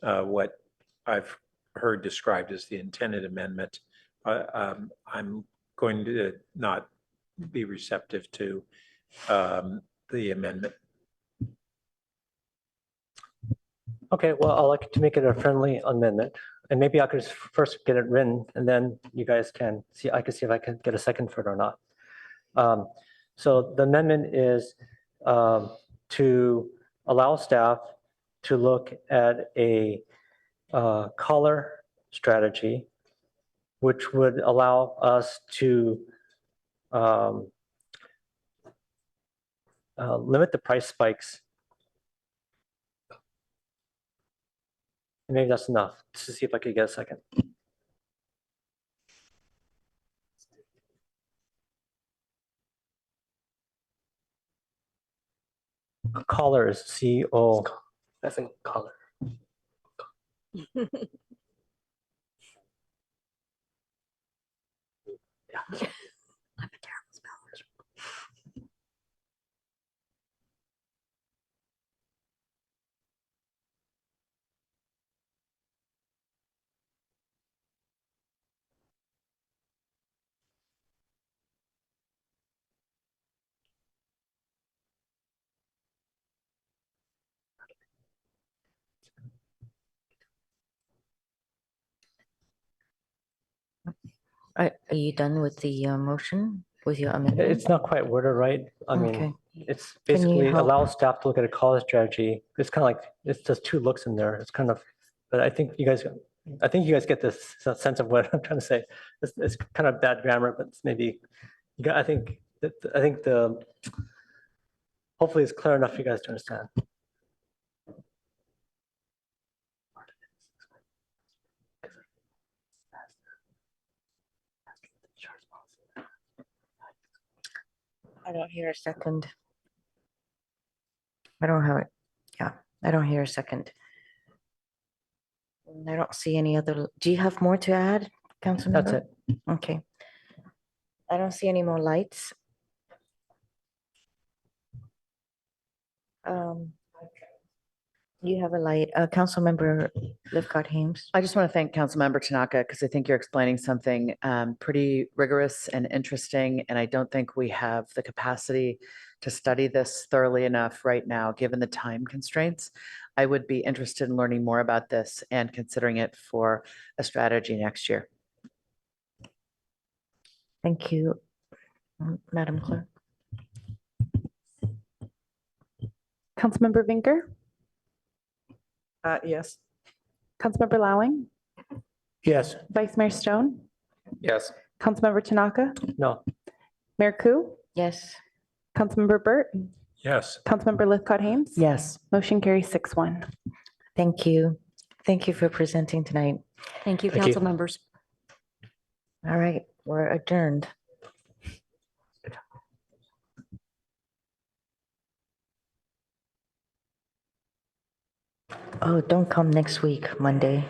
what I've heard described as the intended amendment. I'm going to not be receptive to the amendment. okay, well, I'd like to make it a friendly amendment. And maybe I could first get it written, and then you guys can see, I can see if I can get a second for it or not. So the amendment is to allow staff to look at a collar strategy, which would allow us to limit the price spikes. Maybe that's enough. Just to see if I could get a second. Collar is C-O. I think collar. Yeah. I'm a terrible speller. Are you done with the motion, with your amendment? It's not quite worded right. I Okay. mean, it's Can you basically help? allow staff to look at a college strategy. It's kind of like, it's just two looks in there. It's kind of, but I think you guys get this sense of what I'm trying to say. It's kind of bad grammar, but it's maybe, I think hopefully it's clear enough for you guys to understand. I don't hear a second. I don't have it. Yeah, I don't hear a second. And I don't see any other, do you have more to add, Councilmember? That's it. Okay. I don't see any more lights. You have a light, Councilmember Lifcott Hames. I just want to thank Councilmember Tanaka because I think you're explaining something pretty rigorous and interesting. And I don't think we have the capacity to study this thoroughly enough right now, given the time constraints. I would be interested in learning more about this and considering it for a strategy next year. Thank you, Madam Clerk. Councilmember Vinker, Yes. Councilmember Lowing, Yes. Vice Mayor Stone, Yes. Councilmember Tanaka, No. Mayor Ku, Yes. Councilmember Burt, Yes. Councilmember Lifcott Hames. Yes. Motion carries 6-1. Thank you. Thank you for presenting tonight. Thank you, Thank you. council members. All right, we're adjourned. Oh, don't come next week, Monday.